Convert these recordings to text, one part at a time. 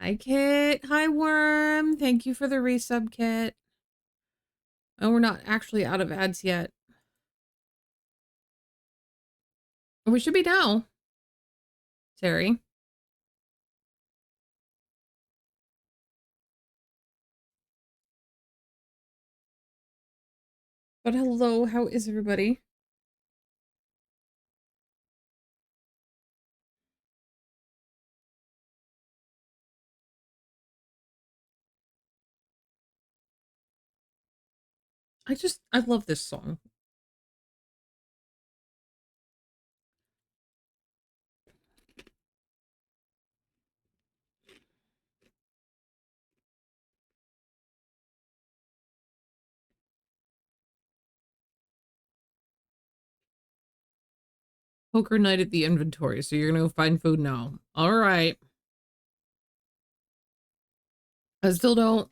Hi, Kit. Hi, Worm. Thank you for the resub, Kit. Oh, we're not actually out of ads yet. We should be now. Terry. But hello, how is everybody? I love this song. Poker night at the inventory, so you're gonna go find food now. All right. I still don't.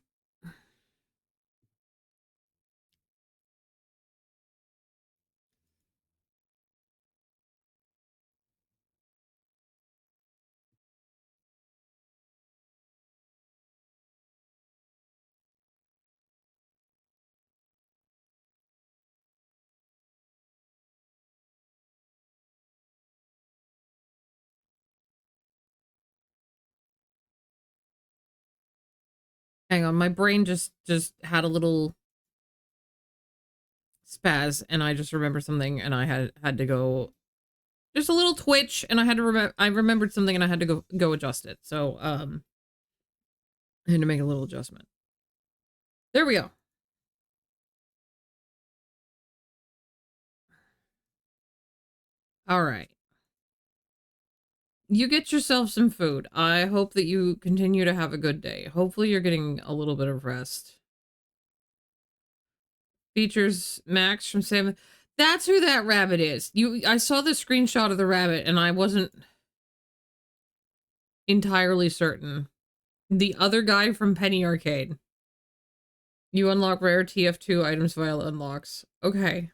Hang on, my brain just had a little spaz, and I just remembered something, and I had to go. Just a little twitch, and I had to remember. I remembered something, and I had to go adjust it. So I had to make a little adjustment. There we go. All right. You get yourself some food. I hope that you continue to have a good day. Hopefully you're getting a little bit of rest. Features Max from Seven. That's who that rabbit is. I saw the screenshot of the rabbit and I wasn't entirely certain. The other guy from Penny Arcade. You unlock rare TF2 items via unlocks. Okay.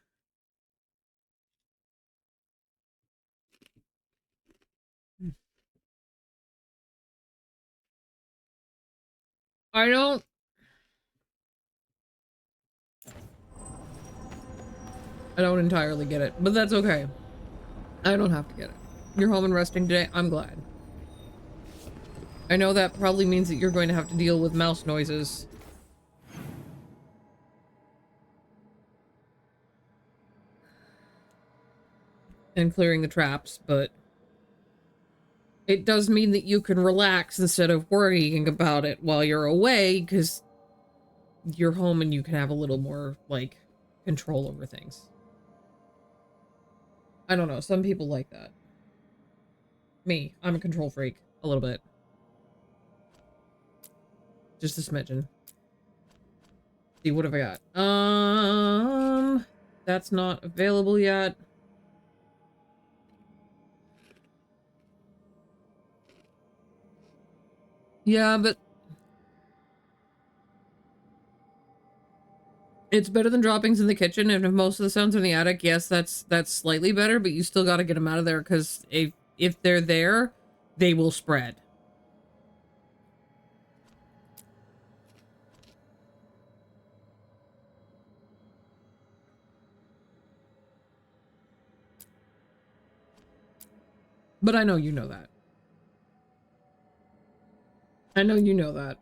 I don't entirely get it, but that's okay. I don't have to get it. You're home and resting today. I'm glad. I know that probably means that you're going to have to deal with mouse noises. And clearing the traps, but it does mean that you can relax instead of worrying about it while you're away, because you're home and you can have a little more, like, control over things. I don't know, some people like that. Me, I'm a control freak, a little bit. Just a smidgen. See, what have I got? That's not available yet. Yeah, but it's better than droppings in the kitchen, and if most of the sounds are in the attic, yes, that's slightly better, but you still got to get them out of there, because if they're there, they will spread. But I know you know that. I know you know that.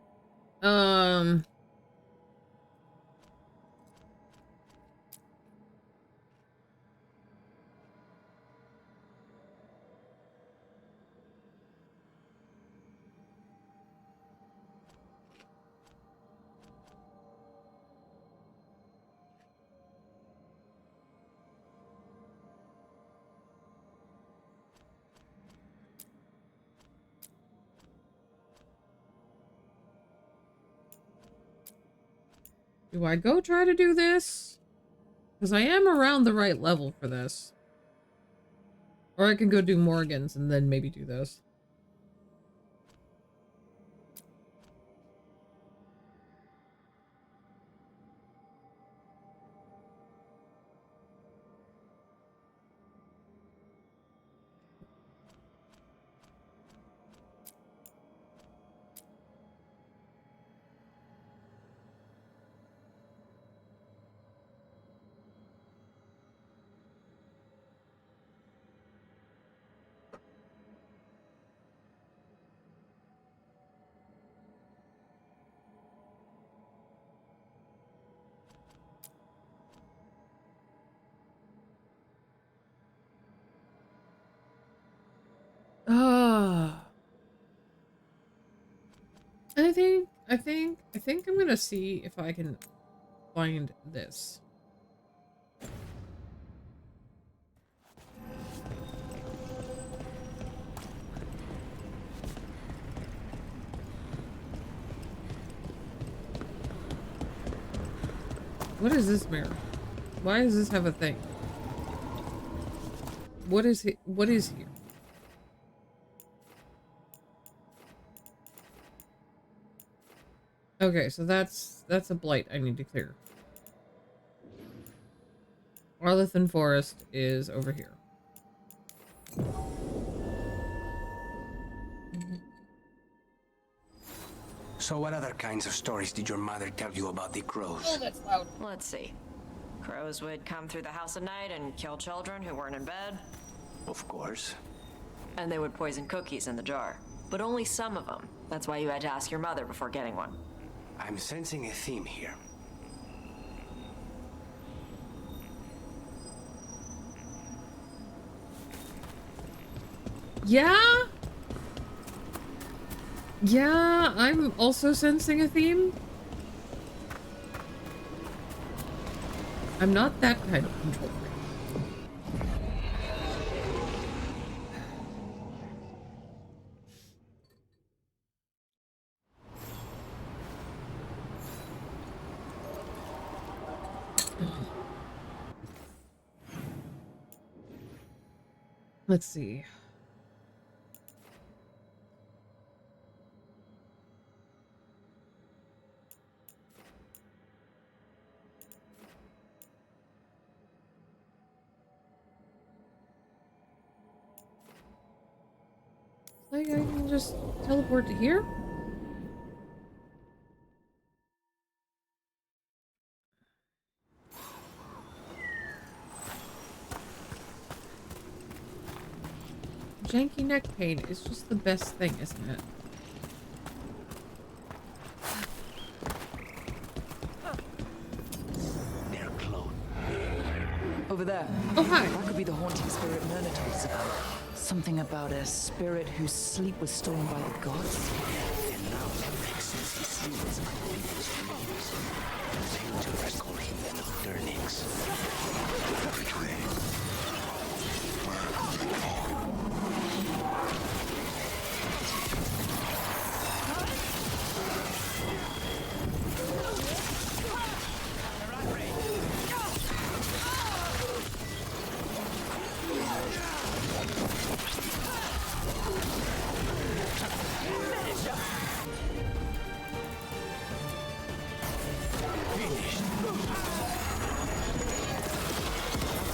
Do I go try to do this? Because I am around the right level for this. Or I can go do Morrigan's and then maybe do this. I think I'm gonna see if I can find this. What is this mirror? Why does this have a thing? What is it? What is here? Okay, so that's a blight I need to clear. Arlethan Forest is over here. So what other kinds of stories did your mother tell you about the crows? Oh, that's loud. Let's see. Crows would come through the house at night and kill children who weren't in bed. Of course. And they would poison cookies in the jar. But only some of them. That's why you had to ask your mother before getting one. I'm sensing a theme here. Yeah? Yeah, I'm also sensing a theme. I'm not that kind of control freak. Let's see. Like I can just teleport to here? Janky neck pain is just the best thing, isn't it? They're close. Over there. Oh, hi. That could be the haunting spirit Myrna told us about. Something about a spirit whose sleep was stolen by the gods. And now Alexis is steals my people's dreams. Painters call him the Nocturnix.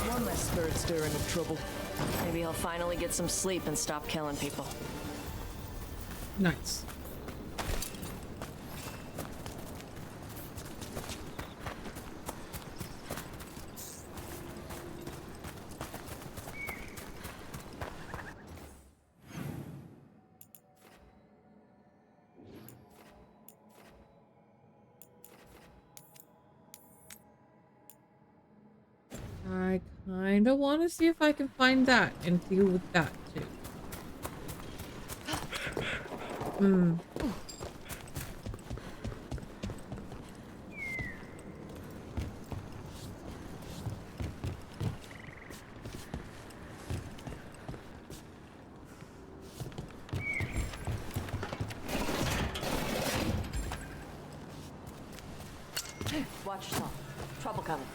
One less spirit stirring of trouble. Maybe he'll finally get some sleep and stop killing people. Nice. I kinda want to see if I can find that and deal with that too. Hmm. Watch yourself. Trouble coming.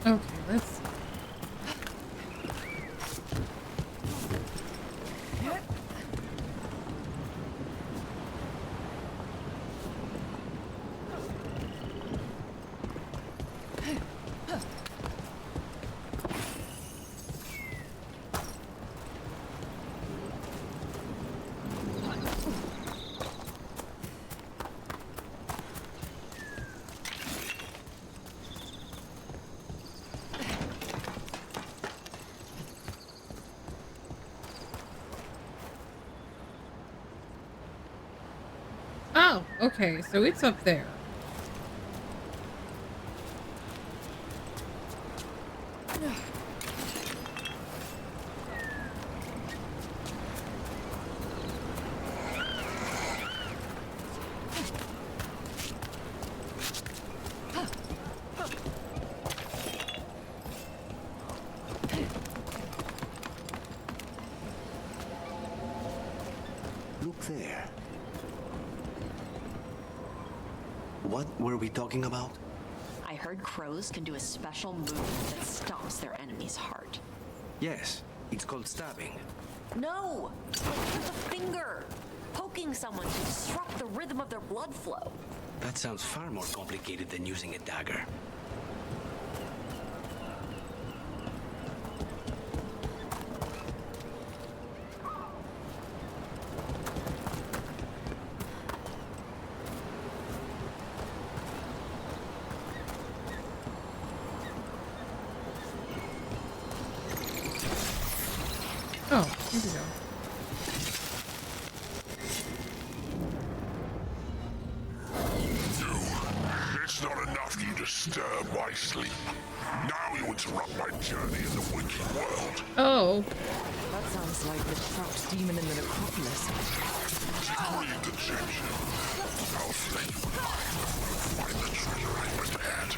Okay, let's see. Oh, okay, so it's up there. Look there. What were we talking about? I heard crows can do a special move that stops their enemy's heart. Yes, it's called stabbing. No! Like with a finger! Poking someone to disrupt the rhythm of their blood flow. That sounds far more complicated than using a dagger. Oh, here we go. It's not enough you disturb my sleep. Now you interrupt my journey in the wicked world. Oh, That sounds like the trapped demon in the necropolis. Read the Egyptian. I'll slay you alive before you find the treasure I prepared.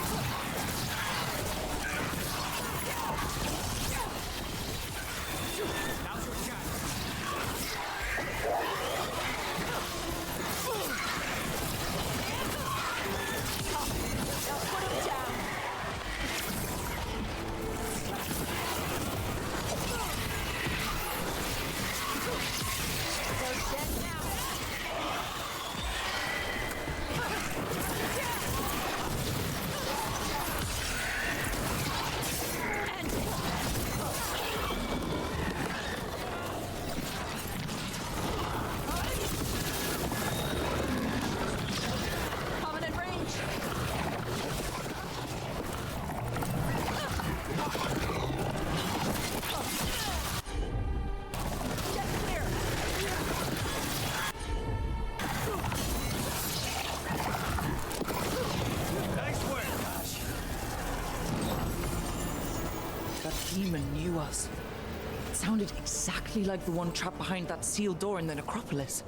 That demon knew us. It sounded exactly like the one trapped behind that sealed door in the necropolis.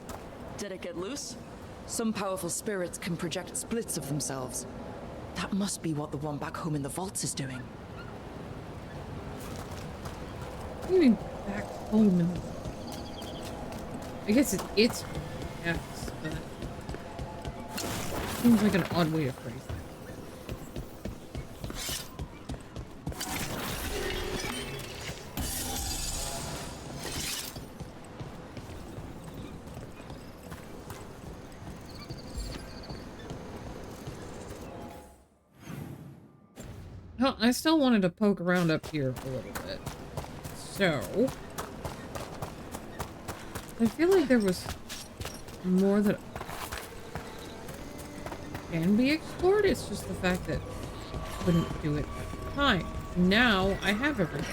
Did it get loose? Some powerful spirits can project splits of themselves. That must be what the one back home in the vaults is doing. what do you mean back home? I guess it's yes, but seems like an odd way to phrase that. Well, I still wanted to poke around up here a little bit. So, I feel like there was more that can be explored. It's just the fact that I couldn't do it at the time. Now I have everything.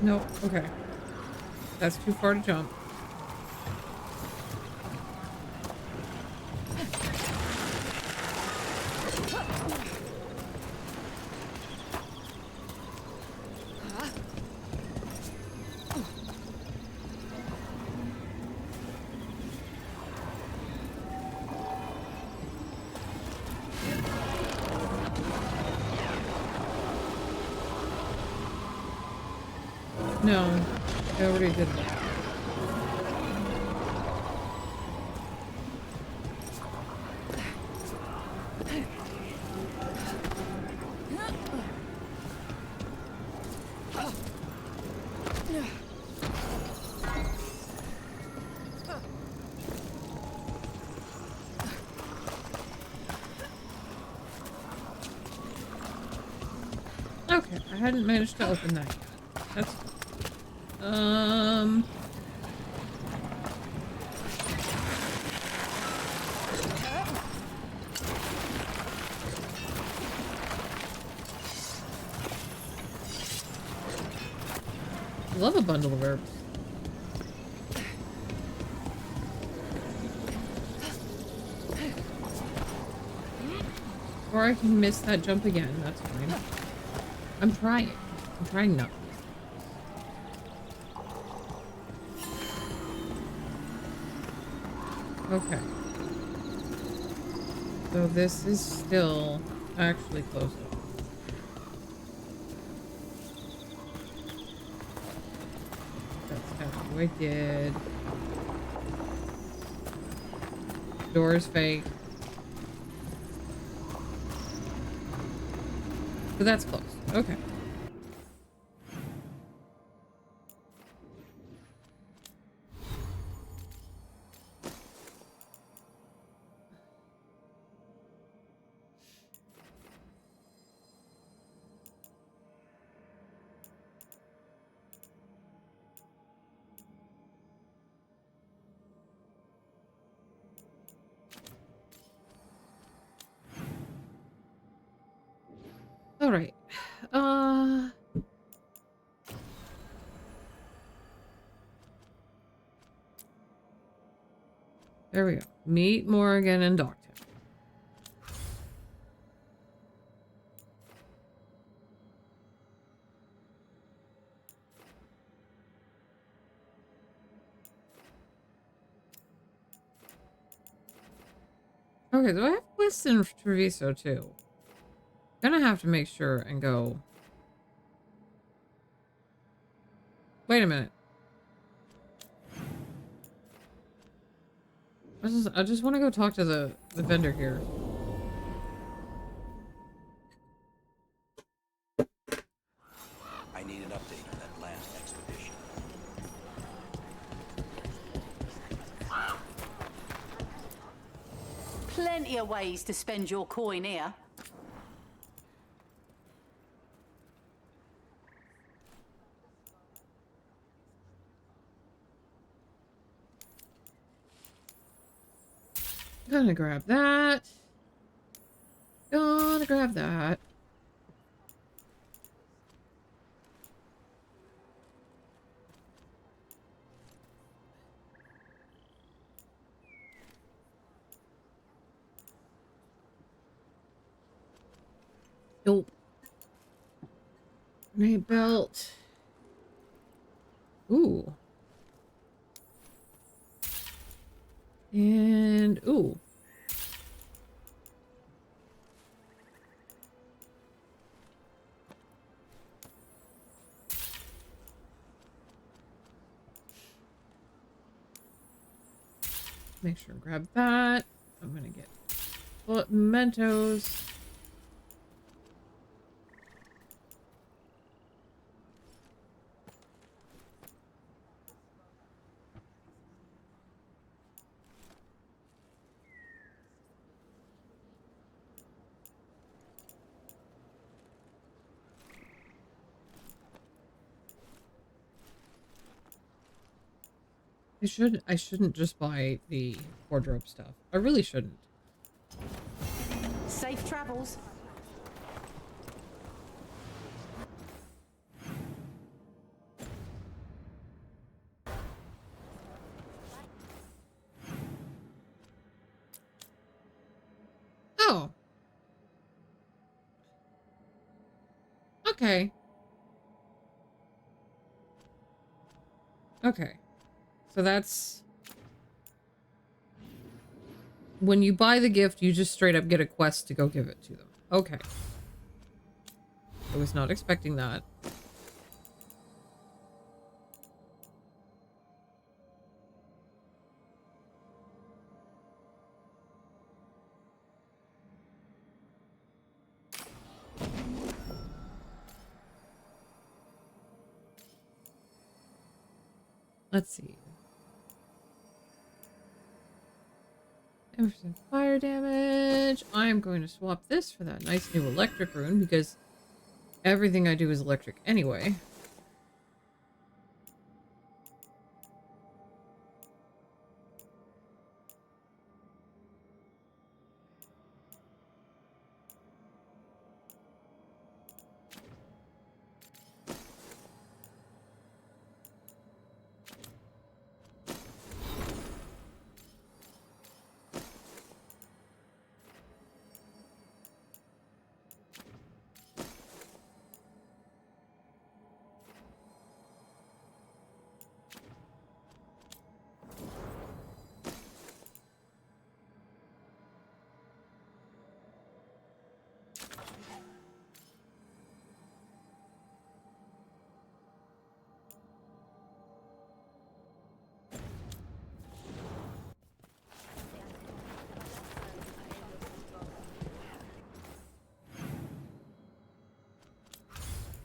No, okay. That's too far to jump. No, I already did that. Okay, I hadn't managed to open that yet. That's love a bundle of herbs. Or I can miss that jump again, that's fine. I'm trying. I'm trying not. Okay. So this is still actually close up. That's kind of wicked. Door is fake. So that's close. Okay. All right. There we go. Meet Morrigan and Doctor. Okay, so I have quests in Treviso too. Gonna have to make sure and go. Wait a minute. I just want to go talk to the vendor here. I need an update on that last expedition. Plenty of ways to spend your coin here. Gonna grab that. Gonna grab that. Nope. Grenade belt. Ooh. And ooh. Make sure and grab that. I'm gonna get bullet mementos. I shouldn't just buy the wardrobe stuff. I really shouldn't. Safe travels. Okay. Okay. So that's... When you buy the gift, you just straight up get a quest to go give it to them. Okay. I was not expecting that. Let's see. 10% fire damage. I'm going to swap this for that nice new electric rune because everything I do is electric anyway.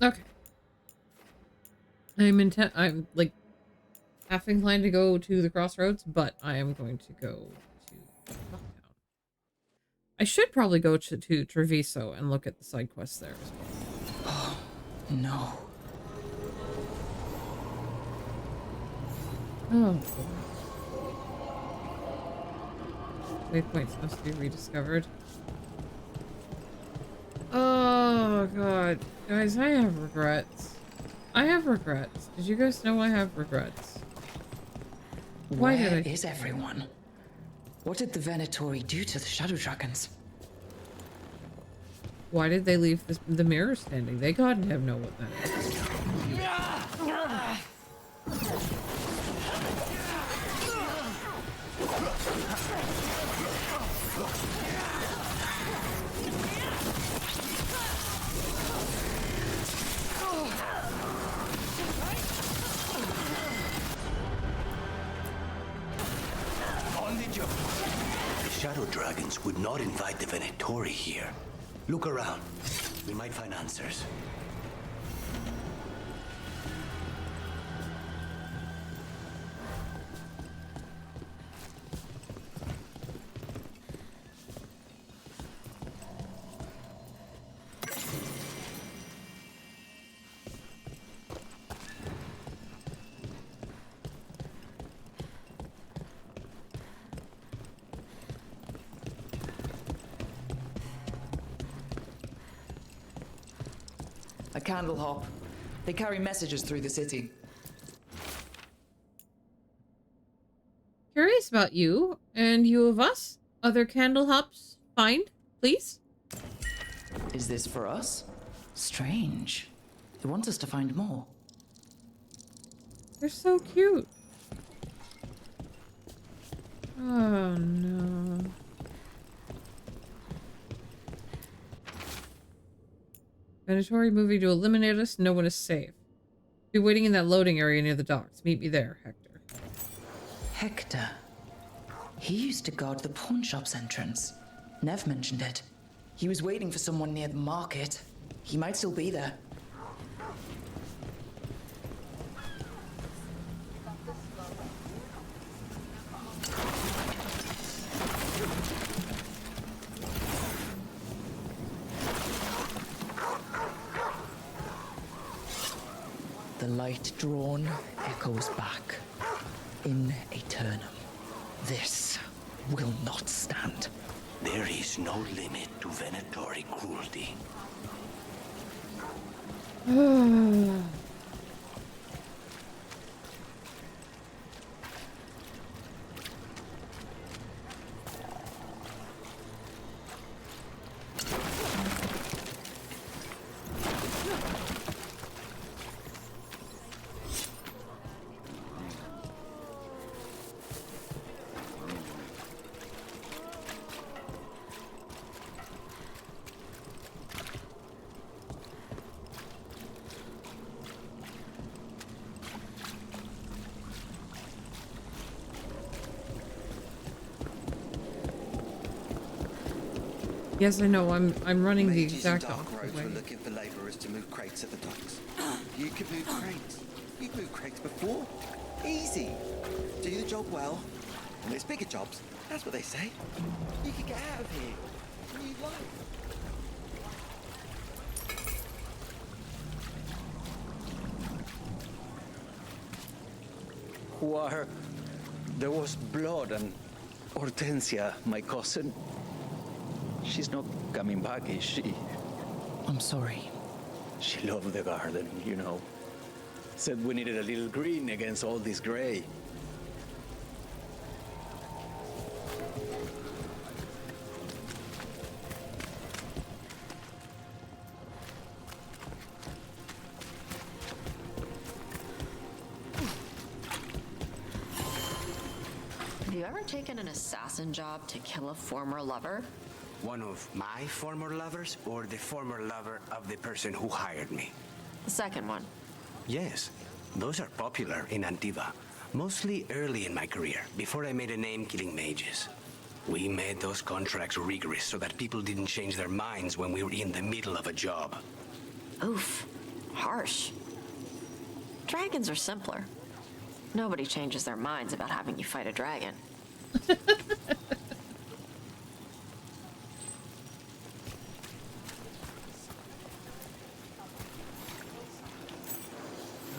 Okay. I'm like half inclined to go to the crossroads, but I am going to go to Lockdown. I should probably go to Treviso and look at the side quests there as well. No. Oh, boy. Waypoints must be rediscovered. Oh, God. Guys, I have regrets. I have regrets. Did you guys know I have regrets? Why did Where I... is everyone? What did the Venatori do to the Shadow Dragons? Why did they leave the mirror standing? They gotta know what that is. The Shadow Dragons would not invite the Venatori here. Look around. We might find answers. A candle hop. They carry messages through the city. Curious about you and you of us. Other candle hops find, please? Is this for us? Strange. They want us to find more. They're so cute. Oh no. Venatori moving to eliminate us. No one is safe. Be waiting in that loading area near the docks. Meet me there, Hector. Hector. He used to guard the pawn shop's entrance. Nev mentioned it. He was waiting for someone near the market. He might still be there. The light drawn echoes back. In aeternum. This will not stand. There is no limit to Venatori cruelty. Yes, I know. I'm running the Mages and exact dark opposite roads way. were looking for labourers to move crates at the docks. You could move crates. You've moved crates before. Easy. Do the job well, and there's bigger jobs. That's what they say. You could get out of here. New life. War. There was blood and Hortensia, my cousin. She's not coming back, is she? I'm sorry. She loved the garden, you know. Said we needed a little green against all this gray. Have you ever taken an assassin job to kill a former lover? One of my former lovers or the former lover of the person who hired me? The second one. Yes, those are popular in Antiva. Mostly early in my career, before I made a name killing mages. We made those contracts rigorous so that people didn't change their minds when we were in the middle of a job. Oof. Harsh. Dragons are simpler. Nobody changes their minds about having you fight a dragon.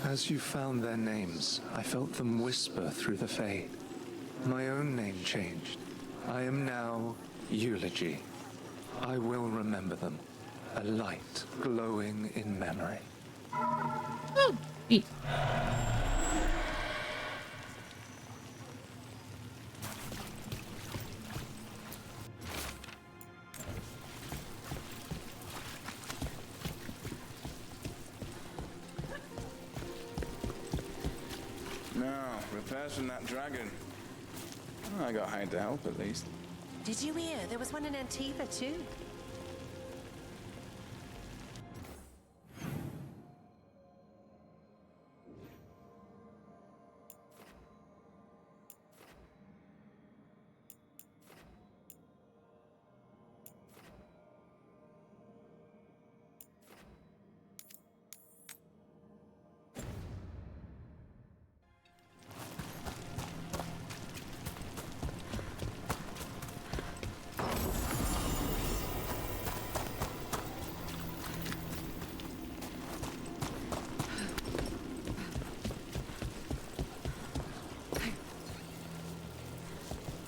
As you found their names, I felt them whisper through the fade. My own name changed. I am now Eulogy. I will remember them. A light glowing in memory. Oh, neat. No, repairs from that dragon. Oh, I got hired to help, at least. Did you hear? There was one in Antiva, too.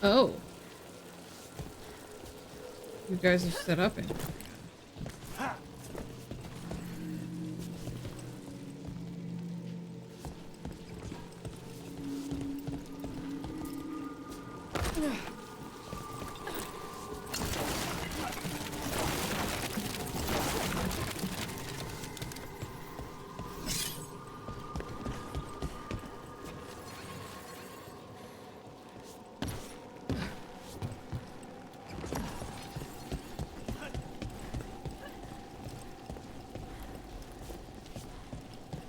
Oh. You guys are set up in.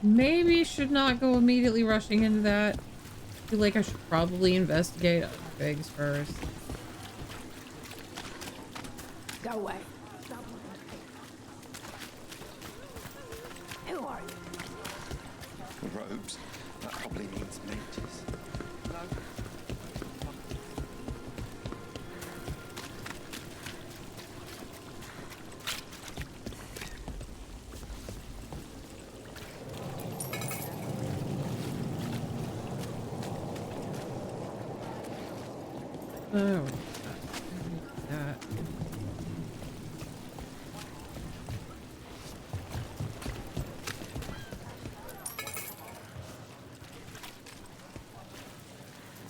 Maybe should not go immediately rushing into that. I feel like I should probably investigate other things first. Go away. Who are you? Robes. That probably means mages. No. Oh. That.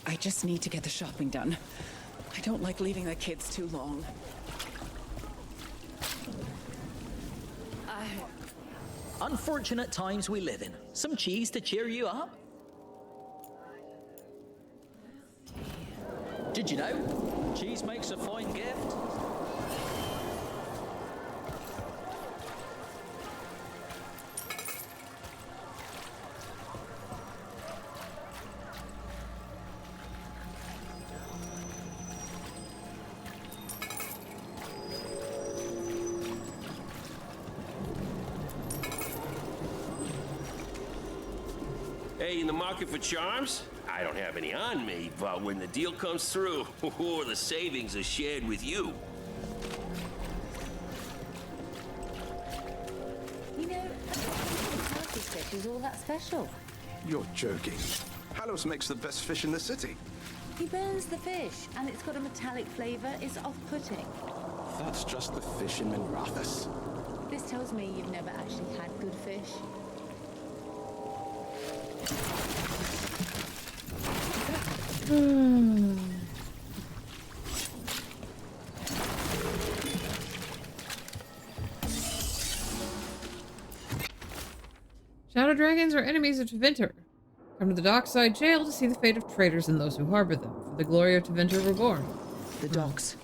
I just need to get the shopping done. I don't like leaving the kids too long. Unfortunate times we live in. Some cheese to cheer you up? Did you know? Cheese makes a fine gift. say in the market for charms? I don't have any on me, but when the deal comes through, the savings are shared with you. You know, I don't think this fish is all that special. You're joking. Halos makes the best fish in the city. He burns the fish, and it's got a metallic flavor. It's off-putting. That's just the fish in Minrathus. This tells me you've never actually had good fish. Shadow dragons are enemies of Tevinter. Come to the dockside jail to see the fate of traitors and those who harbor them, for the glory of Tevinter reborn. The docks.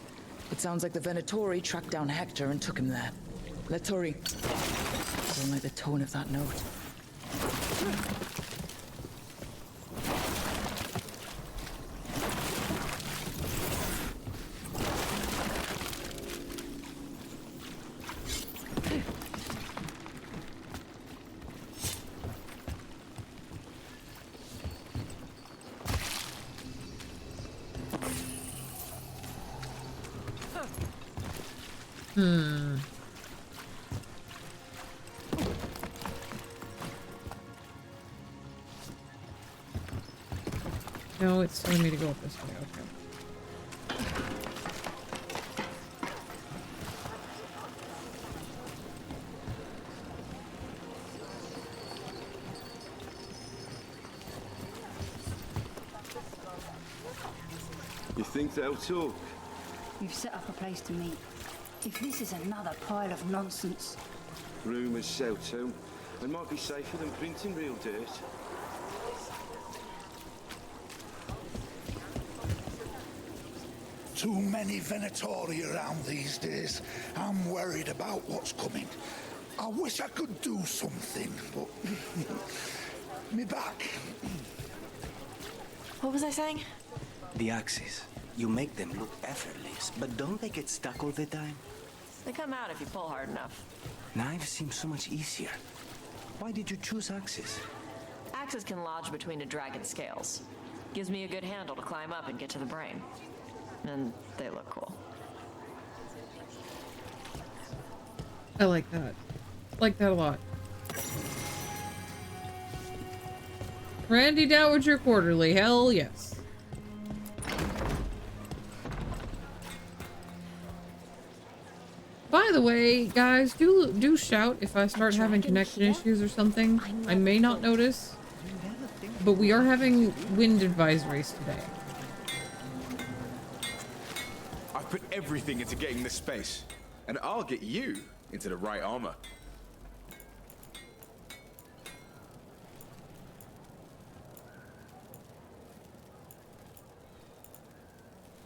It sounds like the Venatori tracked down Hector and took him there. Let's hurry. Don't like the tone of that note. No, it's telling me to go up this way. Okay. You think they'll talk? You've set up a place to meet. If this is another pile of nonsense... Rumours sell too. It might be safer than printing real dirt. Too many Venatori around these days. I'm worried about what's coming. I wish I could do something, but... me back. What was I saying? The axes. You make them look effortless, but don't they get stuck all the time? They come out if you pull hard enough. Knives seem so much easier. Why did you choose axes? Axes can lodge between a dragon's scales. Gives me a good handle to climb up and get to the brain. And they look cool. I like that. Like that a lot. Randy Dowager Quarterly. Hell yes. By the way, guys, do shout if I start having connection issues or something. I may not notice, but we are having wind advisories today. I've put everything into getting this space, and I'll get you into the right armor.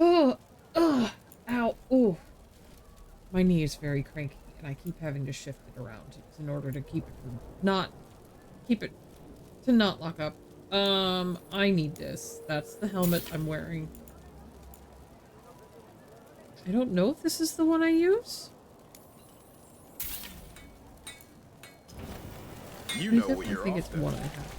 Oh, ugh, ow, oh. My knee is very cranky, and I keep having to shift it around in order to keep it from not lock up. I need this. That's the helmet I'm wearing. I don't know if this is the one I use. You know what you're I think it's after. one I have.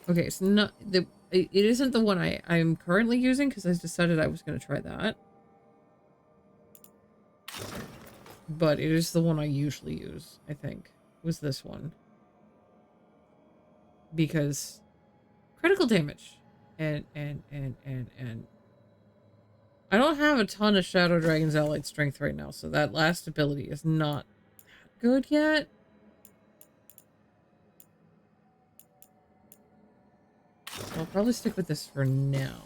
Okay, it's not the. It isn't the one I'm currently using because I decided I was going to try that. But it is the one I usually use, I think. Was this one. Because critical damage. And I don't have a ton of Shadow Dragon's allied strength right now, so that last ability is not that good yet. I'll probably stick with this for now.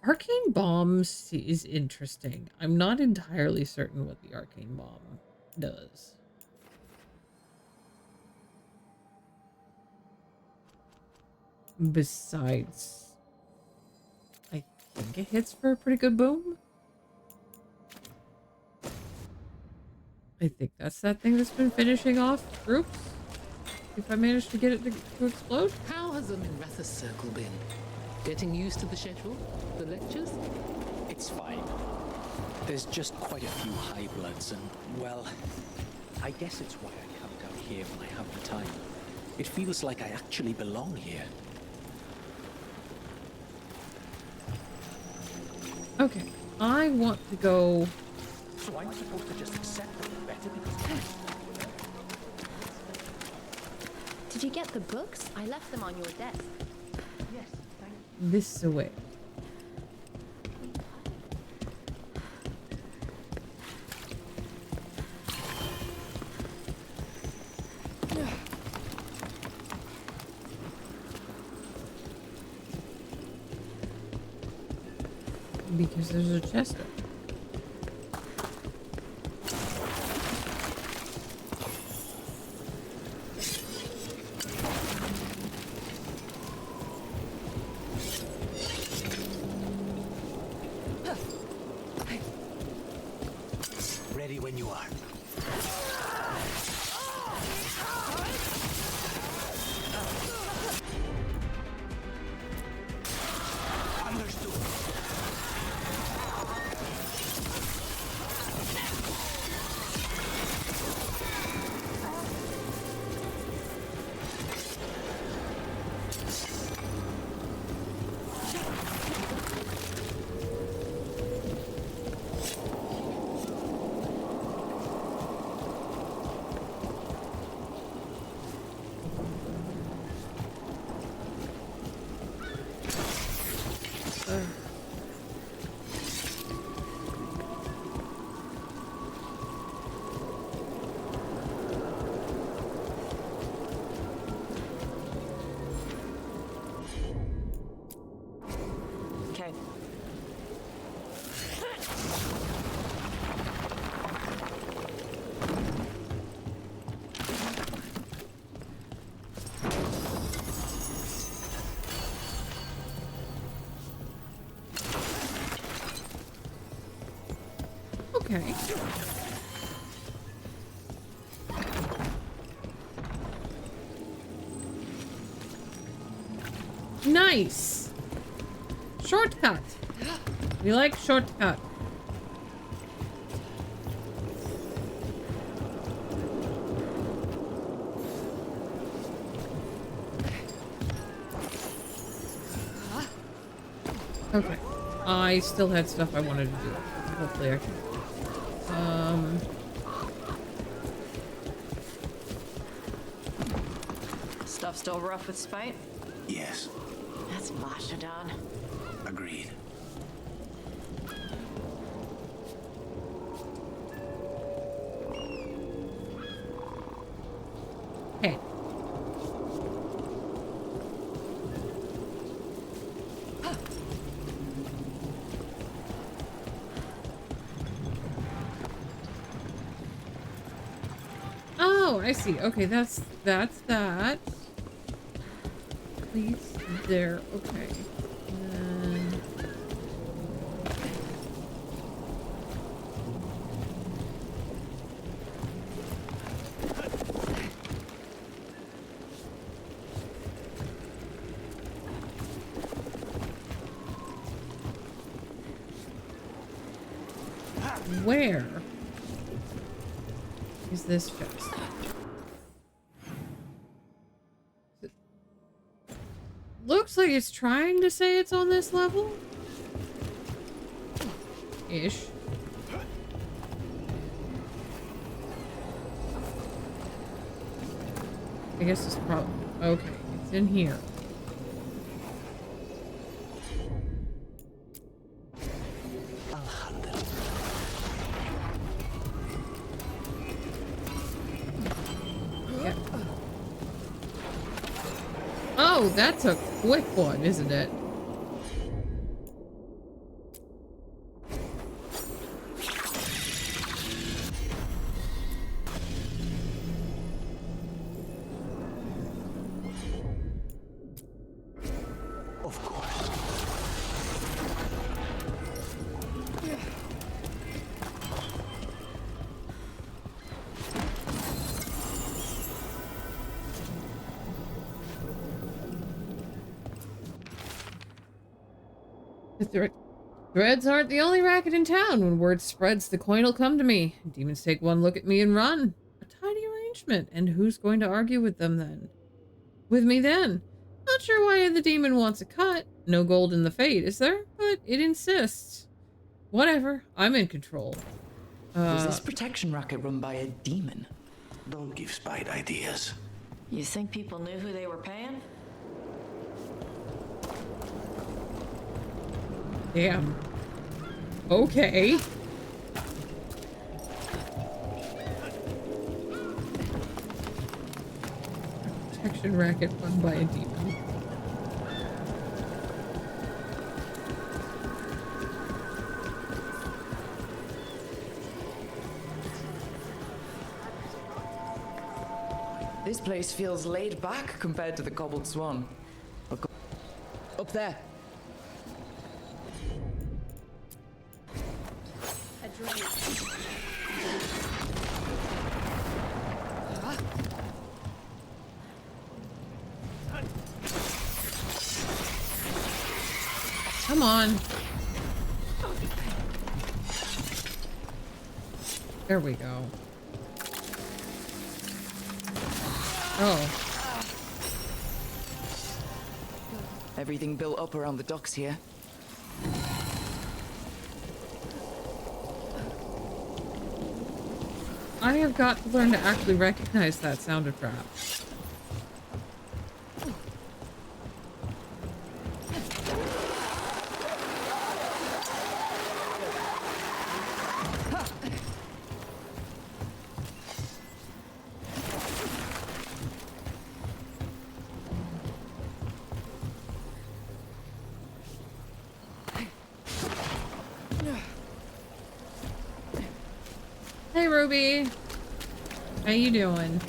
Arcane Bomb is interesting. I'm not entirely certain what the Arcane Bomb does. Besides, I think it hits for a pretty good boom. I think that's that thing that's been finishing off groups. If I manage to get it to explode. How has the Minrathus circle been? Getting used to the schedule? The lectures? It's fine. There's just quite a few high bloods, and, well, I guess it's why I come down here when I have the time. It feels like I actually belong here. Okay, I want to go... So I'm supposed to just accept them better because... Did you get the books? I left them on your desk. Yes, thank you. This way. Because there's a chest there. Ready when you are. Okay. Okay. Nice. Shortcut. We like shortcut. Okay. I still had stuff I wanted to do. Hopefully I can. Stuff still rough with spite? Yes. That's Mashadon. Agreed. Hey. Oh, I see. Okay, that's that. Please, there. Okay. And then... Where is this chest? Looks like it's trying to say it's on this level. Ish. I guess it's probably... Okay, it's in here. Oh, that's a quick one, isn't it? Of course. Is there a... Threads aren't the only racket in town. When word spreads, the coin'll come to me. Demons take one look at me and run. A tiny arrangement. And who's going to argue with them then? With me then? Not sure why the demon wants a cut. No gold in the fate, is there? But it insists. Whatever. I'm in control. Was this protection racket run by a demon? Don't give Spide ideas. You think people knew who they were paying? Damn. Okay. Protection racket run by a demon. This place feels laid back compared to the Cobbled Swan. Up there. A drink. Come on. There we go. Oh. Everything built up around the docks here. I have got to learn to actually recognize that sound of trap. Hey, Ruby. How you doing?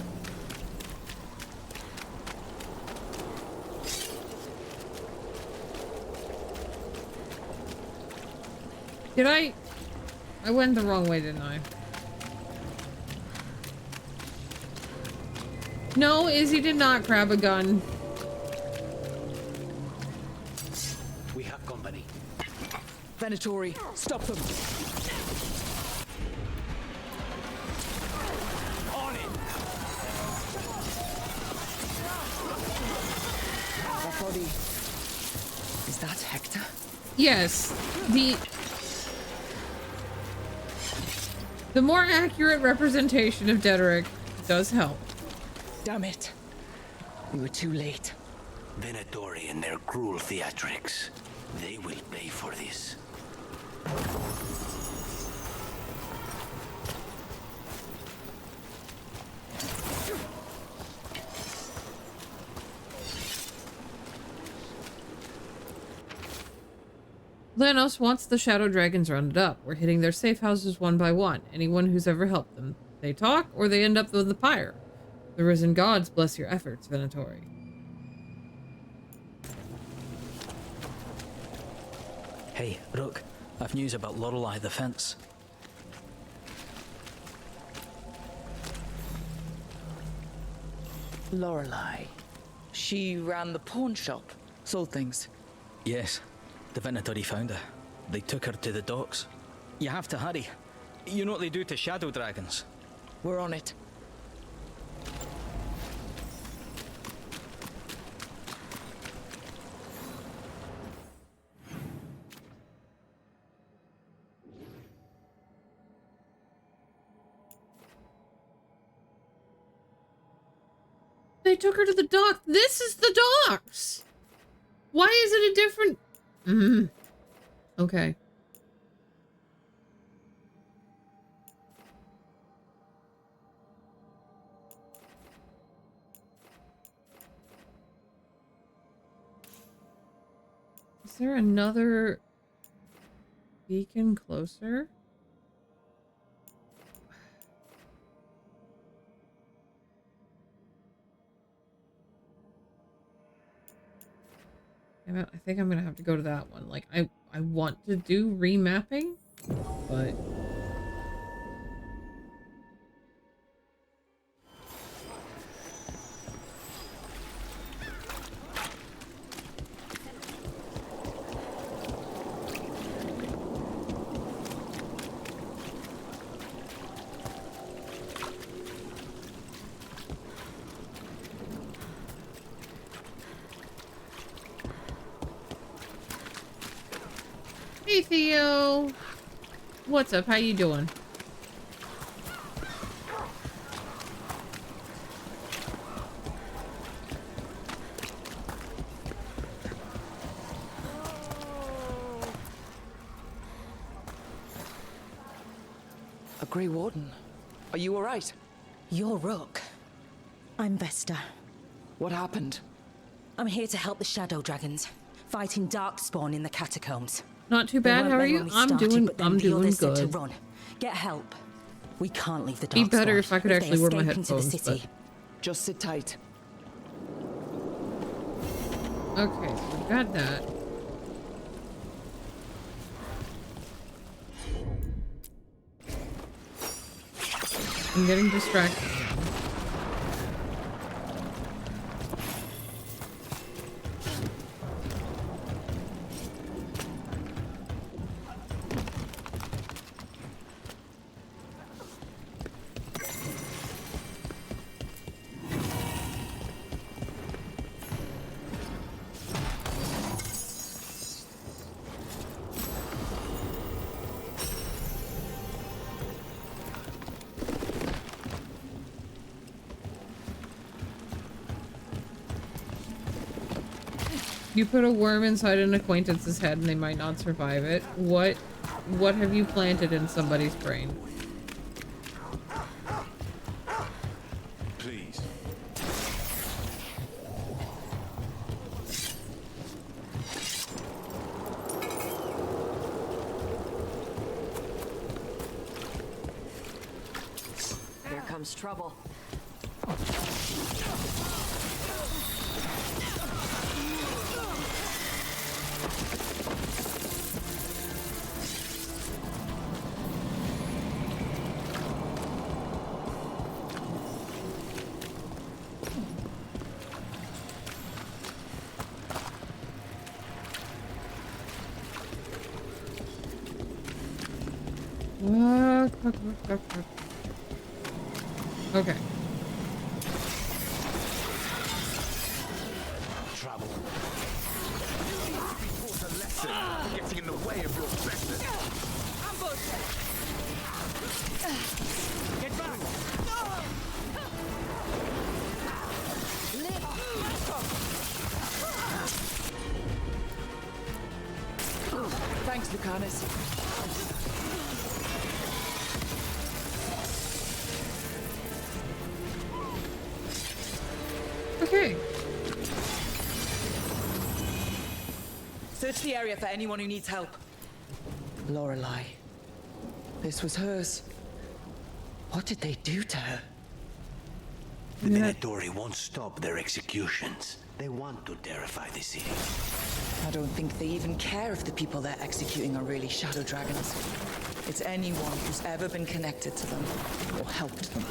Did I went the wrong way, didn't I? No, Izzy did not grab a gun. We have company. Venatori, stop them! On it! That body... Is that Hector? Yes. The more accurate representation of Dedrick does help. Damn it. We were too late. Venatori and their cruel theatrics. They will pay for this. Lanos wants the Shadow Dragons rounded up. We're hitting their safe houses one by one. Anyone who's ever helped them. They talk, or they end up with the pyre. The risen gods bless your efforts, Venatori. Hey, Rook. I've news about Lorelei the Fence. Lorelei. She ran the pawn shop. Sold things. Yes. The Venatori found her. They took her to the docks. You have to hurry. You know what they do to shadow dragons? We're on it. They took her to the dock. This is the docks. Why is it a different... Okay. Is there another beacon closer? I think I'm gonna have to go to that one. Like, I want to do remapping, but... Hey, Theo. What's up? How you doing? A Grey Warden. Are you all right? You're Rook. I'm Vesta. What happened? I'm here to help the Shadow Dragons, fighting Darkspawn in the catacombs. Not too They bad. weren't How are ready you? when we I'm started, doing. but then I'm the doing others said to good. run. Get help. We can't leave the Be Darkspawn. better if I could If they actually wear my escape into the headphones. city. Just sit tight. Okay, so we got that. I'm getting distracted. You put a worm inside an acquaintance's head and they might not survive it. What have you planted in somebody's brain? Please. Here comes trouble. Okay. Trouble. Taught a lesson, getting in the way of your business. Ambush! Get back! Thanks, Lucanus. Okay. Search the area for anyone who needs help. Lorelei. This was hers. What did they do to her? The Venatori won't stop their executions. They want to terrify the city. I don't think they even care if the people they're executing are really Shadow Dragons. It's anyone who's ever been connected to them or helped them.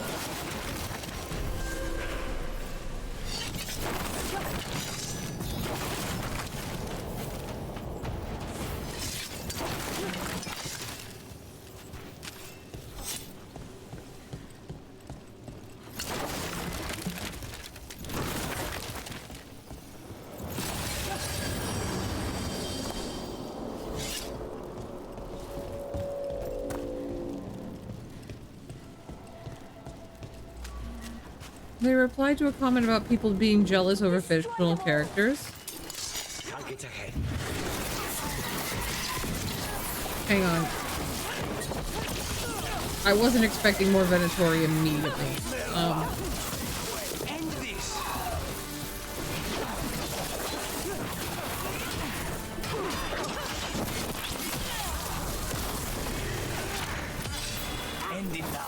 They replied to a comment about people being jealous over fictional characters. Targets ahead. Hang on. I wasn't expecting more Venatori immediately. End this. End it now.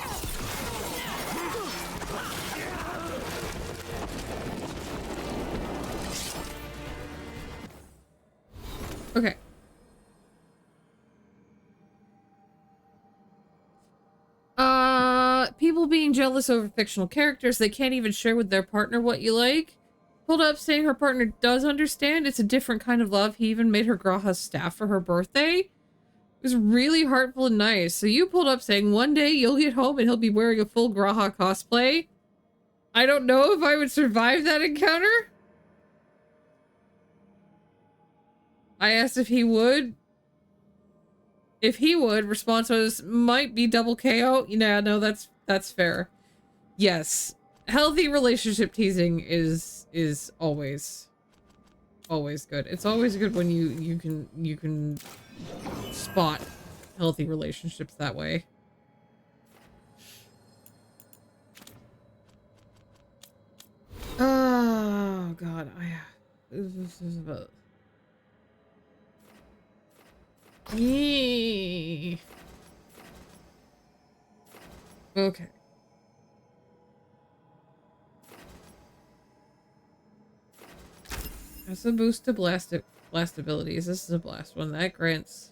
Okay. People being jealous over fictional characters, they can't even share with their partner what you like. Pulled up saying her partner does understand. It's a different kind of love. He even made her Graha's staff for her birthday. It was really heartful and nice. So you pulled up saying one day you'll get home and he'll be wearing a full Graha cosplay. I don't know if I would survive that encounter. I asked if he would. If he would, response was, might be double KO. Yeah, no, that's fair. Yes. Healthy relationship teasing is always good. It's always good when you can spot healthy relationships that way. Oh god, this is about Yee. Okay. That's a boost to blast abilities. This is a blast one that grants.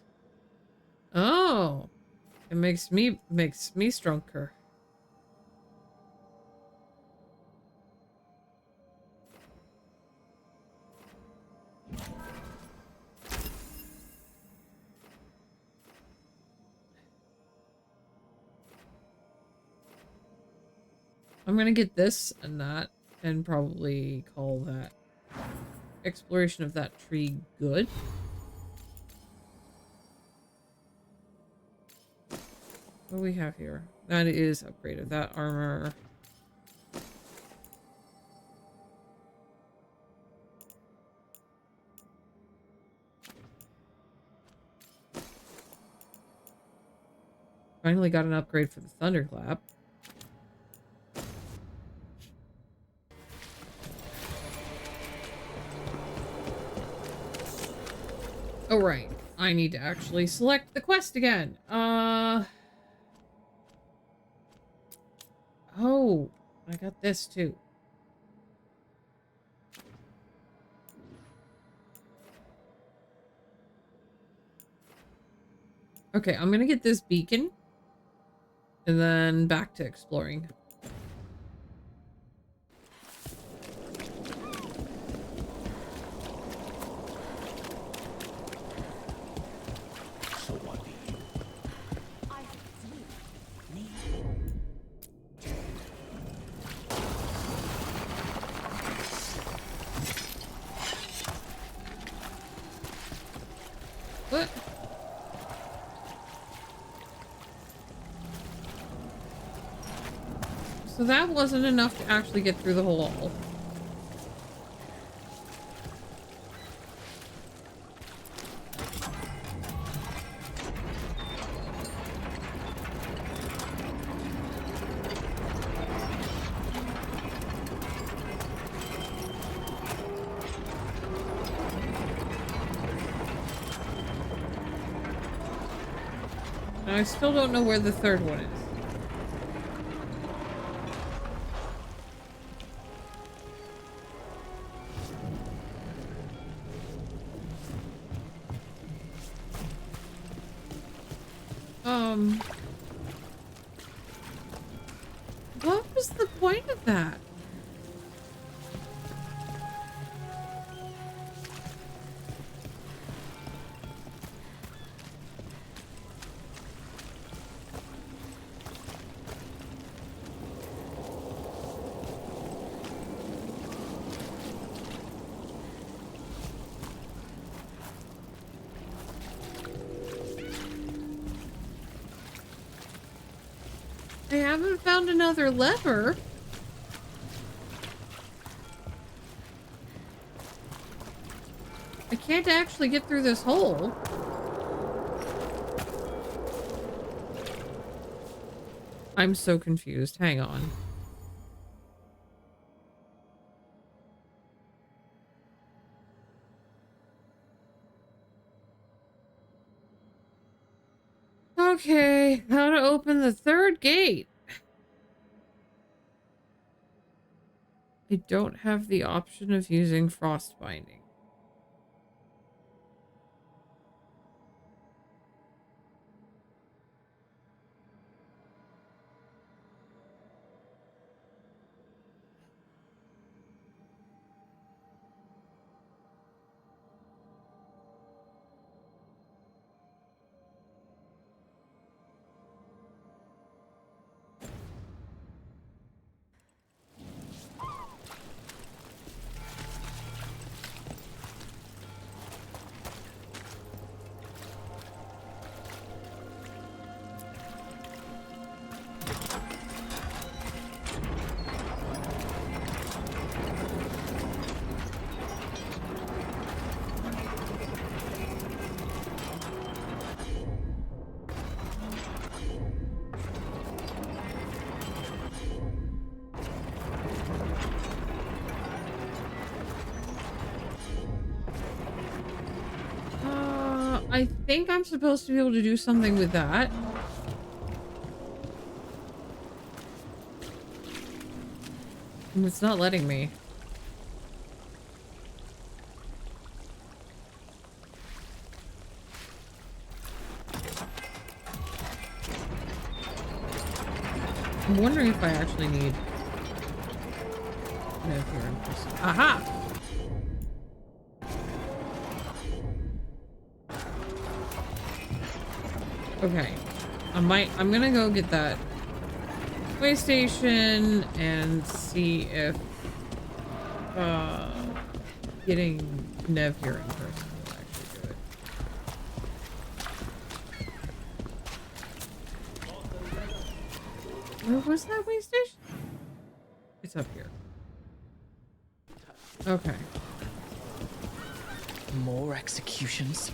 Oh, it makes me stronger. I'm gonna get this and that, and probably call that exploration of that tree good. What do we have here? That is upgraded. That armor. Finally got an upgrade for the thunderclap. Oh, right. I need to actually select the quest again. Oh, I got this too. Okay, I'm gonna get this beacon. And then back to exploring. So what do you? What? So that wasn't enough to actually get through the whole wall. And I still don't know where the third one is. What was the point of that? I haven't found another lever. I can't actually get through this hole. I'm so confused. Hang on. Okay, how to open the third gate? I don't have the option of using frost binding. I think I'm supposed to be able to do something with that. And it's not letting me. I'm wondering if I actually need... No, here I'm just... Aha! Okay. I'm gonna go get that way station and see if getting Nev here in person will actually do it. Where was that way station? It's up here. Okay. More executions.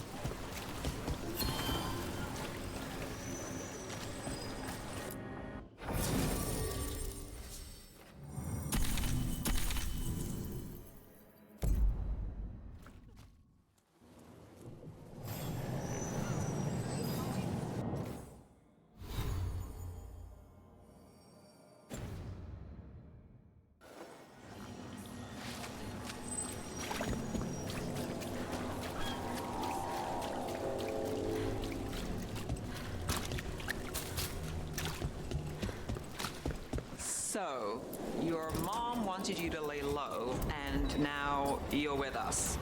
So, your mom wanted you to lay low, and now you're with us.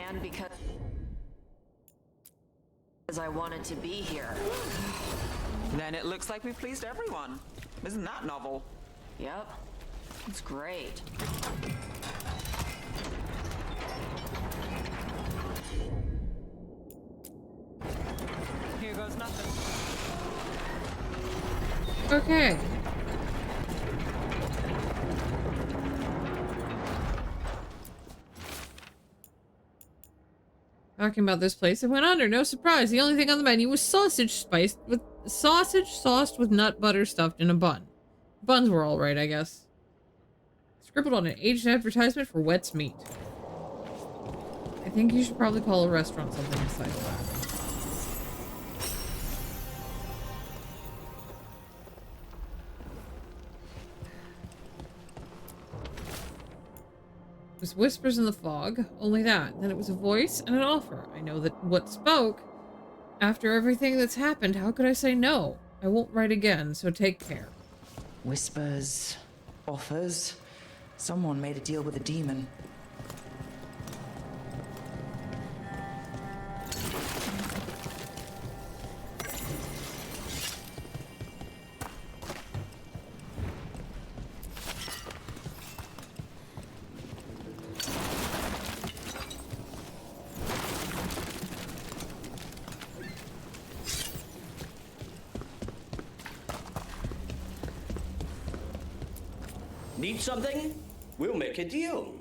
And because I wanted to be here. Then it looks like we pleased everyone. Isn't that novel? Yep. It's great. Here goes nothing. Okay. Talking about this place, it went under. No surprise. The only thing on the menu was sausage sauced with nut butter stuffed in a bun. Buns were all right, I guess. Scribbled on an aged advertisement for Wet's Meat. I think you should probably call a restaurant something besides that. It was whispers in the fog, only that. Then it was a voice and an offer. I know that what spoke. After everything that's happened, how could I say no? I won't write again, so take care. Whispers, offers. Someone made a deal with a demon. Need something? We'll make a deal.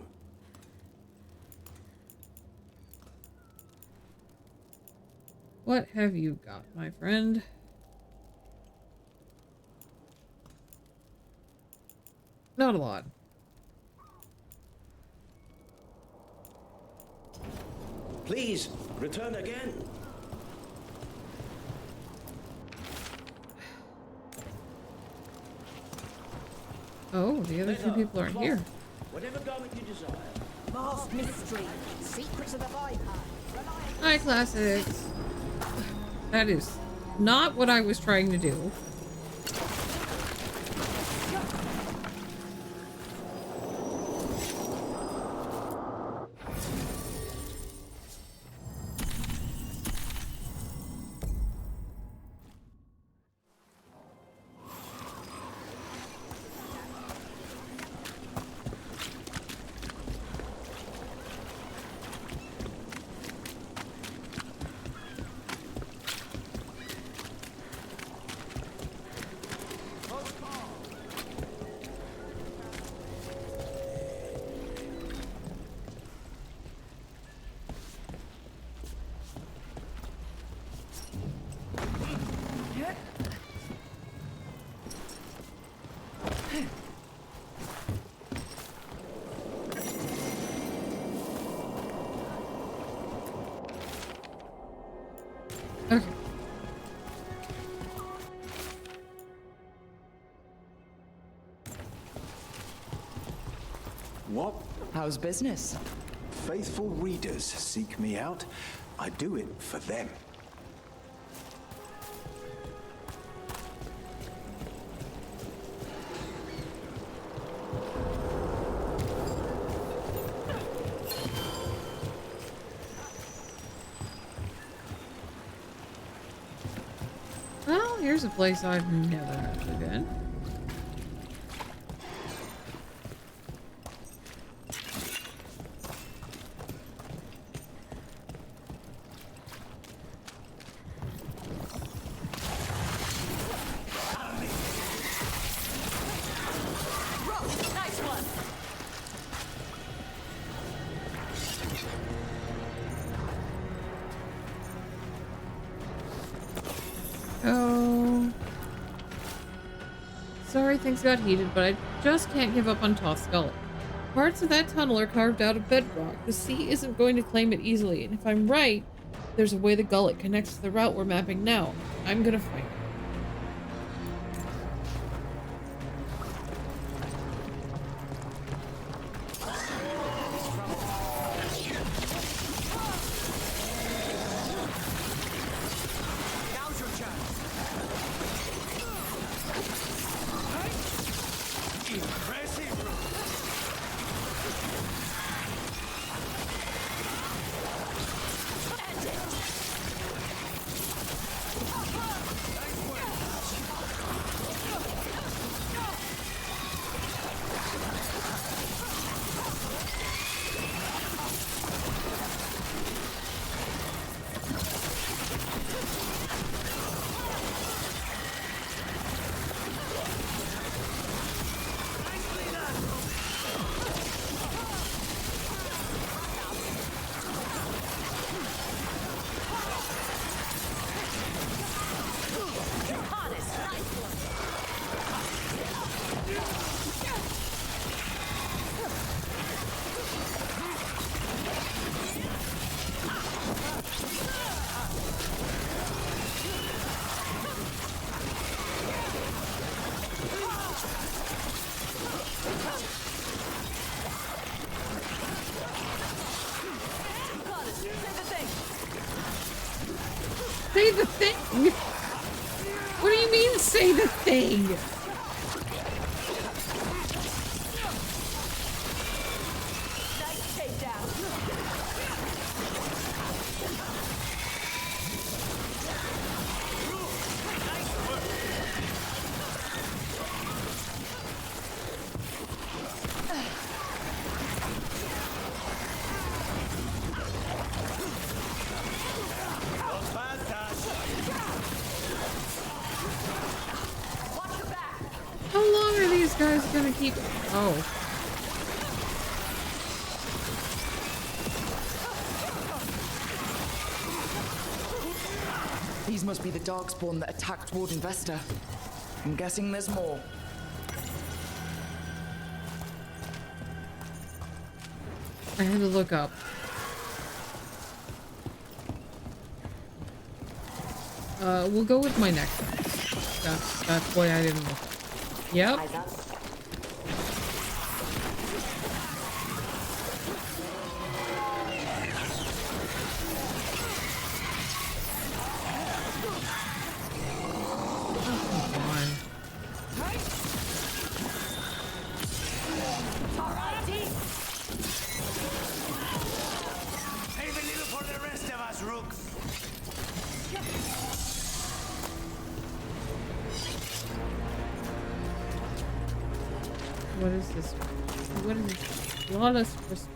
What have you got, my friend? Not a lot. Please, return again. Oh, the other two people aren't here. Whatever garment you desire. Vast mystery. Secrets of the Viper. Hi, classics. That is not what I was trying to do. What? How's business? Faithful readers seek me out. I do it for them. Well, here's a place I've never actually been. Nice one. Oh. Sorry things got heated, but I just can't give up on Toth's Gullet. Parts of that tunnel are carved out of bedrock. The sea isn't going to claim it easily, and if I'm right, there's a way the gullet connects to the route we're mapping now. I'm gonna find it. Now's your chance. Impressive. Say the thing! What do you mean, say the thing? Nice takedown. How long are these guys gonna keep? Oh. These must be the darkspawn that attacked Warden Vesta. I'm guessing there's more. I had to look up. We'll go with my next one. That's why I didn't look. Yep. Save a little for the rest of us, Rook. What is this? What is this? Lawless Whisper.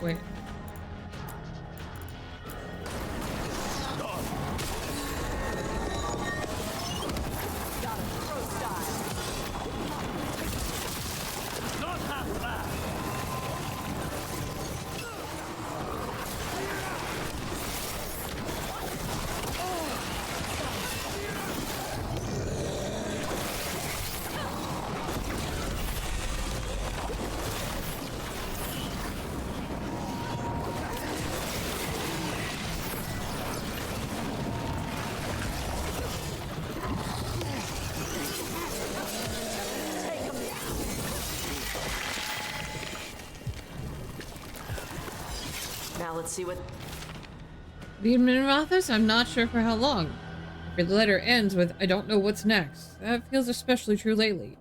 Wait. Now let's see what... The Administratus? I'm not sure for how long. Every letter ends with, I don't know what's next. That feels especially true lately.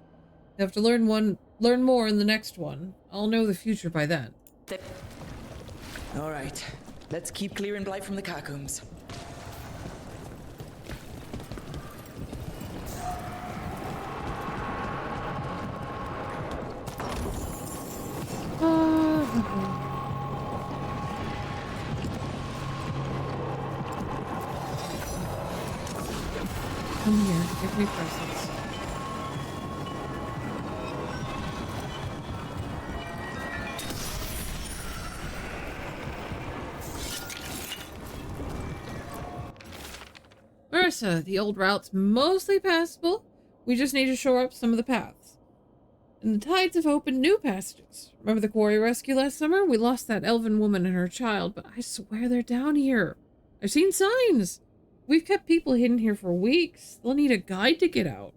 You have to learn more in the next one. I'll know the future by then. All right, let's keep clearing blight from the catacombs. Come here, give me presents. Marissa, the old route's mostly passable. We just need to shore up some of the paths. And the tides have opened new passages. Remember the quarry rescue last summer? We lost that elven woman and her child, but I swear they're down here. I've seen signs. We've kept people hidden here for weeks. They'll need a guide to get out.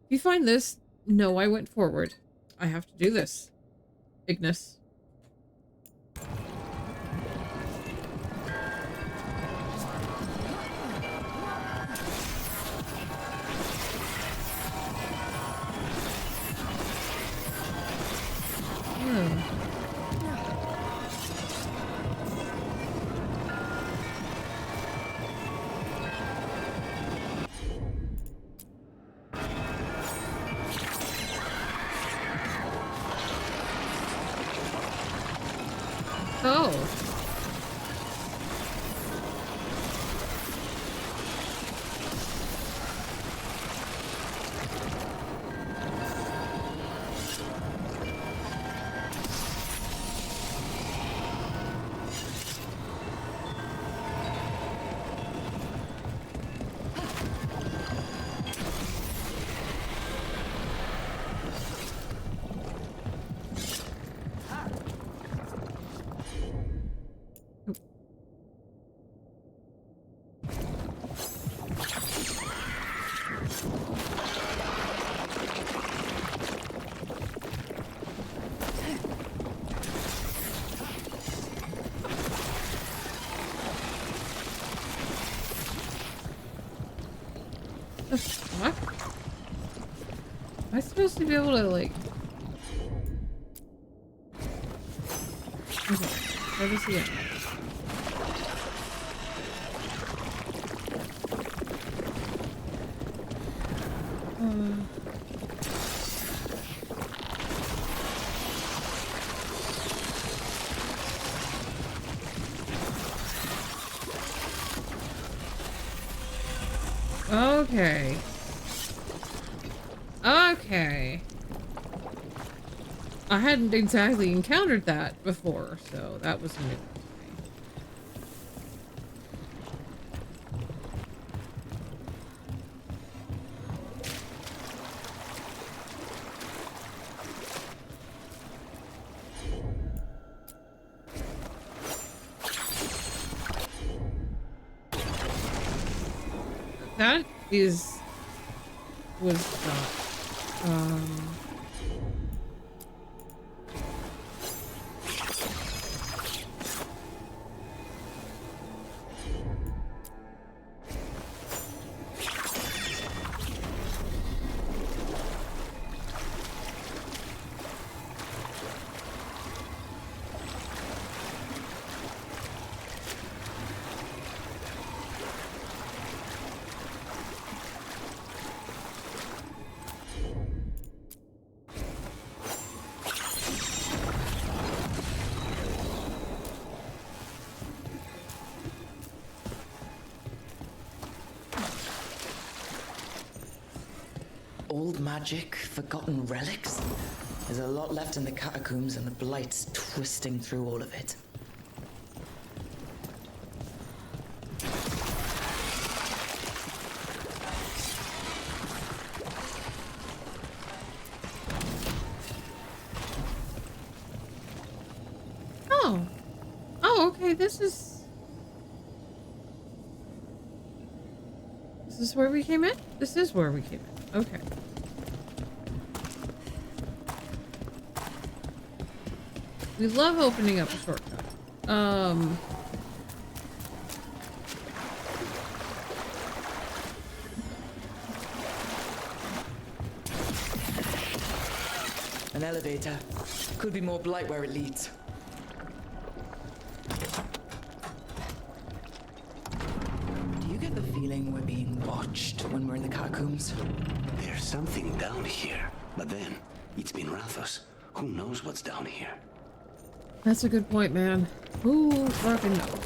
If you find this, know I went forward. I have to do this. Ignis. Oh. The fuck? Am I supposed to be able to, like... Okay, where does he end? Okay. Okay. I hadn't exactly encountered that before, so that was new. That was not, Old magic, forgotten relics? There's a lot left in the catacombs and the blight's twisting through all of it. Oh. Oh, okay, this is where we came in? This is where we came in. Okay. We love opening up a shortcut. An elevator. Could be more blight where it leads. Do you get the feeling we're being watched when we're in the catacombs? There's something down here, but then it's been Rathos. Who knows what's down here? That's a good point, man. Who fucking knows?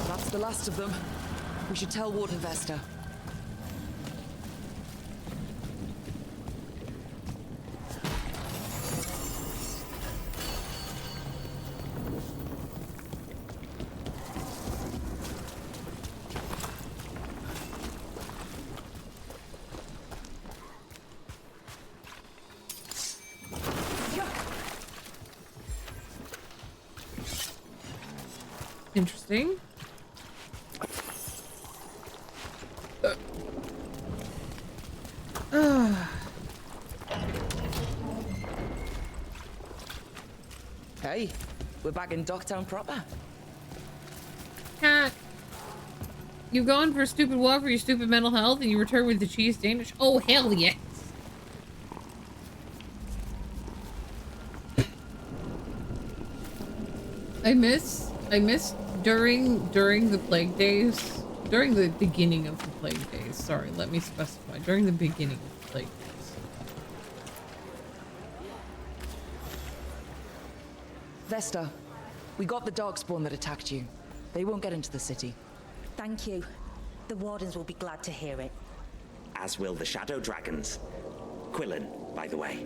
That's the last of them. We should tell Warden Vesta. Interesting. Hey, we're back in Docktown proper. Cat. You going for a stupid walk for your stupid mental health and you return with the cheese Danish? Oh, hell yes. I miss during the plague days, during the beginning of the plague days. Sorry, let me specify. During the beginning of the plague days. Vesta, we got the darkspawn that attacked you. They won't get into the city. Thank you. The Wardens will be glad to hear it. As will the Shadow Dragons. Quillen, by the way.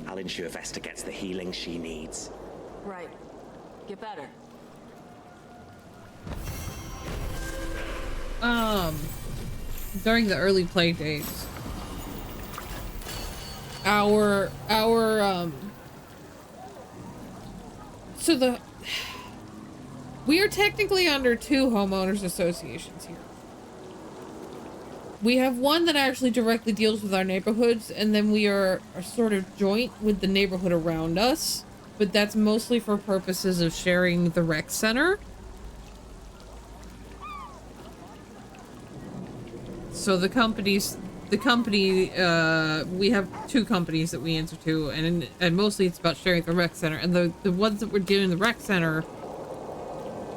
I'll ensure Vesta gets the healing she needs. Right. Get better. During the early plague days, we are technically under two homeowners associations here. We have one that actually directly deals with our neighborhoods, and then we are sort of joint with the neighborhood around us, but that's mostly for purposes of sharing the rec center. So the company, we have two companies that we answer to, and mostly it's about sharing the rec center. And the ones that we're doing the rec center,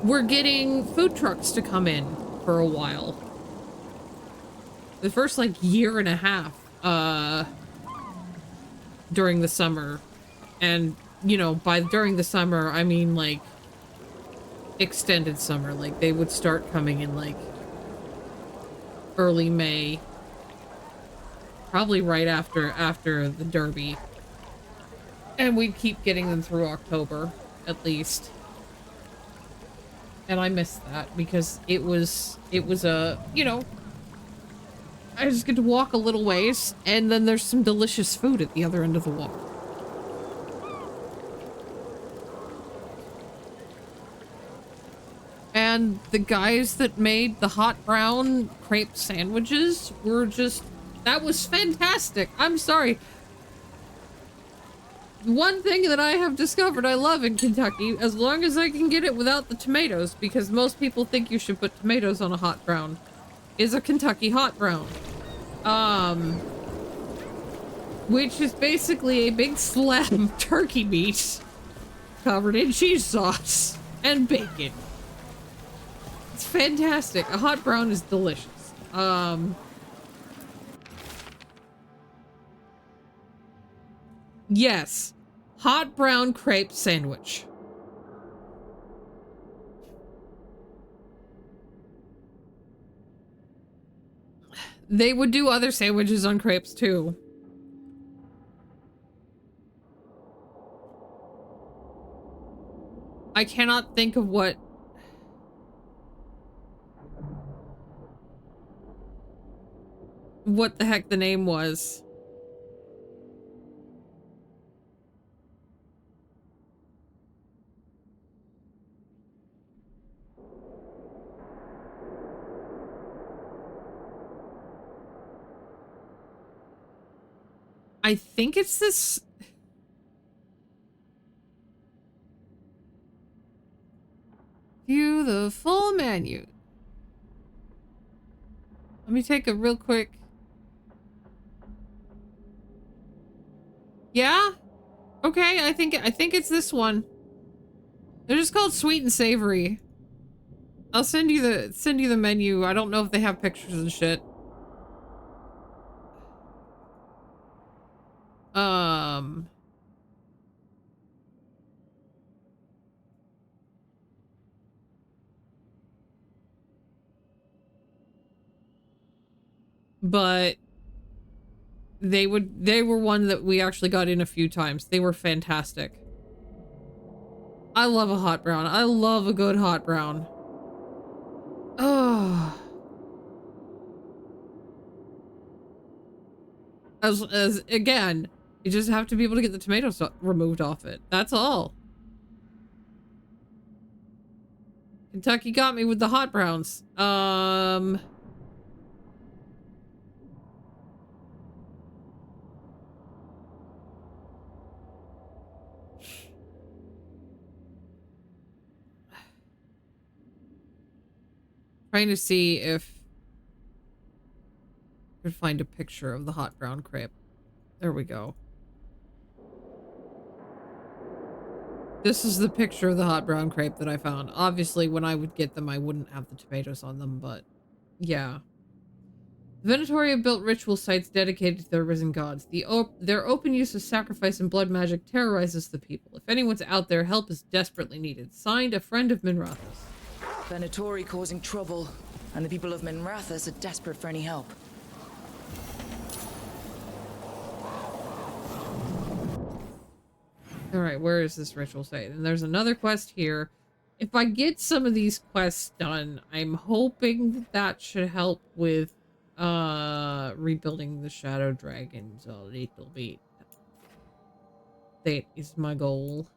we're getting food trucks to come in for a while. The first like year and a half, during the summer, and you know, during the summer, I mean like extended summer. Like they would start coming in like early May, probably right after the Derby, and we'd keep getting them through October at least. And I missed that because it was a, you know, I just get to walk a little ways and then there's some delicious food at the other end of the walk. And the guys that made the hot brown crepe sandwiches were just That was fantastic. I'm sorry. One thing that I have discovered I love in Kentucky, as long as I can get it without the tomatoes, because most people think you should put tomatoes on a hot brown, is a Kentucky hot brown. Which is basically a big slab of turkey meat covered in cheese sauce and bacon. It's fantastic. A hot brown is delicious. Yes. Hot brown crepe sandwich. They would do other sandwiches on crepes too. I cannot think of what the heck the name was. I think it's this. View the full menu. Let me take a real quick. Yeah? Okay, I think it's this one. They're just called sweet and savory. I'll send you the menu. I don't know if they have pictures and shit. But they were one that we actually got in a few times. They were fantastic. I love a hot brown. I love a good hot brown. Oh. As again, you just have to be able to get the tomatoes removed off it. That's all. Kentucky got me with the hot browns. Trying to see if I could find a picture of the hot brown crepe. There we go. This is the picture of the hot brown crepe that I found. Obviously, when I would get them, I wouldn't have the tomatoes on them, but yeah. The Venatoria built ritual sites dedicated to their risen gods. Their open use of sacrifice and blood magic terrorizes the people. If anyone's out there, help is desperately needed. Signed, a friend of Minrathous. Venatori causing trouble, and the people of Minrathous are desperate for any help. Alright, where is this ritual site? And there's another quest here. If I get some of these quests done, I'm hoping that should help with rebuilding the shadow dragons a little bit. That is my goal.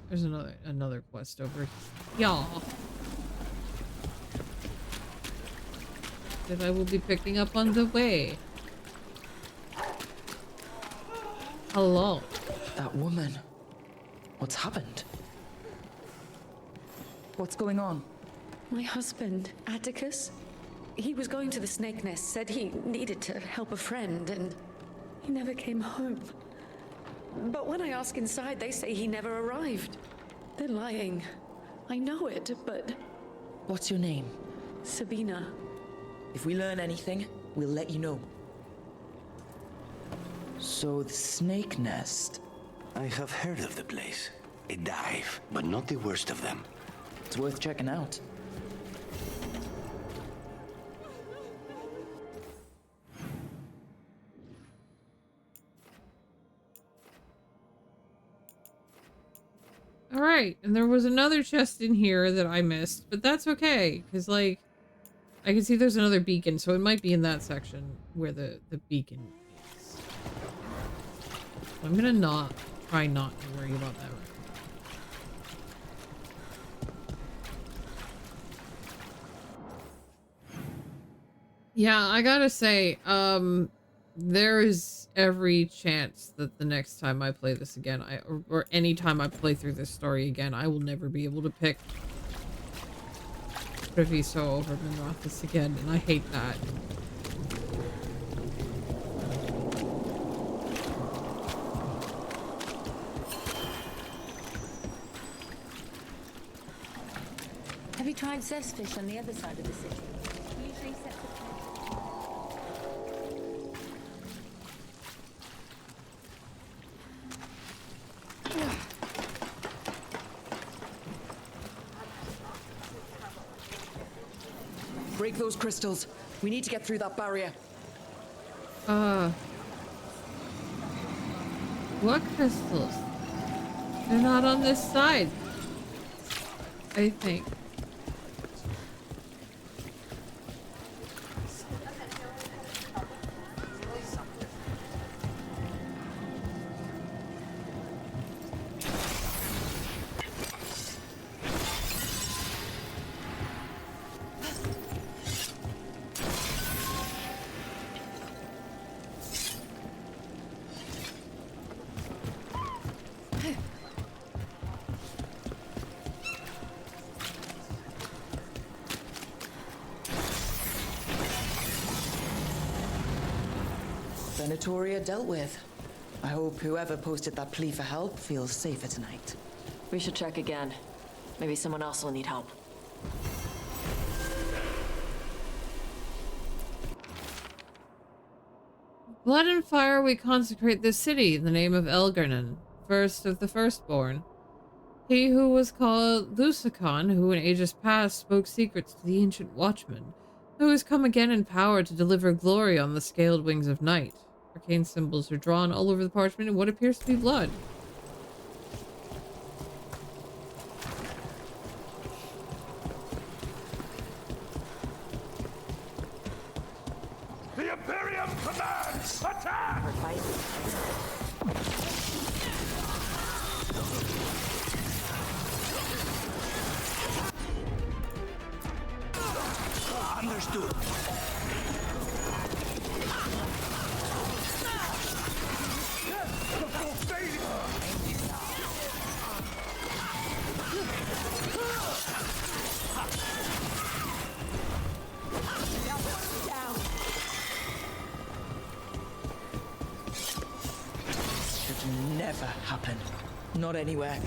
There's another quest over here that I will be picking up on the way. Hello. That woman. What's happened? What's going on? My husband, Atticus, he was going to the snake nest, said he needed to help a friend, and he never came home. But when I ask inside, they say he never arrived. They're lying. I know it, but... What's your name? Sabina. If we learn anything, we'll let you know. So the snake nest... I have heard of the place. A dive, but not the worst of them. It's worth checking out. Alright, and there was another chest in here that I missed, but that's okay, because, like, I can see there's another beacon, so it might be in that section where the beacon is. I'm gonna not try not to worry about that right now. Yeah, I gotta say, there is every chance that the next time I play this again, or any time I play through this story again, I will never be able to pick Treviso over Minrathous again, and I hate that. Have you tried Zestfish on the other side of the city? Usually set for Break those crystals. We need to get through that barrier. What crystals? They're not on this side, I think. Venatoria dealt with. I hope whoever posted that plea for help feels safer tonight. We should check again. Maybe someone else will need help. Blood and fire we consecrate this city in the name of Elgarnon, first of the firstborn. He who was called Lusicon, who in ages past spoke secrets to the ancient watchman, who has come again in power to deliver glory on the scaled wings of night. Arcane symbols are drawn all over the parchment in what appears to be blood. The Imperium commands attack! Understood. Should never happen. Not anywhere.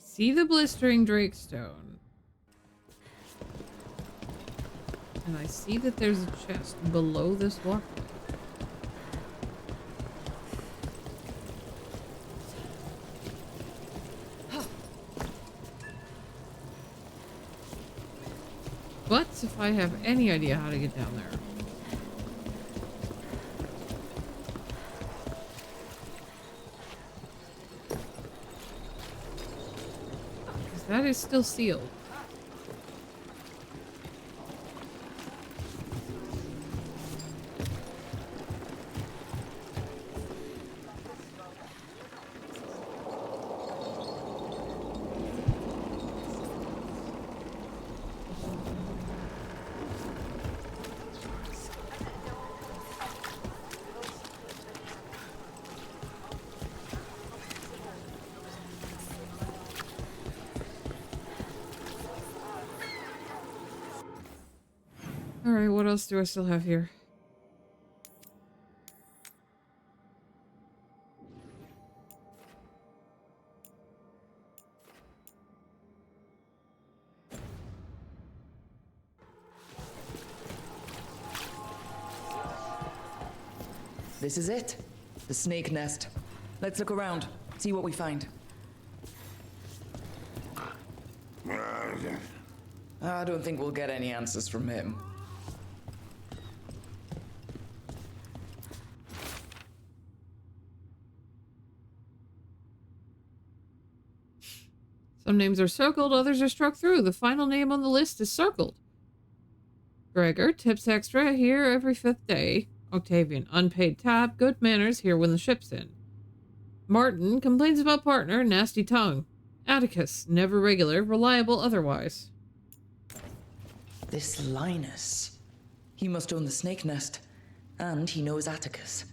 See the blistering Drakestone. And I see that there's a chest below this walkway. But if I have any idea how to get down there. That is still sealed. Alright, what else do I still have here? This is it. The snake nest. Let's look around, see what we find. I don't think we'll get any answers from him. Some names are circled, others are struck through. The final name on the list is circled. Gregor, tips extra, here every 5th day. Octavian, unpaid tab, good manners, here when the ship's in. Martin, complains about partner, nasty tongue. Atticus, never regular, reliable otherwise. This Linus. He must own the snake nest. And he knows Atticus.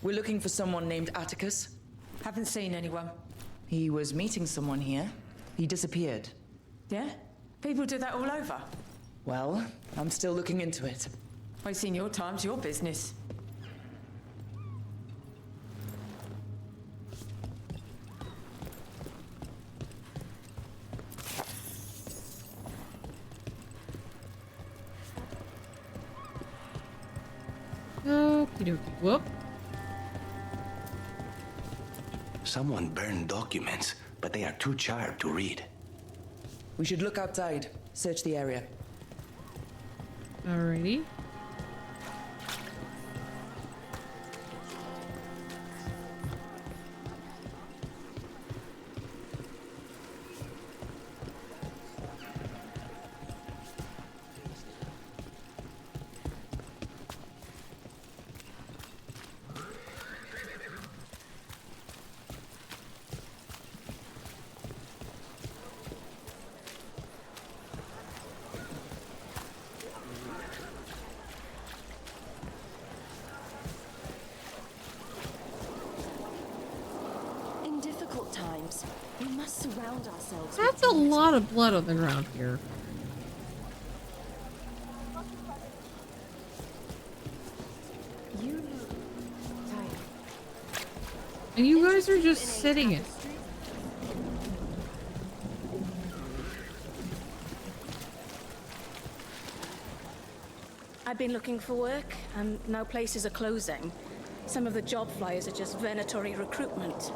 We're looking for someone named Atticus. Haven't seen anyone. He was meeting someone here. He disappeared. Yeah? People do that all over. Well, I'm still looking into it. Wasting your time's your business. Okie dokie. Whoop. Someone burned documents, but they are too charred to read. We should look outside. Search the area. Alrighty. In difficult times, we must surround ourselves. That's a lot of blood on the ground here. You look tired. And you guys are just sitting in. I've been looking for work, and now places are closing. Some of the job flyers are just venatory recruitment.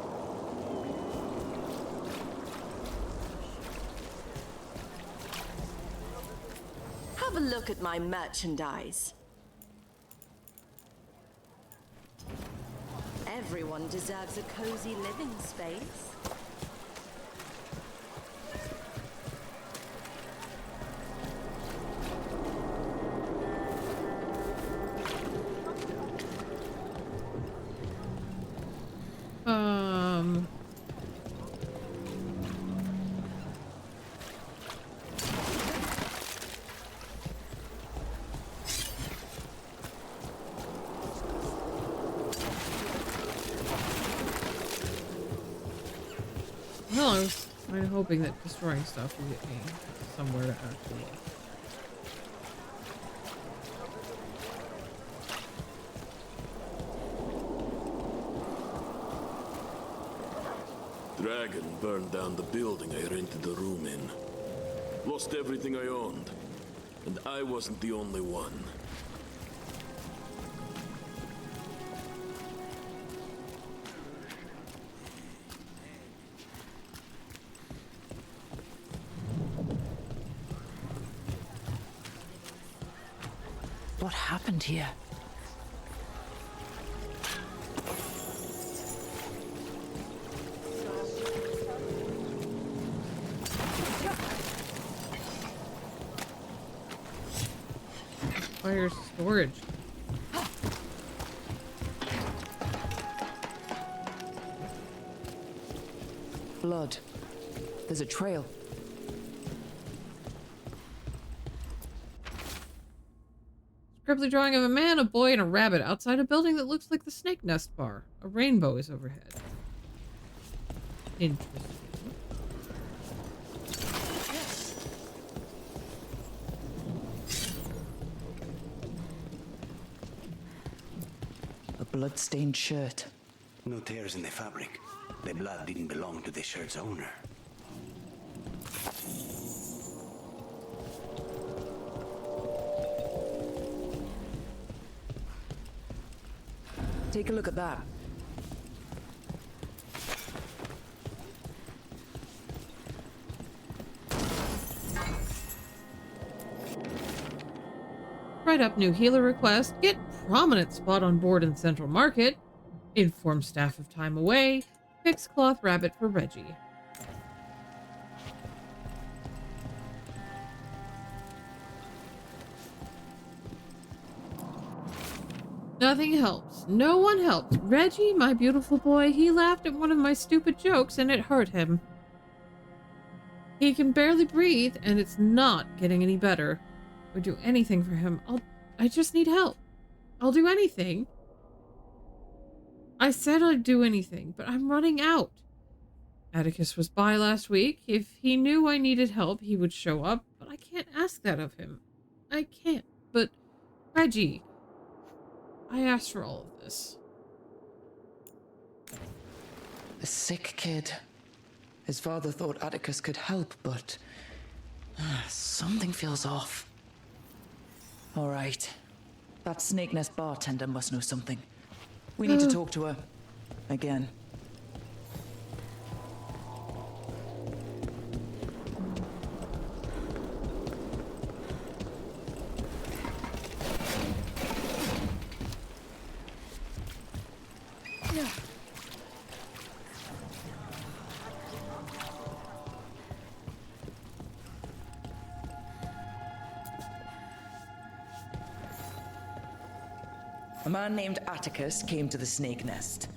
Have a look at my merchandise. Everyone deserves a cozy living space. Well, I was kind of hoping that destroying stuff would get me somewhere to actually. Dragon burned down the building I rented the room in. Lost everything I owned. And I wasn't the only one. What happened here? Fire storage. Blood. There's a trail. Scribbly drawing of a man, a boy, and a rabbit outside a building that looks like the Snake Nest Bar. A rainbow is overhead. Interesting. blood-stained shirt. No tears in the fabric. The blood didn't belong to the shirt's owner. Take a look at that. Write up new healer request. Get prominent spot on board in Central Market. Inform staff of time away. Fix cloth rabbit for Reggie. Nothing helps. No one helps. Reggie, my beautiful boy, he laughed at one of my stupid jokes and it hurt him. He can barely breathe and it's not getting any better. Would do anything for him. I just need help. I'll do anything. I said I'd do anything, but I'm running out. Atticus was by last week. If he knew I needed help, he would show up, but I can't ask that of him. I can't. But Reggie, I asked for all of this. A sick kid. His father thought Atticus could help, but something feels off. All right. That Snake Nest bartender must know something. We need to talk to her. Again. A man named Atticus came to the Snake Nest.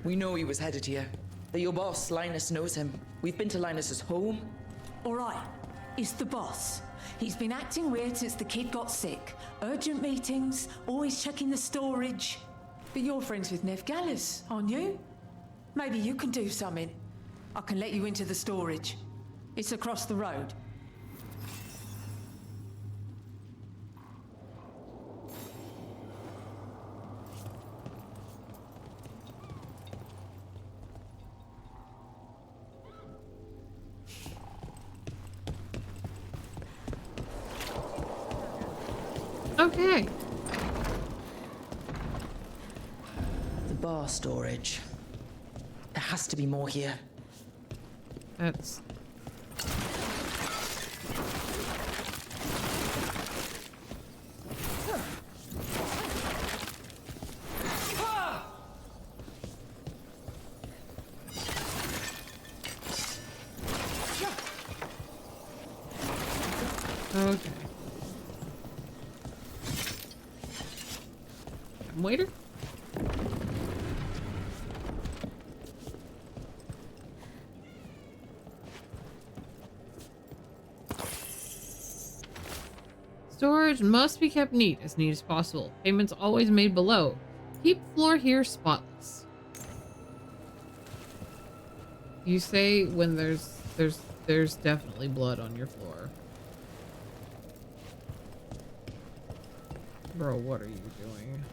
We know he was headed here. That your boss, Linus, knows him. We've been to Linus's home. All right, it's the boss. He's been acting weird since the kid got sick. Urgent meetings, always checking the storage. But you're friends with Nev Gallus, aren't you? Maybe you can do something. I can let you into the storage. It's across the road. Okay. The bar storage. There has to be more here. That's... Okay. Waiter? Storage must be kept neat as possible. Payments always made below. Keep floor here spotless. You say when there's definitely blood on your floor. Bro, what are you doing?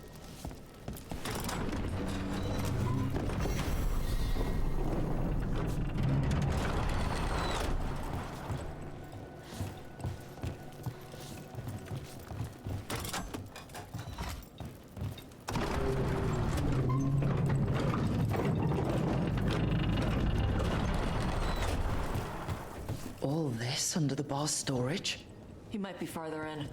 All this under the bar's storage? He might be farther in.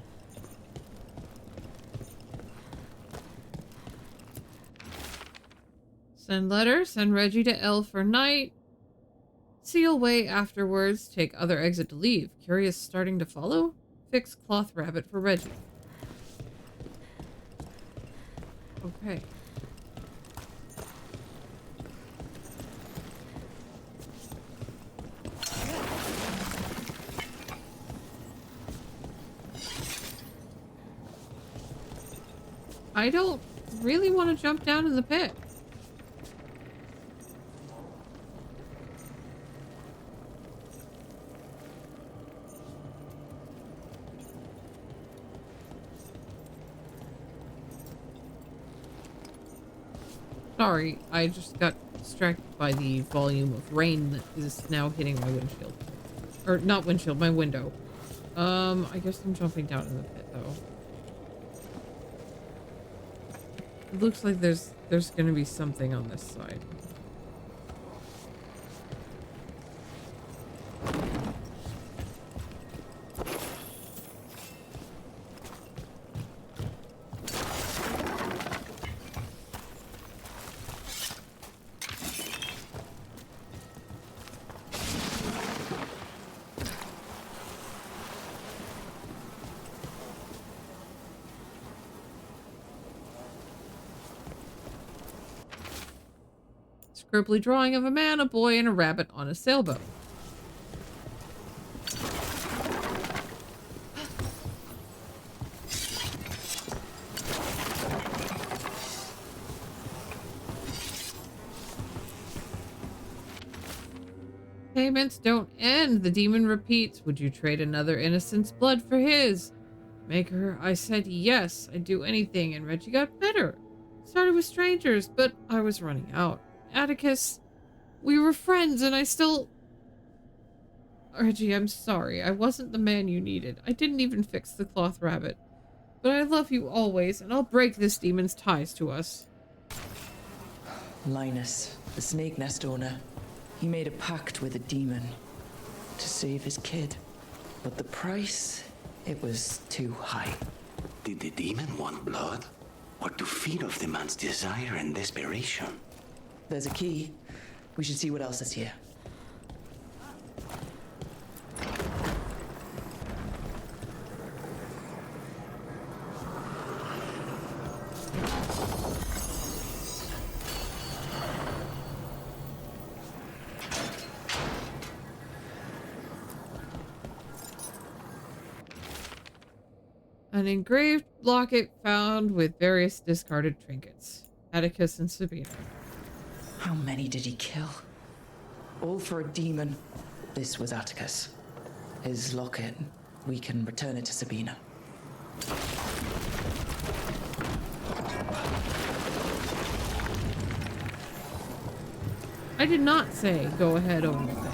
Send letter, send Reggie to L for night. Seal way afterwards, take other exit to leave. Curious starting to follow? Fix cloth rabbit for Reggie. Okay. I don't really want to jump down in the pit. Sorry, I just got distracted by the volume of rain that is now hitting my windshield. Or not windshield, my window. I guess I'm jumping down in the pit though. It looks like there's gonna be something on this side. Scribbly drawing of a man, a boy, and a rabbit on a sailboat. Payments don't end. The demon repeats, would you trade another innocent's blood for his? Maker, I said yes, I'd do anything, and Reggie got better. Started with strangers, but I was running out. Atticus, we were friends, and I still... Reggie, I'm sorry. I wasn't the man you needed. I didn't even fix the cloth rabbit. But I love you always, and I'll break this demon's ties to us. Linus, the snake nest owner. He made a pact with a demon to save his kid. But the price, it was too high. Did the demon want blood? Or to feed off the man's desire and desperation? There's a key. We should see what else is here. An engraved locket found with various discarded trinkets. Atticus and Sabina. How many did he kill? All for a demon. This was Atticus. His locket. We can return it to Sabina. I did not say go ahead own the thing.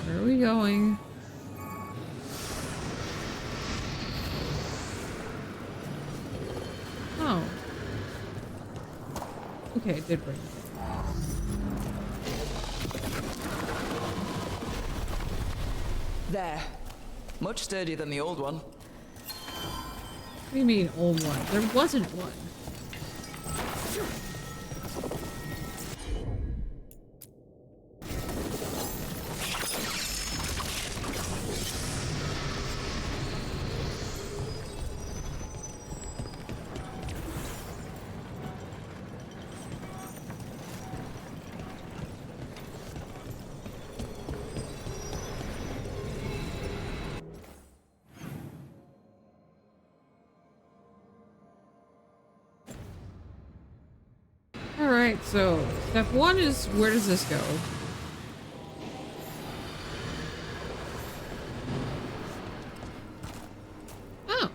Where are we going? Oh. Okay, it did bring it. There. Much sturdier than the old one. What do you mean, old one? There wasn't one. Alright, so step one is where does this go? Oh.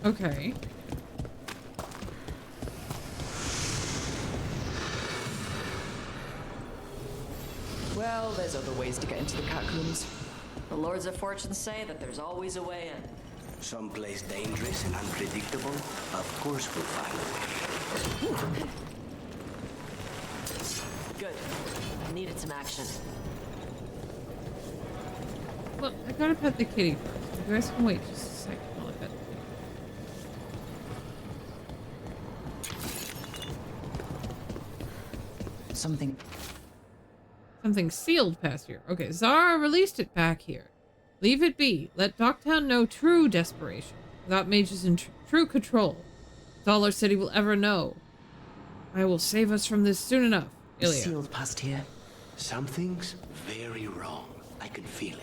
Okay. Well, there's other ways to get into the catacombs. The Lords of Fortune say that there's always a way in. Someplace dangerous and unpredictable? Of course we'll find a way. Good. I needed some action. Well, I gotta pet the kitty first. You guys can wait just a second while I pet the kitty. Something sealed past here. Okay, Zara released it back here. Leave it be. Let Docktown know true desperation. Without mages in true control. It's all our city will ever know. I will save us from this soon enough. Ilya. Sealed past here. Something's very wrong. I can feel it.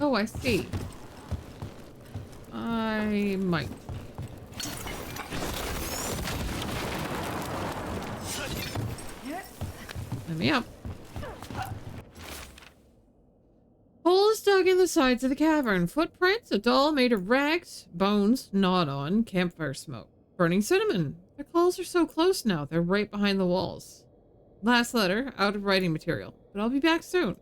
Oh, I see. I might. Let me up. Holes dug in the sides of the cavern. Footprints, a doll made of rags, bones, gnawed on, campfire smoke. Burning cinnamon. Their claws are so close now. They're right behind the walls. Last letter, out of writing material. But I'll be back soon.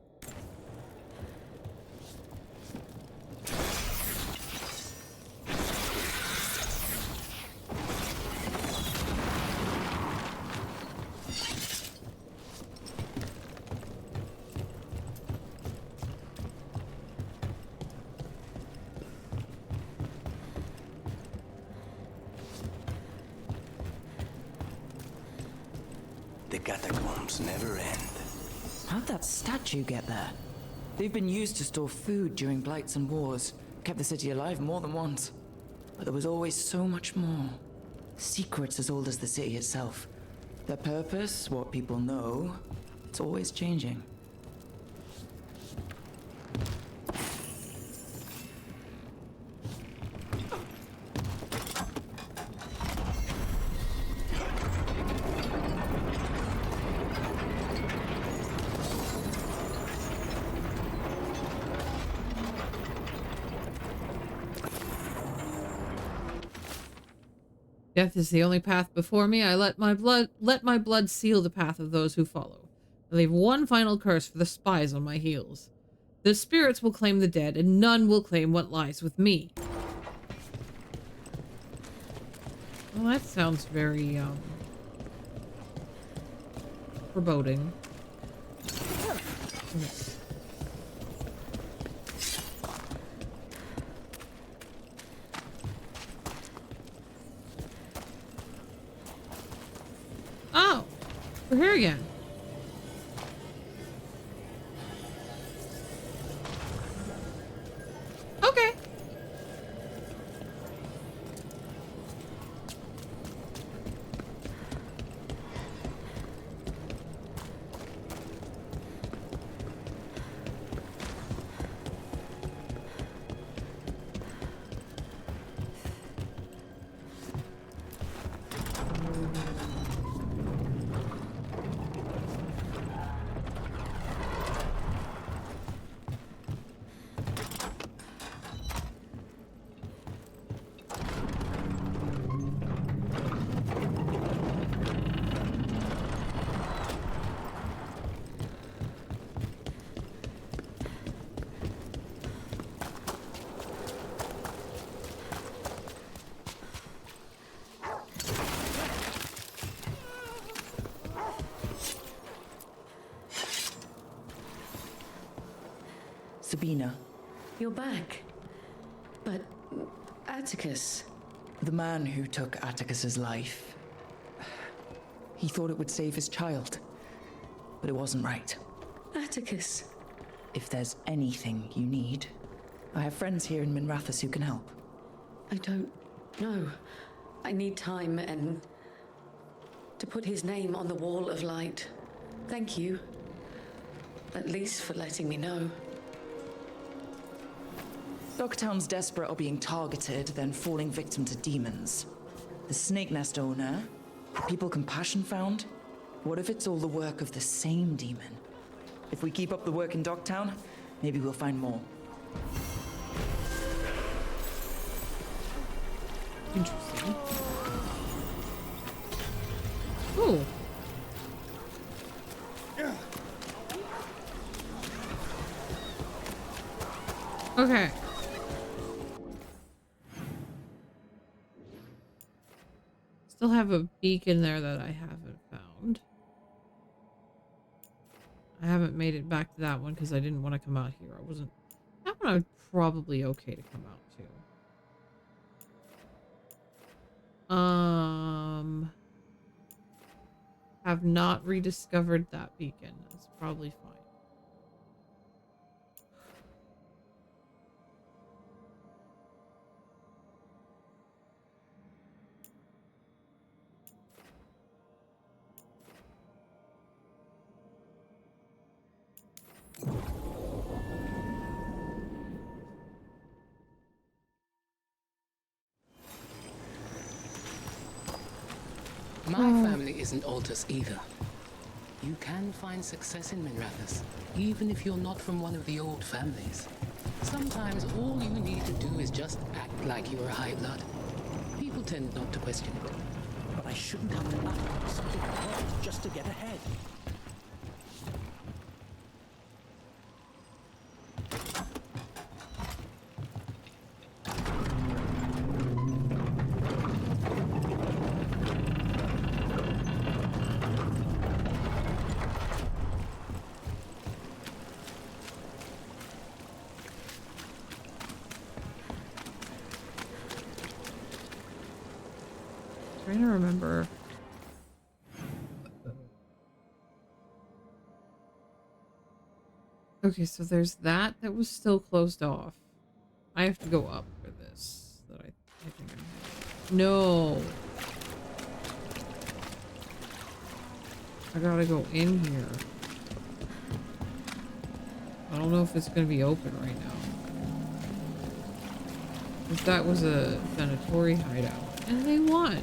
The catacombs never end. How'd that statue get there? They've been used to store food during blights and wars. Kept the city alive more than once. But there was always so much more. Secrets as old as the city itself. Their purpose, what people know, it's always changing. Death is the only path before me. I let my blood seal the path of those who follow. I leave one final curse for the spies on my heels. The spirits will claim the dead, and none will claim what lies with me. Well, that sounds very, foreboding. Okay. Oh, we're here again. Okay. Sabina. You're back. But Atticus... The man who took Atticus's life. He thought it would save his child. But it wasn't right. Atticus. If there's anything you need, I have friends here in Minrathous who can help. I don't know. I need time and... to put his name on the wall of light. Thank you. At least for letting me know. Dogtown's desperate or being targeted, then falling victim to demons. The Snake Nest owner, people compassion found. What if it's all the work of the same demon? If we keep up the work in Dogtown, maybe we'll find more. Interesting. Ooh. Okay. Still have a beacon there that I haven't found. I haven't made it back to that one because I didn't want to come out here. I wasn't... That one I'm probably okay to come out to. Have not rediscovered that beacon. That's probably fine. My family isn't Altus either. You can find success in Minrathous, even if you're not from one of the old families. Sometimes all you need to do is just act like you're a high blood. People tend not to question it. But I shouldn't have to act like something hard just to get ahead. Trying to remember. Okay, so there's that was still closed off. I have to go up for this. That I think I'm... No. I gotta go in here. I don't know if it's gonna be open right now. If that was a Venatori hideout. And they won.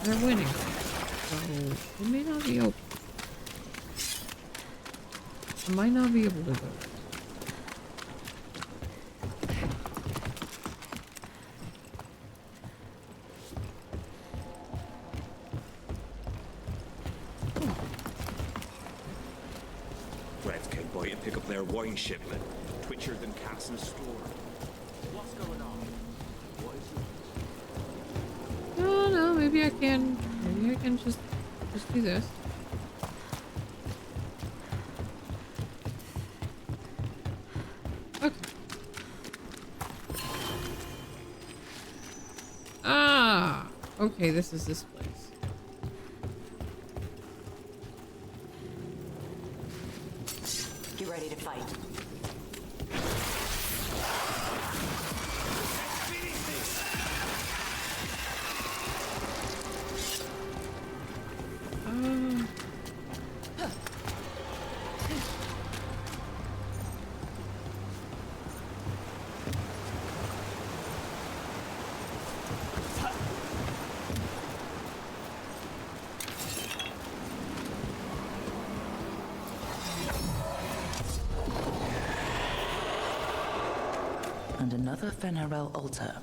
They're winning. So it may not be open. I might not be able to go. Reds came by to pick up their wine shipment. Twitchier than cats in a store. What's going on? What is it? No, maybe I can. Maybe I can just do this. Okay. Ah, okay. This is this place. Get ready to fight. And another Fenarel altar.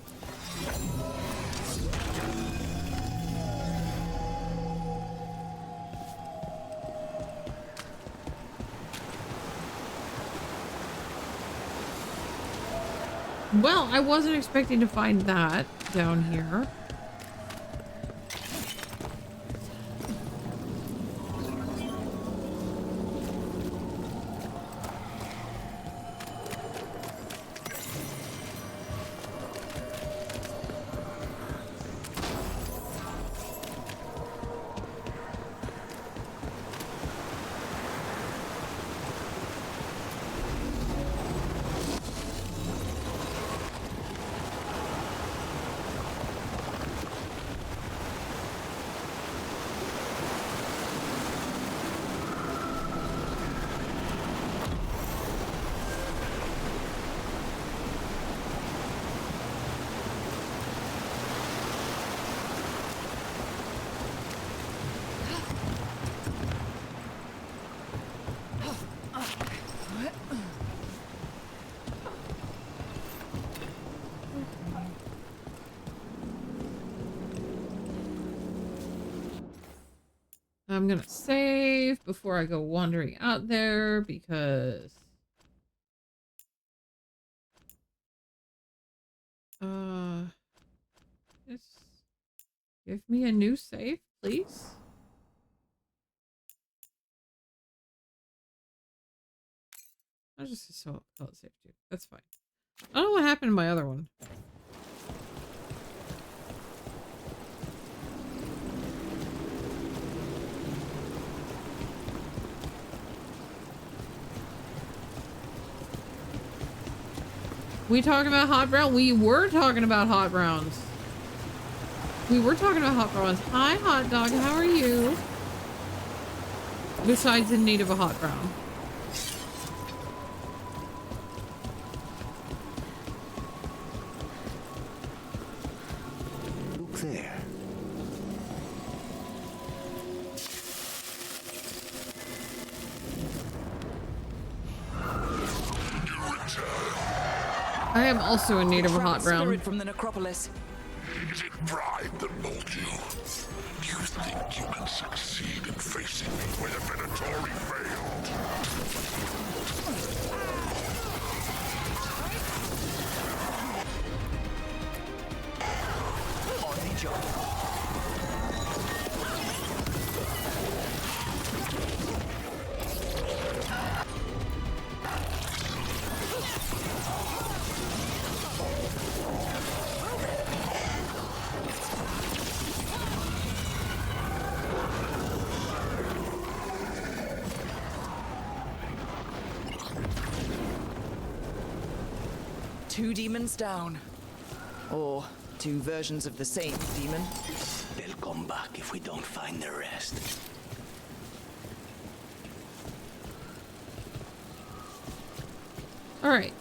Well, I wasn't expecting to find that down here. I'm gonna save before I go wandering out there because just give me a new save, please. I'll just call it save too. That's fine. I don't know what happened to my other one. We talking about hot brown? We were talking about hot browns. We were talking about hot browns. Hi, hot dog. How are you? Besides in need of a hot brown. Look there. I am also in need of a hot brown. Spirit from the necropolis. Is it pride that moved you? Do you think you can succeed in facing me where the Minotauri failed? On the job. Two demons down. Or two versions of the same demon. They'll come back if we don't find the rest. All right.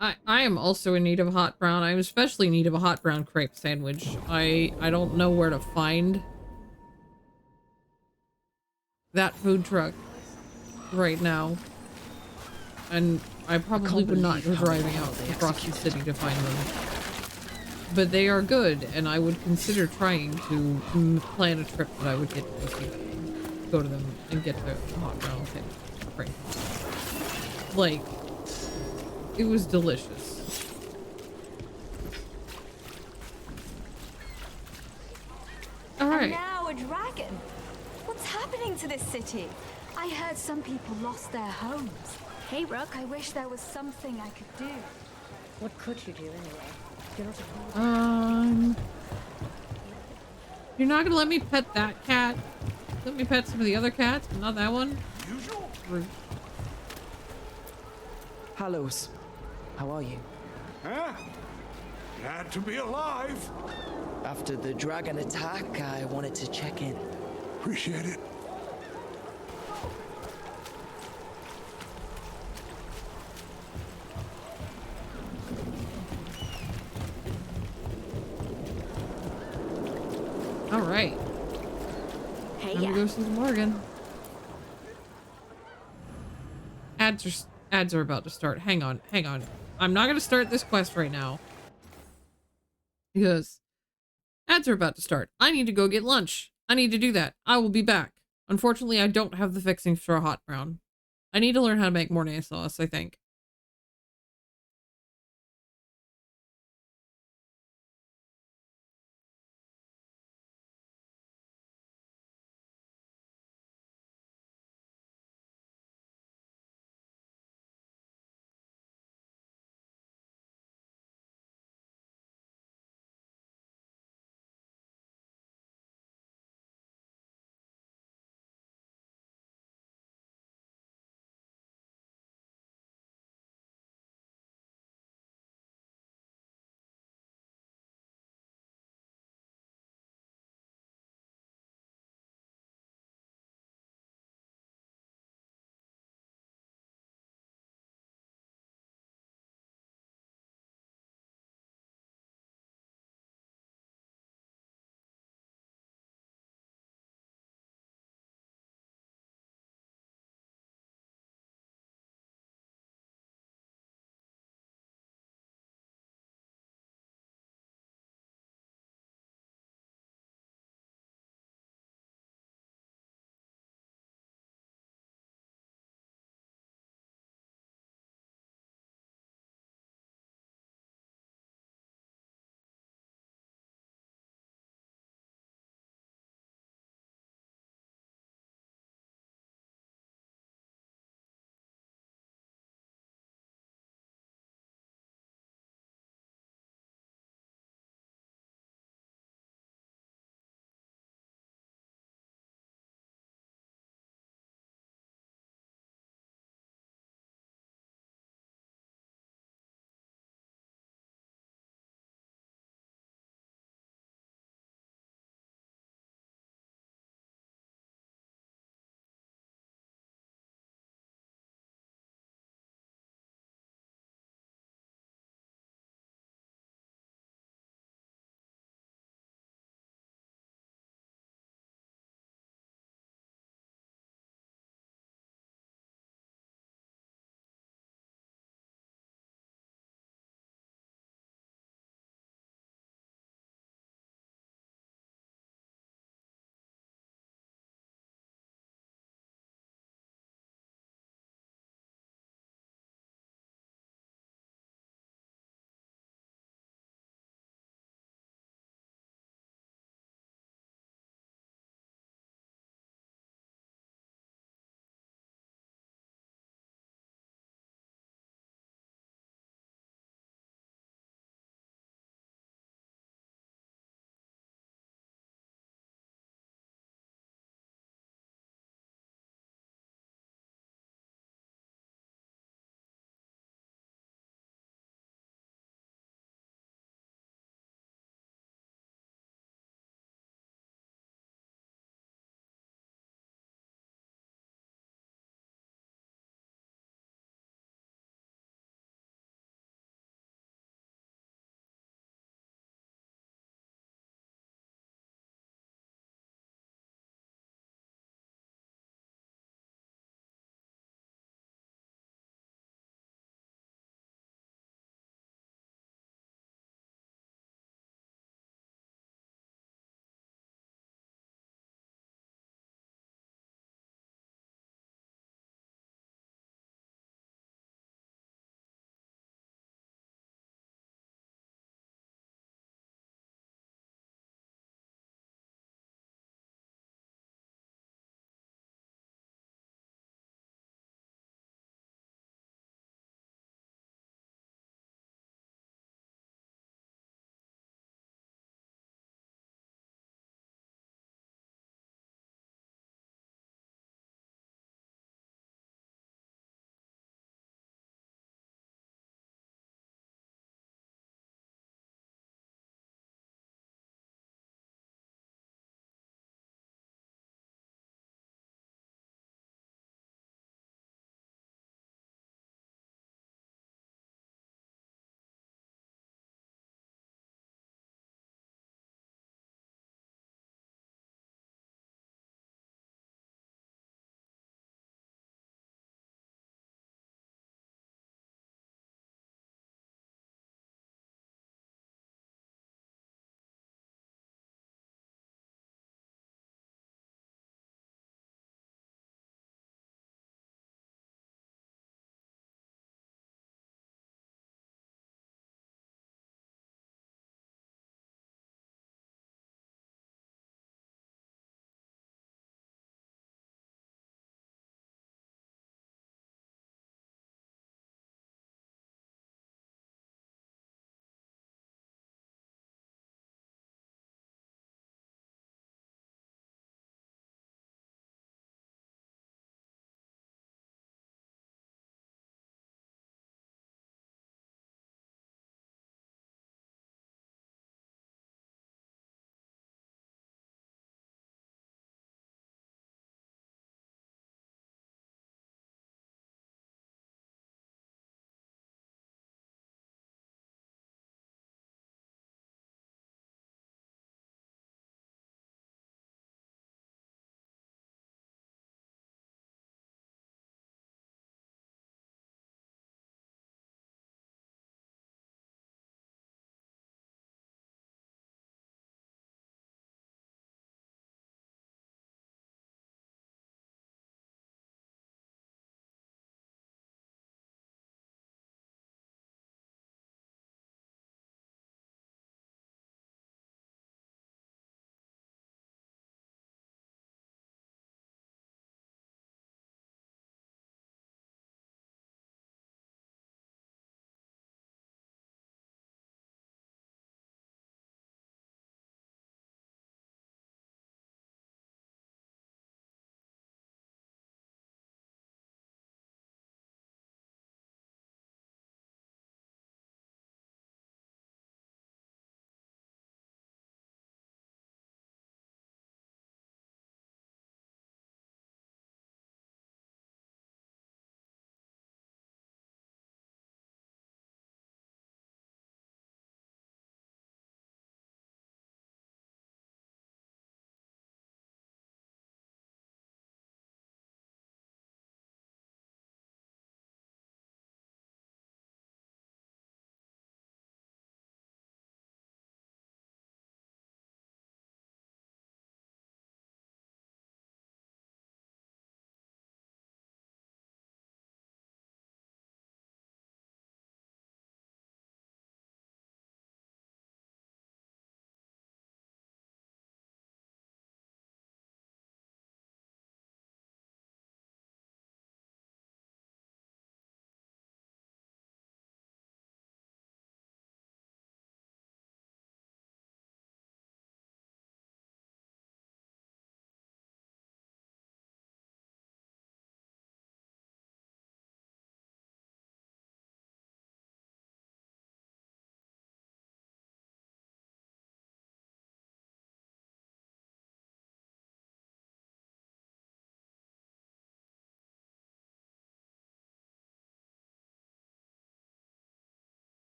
I am also in need of a hot brown. I'm especially in need of a hot brown crepe sandwich. I don't know where to find that food truck right now. And I probably would not go driving out across the city to find them. But they are good, and I would consider trying to plan a trip that I would get to see them, go to them and get the hot brown thing. Right. Like, it was delicious. Alright. And now a dragon. What's happening to this city? I heard some people lost their homes. Hey, Rook, I wish there was something I could do. What could you do anyway? You're not You're not gonna let me pet that cat? Let me pet some of the other cats, but not that one? Rude. Hallows, how are you? Huh? Glad to be alive. After the dragon attack, I wanted to check in. Appreciate it. All right. Hey, Time to go see Morrigan. Ads are about to start. Hang on. I'm not gonna start this quest right now because ads are about to start. I need to go get lunch. I need to do that. I will be back. Unfortunately, I don't have the fixings for a hot brown. I need to learn how to make mornay sauce, I think.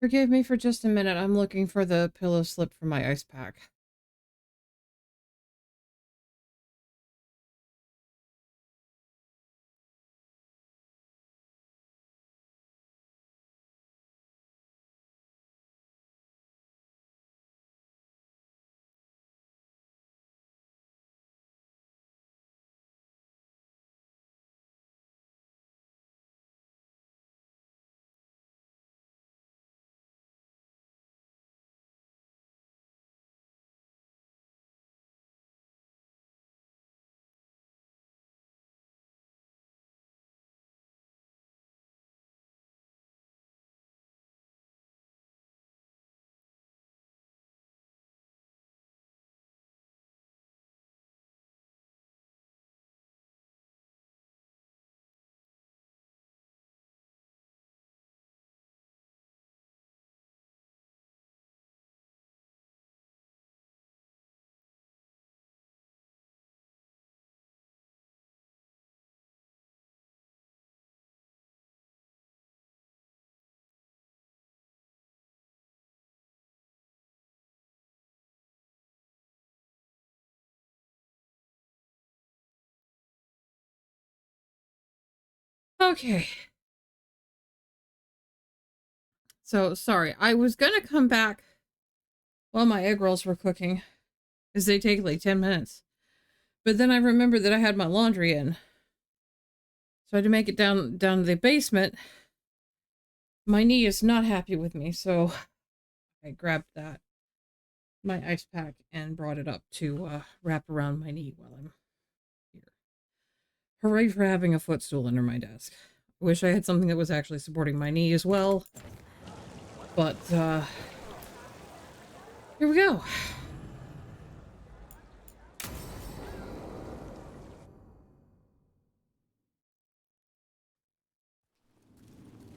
Forgive me for just a minute. I'm looking for the pillow slip from my ice pack. Okay. So, sorry. I was gonna come back while my egg rolls were cooking, because they take like 10 minutes. But then I remembered that I had my laundry in. So I had to make it down to the basement. My knee is not happy with me, so I grabbed my ice pack, and brought it up to wrap around my knee while I'm here. Hooray for having a footstool under my desk. I wish I had something that was actually supporting my knee as well. But, here we go.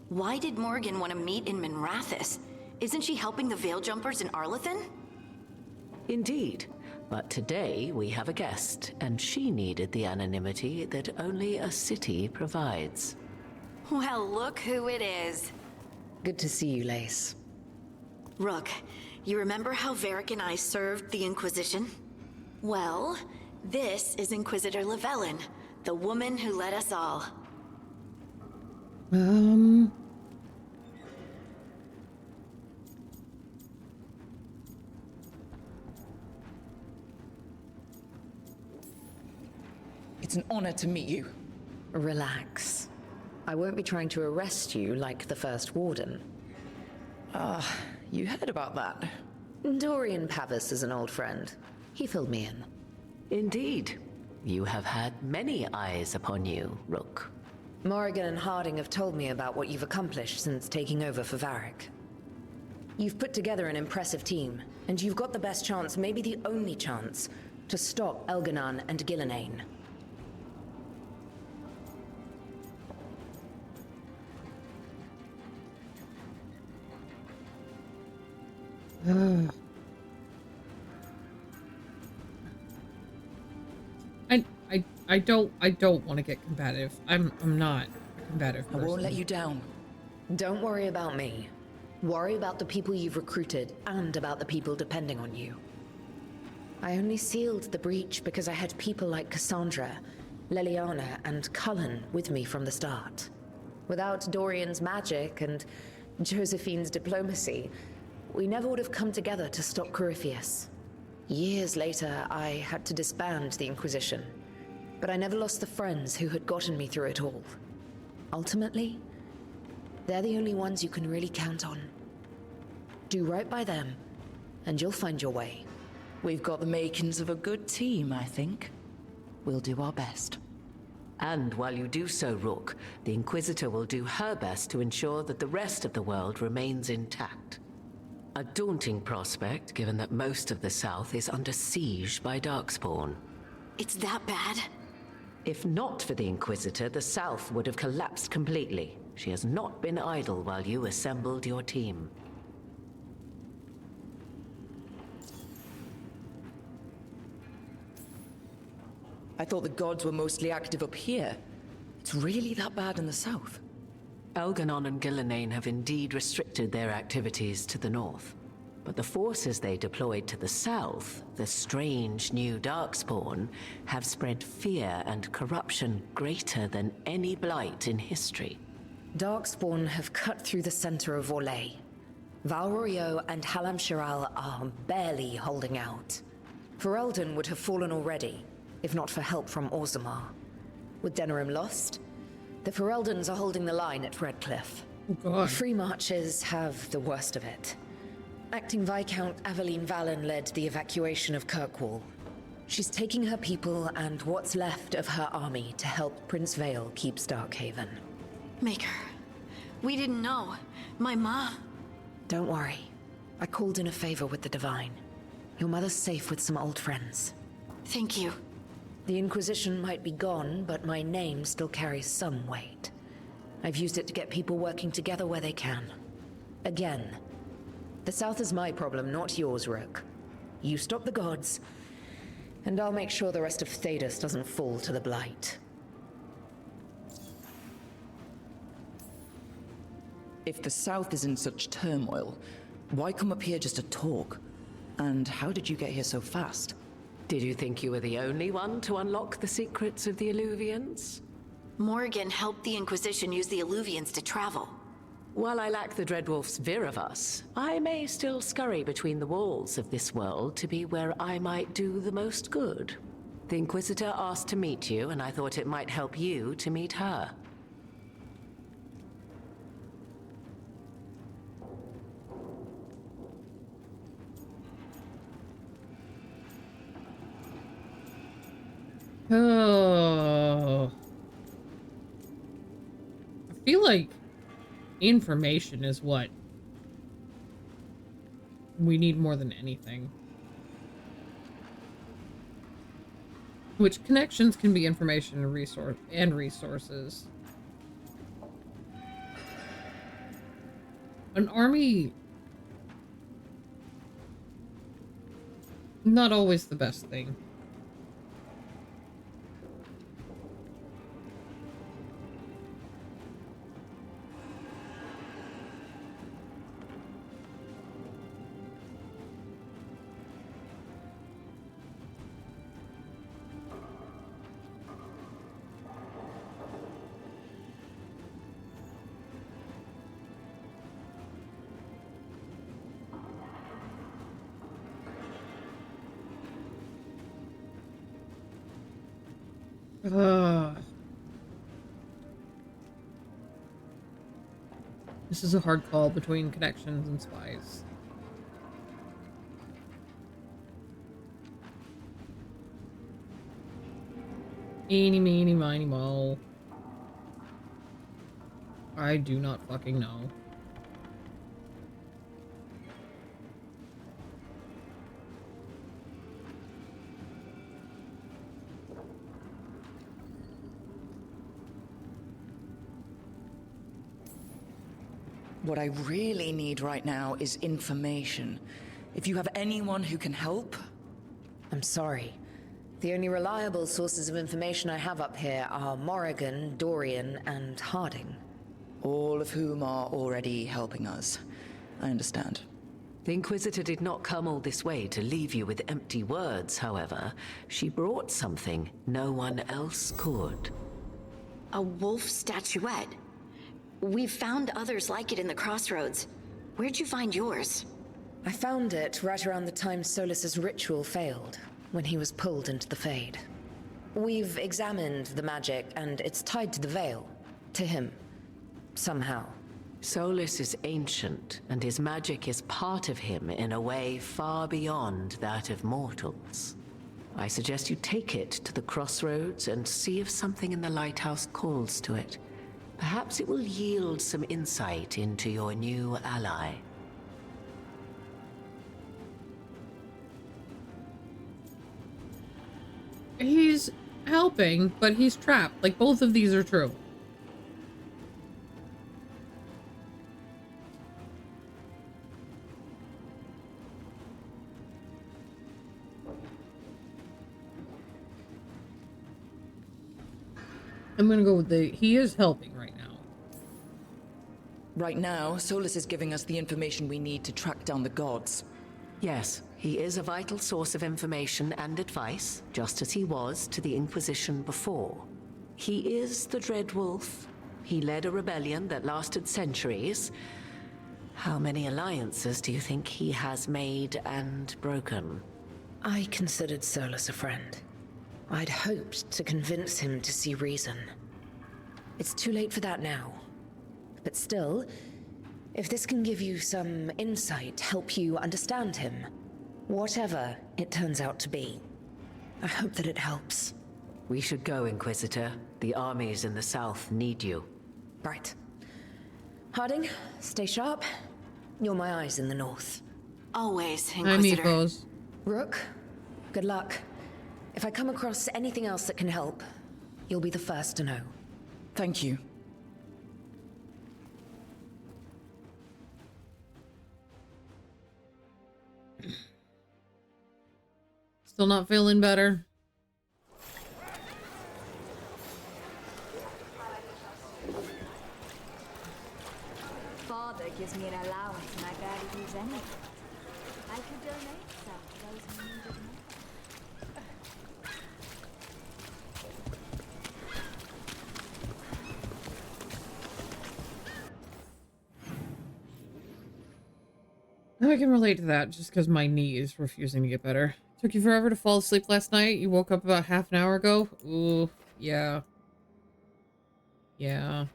Why did Morrigan want to meet in Minrathous? Isn't she helping the Veil Jumpers in Arlathan? Indeed. But today we have a guest, and she needed the anonymity that only a city provides. Well, look who it is. Good to see you, Lace. Rook, you remember how Varric and I served the Inquisition? Well, this is Inquisitor Llewellyn, the woman who led us all. It's an honor to meet you. Relax. I won't be trying to arrest you like the first warden. You heard about that. Dorian Pavis is an old friend. He filled me in. Indeed. You have had many eyes upon you, Rook. Morrigan and Harding have told me about what you've accomplished since taking over for Varric. You've put together an impressive team, and you've got the best chance, maybe the only chance, to stop Elganon and Gillenane. I don't want to get combative. I'm not a combative person. I won't let you down. Don't worry about me. Worry about the people you've recruited and about the people depending on you. I only sealed the breach because I had people like Cassandra, Leliana, and Cullen with me from the start. Without Dorian's magic and Josephine's diplomacy, we never would have come together to stop Corypheus. Years later, I had to disband the Inquisition, but I never lost the friends who had gotten me through it all. Ultimately, they're the only ones you can really count on. Do right by them, and you'll find your way. We've got the makings of a good team, I think. We'll do our best. And while you do so, Rook, the Inquisitor will do her best to ensure that the rest of the world remains intact. A daunting prospect, given that most of the South is under siege by Darkspawn. It's that bad? If not for the Inquisitor, the South would have collapsed completely. She has not been idle while you assembled your team. I thought the gods were mostly active up here. It's really that bad in the south? Elganon and Gillenane have indeed restricted their activities to the north. But the forces they deployed to the south, the strange new Darkspawn, have spread fear and corruption greater than any blight in history. Darkspawn have cut through the center of Orlais. Valrorio and Halam Shiral are barely holding out. Ferelden would have fallen already, if not for help from Orzammar. With Denerim lost, the Fereldans are holding the line at Redcliffe. Oh God. The Free Marchers have the worst of it. Acting Viscount Aveline Valen led the evacuation of Kirkwall. She's taking her people and what's left of her army to help Prince Vale keep Starkhaven. Maker, we didn't know. My ma... Don't worry. I called in a favor with the Divine. Your mother's safe with some old friends. Thank you. The Inquisition might be gone, but my name still carries some weight. I've used it to get people working together where they can. Again, the South is my problem, not yours, Rook. You stop the gods, and I'll make sure the rest of Thedas doesn't fall to the Blight. If the South is in such turmoil, why come up here just to talk? And how did you get here so fast? Did you think you were the only one to unlock the secrets of the Illuvians? Morrigan helped the Inquisition use the Illuvians to travel. While I lack the Dreadwolf's Viravus, I may still scurry between the walls of this world to be where I might do the most good. The Inquisitor asked to meet you, and I thought it might help you to meet her. Oh. I feel like information is what we need more than anything. Which connections can be information and resources. An army, not always the best thing. This is a hard call between connections and spies. Eeny, meeny, miny, mo. I do not fucking know. What I really need right now is information. If you have anyone who can help... I'm sorry. The only reliable sources of information I have up here are Morrigan, Dorian, and Harding. All of whom are already helping us. I understand. The Inquisitor did not come all this way to leave you with empty words, however. She brought something no one else could. A wolf statuette. We've found others like it in the crossroads. Where'd you find yours? I found it right around the time Solus's ritual failed, when he was pulled into the Fade. We've examined the magic, and it's tied to the Veil. To him. Somehow. Solus is ancient, and his magic is part of him in a way far beyond that of mortals. I suggest you take it to the crossroads and see if something in the lighthouse calls to it. Perhaps it will yield some insight into your new ally. He's helping, but he's trapped. Like, both of these are true. I'm gonna go with he is helping right now. Right now, Solus is giving us the information we need to track down the gods. Yes, he is a vital source of information and advice, just as he was to the Inquisition before. He is the Dread Wolf. He led a rebellion that lasted centuries. How many alliances do you think he has made and broken? I considered Solus a friend. I'd hoped to convince him to see reason. It's too late for that now. But still, if this can give you some insight, help you understand him, whatever it turns out to be, I hope that it helps. We should go, Inquisitor. The armies in the south need you. Right. Harding, stay sharp. You're my eyes in the north. Always, Hi, Inquisitor. Meepos. Rook, good luck. If I come across anything else that can help, you'll be the first to know. Thank you. Still not feeling better. Father gives me an allowance and I barely use any. I could donate some to those who need it more. I can relate to that just because my knee is refusing to get better. Took you forever to fall asleep last night? You woke up about half an hour ago? Ooh, yeah. Yeah.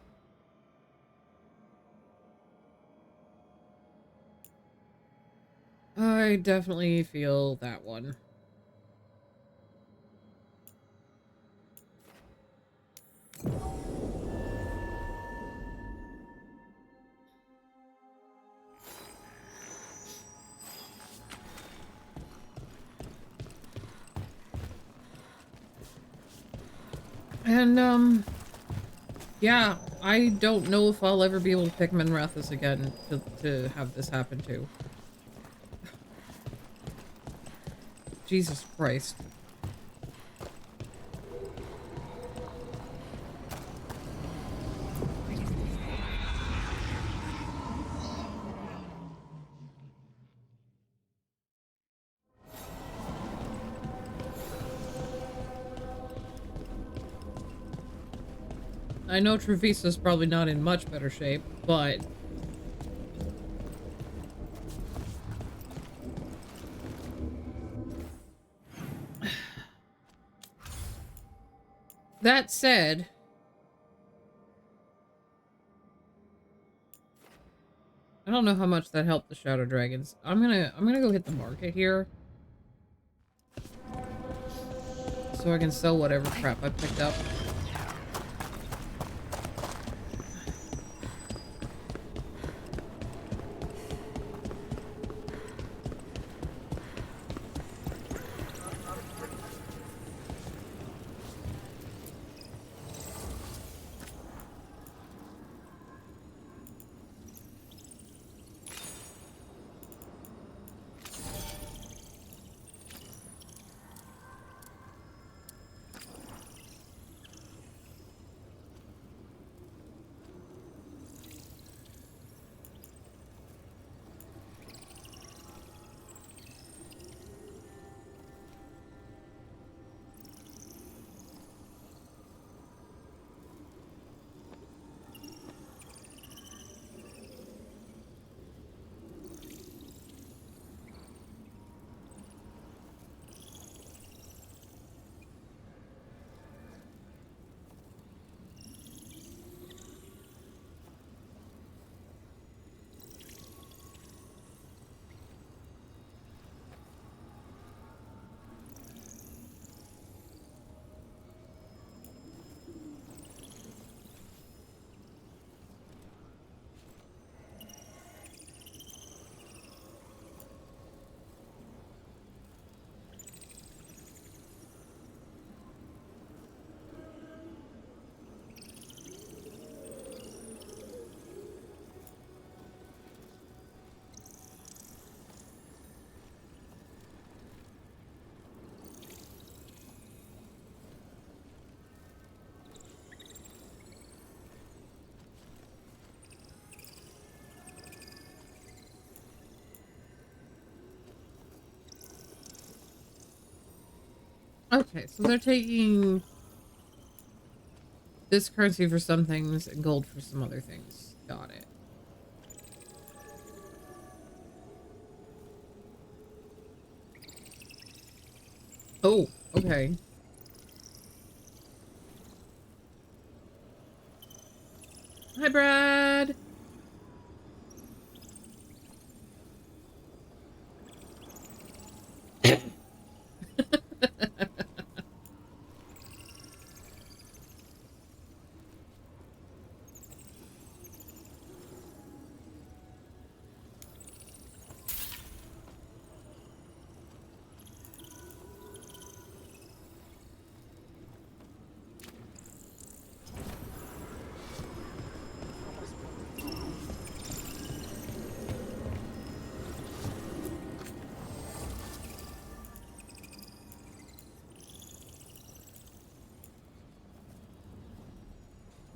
I definitely feel that one. And, yeah, I don't know if I'll ever be able to pick Minrathous again to have this happen to. Jesus Christ. I know Trevisa's probably not in much better shape, but... That said... I don't know how much that helped the Shadow Dragons. I'm gonna go hit the market here. So I can sell whatever crap I picked up. Okay, so they're taking this currency for some things and gold for some other things. Got it. Oh, okay. Hi, Brad.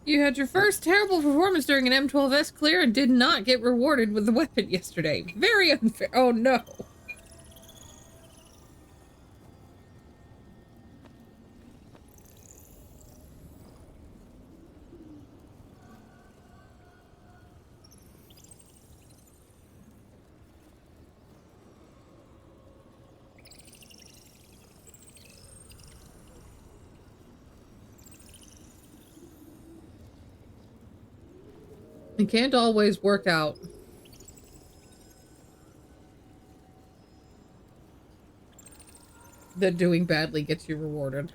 You had your first terrible performance during an M12S clear and did not get rewarded with the weapon yesterday. Very unfair. Oh no. It can't always work out. That doing badly gets you rewarded.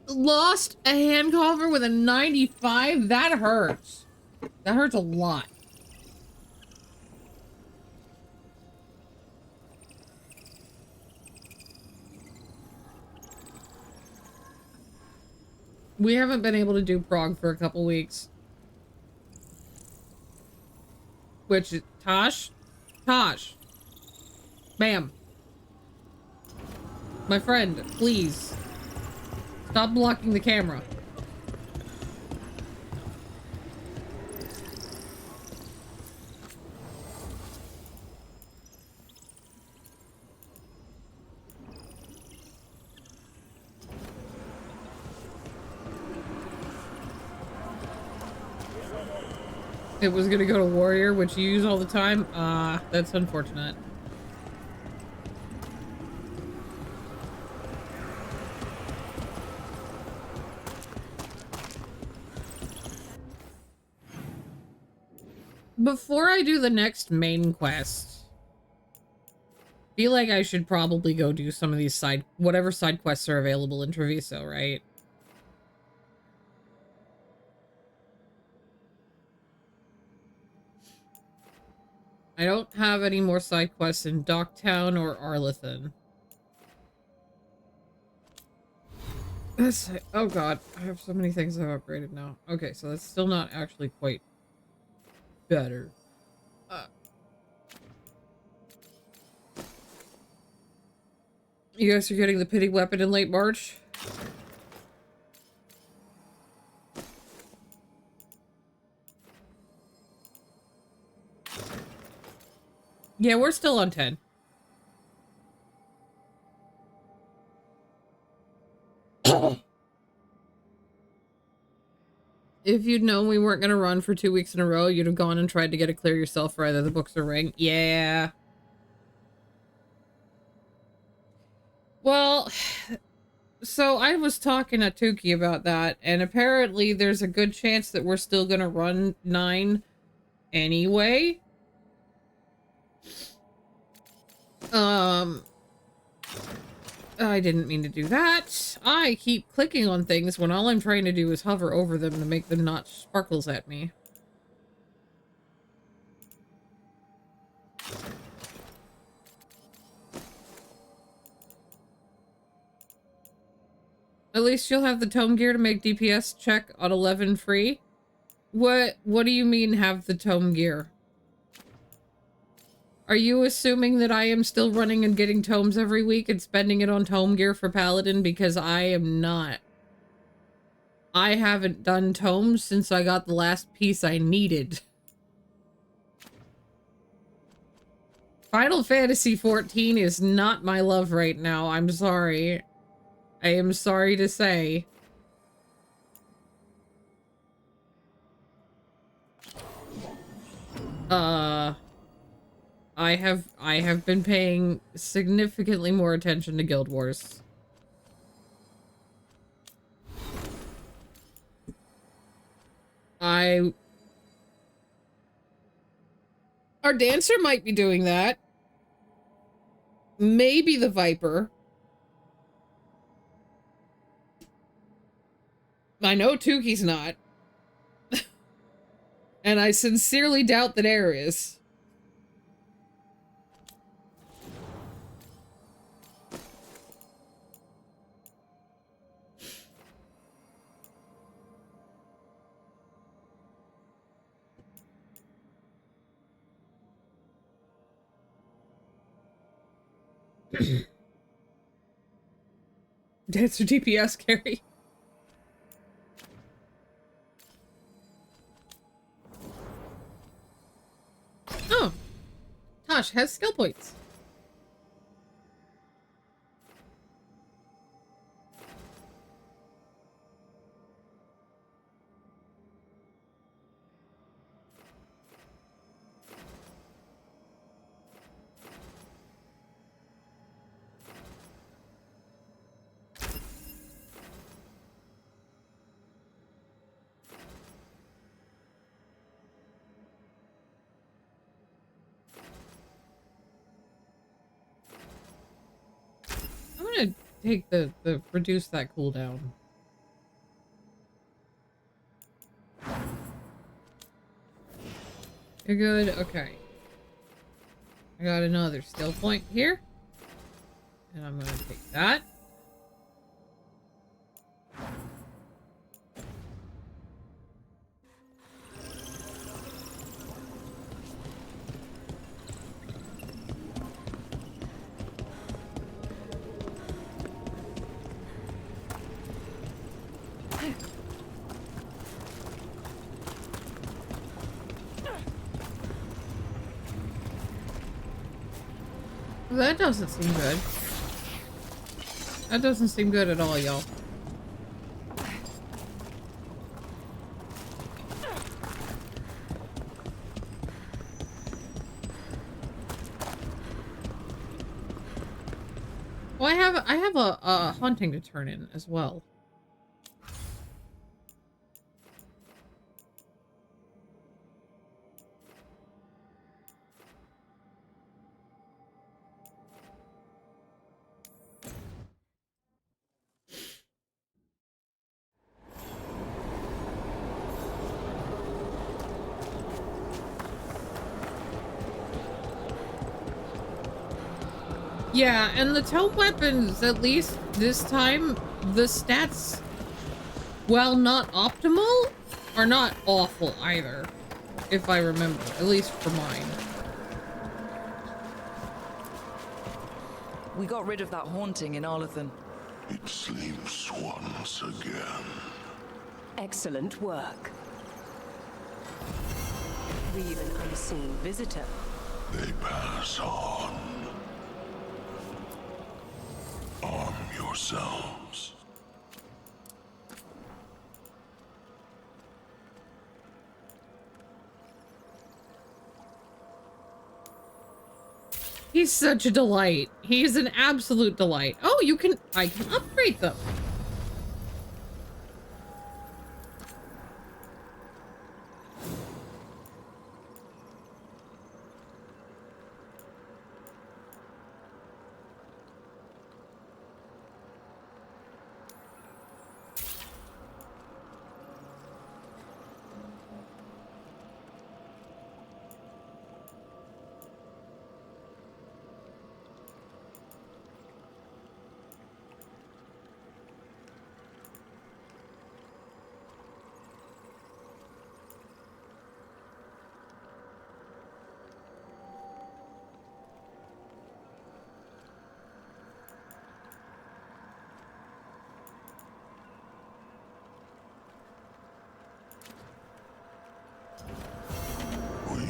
Lost a hand cover with a 95? That hurts. That hurts a lot. We haven't been able to do Prague for a couple weeks. Which, Tosh? Tosh. Ma'am. My friend, please. Stop blocking the camera. It was gonna go to Warrior, which you use all the time. That's unfortunate. Before I do the next main quest, feel like I should probably go do some of these whatever side quests are available in Treviso, right? I don't have any more side quests in Docktown or Arlithan. Oh god, I have so many things I've upgraded now. Okay, so that's still not actually quite better. You guys are getting the pity weapon in late March? Yeah, we're still on 10. If you'd known we weren't going to run for 2 weeks in a row, you'd have gone and tried to get a clear yourself for either the books or ring. Yeah. Well, so I was talking to Tuki about that, and apparently there's a good chance that we're still going to run 9 anyway. I didn't mean to do that. I keep clicking on things when all I'm trying to do is hover over them to make them not sparkles at me. At least you'll have the tome gear to make DPS check on 11 free. What do you mean have the tome gear? Are you assuming that I am still running and getting tomes every week and spending it on tome gear for Paladin? Because I am not. I haven't done tomes since I got the last piece I needed. Final Fantasy XIV is not my love right now. I'm sorry. I am sorry to say. I have been paying significantly more attention to Guild Wars. Our dancer might be doing that. Maybe the Viper. I know Tuki's not. And I sincerely doubt that Air is. Dancer DPS carry. Oh. Tosh has skill points. I'm gonna take the reduce that cooldown. You're good? Okay. I got another skill point here. And I'm gonna take that. That doesn't seem good. That doesn't seem good at all, y'all. Well, I have a haunting to turn in as well. Yeah, and the tome weapons, at least this time, the stats, while not optimal, are not awful either, if I remember, at least for mine. We got rid of that haunting in Arlathan. It sleeps once again. Excellent work. We've an unseen visitor. They pass on. Arm yourselves. He's such a delight. He's an absolute delight. Oh, I can upgrade them.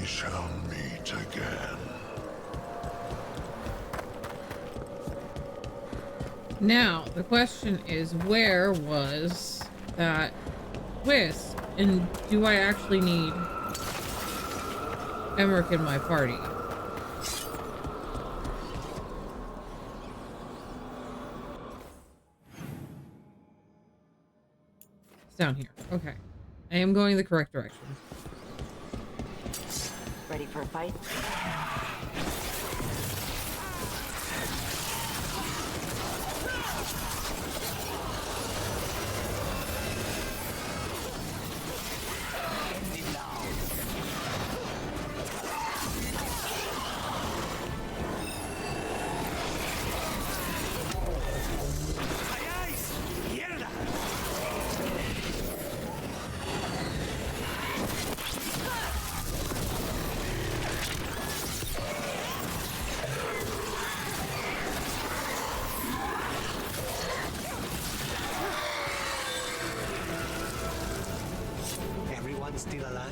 we shall meet again. Now, the question is, where was that wisp? And do I actually need Emmerich in my party? It's down here. Okay. I am going the correct direction. Ready for a fight? Still alive?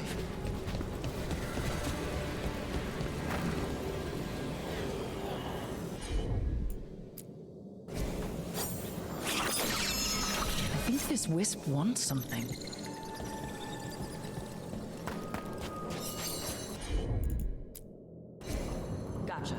I think this wisp wants something. Gotcha.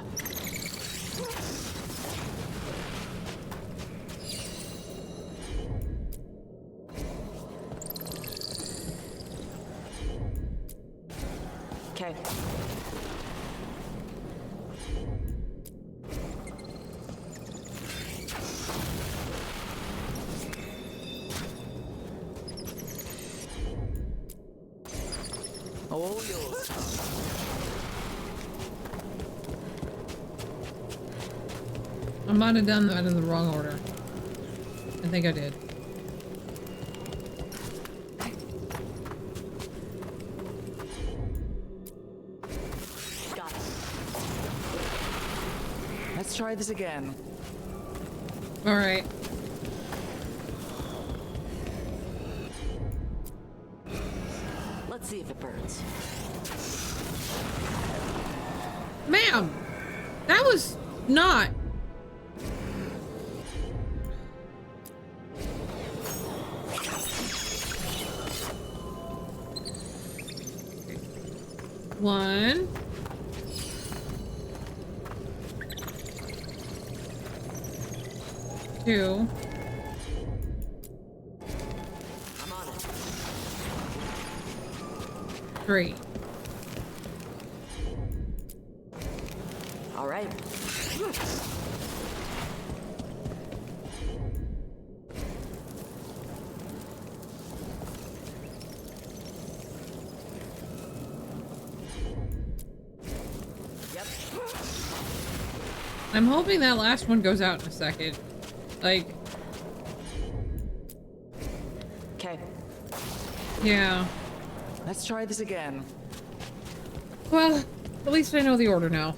Okay. All yours. I might have done that in the wrong order. I think I did. Let's try this again. All right. Let's see if it burns. Ma'am! That was not... One. Two. I'm on it. Three. All right. Yep. I'm hoping that last one goes out in a second. Like... Okay. Yeah. Let's try this again. Well, at least I know the order now.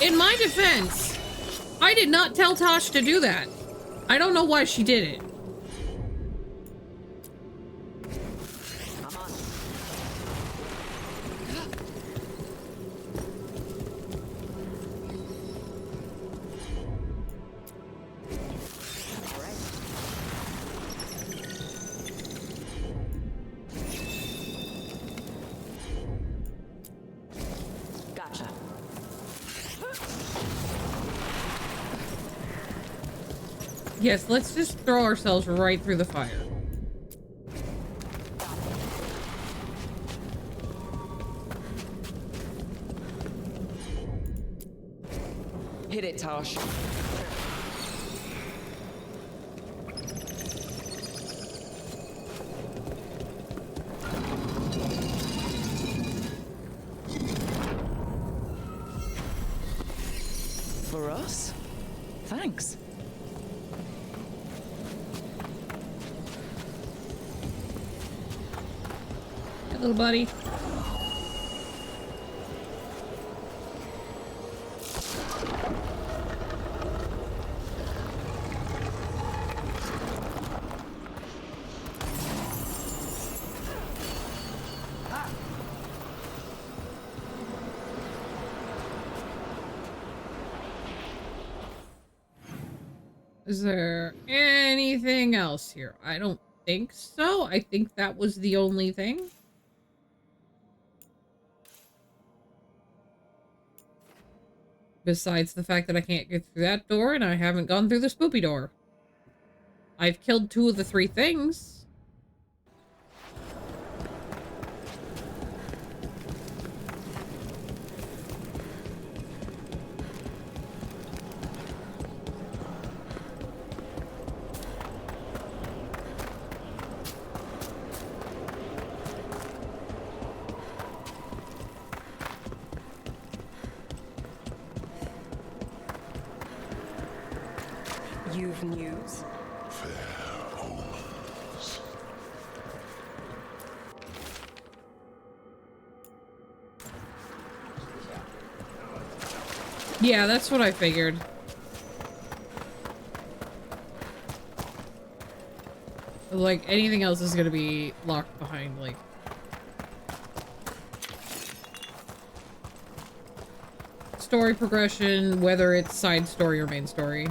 In my defense, I did not tell Tosh to do that. I don't know why she did it. I'm on it. All right. Gotcha. Yes, let's just throw ourselves right through the fire. Hit it, Tosh. For us? Thanks. Hey, little buddy. Is there anything else here? I don't think so. I think that was the only thing. Besides the fact that I can't get through that door and I haven't gone through the spoopy door. I've killed 2 of the 3 things. You've news? Fair omens. Yeah, that's what I figured. Like, anything else is gonna be locked behind, like... story progression, whether it's side story or main story.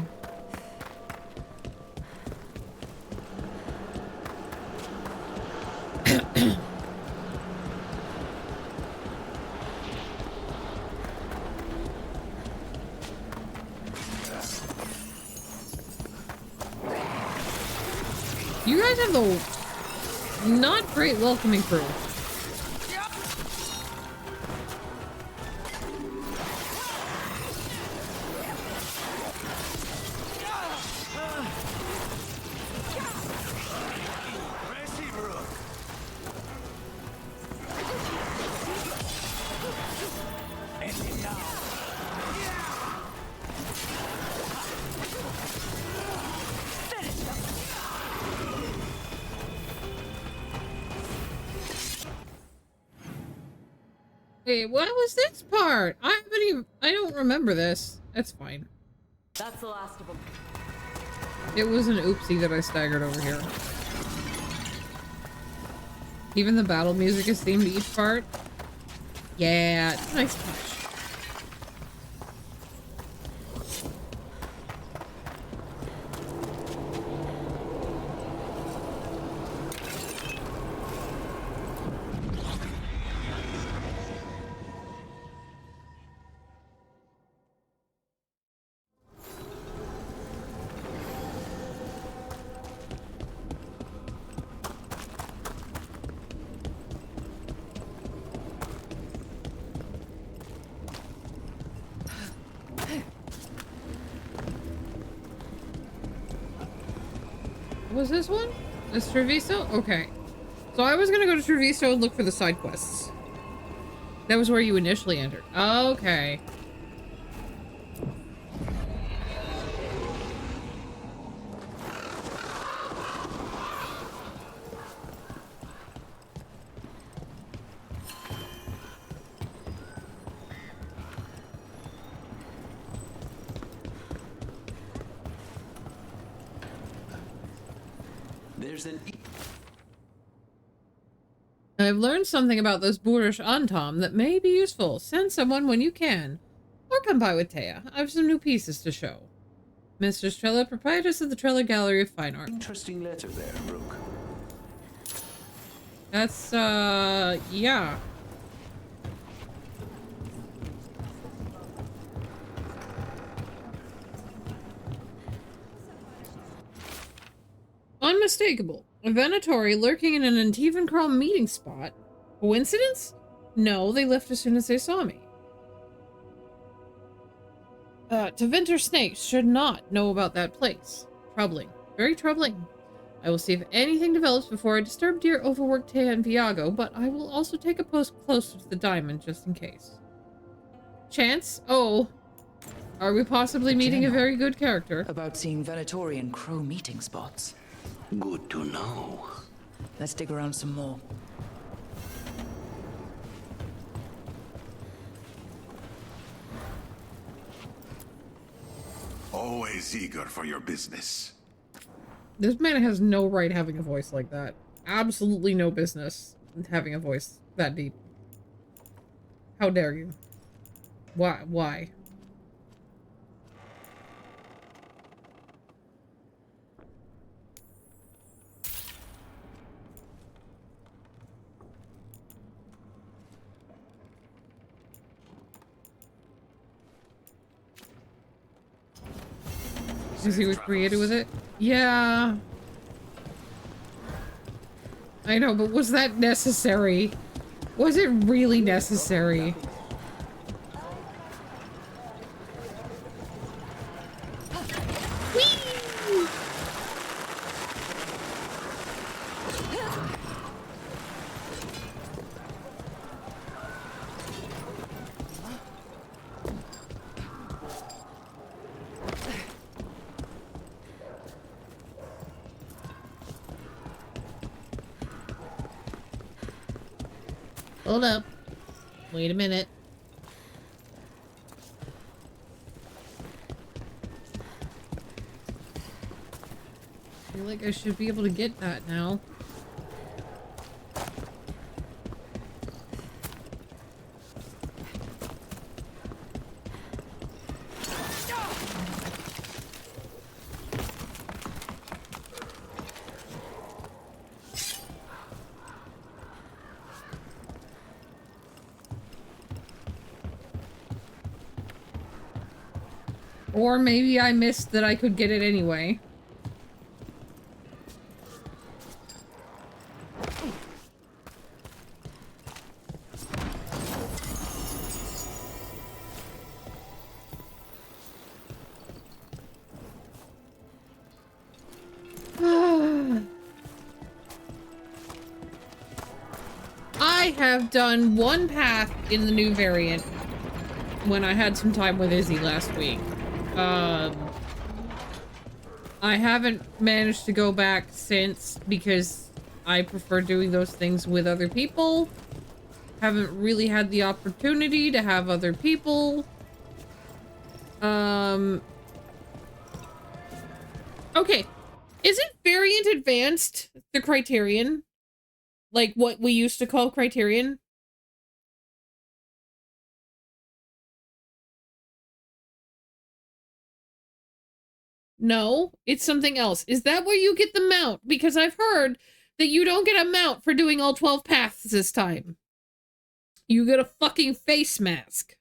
You guys have the not great welcoming crew. Wait, what was this part? I don't remember this. That's fine. That's the last of them. It was an oopsie that I staggered over here. Even the battle music is themed to each part. Yeah, it's a nice touch. Was this one? This Treviso? Okay. So I was gonna go to Treviso and look for the side quests. That was where you initially entered. Okay. There's an... I've learned something about those boorish Antom that may be useful. Send someone when you can. Or come by with Taya. I have some new pieces to show. Mr. Trella, proprietress of the Trella Gallery of Fine Art. Interesting letter there, Brooke. That's, yeah. Unmistakable. A Venatori lurking in an Antivan meeting spot. Coincidence? No, they left as soon as they saw me. Teventer snakes should not know about that place. Troubling. Very troubling. I will see if anything develops before I disturb dear overworked Taya and Viago, but I will also take a post closer to the diamond just in case. Chance? Oh. Are we possibly meeting a very good character? About seeing Venatori and Crow meeting spots. Good to know. Let's dig around some more. Always eager for your business. This man has no right having a voice like that. Absolutely no business having a voice that deep. How dare you? Why? Why? Because he was created with it? Yeah. I know, but was that necessary? Was it really necessary? Hold up. Wait a minute. I feel like I should be able to get that now. Or maybe I missed that I could get it anyway. I have done one path in the new variant when I had some time with Izzy last week. I haven't managed to go back since because I prefer doing those things with other people. Haven't really had the opportunity to have other people. Okay. Isn't variant advanced the criterion? Like what we used to call criterion? No, it's something else. Is that where you get the mount? Because I've heard that you don't get a mount for doing all 12 paths this time. You get a fucking face mask.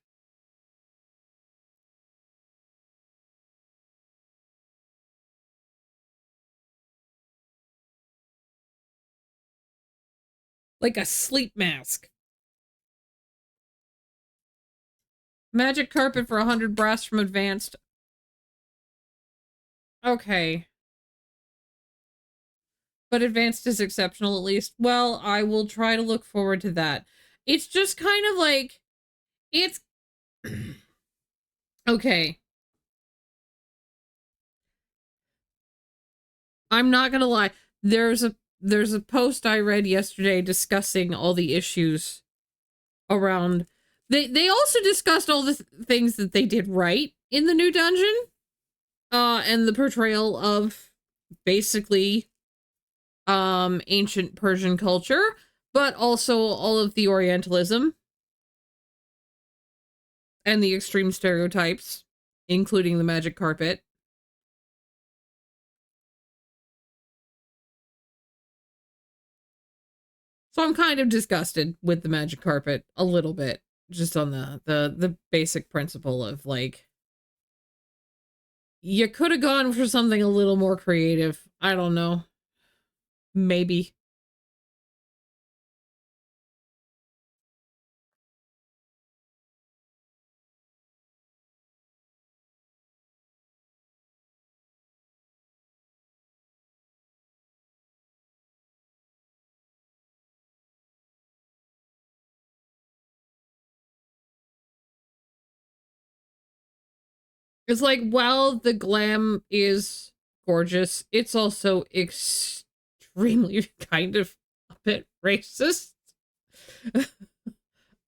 Like a sleep mask. Magic carpet for 100 brass from advanced. Okay. But advanced is exceptional at least. Well, I will try to look forward to that. It's just kind of like... It's... Okay. I'm not gonna lie. There's a post I read yesterday discussing all the issues around... They also discussed all the things that they did right in the new dungeon. And the portrayal of basically ancient Persian culture, but also all of the Orientalism and the extreme stereotypes, including the magic carpet. So I'm kind of disgusted with the magic carpet a little bit, just on the basic principle of like, you could have gone for something a little more creative. I don't know. Maybe. It's like, while the glam is gorgeous, it's also extremely kind of a bit racist.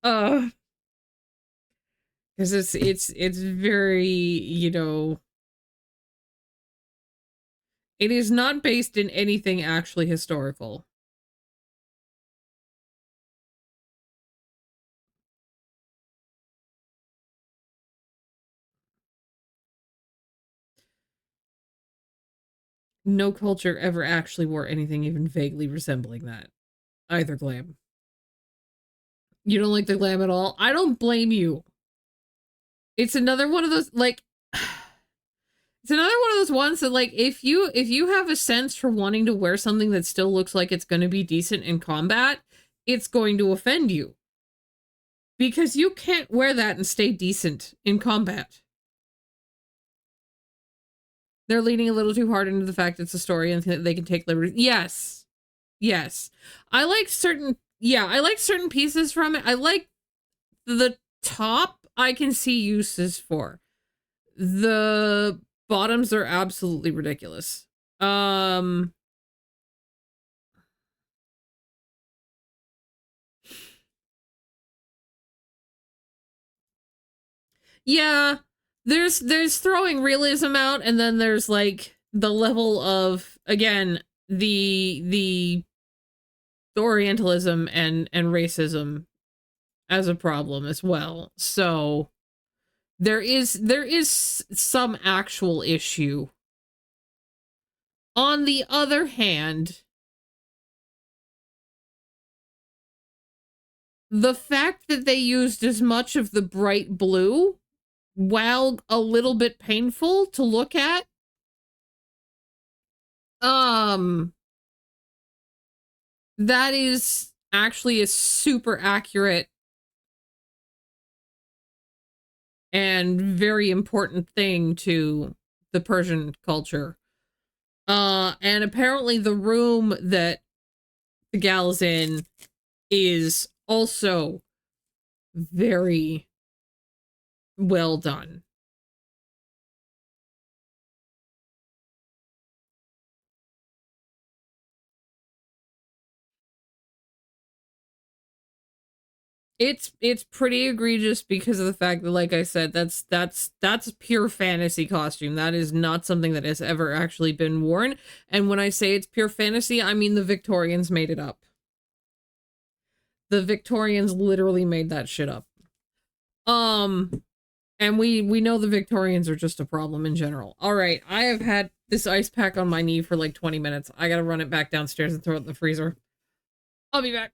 Because it's very, you know, it is not based in anything actually historical. No culture ever actually wore anything even vaguely resembling that. Either glam. You don't like the glam at all? I don't blame you. It's another one of those, like... It's another one of those ones that, like, if you have a sense for wanting to wear something that still looks like it's going to be decent in combat, it's going to offend you. Because you can't wear that and stay decent in combat. They're leaning a little too hard into the fact it's a story and they can take liberties. Yes. Yes. I like certain pieces from it. I like the top I can see uses for. The bottoms are absolutely ridiculous. Yeah, there's throwing realism out, and then there's like the level of, again, the Orientalism and racism as a problem as well. So there is some actual issue. On the other hand, the fact that they used as much of the bright blue, while a little bit painful to look at, that is actually a super accurate and very important thing to the Persian culture. And apparently the room that the gal is in is also very well done. It's pretty egregious because of the fact that, like I said, that's a pure fantasy costume. That is not something that has ever actually been worn. And when I say it's pure fantasy, I mean the Victorians made it up. The Victorians literally made that shit up. And we know the Victorians are just a problem in general. All right, I have had this ice pack on my knee for like 20 minutes. I gotta run it back downstairs and throw it in the freezer. I'll be back.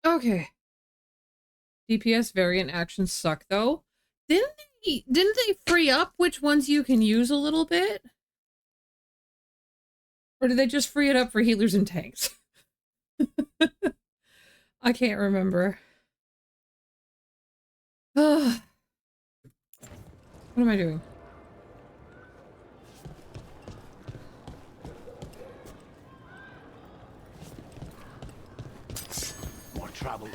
Okay. DPS variant actions suck though. Didn't they free up which ones you can use a little bit? Or did they just free it up for healers and tanks? I can't remember. What am I doing? More trouble.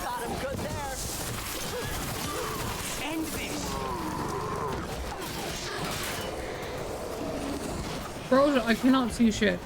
Got him good there. End this. Bro, I cannot see shit.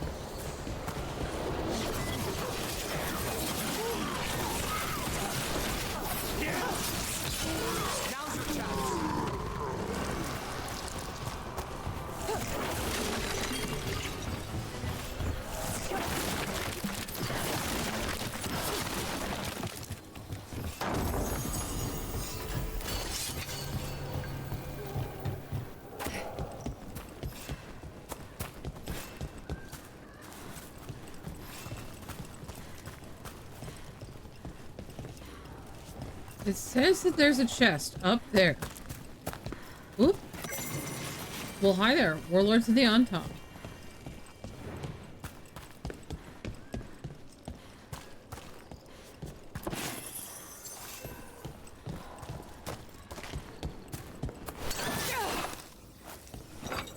It says that there's a chest up there. Oop. Well, hi there. Warlords of the Entente.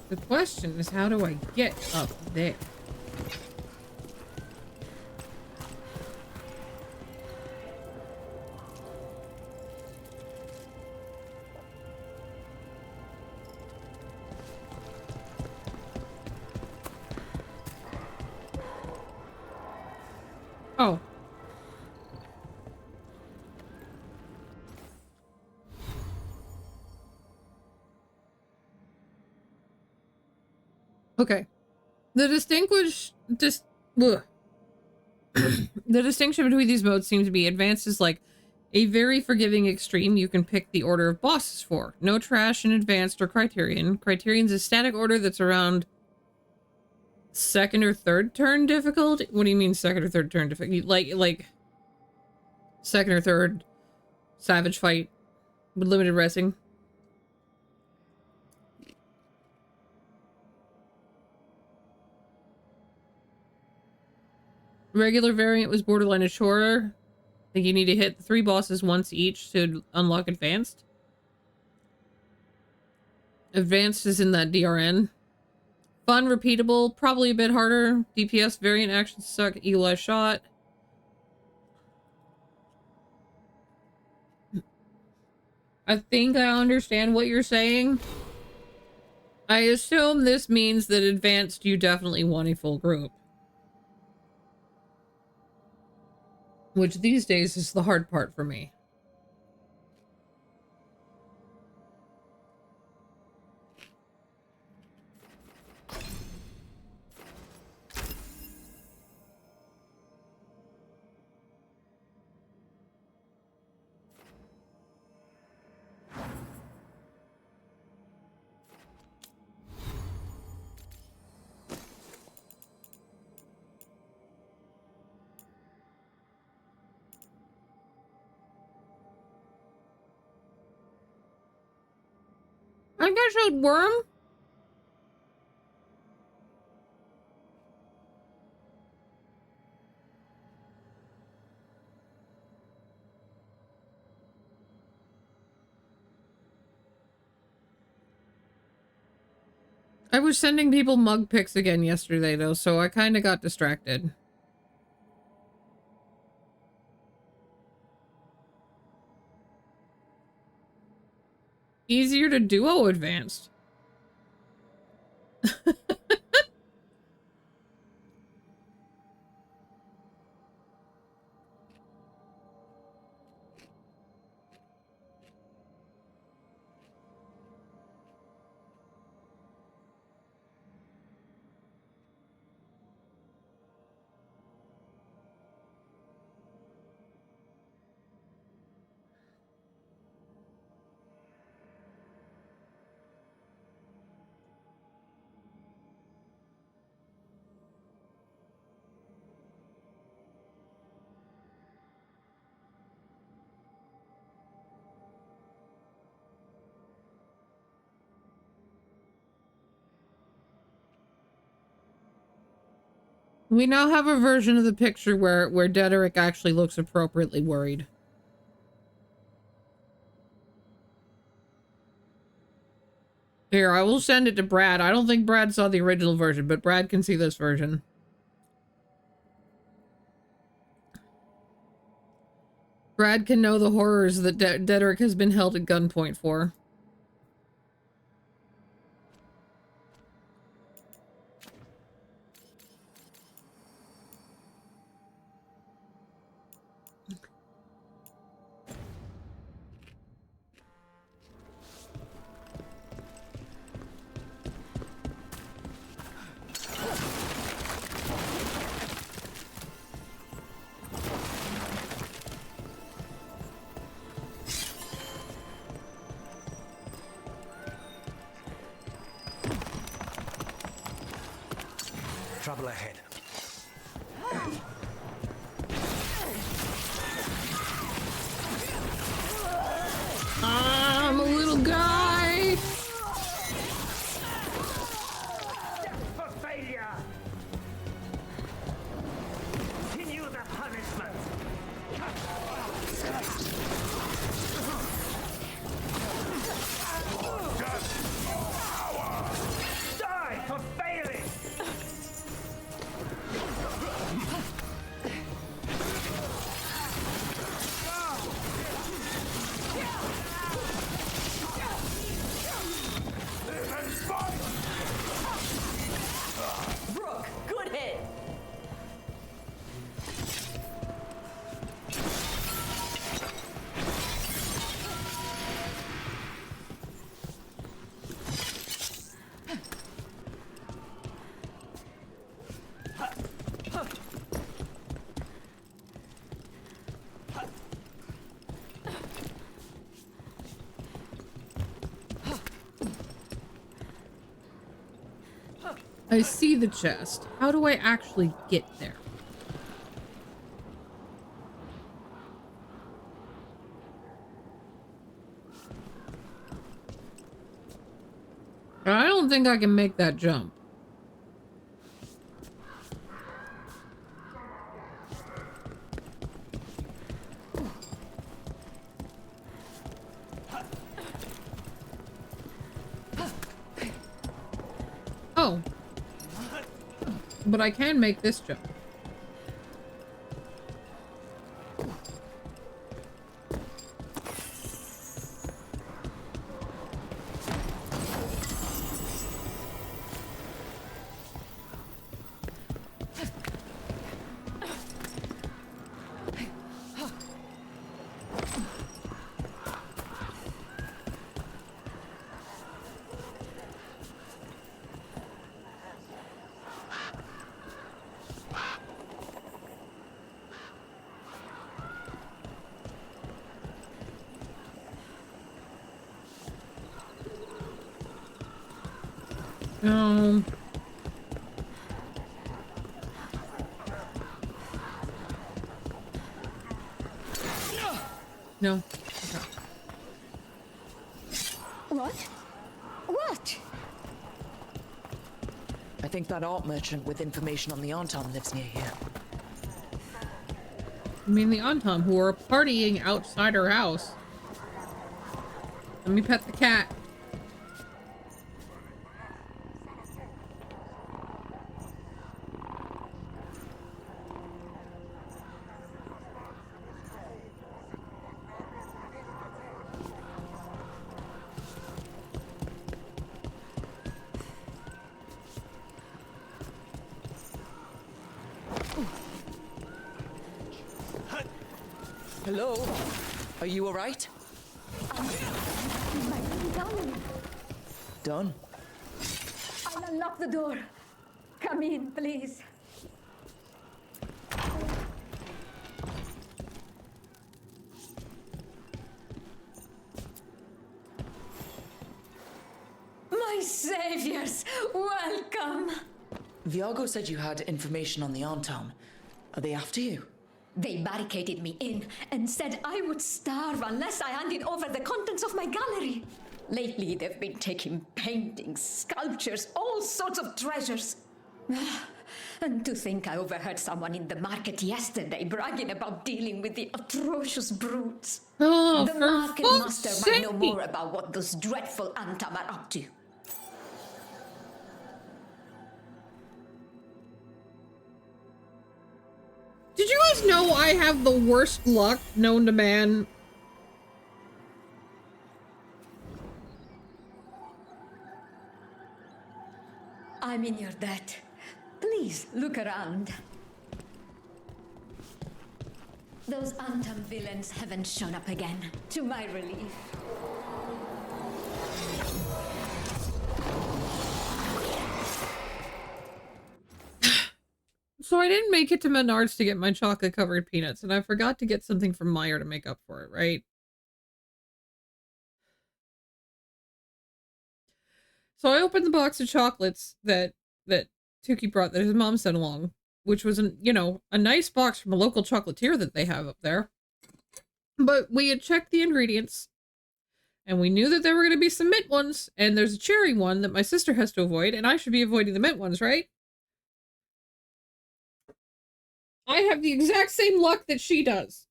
The question is, how do I get up there? Oh. Okay. The the distinction between these modes seems to be advanced is like a very forgiving extreme you can pick the order of bosses for. No trash in advanced or criterion. Criterion's a static order that's around second or third turn difficult. What do you mean second or third turn difficult? Like second or third savage fight with limited resting. Regular variant was borderline and shorter. I think you need to hit 3 bosses once each to unlock advanced. Advanced is in that DRN. Fun, repeatable, probably a bit harder. DPS variant actions suck. Eli shot. I think I understand what you're saying. I assume this means that advanced you definitely want a full group. Which these days is the hard part for me. I guess I'd worm. I was sending people mug pics again yesterday though, so I kind of got distracted. Easier to duo advanced. We now have a version of the picture where Dederick actually looks appropriately worried. Here, I will send it to Brad. I don't think Brad saw the original version, but Brad can see this version. Brad can know the horrors that Dederick has been held at gunpoint for. Trouble ahead. I'm a little guy. For failure! Continue the punishment! Die for failing! Brooke, good hit! I see the chest. How do I actually get there? I don't think I can make that jump. Oh. But I can make this jump. No. No. Okay. What? What? I think that art merchant with information on the Anton lives near here. I mean the Antom who are partying outside her house. Let me pet the cat. Hello? Are you alright? Done. I'll unlock the door. Come in, please. My saviors, welcome. Viago said you had information on the Anton. Are they after you? They barricaded me in and said I would starve unless I handed over the contents of my gallery. Lately, they've been taking paintings, sculptures, all sorts of treasures. And to think I overheard someone in the market yesterday bragging about dealing with the atrocious brutes. Oh, the for market fuck's master might know sake. more about what those dreadful Antam are up to. Did you guys know I have the worst luck known to man? I'm in your debt. Please look around. Those Antam villains haven't shown up again, to my relief. So I didn't make it to Menards to get my chocolate covered peanuts, and I forgot to get something from Meyer to make up for it, right? So I opened the box of chocolates that Tukey brought that his mom sent along, which was a nice box from a local chocolatier that they have up there. But we had checked the ingredients, and we knew that there were going to be some mint ones, and there's a cherry one that my sister has to avoid, and I should be avoiding the mint ones, right? I have the exact same luck that she does.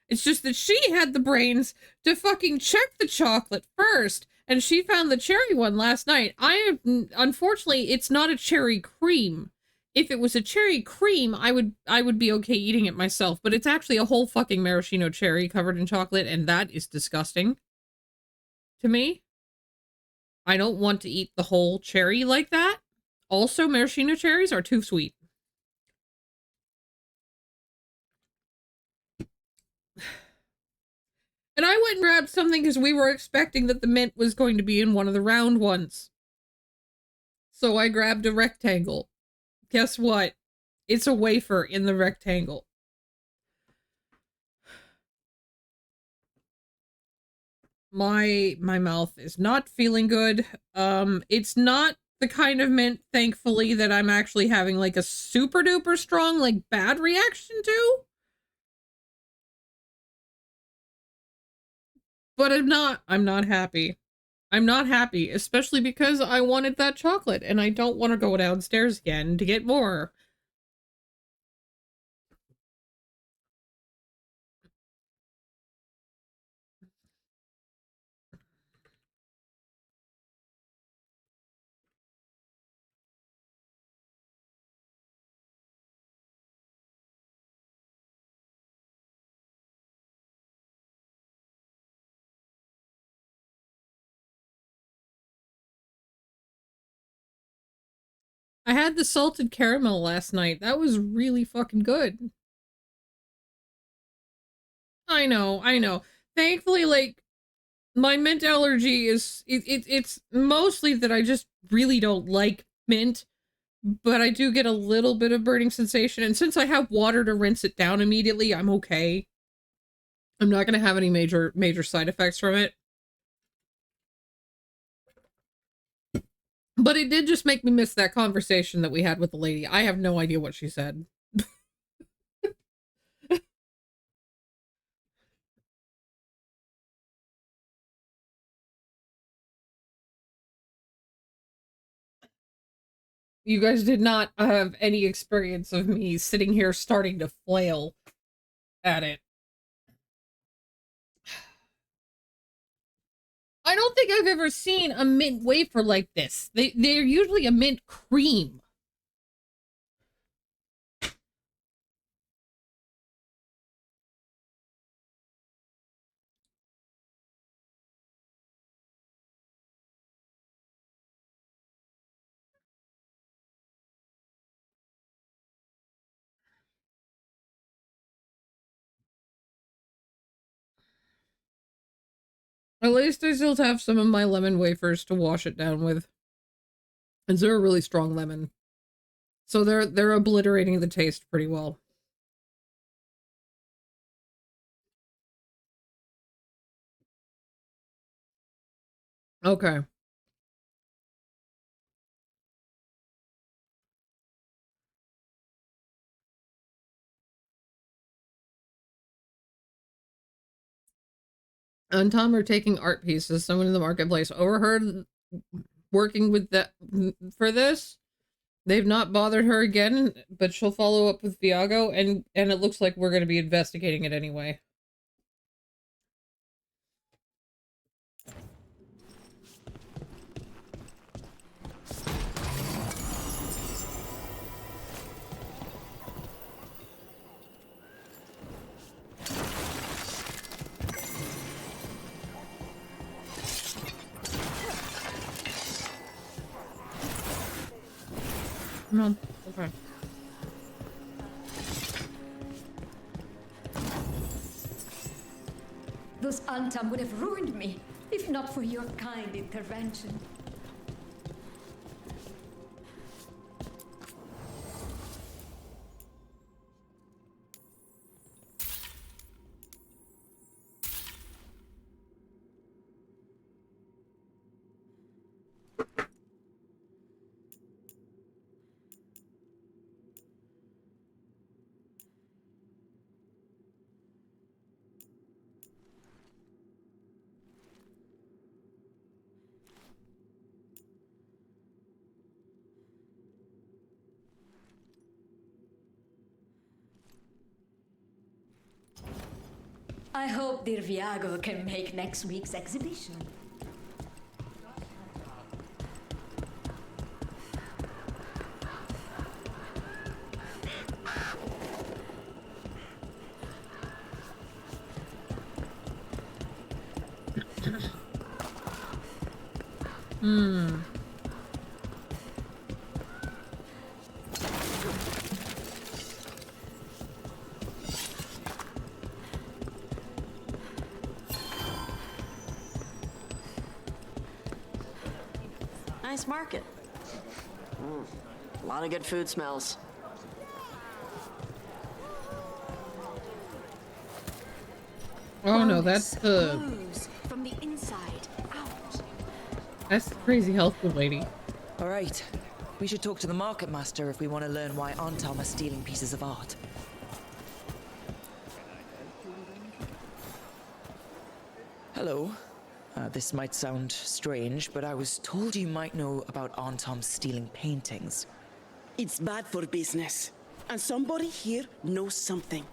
It's just that she had the brains to fucking check the chocolate first, and she found the cherry one last night. Unfortunately, it's not a cherry cream. If it was a cherry cream, I would be okay eating it myself, but it's actually a whole fucking maraschino cherry covered in chocolate, and that is disgusting to me. I don't want to eat the whole cherry like that. Also, maraschino cherries are too sweet. And I went and grabbed something because we were expecting that the mint was going to be in one of the round ones. So I grabbed a rectangle. Guess what? It's a wafer in the rectangle. My mouth is not feeling good. It's not the kind of mint, thankfully, that I'm actually having like a super duper strong, like bad reaction to. But I'm not happy. I'm not happy, especially because I wanted that chocolate and I don't want to go downstairs again to get more. I had the salted caramel last night. That was really fucking good. I know. Thankfully, like, my mint allergy is, it's mostly that I just really don't like mint, but I do get a little bit of burning sensation, and since I have water to rinse it down immediately, I'm okay. I'm not gonna have any major side effects from it. But it did just make me miss that conversation that we had with the lady. I have no idea what she said. You guys did not have any experience of me sitting here starting to flail at it. I don't think I've ever seen a mint wafer like this. They're usually a mint cream. At least I still have some of my lemon wafers to wash it down with. And they're a really strong lemon. So they're obliterating the taste pretty well. Okay. And Tom are taking art pieces. Someone in the marketplace overheard working with that for this. They've not bothered her again, but she'll follow up with Viago, and it looks like we're going to be investigating it anyway. No, okay. Those Antam would have ruined me, if not for your kind intervention. I hope dear Viago can make next week's exhibition. Nice market. A lot of good food smells. Oh no, that's the... From the inside out. That's the crazy health food lady. Alright. We should talk to the market master if we want to learn why Antam are stealing pieces of art. Hello. This might sound strange, but I was told you might know about Antam stealing paintings. It's bad for business. And somebody here knows something.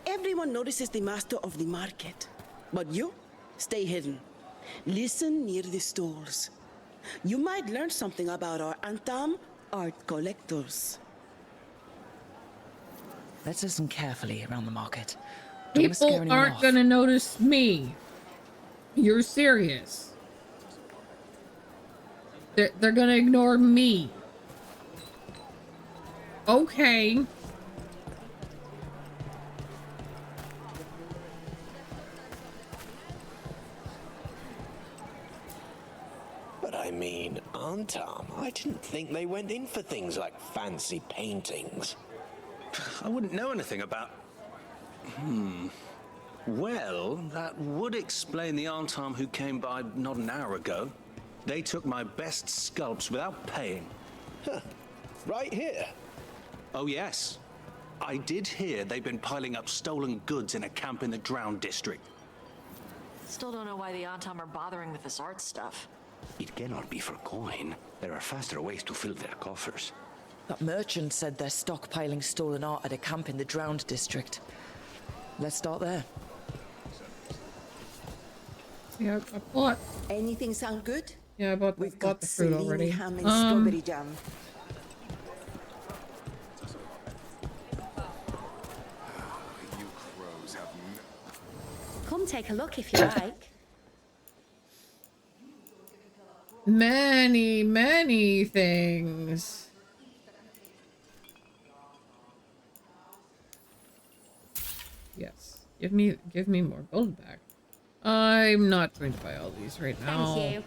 Everyone notices the master of the market. But you, stay hidden. Listen near the stalls. You might learn something about our Antam art collectors. Let's listen carefully around the market. Don't wanna scare People anyone aren't off. gonna notice me. You're serious. They're gonna ignore me. Okay. But I mean, Antam, I didn't think they went in for things like fancy paintings. I wouldn't know anything about... Well, that would explain the Antam who came by not an hour ago. They took my best sculpts without paying. Huh. Right here? Oh, yes. I did hear they've been piling up stolen goods in a camp in the Drowned district. Still don't know why the Antam are bothering with this art stuff. It cannot be for coin. There are faster ways to fill their coffers. That merchant said they're stockpiling stolen art at a camp in the Drowned district. Let's start there. Yeah, I bought. Anything sound good? Yeah, I bought the fruit already. Ham and strawberry jam. You crows have Come take a look if you like. Many, many things. Yes. Give me more gold back. I'm not going to buy all these right now. Thank you.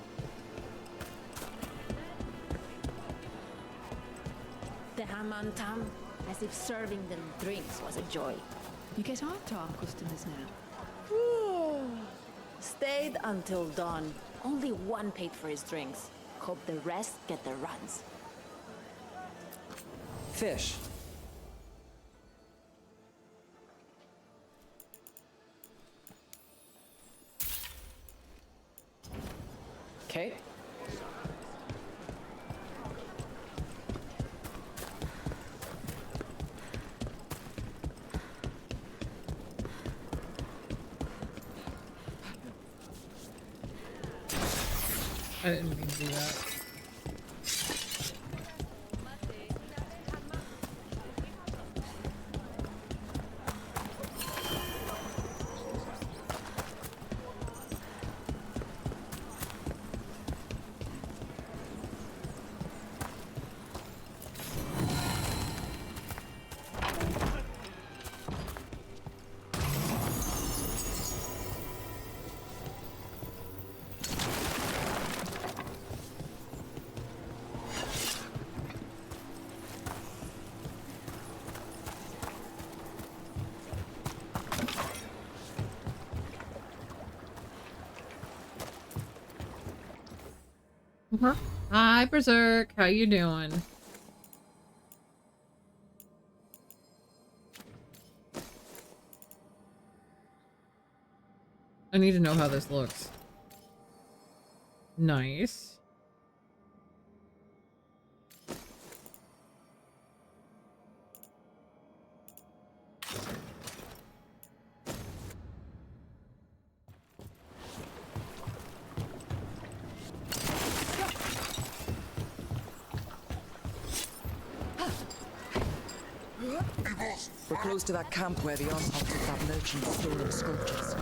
The Hamantam, as if serving them drinks was a joy. You get Antam customers now. Stayed until dawn. Only one paid for his drinks. Hope the rest get their runs. Fish. Okay. I didn't mean to do that. Hi, Berserk. How you doing? I need to know how this looks. Nice. We're close to that camp where the Onslaught took that merchant's stolen sculptures.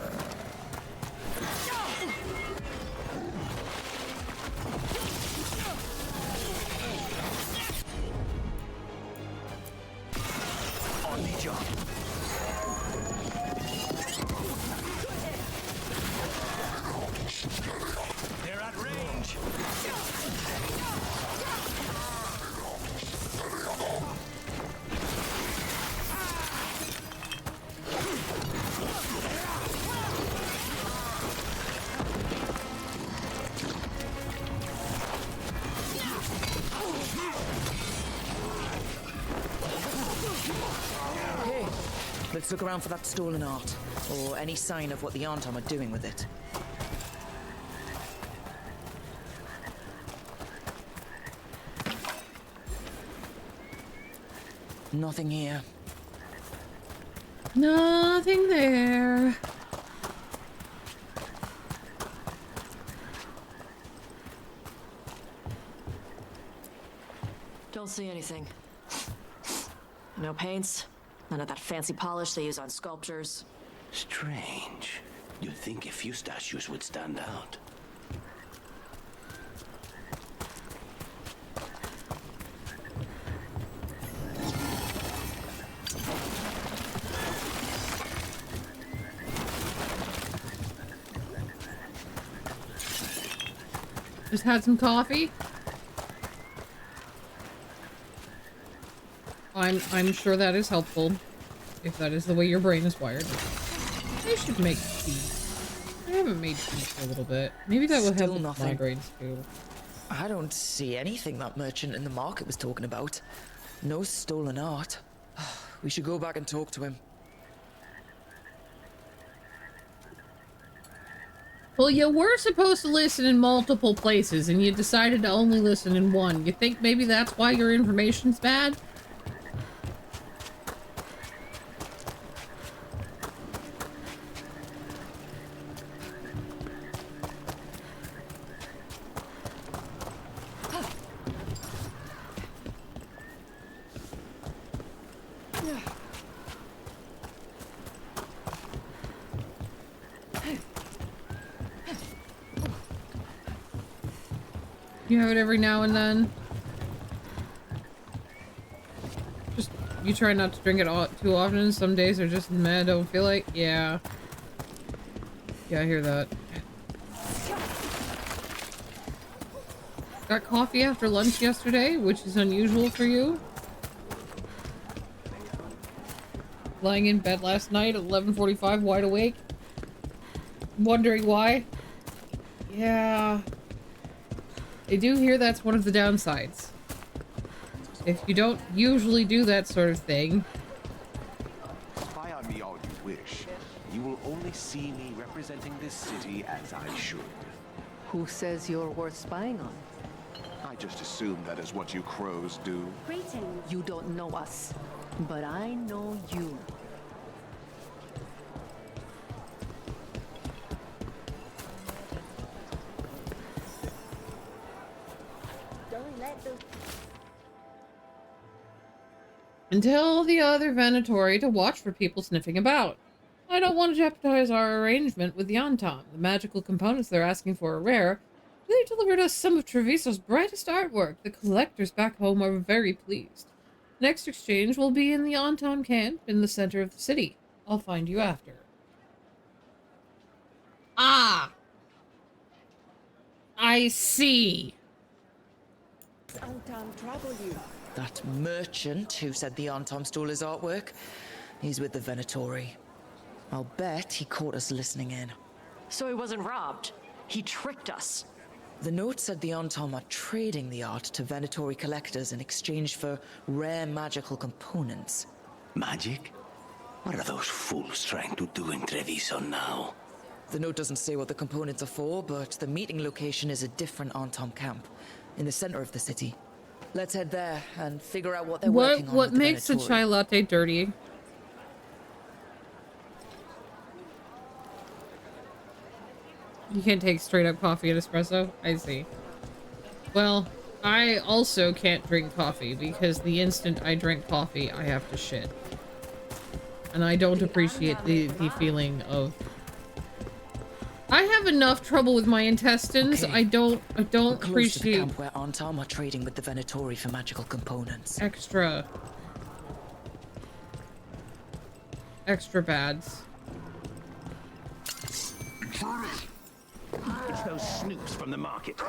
On the job. They're at range. Okay, let's look around for that stolen art, or any sign of what the Anton are doing with it. Nothing here. Nothing there. Don't see anything. No paints, none of that fancy polish they use on sculptures. Strange. You'd think a few statues would stand out. Just had some coffee. I'm sure that is helpful, if that is the way your brain is wired. I should make tea. I haven't made tea for a little bit. Maybe that will help with migraines too. I don't see anything that merchant in the market was talking about. No stolen art. We should go back and talk to him. Well, you were supposed to listen in multiple places, and you decided to only listen in one. You think maybe that's why your information's bad? You have it every now and then. Just, you try not to drink it too often. Some days are just meh, don't feel like. Yeah. Yeah, I hear that. Got coffee after lunch yesterday, which is unusual for you. Lying in bed last night at 11:45, wide awake. Wondering why. Yeah. I do hear that's one of the downsides. If you don't usually do that sort of thing. Spy on me all you wish. You will only see me representing this city as I should. Who says you're worth spying on? I just assume that is what you crows do. Greetings. You don't know us, but I know you. And tell the other Venatori to watch for people sniffing about. I don't want to jeopardize our arrangement with the Antam. The magical components they're asking for are rare. They delivered us some of Treviso's brightest artwork. The collectors back home are very pleased. Next exchange will be in the Antam camp in the center of the city. I'll find you after. Ah! I see. That merchant who said the Antom stole his artwork, he's with the Venatori. I'll bet he caught us listening in. So he wasn't robbed. He tricked us. The note said the Antom are trading the art to Venatori collectors in exchange for rare magical components. Magic? What are those fools trying to do in Treviso now? The note doesn't say what the components are for, but the meeting location is a different Antom camp, in the center of the city. Let's head there and figure out what they're working on. What with makes the a chai latte dirty? You can't take straight up coffee and espresso? I see. Well, I also can't drink coffee because the instant I drink coffee, I have to shit. And I don't appreciate the feeling of... I have enough trouble with my intestines. Okay. I don't We're close to the appreciate camp where Antom are trading with the Venatori for magical components. extra bads. It's those snoops from the market.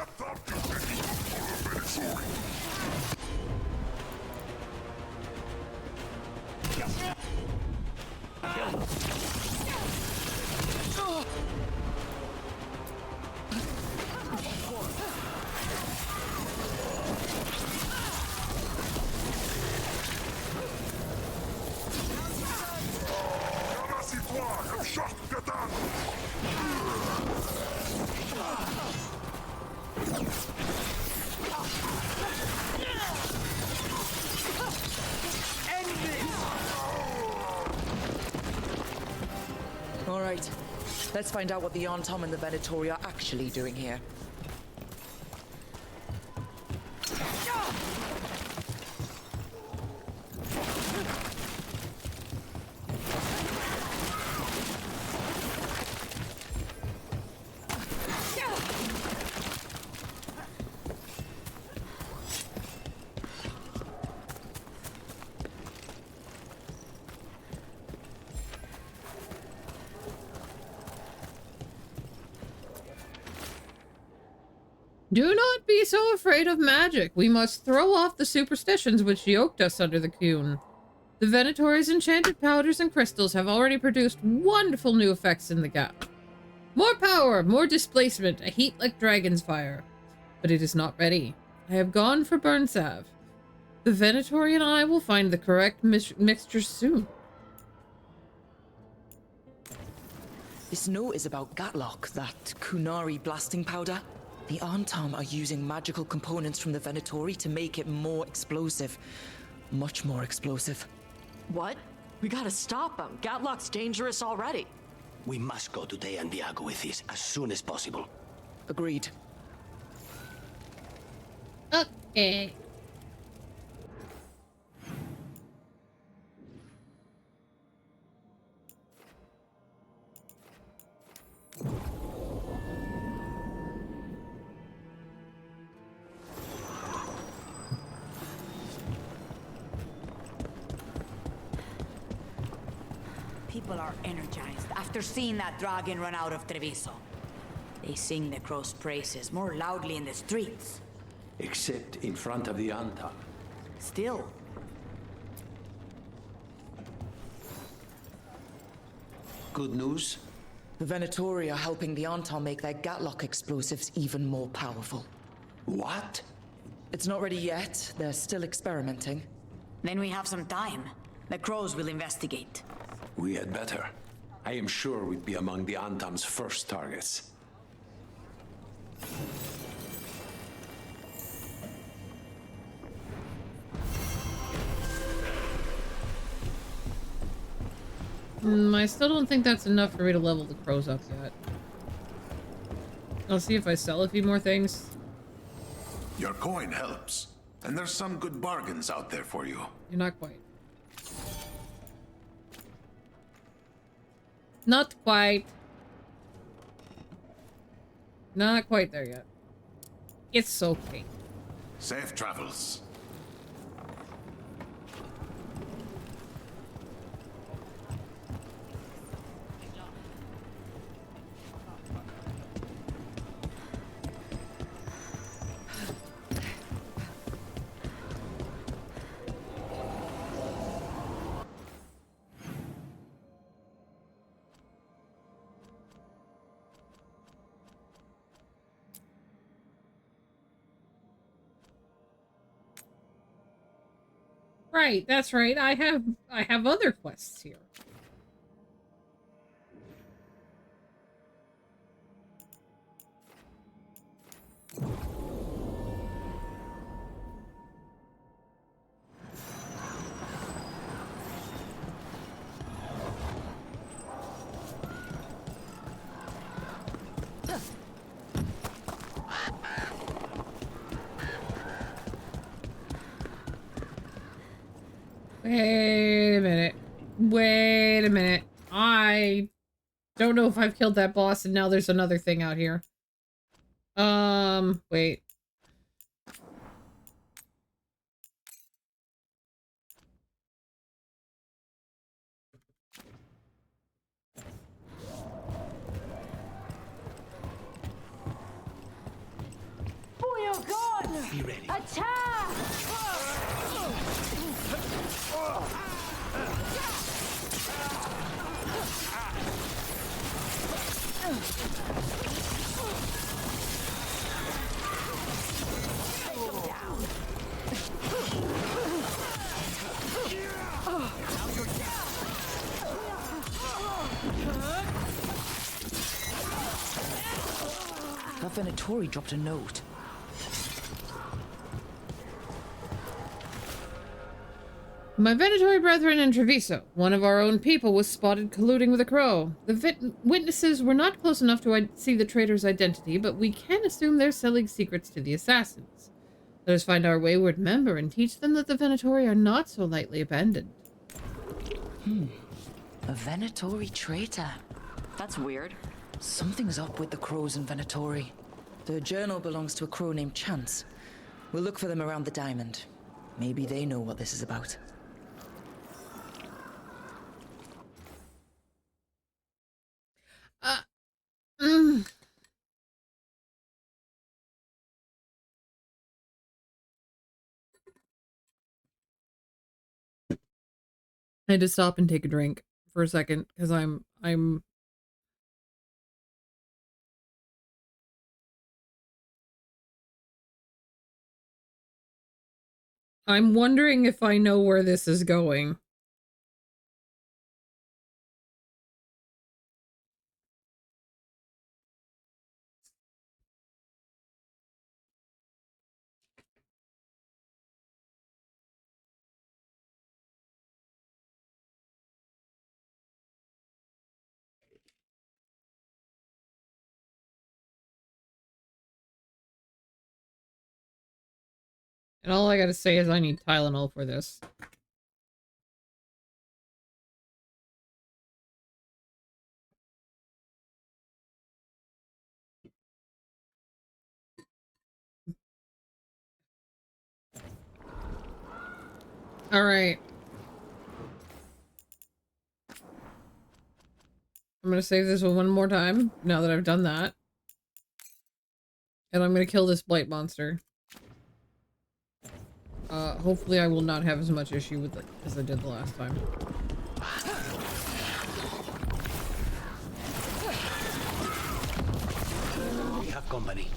All right, let's find out what the Antom and the Venatori are actually doing here. Do not be so afraid of magic. We must throw off the superstitions which yoked us under the Qun. The Venatori's enchanted powders and crystals have already produced wonderful new effects in the gap. More power, more displacement, a heat like dragon's fire. But it is not ready. I have gone for burn salve. The Venatori and I will find the correct mixture soon. This note is about Gatlock, that Kunari blasting powder. The Antam are using magical components from the Venatori to make it more explosive. Much more explosive. What? We gotta stop him. Gatlock's dangerous already. We must go to Deandiago with this as soon as possible. Agreed. Okay. People are energized after seeing that dragon run out of Treviso. They sing the crow's praises more loudly in the streets. Except in front of the Antam. Still. Good news? The Venatori are helping the Antam make their Gatlock explosives even more powerful. What? It's not ready yet. They're still experimenting. Then we have some time. The crows will investigate. We had better. I am sure we'd be among the Antam's first targets. I still don't think that's enough for me to level the crows up yet. I'll see if I sell a few more things. Your coin helps, and there's some good bargains out there for you. You're not quite. Not quite. Not quite there yet. It's okay. Safe travels. Right, that's right. I have other quests here. Wait a minute. Wait a minute. I don't know if I've killed that boss and now there's another thing out here. Wait. For your god! Be ready. Attack! That Venatori dropped a note. My Venatori brethren in Treviso, one of our own people was spotted colluding with a crow. The witnesses were not close enough to see the traitor's identity, but we can assume they're selling secrets to the assassins. Let us find our wayward member and teach them that the Venatori are not so lightly abandoned. A Venatori traitor. That's weird. Something's up with the crows in Venatori. The journal belongs to a crow named Chance. We'll look for them around the diamond. Maybe they know what this is about. I had to stop and take a drink for a second because I'm wondering if I know where this is going. And all I gotta say is I need Tylenol for this. All right. I'm gonna save this one more time now that I've done that. And I'm gonna kill this blight monster. Hopefully I will not have as much issue with it as I did the last time. We have company.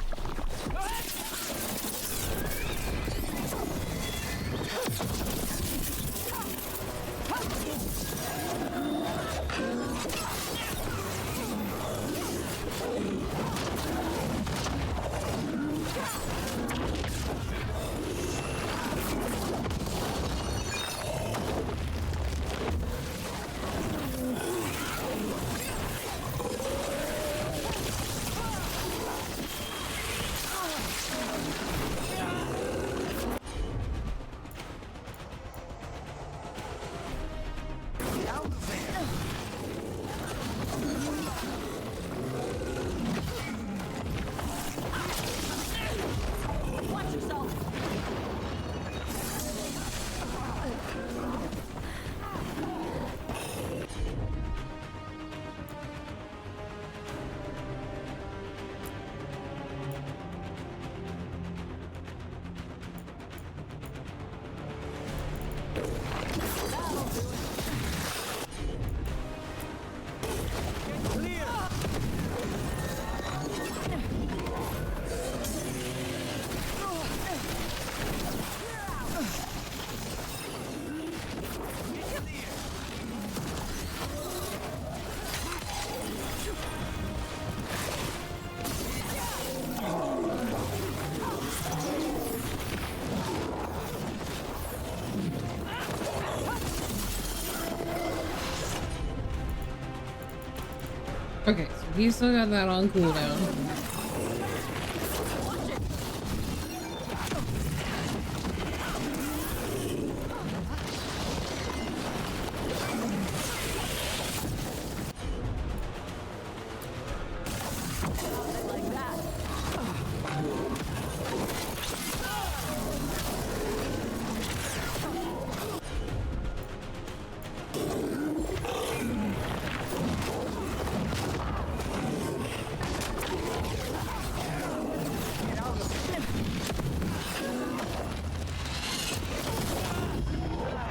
Okay, so he's still got that on cooldown.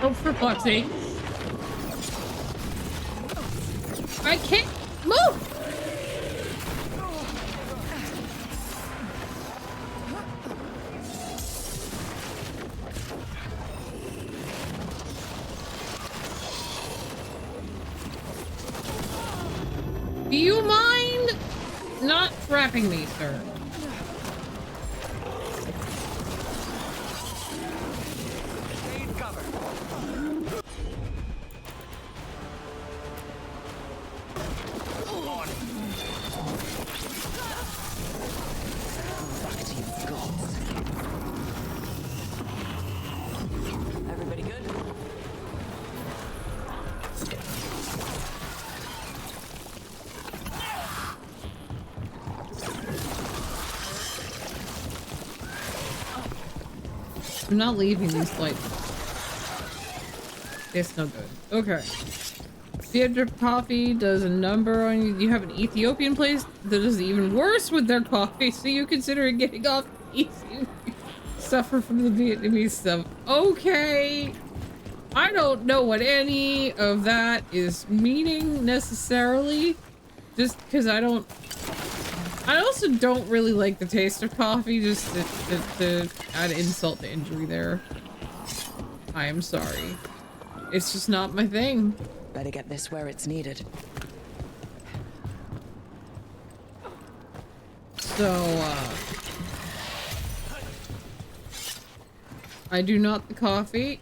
Oh, for fuck's sake. I can't move! Do you mind not trapping me, sir? Everybody good? I'm not leaving these lights. It's no good. Okay. Theater coffee does a number on you. You have an Ethiopian place that is even worse with their coffee, so you consider getting off easy. Suffer from the Vietnamese stuff. Okay. I don't know what any of that is meaning necessarily. Just because I also don't really like the taste of coffee, just to add insult to injury there. I am sorry. It's just not my thing. Better get this where it's needed. So, I do not the coffee.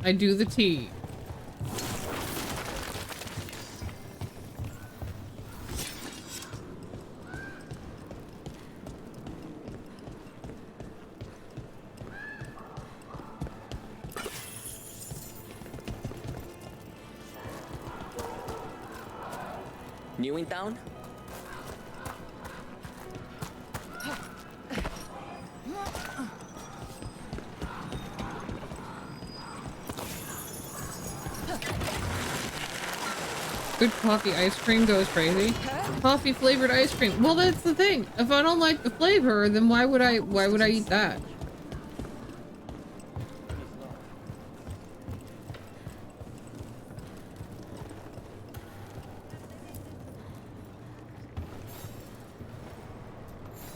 I do the tea. New in town? Good coffee ice cream goes crazy. Coffee flavored ice cream. Well, that's the thing. If I don't like the flavor, then why would I eat that?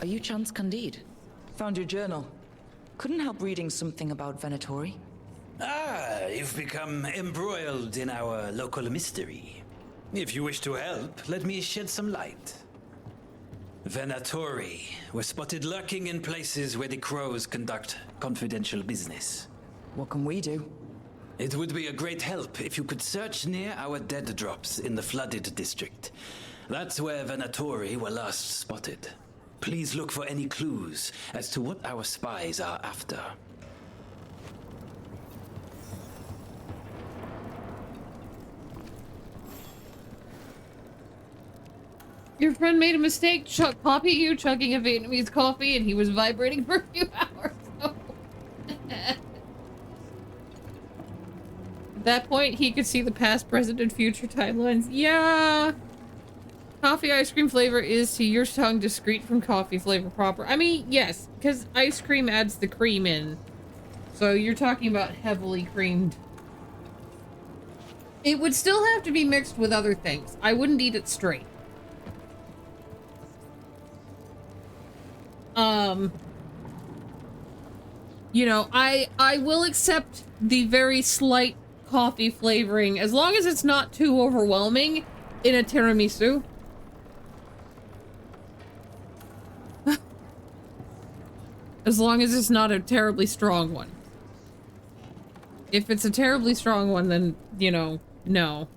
Are you Chance Candide? Found your journal. Couldn't help reading something about Venatori. Ah, you've become embroiled in our local mystery. If you wish to help, let me shed some light. Venatori were spotted lurking in places where the crows conduct confidential business. What can we do? It would be a great help if you could search near our dead drops in the flooded district. That's where Venatori were last spotted. Please look for any clues as to what our spies are after. Your friend made a mistake, Poppy, you chugging a Vietnamese coffee, and he was vibrating for a few hours. At that point, he could see the past, present, and future timelines. Yeah. Coffee ice cream flavor is to your tongue discrete from coffee flavor proper. I mean, yes, because ice cream adds the cream in. So you're talking about heavily creamed. It would still have to be mixed with other things. I wouldn't eat it straight. You know, I will accept the very slight coffee flavoring as long as it's not too overwhelming in a tiramisu. As long as it's not a terribly strong one. If it's a terribly strong one, then, you know, no.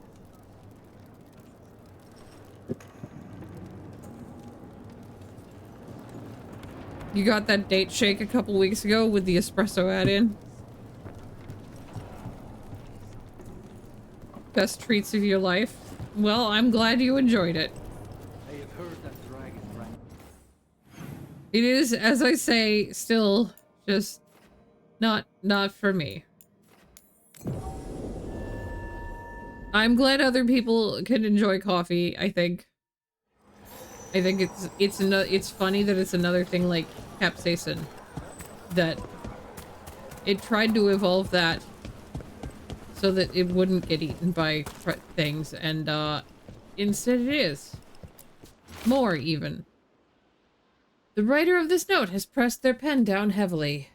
You got that date shake a couple weeks ago with the espresso add-in. Best treats of your life. Well, I'm glad you enjoyed it. I have heard that dragon ran. It is, as I say, still just not for me. I'm glad other people can enjoy coffee, I think. I think it's funny that it's another thing like capsaicin, that it tried to evolve that so that it wouldn't get eaten by things, and instead it is. More, even. The writer of this note has pressed their pen down heavily.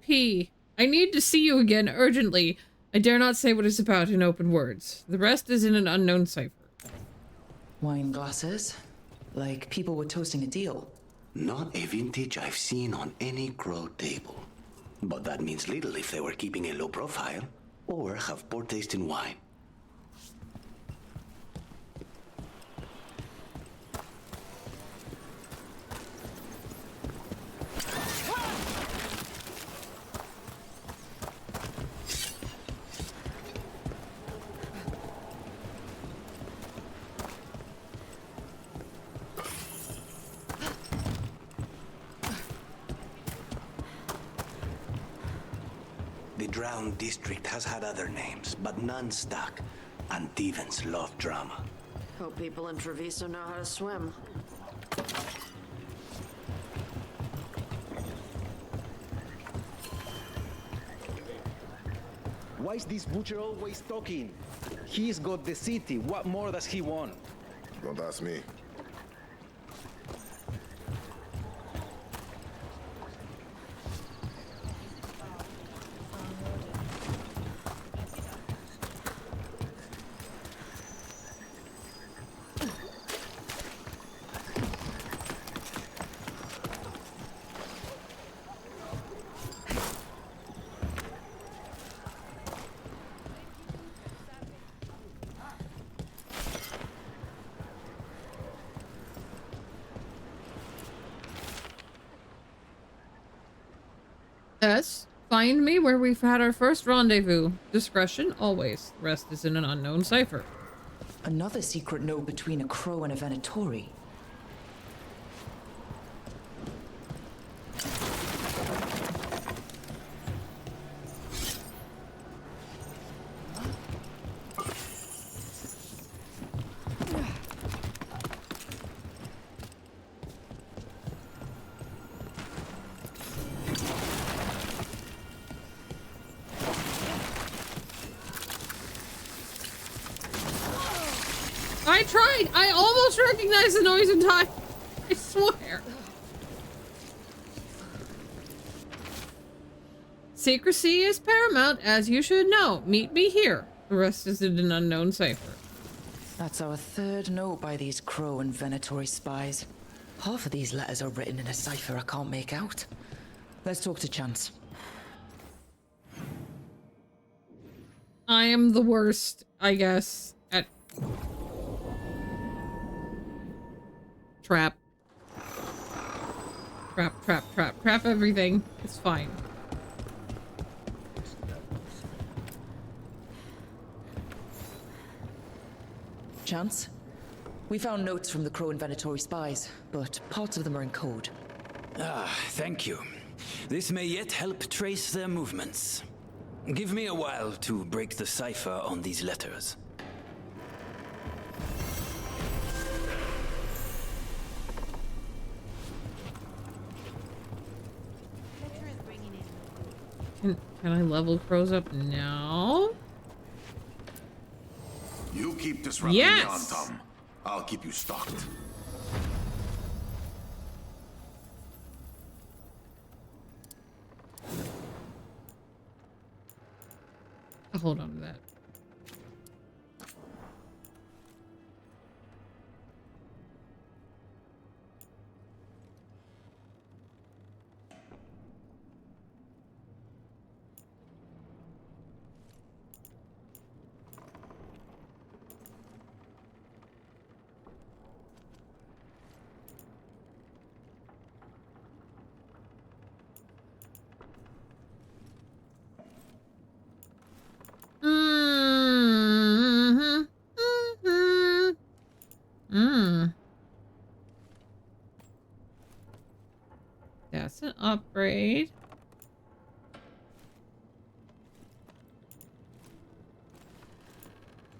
P. I need to see you again urgently. I dare not say what it's about in open words. The rest is in an unknown cipher. Wine glasses? Like people were toasting a deal. Not a vintage I've seen on any crow table. But that means little if they were keeping a low profile or have poor taste in wine. The Drowned District has had other names, but none stuck. Antevans love drama. Hope people in Treviso know how to swim. Why is this butcher always talking? He's got the city. What more does he want? Don't ask me. S. Find me where we've had our first rendezvous. Discretion, always. The rest is in an unknown cipher. Another secret note between a crow and a Venatori. I tried! I almost recognized the noise in time! I swear! Secrecy is paramount, as you should know. Meet me here. The rest is in an unknown cipher. That's our third note by these Crow and Venatori spies. Half of these letters are written in a cipher I can't make out. Let's talk to Chance. I am the worst, I guess, at... Trap. Trap everything. It's fine. Chance? We found notes from the Crow and Venatori spies, but parts of them are in code. Ah, thank you. This may yet help trace their movements. Give me a while to break the cipher on these letters. Can I level crows up now? You keep disrupting yes! me on, Tom. I'll keep you stocked. I'll hold on to that. That's an upgrade.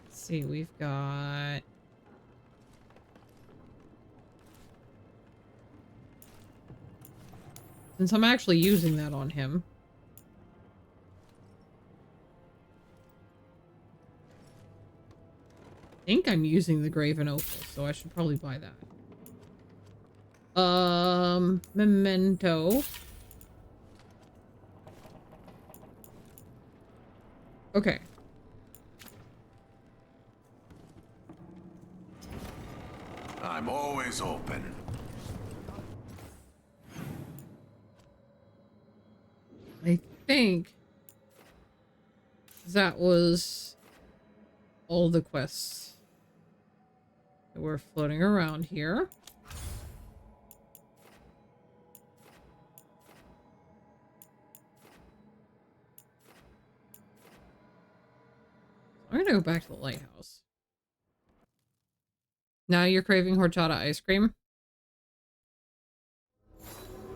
Let's see, we've got... Since I'm actually using that on him. I think I'm using the Graven Opal, so I should probably buy that. Memento. Okay. I'm always open. I think that was all the quests that were floating around here. I'm gonna go back to the lighthouse. Now you're craving horchata ice cream?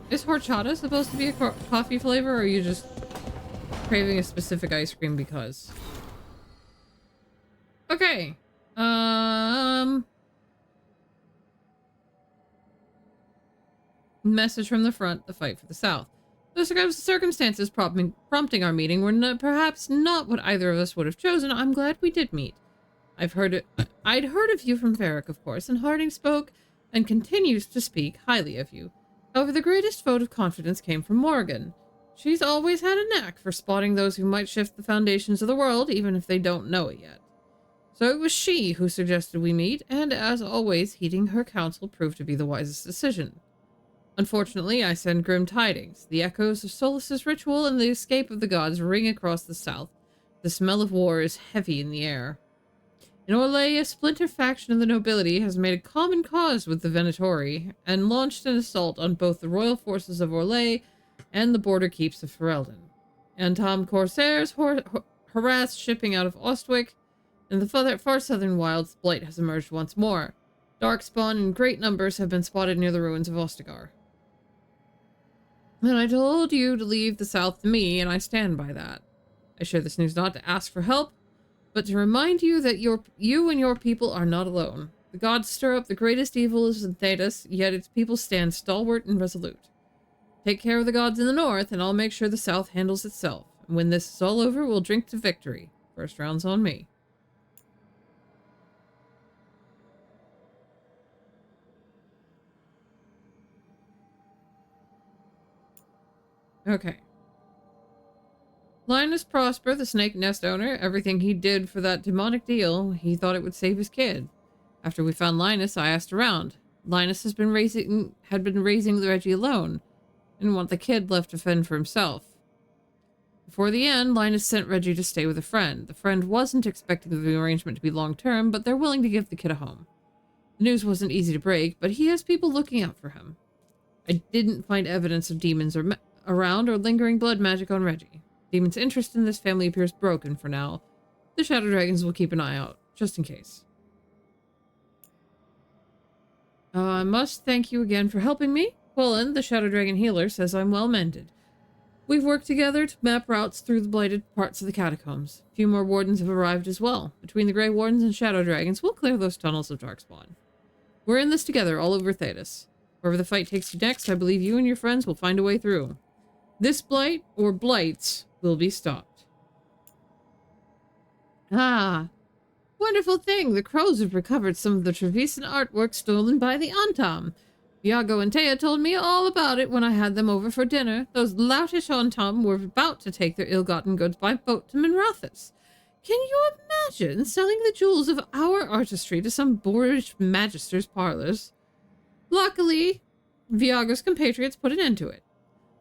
Is horchata supposed to be a coffee flavor, or are you just craving a specific ice cream because? Okay. Message from the front, the fight for the south. The circumstances prompting our meeting were perhaps not what either of us would have chosen. I'm glad we did meet. I'd heard of you from Varric, of course, and Harding spoke and continues to speak highly of you. However, the greatest vote of confidence came from Morrigan. She's always had a knack for spotting those who might shift the foundations of the world, even if they don't know it yet. So it was she who suggested we meet, and as always, heeding her counsel proved to be the wisest decision. Unfortunately, I send grim tidings. The echoes of Solus's ritual and the escape of the gods ring across the south. The smell of war is heavy in the air. In Orlais, a splinter faction of the nobility has made a common cause with the Venatori, and launched an assault on both the royal forces of Orlais and the border keeps of Ferelden. Antom corsairs harass shipping out of Ostwick, and the far southern wilds blight has emerged once more. Darkspawn in great numbers have been spotted near the ruins of Ostagar. And I told you to leave the south to me, and I stand by that. I share this news not to ask for help, but to remind you that you and your people are not alone. The gods stir up the greatest evils in Thedas, yet its people stand stalwart and resolute. Take care of the gods in the north, and I'll make sure the south handles itself. And when this is all over, we'll drink to victory. First round's on me. Okay. Linus Prosper, the snake nest owner, everything he did for that demonic deal, he thought it would save his kid. After we found Linus, I asked around. Linus had been raising the Reggie alone. Didn't want the kid left to fend for himself. Before the end, Linus sent Reggie to stay with a friend. The friend wasn't expecting the arrangement to be long-term, but they're willing to give the kid a home. The news wasn't easy to break, but he has people looking out for him. I didn't find evidence of demons around or lingering blood magic on Reggie. Demon's interest in this family appears broken for now. The Shadow Dragons will keep an eye out, just in case. I must thank you again for helping me. Quillen, the Shadow Dragon healer, says I'm well mended. We've worked together to map routes through the blighted parts of the catacombs. A few more wardens have arrived as well. Between the Grey Wardens and Shadow Dragons, we'll clear those tunnels of Darkspawn. We're in this together, all over Thedas. Wherever the fight takes you next, I believe you and your friends will find a way through. This blight, or blights, will be stopped. Ah, wonderful thing. The crows have recovered some of the Trevisan artwork stolen by the Antom. Iago and Taya told me all about it when I had them over for dinner. Those loutish Antom were about to take their ill-gotten goods by boat to Minrathous. Can you imagine selling the jewels of our artistry to some boorish magister's parlors? Luckily, Viago's compatriots put an end to it.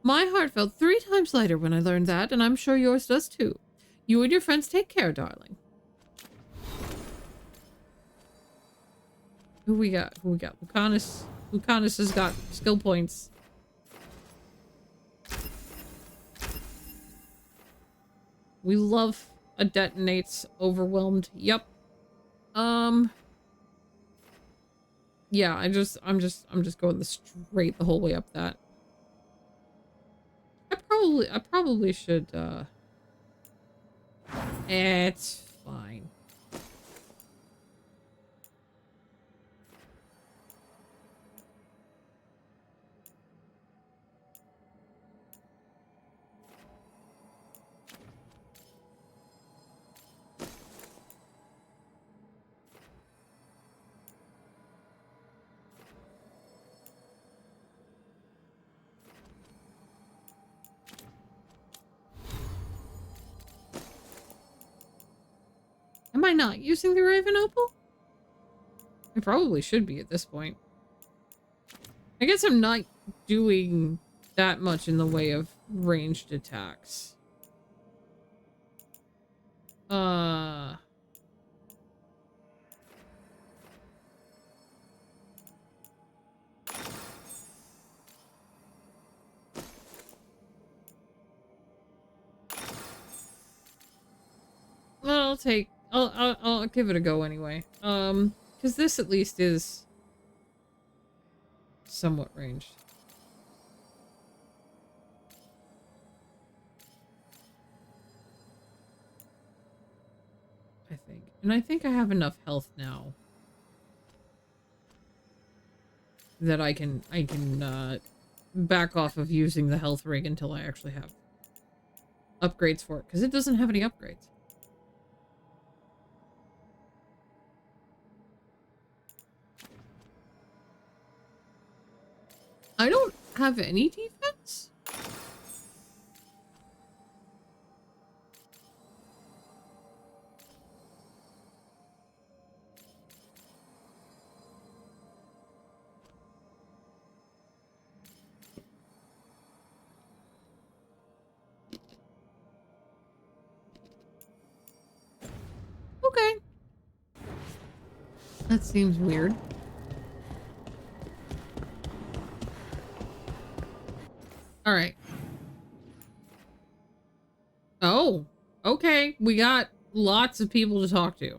My heart felt 3 times lighter when I learned that, and I'm sure yours does too. You and your friends take care, darling. Who we got? Lucanus. Lucanus has got skill points. We love a detonates overwhelmed. Yep. Yeah, I'm just going straight the whole way up that. probably should, it's fine. Am I not using the Raven Opal? I probably should be at this point. I guess I'm not doing that much in the way of ranged attacks. Well, I'll give it a go anyway. Because this at least is somewhat ranged. I think. And I think I have enough health now that I can back off of using the health rig until I actually have upgrades for it, because it doesn't have any upgrades. I don't have any defense? Okay. That seems weird. All right. Oh, okay. We got lots of people to talk to.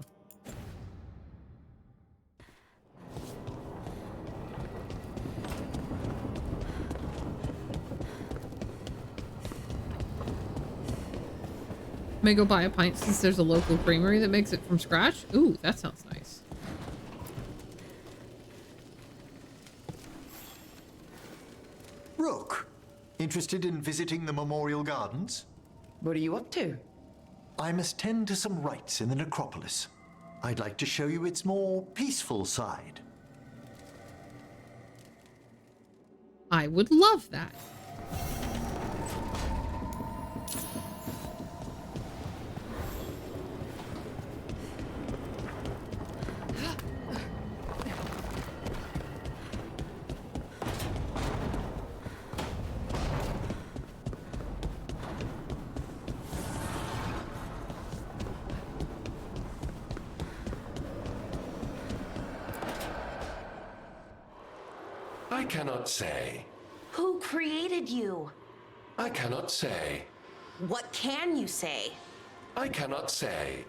May go buy a pint since there's a local creamery that makes it from scratch. Ooh, that sounds nice. Rook, interested in visiting the Memorial Gardens? What are you up to? I must tend to some rites in the necropolis. I'd like to show you its more peaceful side. I would love that. I cannot say. Who created you? I cannot say. What can you say? I cannot say.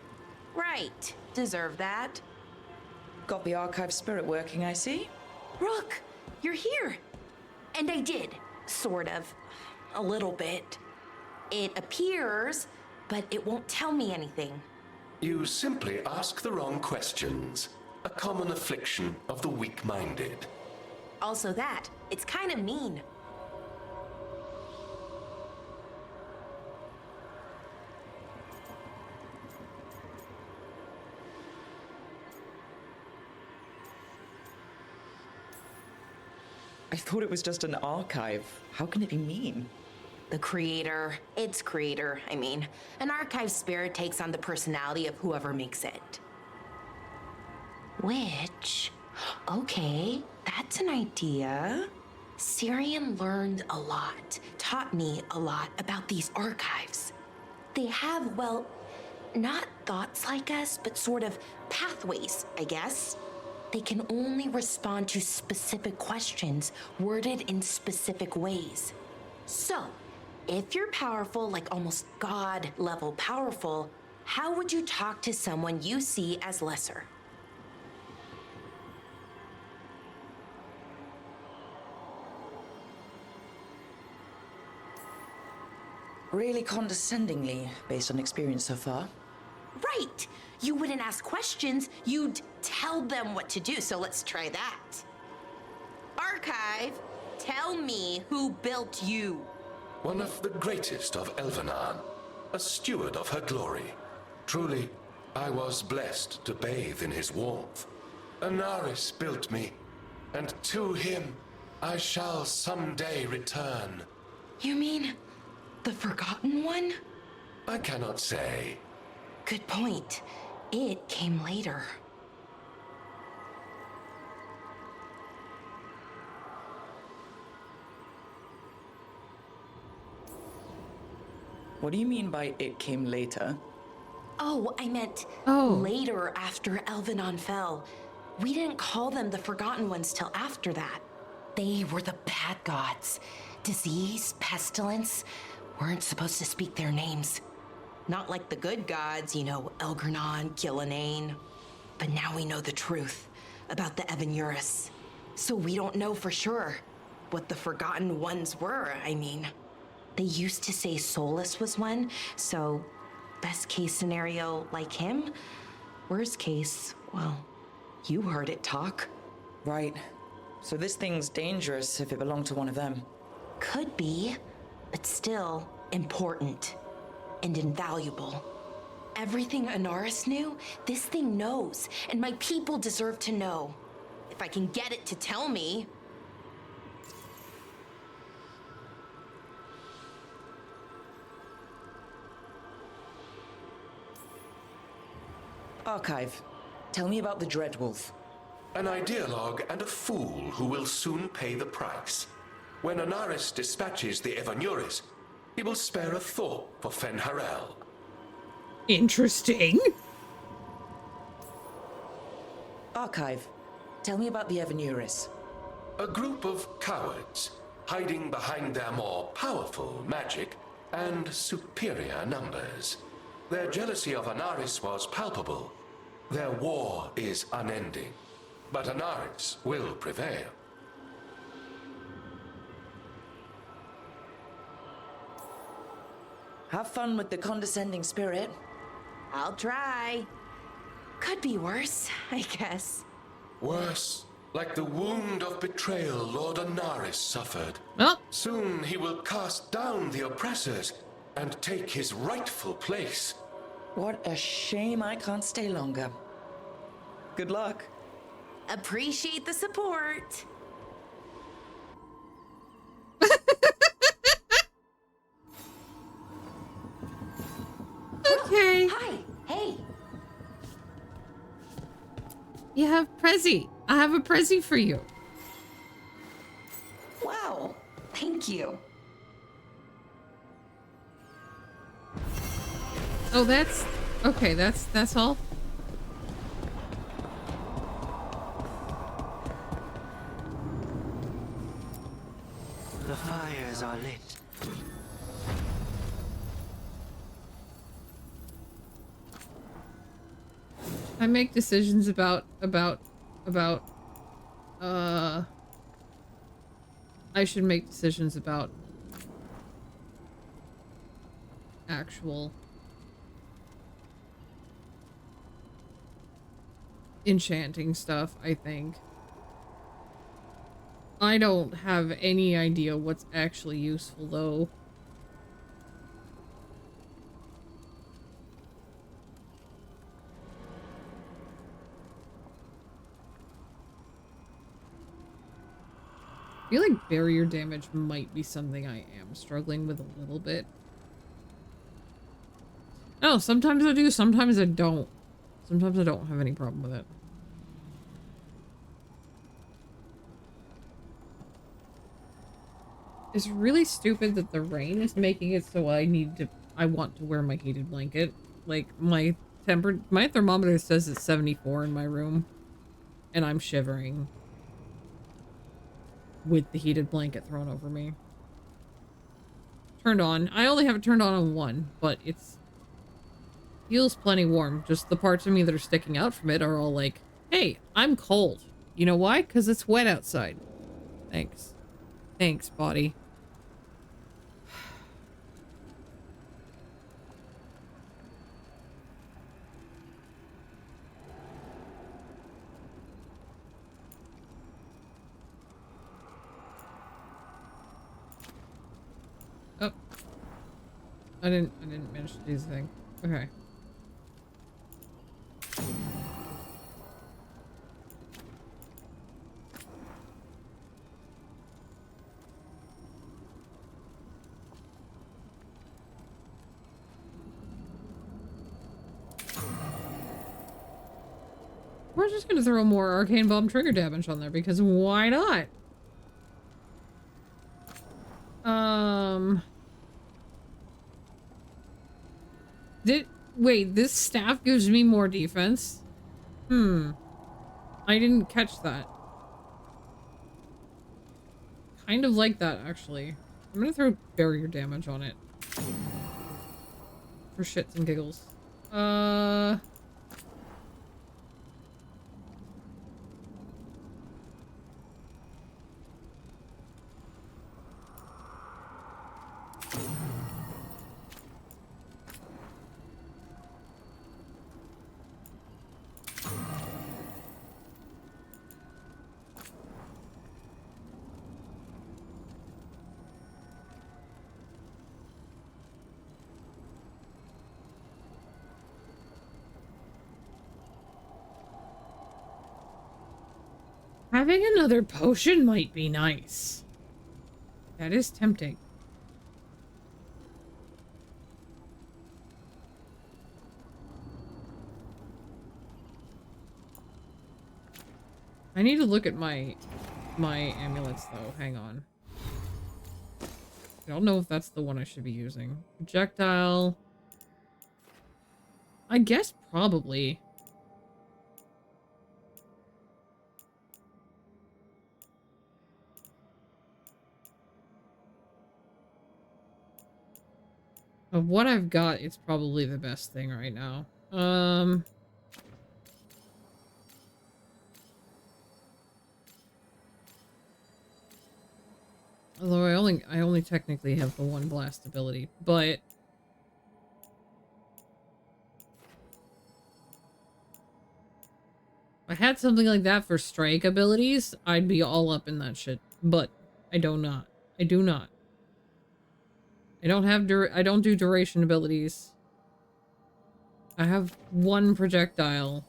Right. Deserve that. Got the archive spirit working, I see. Rook, you're here. And I did. Sort of. A little bit. It appears, but it won't tell me anything. You simply ask the wrong questions. A common affliction of the weak-minded. Also that. It's kind of mean. I thought it was just an archive. How can it be mean? The creator, its creator, I mean. An archive spirit takes on the personality of whoever makes it. Which, okay, that's an idea. Syrian learned a lot, taught me a lot about these archives. They have, well, not thoughts like us, but sort of pathways, I guess. They can only respond to specific questions worded in specific ways. So, if you're powerful, like almost God-level powerful, how would you talk to someone you see as lesser? really condescendingly based on experience so far. Right! You wouldn't ask questions, you'd tell them what to do, so let's try that. Archive, tell me who built you. One of the greatest of Elvenar, a steward of her glory. Truly, I was blessed to bathe in his warmth. Anaris built me, and to him I shall someday return. You mean the Forgotten One? I cannot say. Good point. It came later. What do you mean by it came later? Oh, I meant later after Elvenon fell. We didn't call them the Forgotten Ones till after that. They were the bad gods. Disease, pestilence, weren't supposed to speak their names. Not like the good gods, you know, Elgernon, Gillenane. But now we know the truth about the Evanuris. So we don't know for sure what the Forgotten Ones were, I mean. They used to say Solus was one, so best case scenario like him. Worst case, well, you heard it talk. Right. So this thing's dangerous if it belonged to one of them. Could be, but still important and invaluable. Everything Anaris knew, this thing knows, and my people deserve to know. If I can get it to tell me. Archive, tell me about the Dreadwolf. An ideologue and a fool who will soon pay the price. When Anaris dispatches the Evanuris, he will spare a thought for Fen'Harel. Interesting. Archive, tell me about the Evanuris. A group of cowards, hiding behind their more powerful magic and superior numbers. Their jealousy of Anaris was palpable. Their war is unending. But Anaris will prevail. Have fun with the condescending spirit. I'll try. Could be worse, I guess. Worse, like the wound of betrayal Lord Anaris suffered. Oh. Soon he will cast down the oppressors and take his rightful place. What a shame I can't stay longer. Good luck. Appreciate the support. Okay. Hi. Hey. You have Prezi. I have a Prezi for you. Wow. Thank you. Oh, that's okay. That's all. The fires are lit. I make decisions about I should make decisions about actual enchanting stuff, I think. I don't have any idea what's actually useful though. I feel like barrier damage might be something I am struggling with a little bit. Oh, sometimes I do, sometimes I don't. Sometimes I don't have any problem with it. It's really stupid that the rain is making it so I want to wear my heated blanket. Like, my thermometer says it's 74 in my room, and I'm shivering with the heated blanket thrown over me. Turned on. I only have it turned on 1, but it's feels plenty warm. Just the parts of me that are sticking out from it are all like, hey, I'm cold. You know why? Because it's wet outside. Thanks. Thanks, body. I didn't manage to do the thing. Okay. We're just gonna throw more arcane bomb trigger damage on there because why not? Wait, this staff gives me more defense? I didn't catch that. Kind of like that, actually. I'm gonna throw barrier damage on it. For shits and giggles. Having another potion might be nice. That is tempting. I need to look at my amulets though. Hang on. I don't know if that's the one I should be using. Projectile. I guess probably. Of what I've got, it's probably the best thing right now. Although I only technically have the one blast ability, but if I had something like that for strike abilities, I'd be all up in that shit. But I do not. I do not. I don't have I don't do duration abilities. I have one projectile.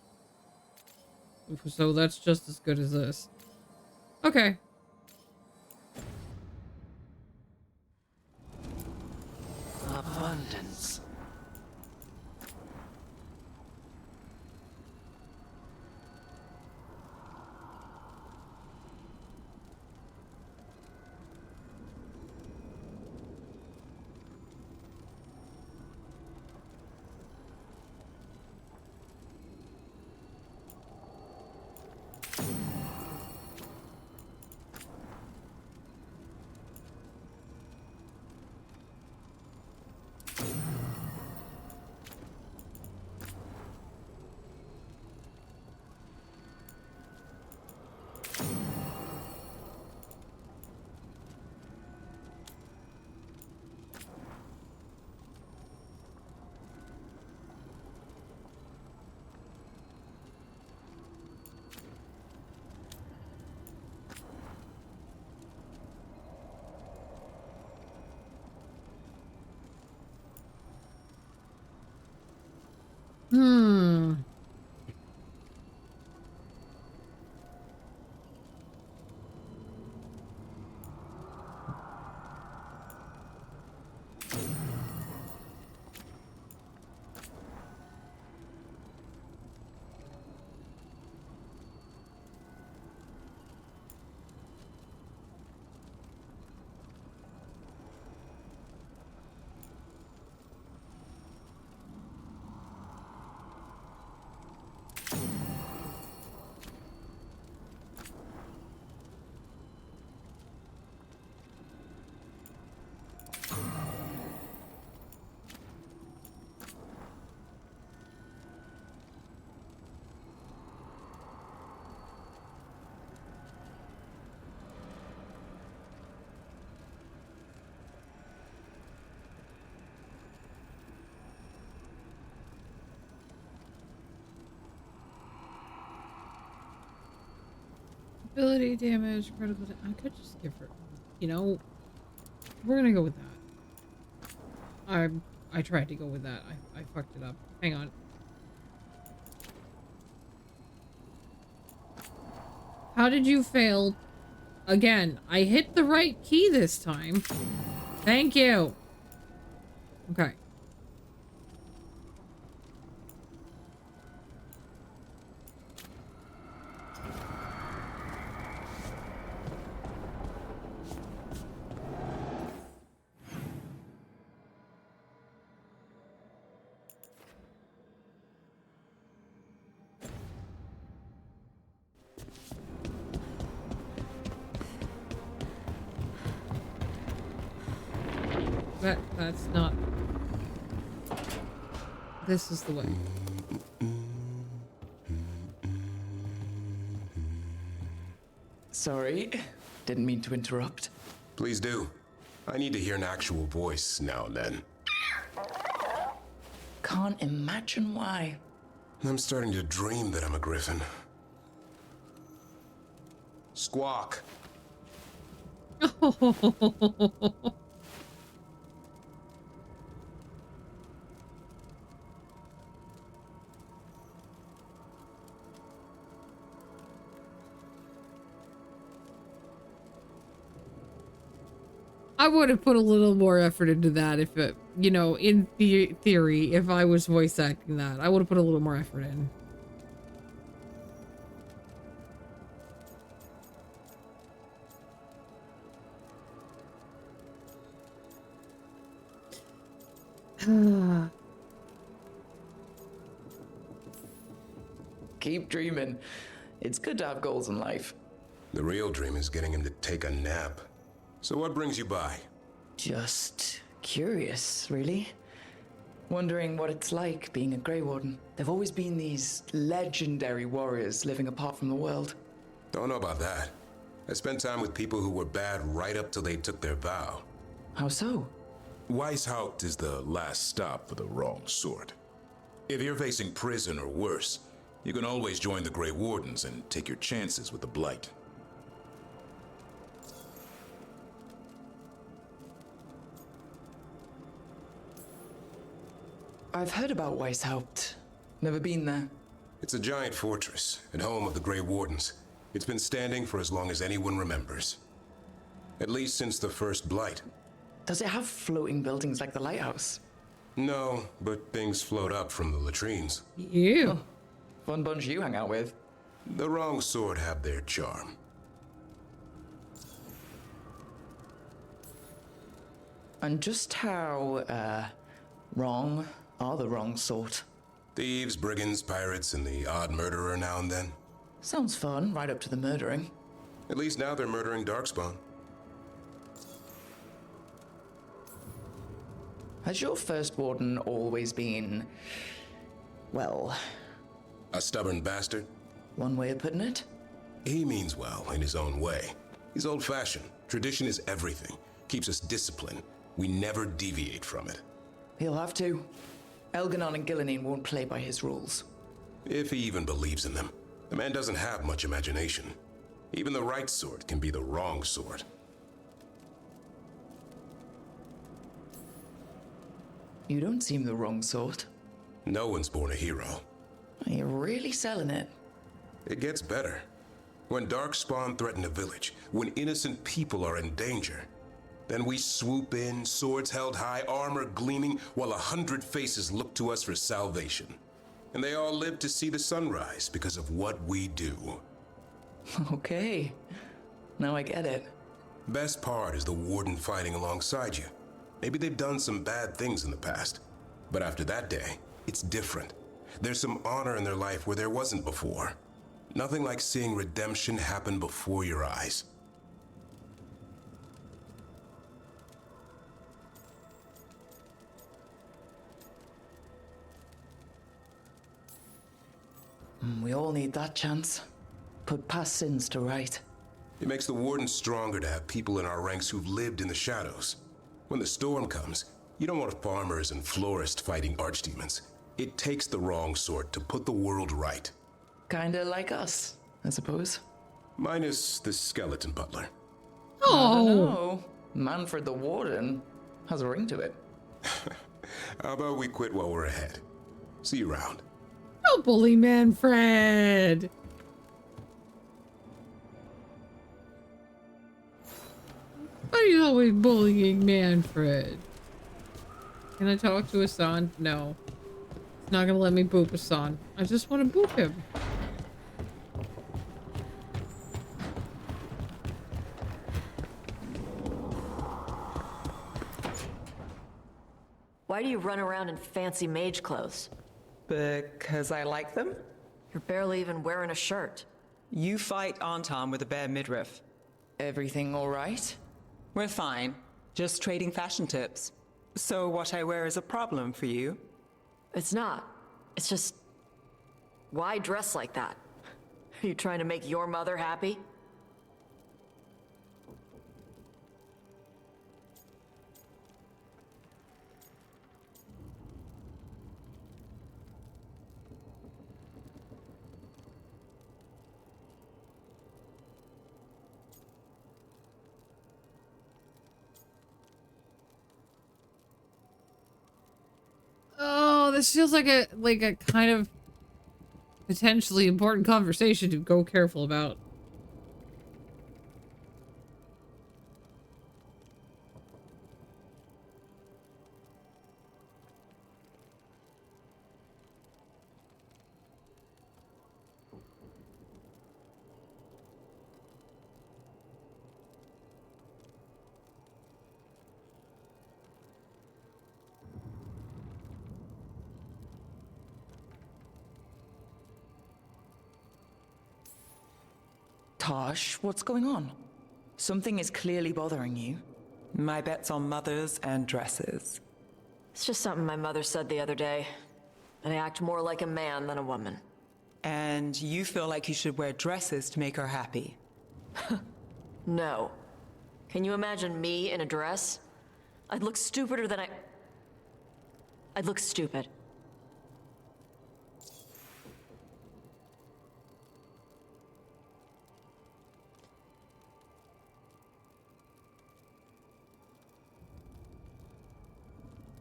So that's just as good as this. Okay. Abundance. Ability damage, critical I could just give her, you know, we're gonna go with that. I tried to go with that. I fucked it up. Hang on. How did you fail? Again, I hit the right key this time. Thank you. Okay. That's not... This is the way. Sorry, didn't mean to interrupt. Please do. I need to hear an actual voice now and then. Can't imagine why. I'm starting to dream that I'm a griffin. Squawk. I would have put a little more effort into that if it, you know, in theory, if I was voice acting that, I would have put a little more effort in. Keep dreaming. It's good to have goals in life. The real dream is getting him to take a nap. So what brings you by? Just curious, really. Wondering what it's like being a Grey Warden. There've always been these legendary warriors living apart from the world. Don't know about that. I spent time with people who were bad right up till they took their vow. How so? Weishaupt is the last stop for the wrong sort. If you're facing prison or worse, you can always join the Grey Wardens and take your chances with the Blight. I've heard about Weishaupt. Never been there. It's a giant fortress and home of the Grey Wardens. It's been standing for as long as anyone remembers. At least since the first Blight. Does it have floating buildings like the lighthouse? No, but things float up from the latrines. Ew. Oh, fun bunch you hang out with. The wrong sort have their charm. And just how, wrong are the wrong sort? Thieves, brigands, pirates, and the odd murderer now and then. Sounds fun, right up to the murdering. At least now they're murdering Darkspawn. Has your first warden always been, well... a stubborn bastard? One way of putting it? He means well in his own way. He's old-fashioned. Tradition is everything. Keeps us disciplined. We never deviate from it. He'll have to. Elganon and Gillenine won't play by his rules. If he even believes in them. The man doesn't have much imagination. Even the right sort can be the wrong sort. You don't seem the wrong sort. No one's born a hero. You're really selling it. It gets better. When Darkspawn threaten a village, when innocent people are in danger, then we swoop in, swords held high, armor gleaming, while 100 faces look to us for salvation. And they all live to see the sunrise because of what we do. Okay. Now I get it. Best part is the warden fighting alongside you. Maybe they've done some bad things in the past, but after that day, it's different. There's some honor in their life where there wasn't before. Nothing like seeing redemption happen before your eyes. We all need that chance. Put past sins to right. It makes the warden stronger to have people in our ranks who've lived in the shadows. When the storm comes, you don't want farmers and florists fighting archdemons. It takes the wrong sort to put the world right. Kinda like us, I suppose. Minus the skeleton butler. Oh! Manfred the Warden has a ring to it. How about we quit while we're ahead? See you around. Don't bully Manfred. Why are you always bullying Manfred? Can I talk to Hassan? No. It's not gonna let me boop Hassan. I just want to boop him. Why do you run around in fancy mage clothes? Because I like them? You're barely even wearing a shirt. You fight Anton with a bare midriff. Everything all right? We're fine. Just trading fashion tips. So what I wear is a problem for you? It's not. It's just... Why dress like that? Are you trying to make your mother happy? Oh, this feels like a kind of potentially important conversation to go careful about. Tosh, what's going on? Something is clearly bothering you. My bet's on mothers and dresses. It's just something my mother said the other day. I act more like a man than a woman. And you feel like you should wear dresses to make her happy? No. Can you imagine me in a dress? I'd look stupider than I'd look stupid.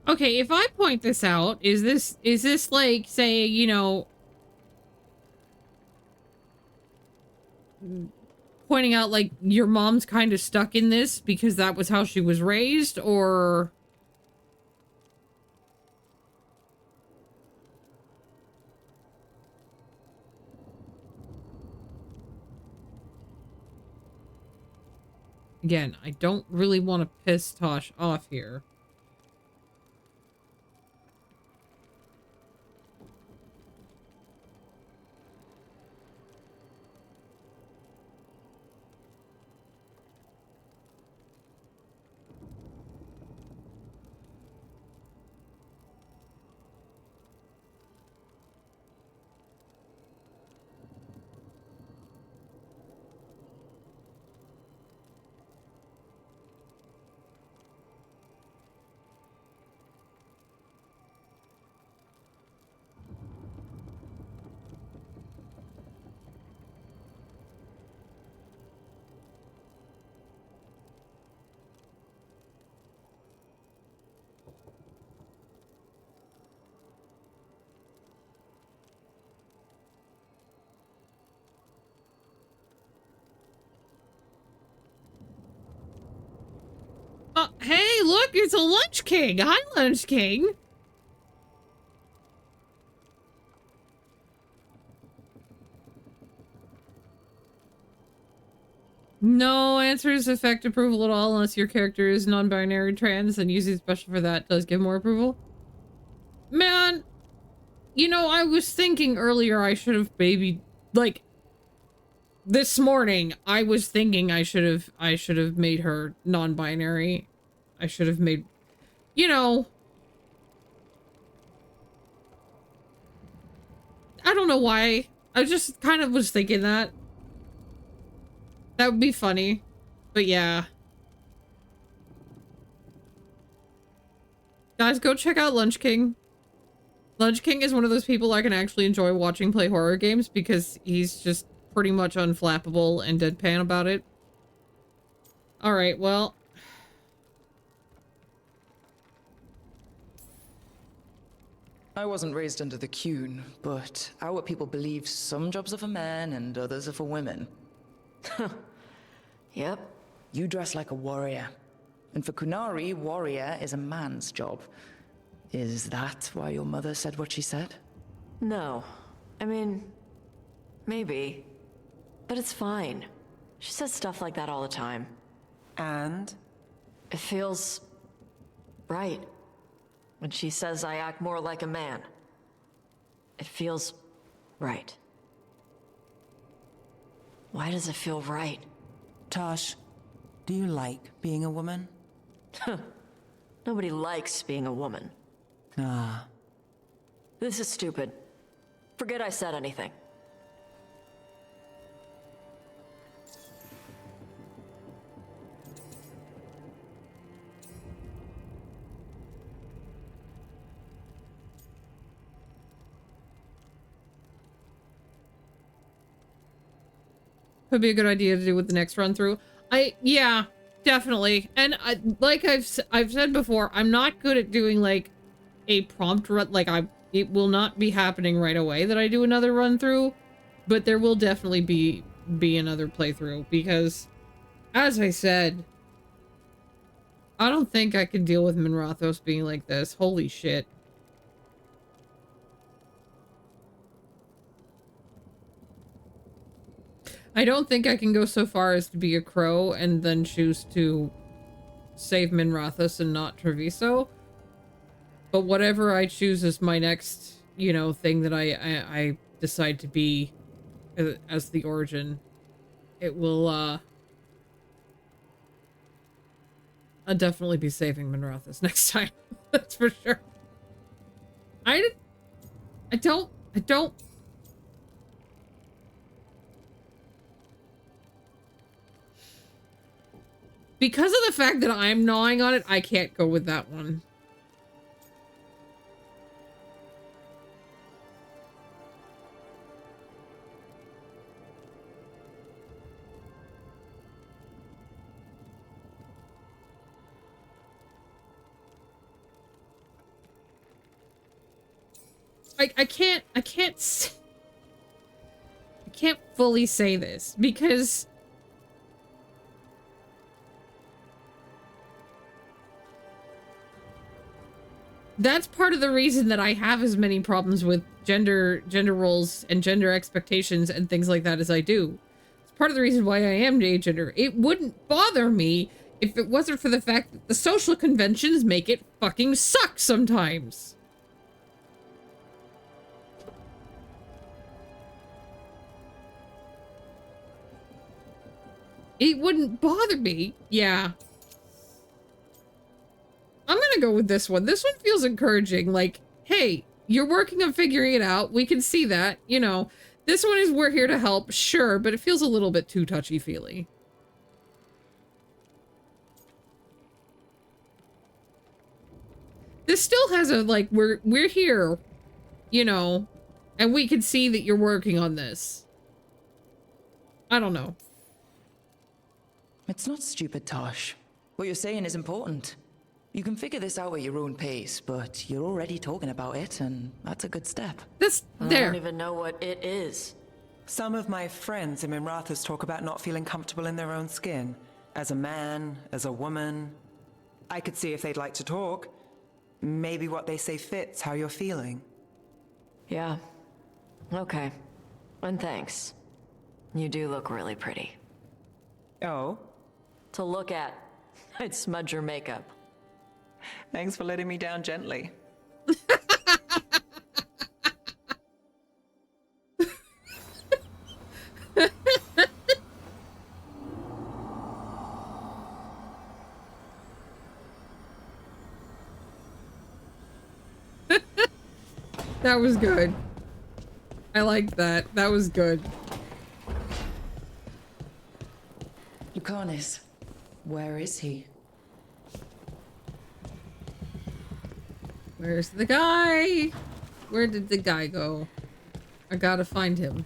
Okay, if I point this out, is this like, say, you know, pointing out like your mom's kind of stuck in this because that was how she was raised, or again, I don't really want to piss Tosh off here. Hey, look, it's a Lunch King. Hi, Lunch King. No answers affect approval at all unless your character is non-binary trans, and using special for that does give more approval. Man, you know, I was thinking earlier I should have like, this morning, I was thinking I should have made her non-binary. I should have made, you know, I don't know why. I just kind of was thinking that. That would be funny. But yeah. Guys, go check out Lunch King. Lunch King is one of those people I can actually enjoy watching play horror games because he's just pretty much unflappable and deadpan about it. Alright, well. I wasn't raised under the Qun, but our people believe some jobs are for men and others are for women. Yep. You dress like a warrior. And for Kunari, warrior is a man's job. Is that why your mother said what she said? No. I mean, maybe. But it's fine. She says stuff like that all the time. And? It feels right. When she says I act more like a man. It feels right. Why does it feel right? Tosh, do you like being a woman? Nobody likes being a woman. Ah. This is stupid. Forget I said anything. Could be a good idea to do with the next run through. Yeah, definitely. And like I've said before, I'm not good at doing like a prompt run. Like it will not be happening right away that I do another run through, but there will definitely be another playthrough because, as I said, I don't think I can deal with Minrathos being like this. Holy shit. I don't think I can go so far as to be a crow and then choose to save Minrathos and not Treviso. But whatever I choose as my next, you know, thing that I decide to be as the origin, it will, I'll definitely be saving Minrathos next time. That's for sure. I don't... Because of the fact that I'm gnawing on it, I can't go with that one. I can't fully say this because that's part of the reason that I have as many problems with gender roles and gender expectations and things like that as I do. It's part of the reason why I am agender. It wouldn't bother me if it wasn't for the fact that the social conventions make it fucking suck sometimes. It wouldn't bother me. Yeah. I'm gonna go with this one. This one feels encouraging. Like, hey, you're working on figuring it out. We can see that, you know. This one is we're here to help, sure, but it feels a little bit too touchy-feely. This still has a, like, we're here, you know, and we can see that you're working on this. I don't know. It's not stupid, Tosh. What you're saying is important. You can figure this out at your own pace, but you're already talking about it, and that's a good step. I don't even know what it is. Some of my friends in Minrathos talk about not feeling comfortable in their own skin. As a man, as a woman. I could see if they'd like to talk. Maybe what they say fits how you're feeling. Yeah. Okay. And thanks. You do look really pretty. Oh? To look at. I'd smudge your makeup. Thanks for letting me down gently. That was good. I liked that. That was good. Lucanis, where is he? Where's the guy? Where did the guy go? I gotta find him.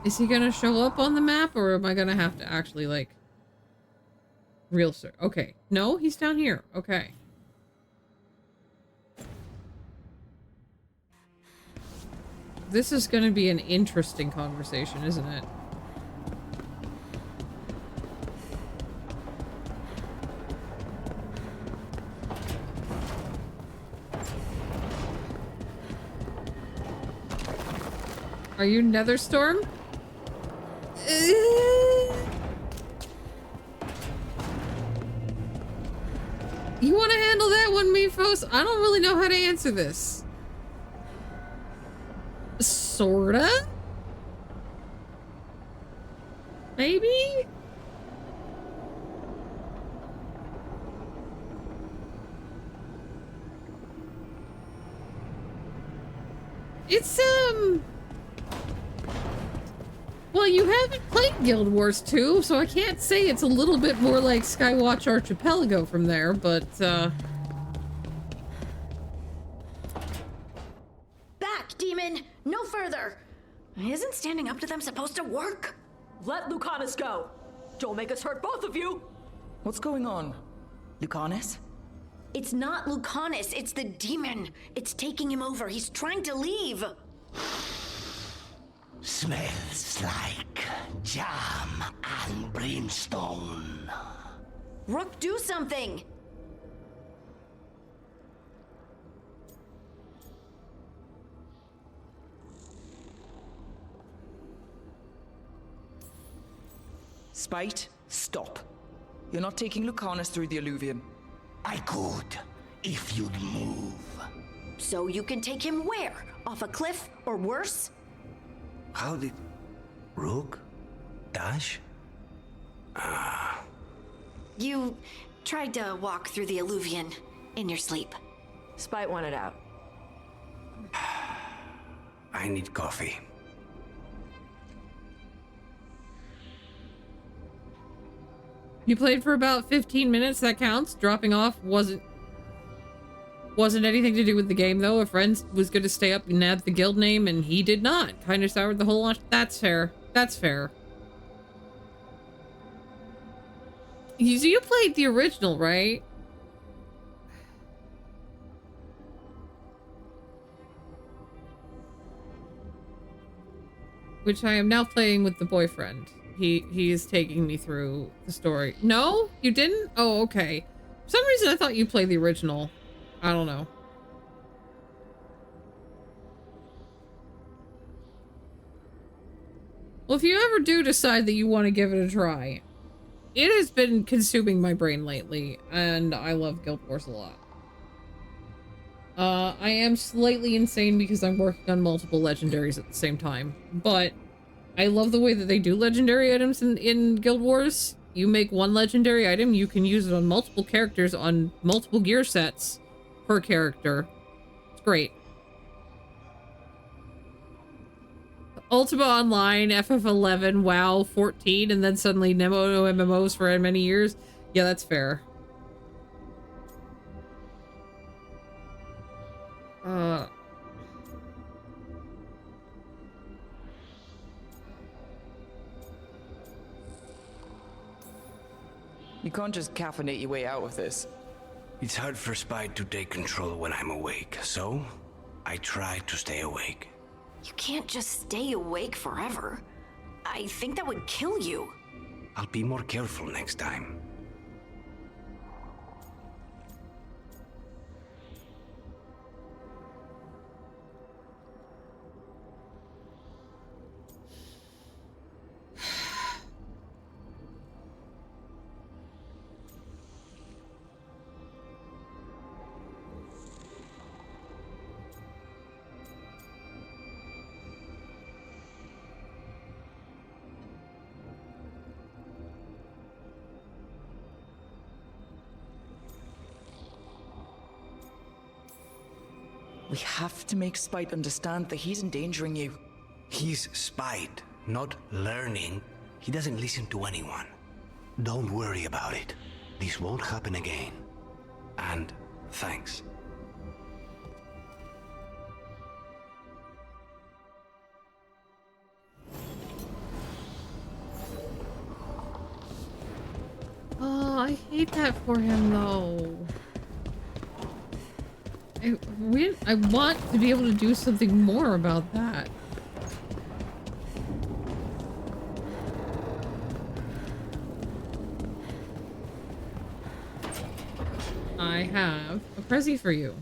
Is he gonna show up on the map, or am I gonna have to actually, like, real search? Okay. No, he's down here. Okay. This is gonna be an interesting conversation, isn't it? Are you Netherstorm? You want to handle that one, Mifos? I don't really know how to answer this. Sorta? Maybe? It's, well, you haven't played Guild Wars 2, so I can't say it's a little bit more like Skywatch Archipelago from there, but, Back, demon! No further! Isn't standing up to them supposed to work? Let Lucanus go! Don't make us hurt both of you! What's going on? Lucanus? It's not Lucanus, it's the demon. It's taking him over. He's trying to leave. Smells like jam and brimstone. Rook, do something! Spite, stop. You're not taking Lucanus through the Alluvion. I could, if you'd move. So you can take him where? Off a cliff, or worse? How did... Rook? Dash? You tried to walk through the Alluvion in your sleep. Spite wanted out. I need coffee. you played for about 15 minutes, that counts. Dropping off wasn't anything to do with the game, though. A friend was going to stay up and add the guild name, and he did not. Kind of soured the whole launch. That's fair. That's fair. You played the original, right? Which I am now playing with the boyfriend. He is taking me through the story. No? You didn't? Oh, okay. For some reason I thought you played the original. I don't know. Well, if you ever do decide that you want to give it a try, it has been consuming my brain lately, and I love Guild Wars a lot. I am slightly insane because I'm working on multiple legendaries at the same time, but I love the way that they do legendary items in Guild Wars. You make one legendary item, you can use it on multiple characters on multiple gear sets per character. It's great. Ultima Online, FF11, WoW 14, and then suddenly no MMOs for many years. Yeah, that's fair. You can't just caffeinate your way out of this. It's hard for Spite to take control when I'm awake, so I try to stay awake. You can't just stay awake forever. I think that would kill you. I'll be more careful next time. We have to make Spite understand that he's endangering you. He's Spite, not learning. He doesn't listen to anyone. Don't worry about it. This won't happen again. And thanks. I hate that for him, though. I want to be able to do something more about that. I have a Prezi for you.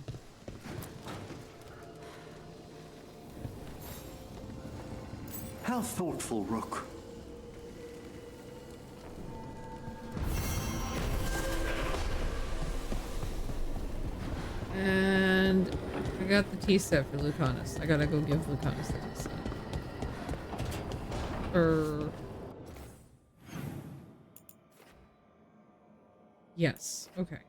How thoughtful, Rook. And I got the tea set for Lucanus. I gotta go give Lucanus the tea set. Yes, okay.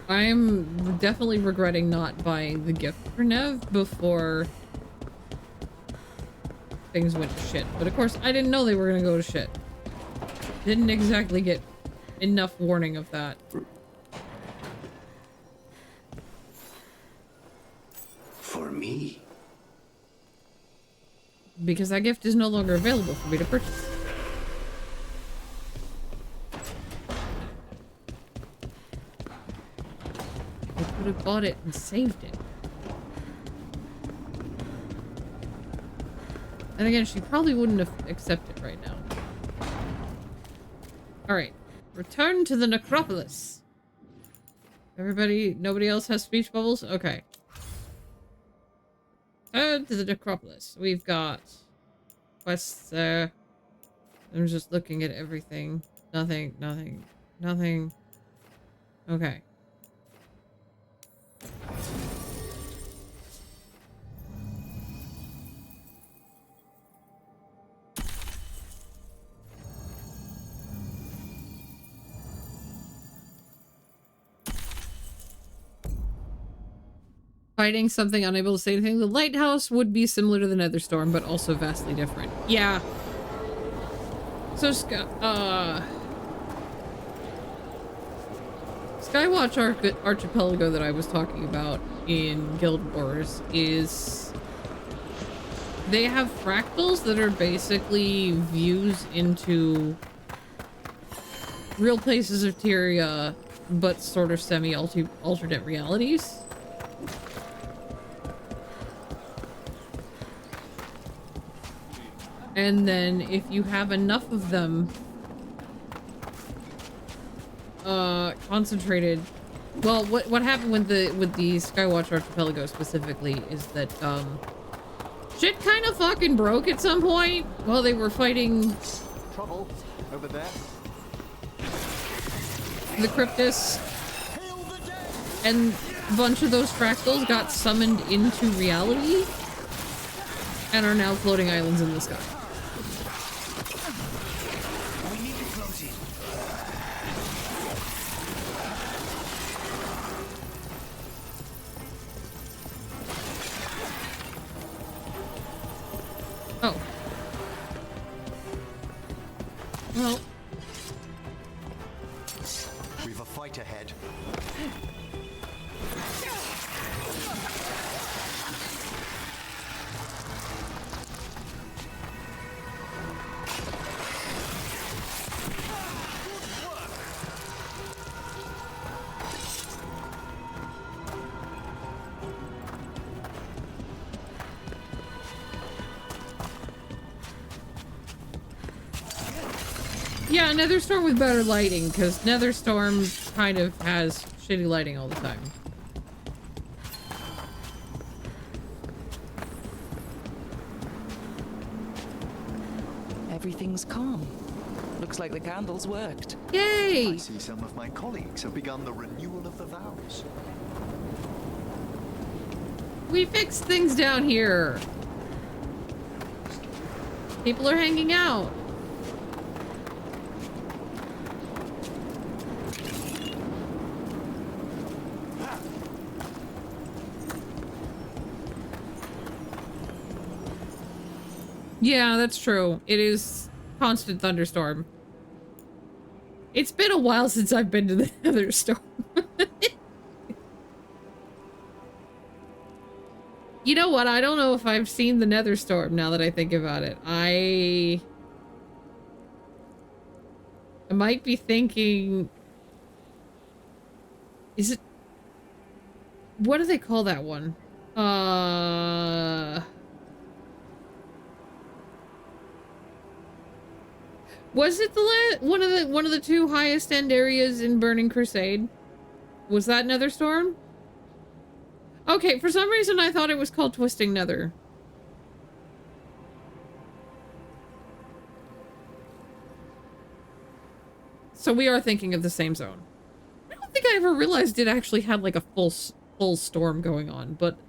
I'm definitely regretting not buying the gift for Nev before things went to shit. But of course, I didn't know they were gonna go to shit. Didn't exactly get enough warning of that. For me? Because that gift is no longer available for me to purchase. I could have bought it and saved it. And again, she probably wouldn't have accepted it right now. Alright. Return to the necropolis. Nobody else has speech bubbles? Okay. Return to the necropolis. We've got quests there. I'm just looking at everything. Nothing. Okay. Fighting something unable to say anything. The lighthouse would be similar to the Netherstorm, but also vastly different. Yeah. So, Skywatch Archipelago that I was talking about in Guild Wars is... They have fractals that are basically views into real places of Tyria, but sort of semi-alternate realities. And then if you have enough of them concentrated, well, what happened with the Skywatch Archipelago specifically is that shit kind of fucking broke at some point while they were fighting Trouble over there. The Cryptus, and a bunch of those fractals got summoned into reality and are now floating islands in the sky. Oh. Well. We've a fight ahead. Yeah, Netherstorm with better lighting, because Netherstorm kind of has shitty lighting all the time. Everything's calm. Looks like the candles worked. Yay! I see some of my colleagues have begun the renewal of the vows. We fixed things down here. People are hanging out. Yeah, that's true. It is constant thunderstorm. It's been a while since I've been to the Netherstorm. You know what? I don't know if I've seen the Nether Storm now that I think about it. I might be thinking... Is it... What do they call that one? Was it one of the two highest end areas in Burning Crusade? Was that Nether Storm? Okay, for some reason I thought it was called Twisting Nether. So we are thinking of the same zone. I don't think I ever realized it actually had like a full storm going on, but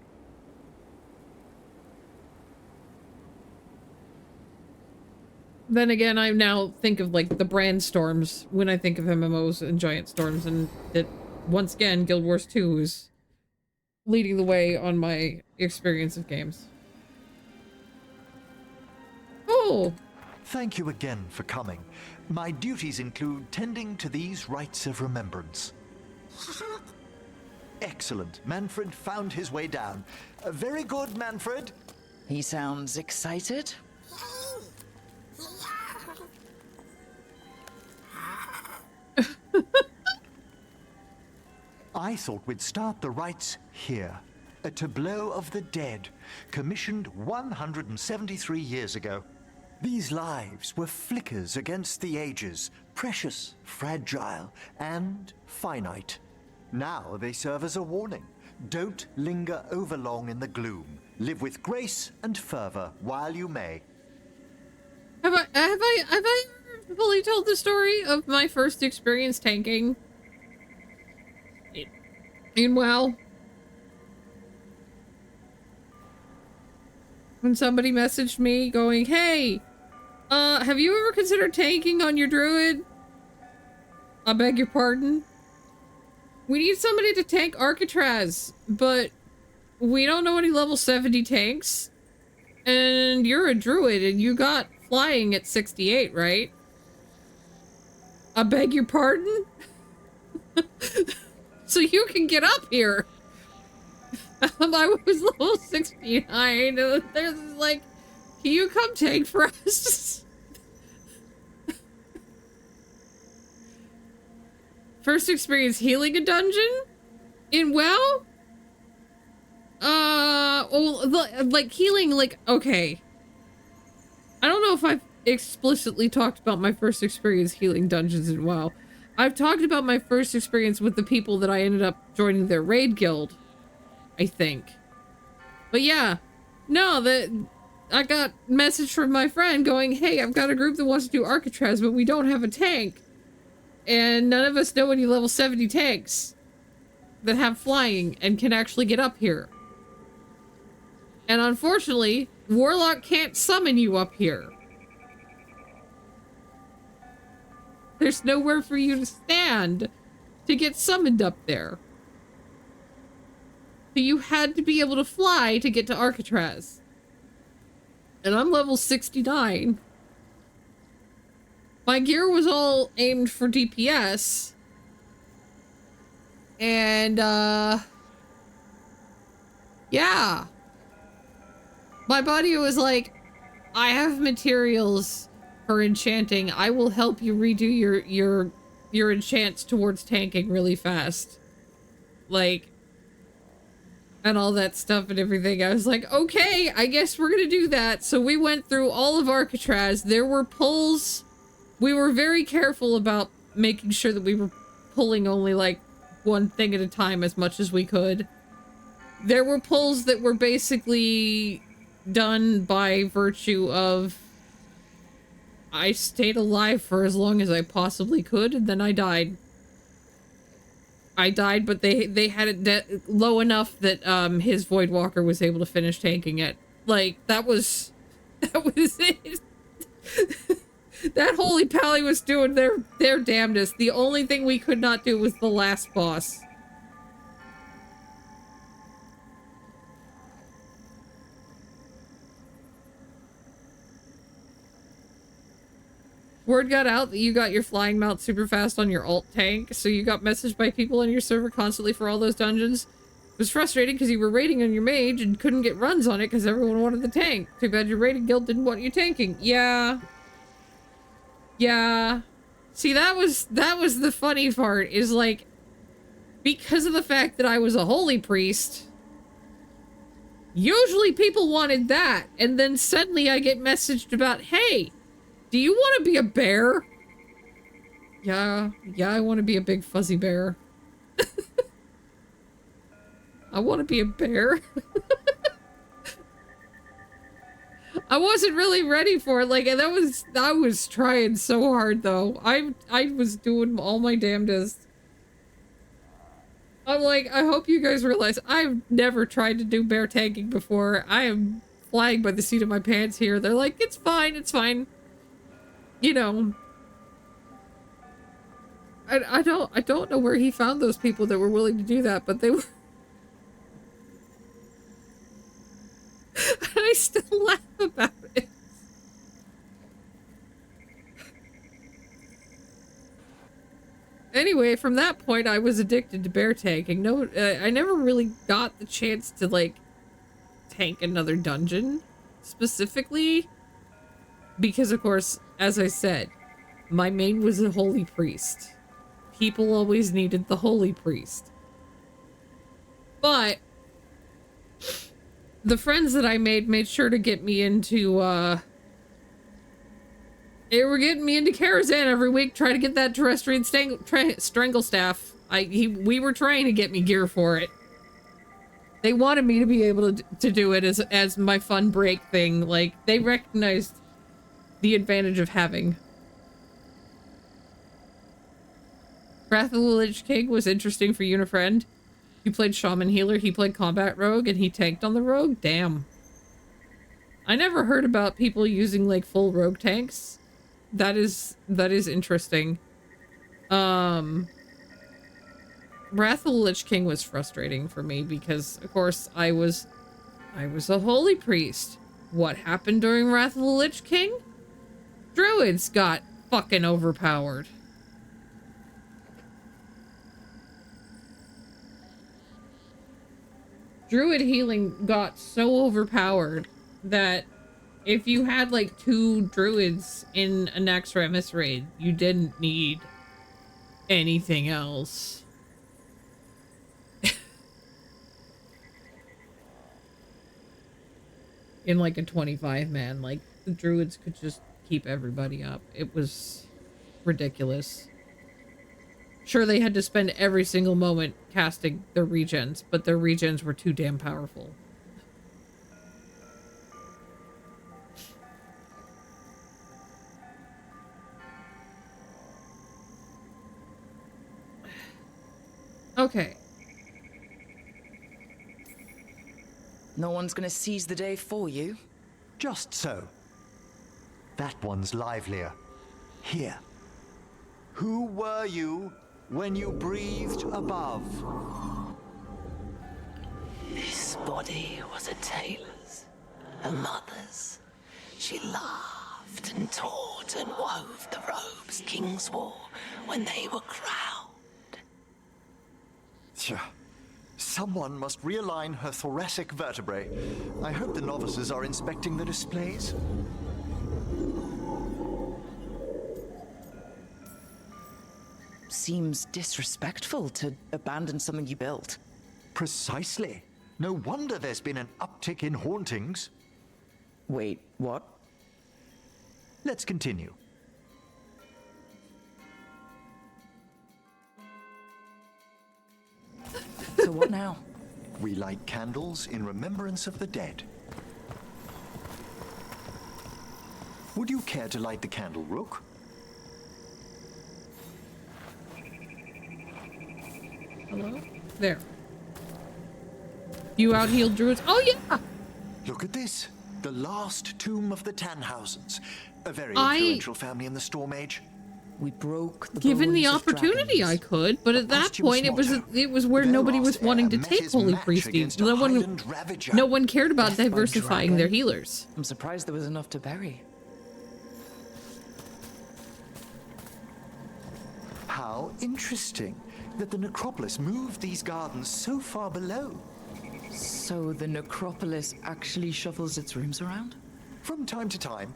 then again, I now think of like the brand storms when I think of MMOs and giant storms, and that once again, Guild Wars 2 is leading the way on my experience of games. Oh! Thank you again for coming. My duties include tending to these rites of remembrance. Excellent. Manfred found his way down. Very good, Manfred. He sounds excited. I thought we'd start the rites here. A tableau of the dead, commissioned 173 years ago. These lives were flickers against the ages, precious, fragile, and finite. Now they serve as a warning. Don't linger overlong in the gloom. Live with grace and fervor while you may. Have I fully told the story of my first experience tanking in WoW? When somebody messaged me going, hey, have you ever considered tanking on your druid? I beg your pardon? We need somebody to tank Arcatraz, but we don't know any level 70 tanks. And you're a druid and you got flying at 68, right? I beg your pardon? So you can get up here. I was level 69 and there's like, can you come tank for us? First experience healing a dungeon in WoW? Like healing, like, okay. I don't know if I've explicitly talked about my first experience healing dungeons in WoW. I've talked about my first experience with the people that I ended up joining their raid guild, I think. But yeah, no, I got a message from my friend going, hey, I've got a group that wants to do Arcatraz, but we don't have a tank. And none of us know any level 70 tanks that have flying and can actually get up here. And unfortunately, Warlock can't summon you up here. There's nowhere for you to stand to get summoned up there. So you had to be able to fly to get to Arcatraz. And I'm level 69. My gear was all aimed for DPS. And, yeah. My buddy was like, I have materials for enchanting. I will help you redo your enchants towards tanking really fast. Like, and all that stuff and everything. I was like, okay, I guess we're gonna do that. So we went through all of Arcatraz. There were pulls. We were very careful about making sure that we were pulling only like one thing at a time as much as we could. There were pulls that were basically done by virtue of I stayed alive for as long as I possibly could, and then I died. I died, but they had it low enough that his Voidwalker was able to finish tanking it. Like, that was it. That Holy Pally was doing their damnedest. The only thing we could not do was the last boss. Word got out that you got your flying mount super fast on your alt tank, so you got messaged by people on your server constantly for all those dungeons. was frustrating because you were raiding on your mage and couldn't get runs on it because everyone wanted the tank. Too bad your raiding guild didn't want you tanking. Yeah. Yeah. See, that was the funny part, is like, because of the fact that I was a holy priest, usually people wanted that, and then suddenly I get messaged about, hey, do you want to be a bear? Yeah, I want to be a big fuzzy bear. I want to be a bear. I wasn't really ready for it, like, and I was trying so hard, though. I was doing all my damnedest. I'm like, I hope you guys realize I've never tried to do bear tanking before. I am flying by the seat of my pants here. They're like, it's fine, it's fine. You know. I don't know where he found those people that were willing to do that, but they were. I still laugh about it. Anyway, from that point, I was addicted to bear tanking. No, I never really got the chance to, like, tank another dungeon, specifically, because, of course, as I said, my main was a holy priest. People always needed the holy priest. But the friends that I made sure to get me into, they were getting me into Karazhan every week, try to get that terrestrian strangle staff. We were trying to get me gear for it. They wanted me to be able to do it as my fun break thing. Like, they recognized the advantage of having. Wrath of the Lich King was interesting for Unifriend. You played Shaman Healer, he played Combat Rogue, and he tanked on the Rogue? Damn. I never heard about people using, like, full Rogue tanks. That is interesting. Wrath of the Lich King was frustrating for me because, of course, I was a holy priest. What happened during Wrath of the Lich King? Druids got fucking overpowered. Druid healing got so overpowered that if you had like 2 druids in a Naxxramas raid, you didn't need anything else. In like a 25-man, like, the druids could just keep everybody up. It was ridiculous. Sure, they had to spend every single moment casting their regens, but their regens were too damn powerful. Okay. No one's gonna seize the day for you. Just so. That one's livelier. Here. Who were you when you breathed above? This body was a tailor's, a mother's. She laughed and taught and wove the robes kings wore when they were crowned. Someone must realign her thoracic vertebrae. I hope the novices are inspecting the displays. Seems disrespectful to abandon something you built. Precisely. No wonder there's been an uptick in hauntings. Wait, what? Let's continue. So what now? We light candles in remembrance of the dead. Would you care to light the candle, Rook? Hello? There. You out-healed druids? Oh, yeah! Look at this. The last tomb of the Tannhausens. A very influential family in the Storm Age. We broke the Given the opportunity, I could, but at that point, it was where nobody was wanting to take holy priesties. No one cared about diversifying their healers. I'm surprised there was enough to bury. How interesting. that the necropolis moved these gardens so far below. So the necropolis actually shuffles its rooms around? From time to time.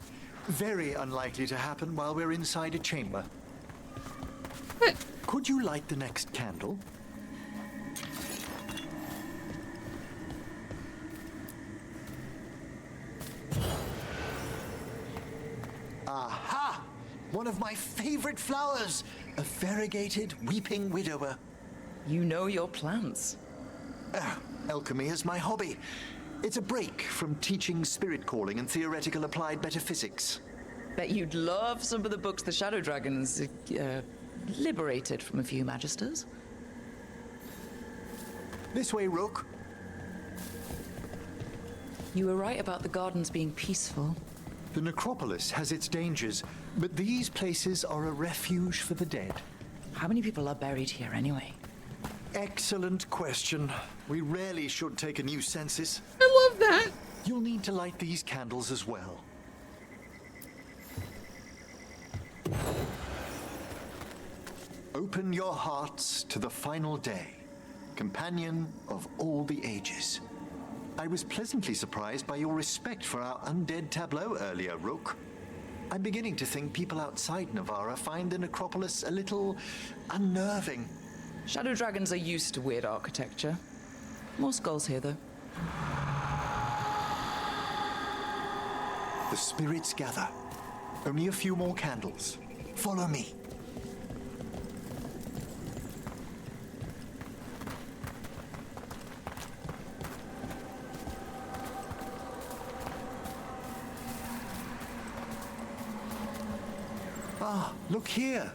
Very unlikely to happen while we're inside a chamber. Could you light the next candle? Aha! One of my favorite flowers! A variegated weeping widower. You know your plants. Alchemy is my hobby. It's a break from teaching spirit calling and theoretical applied metaphysics. Bet you'd love some of the books the Shadow Dragons liberated from a few magisters. This way, Rook. You were right about the gardens being peaceful. The necropolis has its dangers, but these places are a refuge for the dead. How many people are buried here anyway? Excellent question. We rarely should take a new census. I love that. You'll need to light these candles as well. Open your hearts to the final day, companion of all the ages. I was pleasantly surprised by your respect for our undead tableau earlier, Rook. I'm beginning to think people outside Navarra find the necropolis a little unnerving. Shadow Dragons are used to weird architecture. More skulls here, though. The spirits gather. Only a few more candles. Follow me. Ah, look here.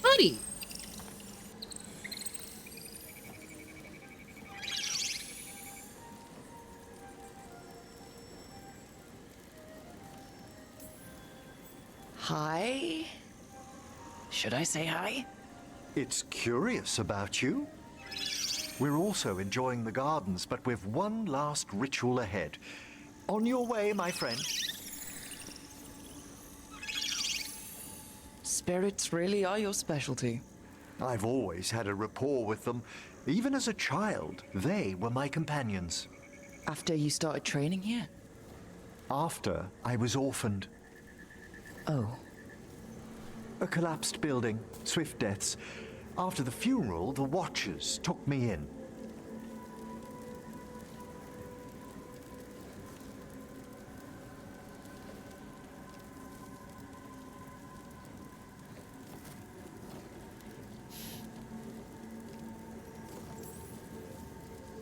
Buddy. Hi? Should I say hi? It's curious about you. We're also enjoying the gardens, but with one last ritual ahead. On your way, my friend. Spirits really are your specialty. I've always had a rapport with them. Even as a child, they were my companions. After you started training here? After I was orphaned. Oh. A collapsed building, swift deaths. After the funeral, the Watchers took me in.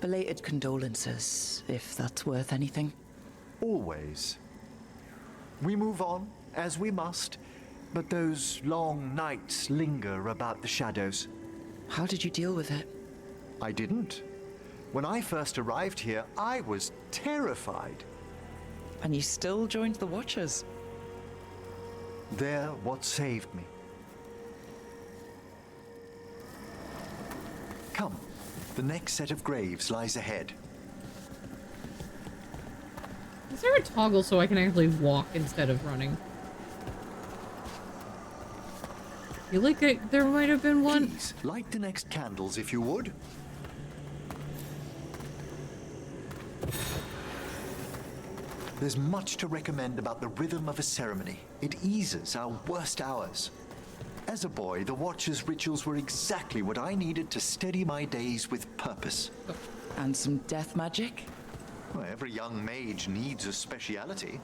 Belated condolences, if that's worth anything. Always. We move on, as we must, but those long nights linger about the shadows. How did you deal with it? I didn't. When I first arrived here, I was terrified. And you still joined the Watchers? They're what saved me. Come, the next set of graves lies ahead. Is there a toggle so I can actually walk instead of running? I feel like there might have been one. Please, light the next candles if you would. There's much to recommend about the rhythm of a ceremony. It eases our worst hours. As a boy, the Watcher's rituals were exactly what I needed to steady my days with purpose. And some death magic? Well, every young mage needs a speciality.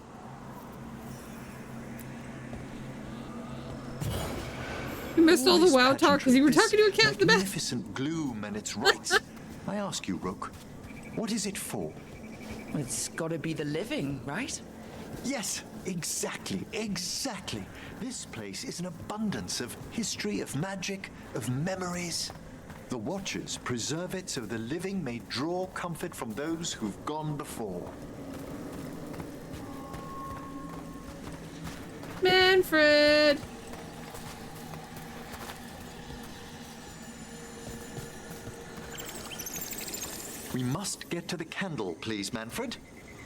You missed all the WoW talk because you were talking to a cat in the back. Magnificent gloom and its rites. I ask you, Rook, what is it for? It's gotta be the living, right? Yes, exactly, exactly. This place is an abundance of history, of magic, of memories. The Watchers preserve it so the living may draw comfort from those who've gone before. Manfred! We must get to the candle, please, Manfred.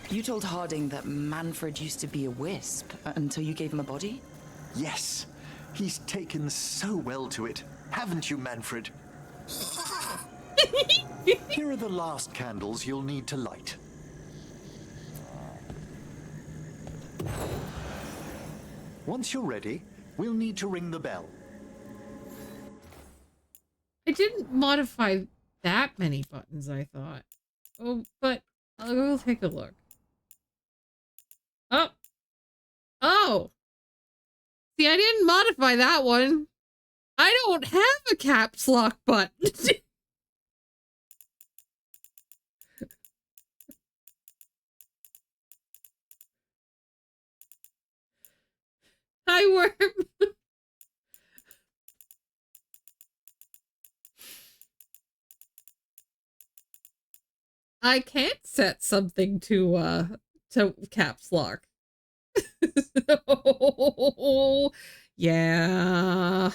You told Harding that Manfred used to be a wisp until you gave him a body? Yes. He's taken so well to it, haven't you, Manfred? Here are the last candles you'll need to light. Once you're ready, we'll need to ring the bell. I didn't modify that many buttons, I thought. Oh, but I'll go take a look. Oh! Oh! See, I didn't modify that one. I don't have a caps lock button. Hi, Worm. I can't set something to caps lock. So, yeah.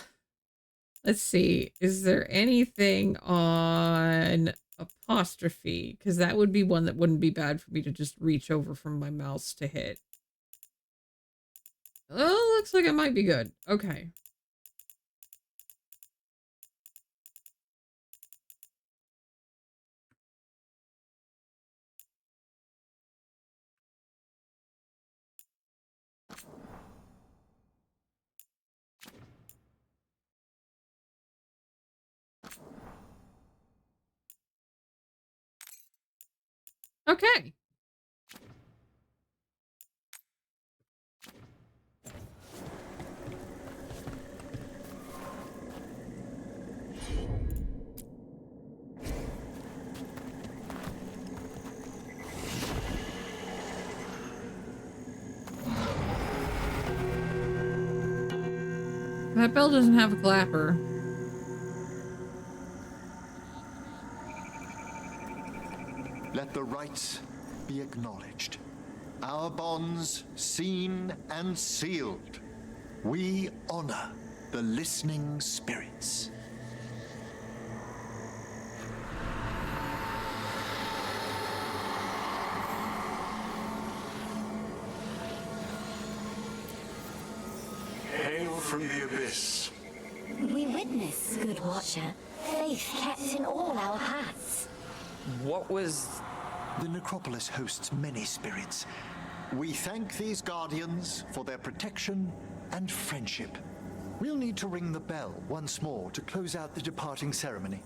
Let's see. Is there anything on apostrophe? Because that would be one that wouldn't be bad for me to just reach over from my mouse to hit. Oh, looks like it might be good. Okay. Okay. That bell doesn't have a clapper. Let the rites be acknowledged. Our bonds seen and sealed. We honor the listening spirits. Hail from the abyss. We witness, good watcher, faith kept in all our paths. What was... The necropolis hosts many spirits. We thank these guardians for their protection and friendship. We'll need to ring the bell once more to close out the departing ceremony.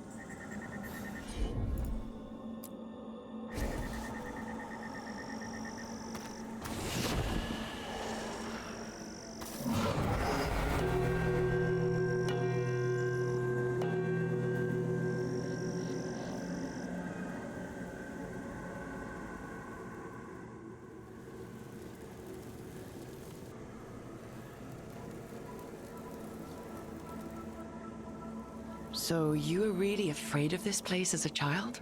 So you were really afraid of this place as a child?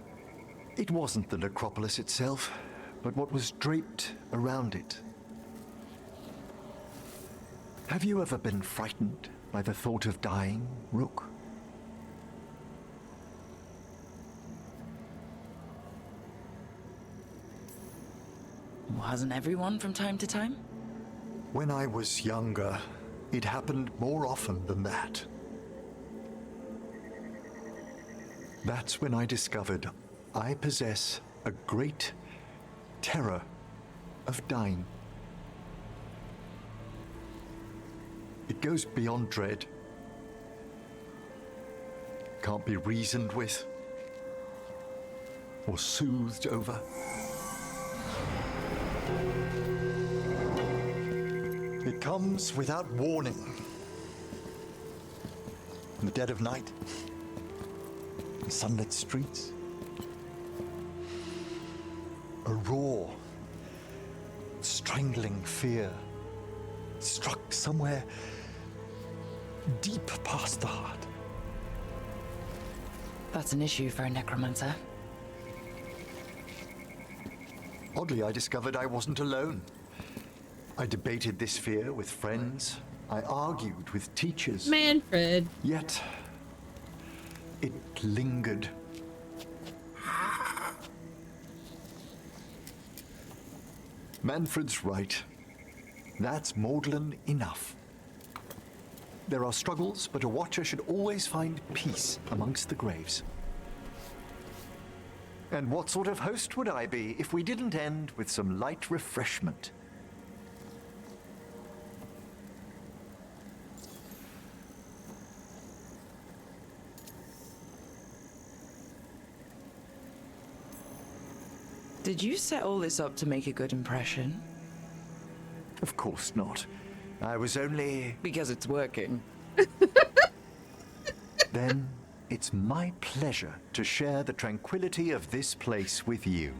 It wasn't the necropolis itself, but what was draped around it. Have you ever been frightened by the thought of dying, Rook? Hasn't everyone from time to time? When I was younger, it happened more often than that. That's when I discovered I possess a great terror of dying. It goes beyond dread. Can't be reasoned with or soothed over. It comes without warning. In the dead of night, in sunlit streets, a raw, strangling fear struck somewhere deep past the heart. That's an issue for a necromancer. Oddly, I discovered I wasn't alone. I debated this fear with friends. I argued with teachers. Manfred. Yet, it lingered. Manfred's right. That's maudlin enough. There are struggles, but a watcher should always find peace amongst the graves. And what sort of host would I be if we didn't end with some light refreshment? Did you set all this up to make a good impression? Of course not. I was only... Because it's working. Then it's my pleasure to share the tranquility of this place with you.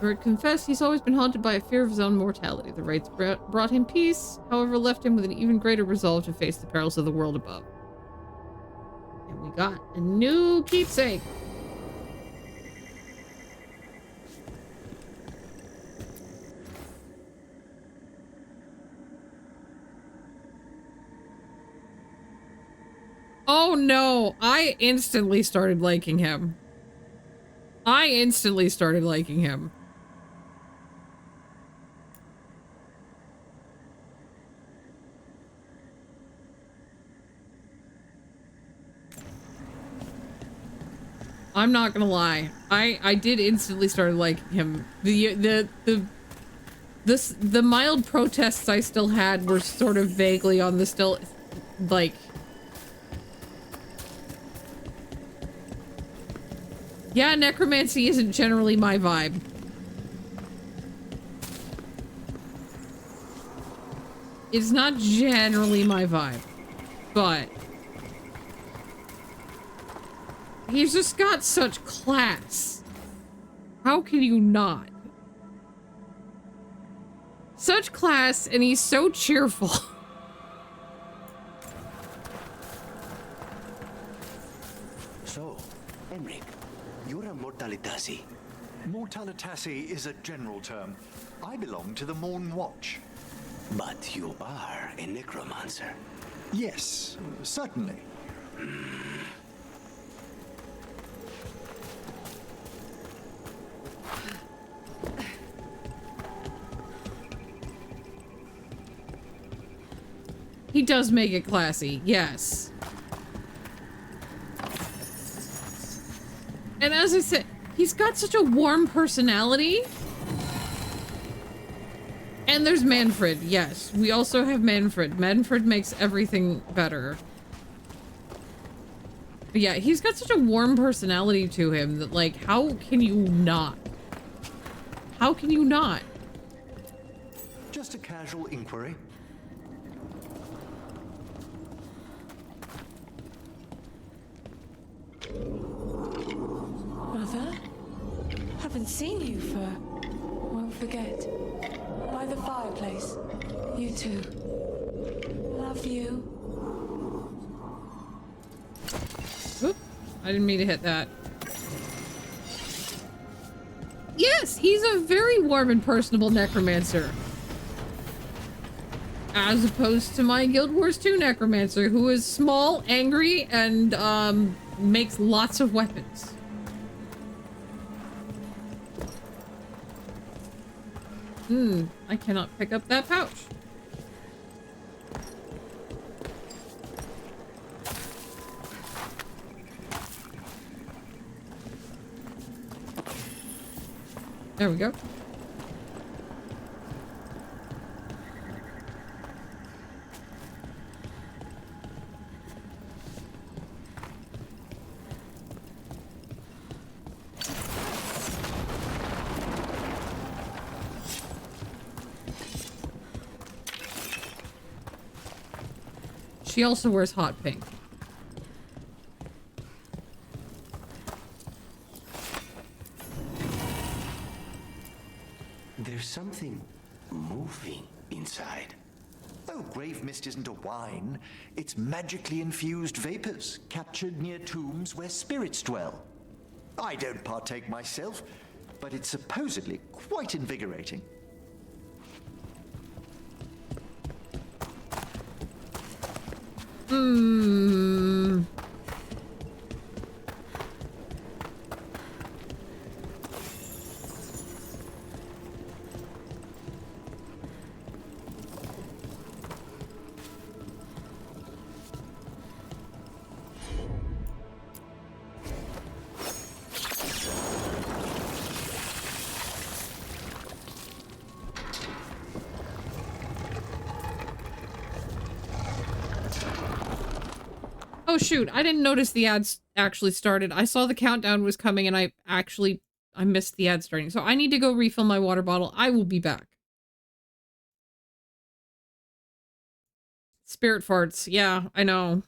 Bert confessed he's always been haunted by a fear of his own mortality. The rites brought him peace, however left him with an even greater resolve to face the perils of the world above. And we got a new keepsake. Oh no, I instantly started liking him. I'm not gonna lie. I did instantly start liking him. The mild protests I still had were sort of vaguely on the still, like... Yeah, necromancy isn't generally my vibe. It's not generally my vibe, but... He's just got such class. How can you not? Such class, and he's so cheerful. So, Emric, you're a Mortalitasi. Mortalitasi is a general term. I belong to the Morn Watch. But you are a necromancer. Yes, certainly. He does make it classy, yes. And as I said, he's got such a warm personality. And there's Manfred, yes. We also have Manfred. Manfred makes everything better. But yeah, he's got such a warm personality to him that, like, how can you not? How can you not? Just a casual inquiry. Mother? Haven't seen you for... won't forget. By the fireplace. You too. Love you. Oop, I didn't mean to hit that. Yes, he's a very warm and personable necromancer. As opposed to my Guild Wars 2 necromancer, who is small, angry, and makes lots of weapons. I cannot pick up that pouch. There we go. She also wears hot pink. There's something moving inside. Oh, grave mist isn't a wine. It's magically infused vapors captured near tombs where spirits dwell. I don't partake myself, but it's supposedly quite invigorating. Hmm. Oh shoot, I didn't notice the ads actually started. I saw the countdown was coming and I missed the ad starting. So I need to go refill my water bottle. I will be back. Spirit farts. Yeah, I know.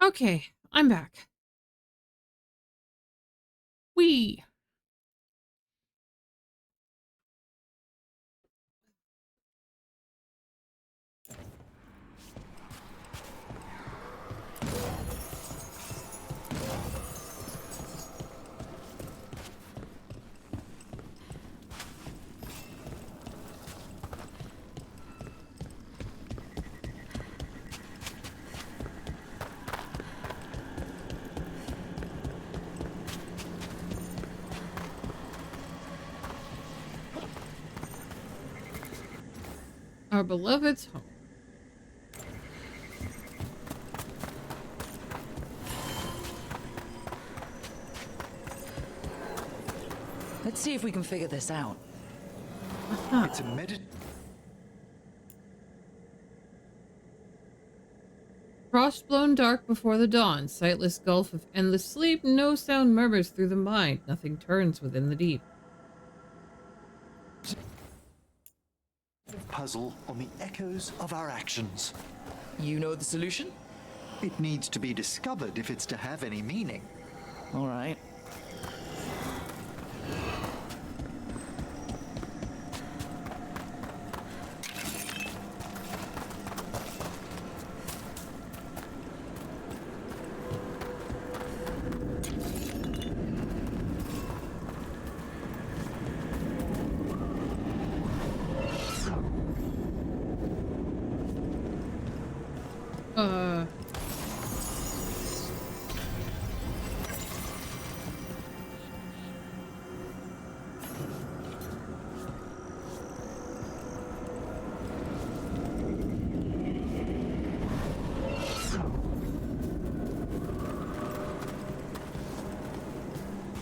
Okay, I'm back. Wee. Our beloved's home. Let's see if we can figure this out. It's a Frost blown dark before the dawn, sightless gulf of endless sleep, no sound murmurs through the mind, nothing turns within the deep. puzzle on the echoes of our actions. You know the solution? It needs to be discovered if it's to have any meaning. All right.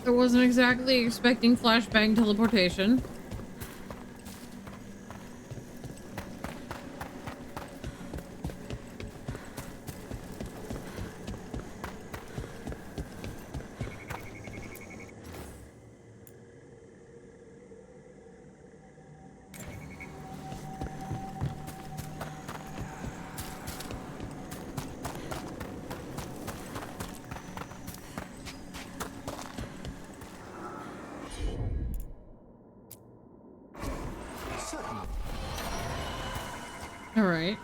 I wasn't exactly expecting flashbang teleportation. All right.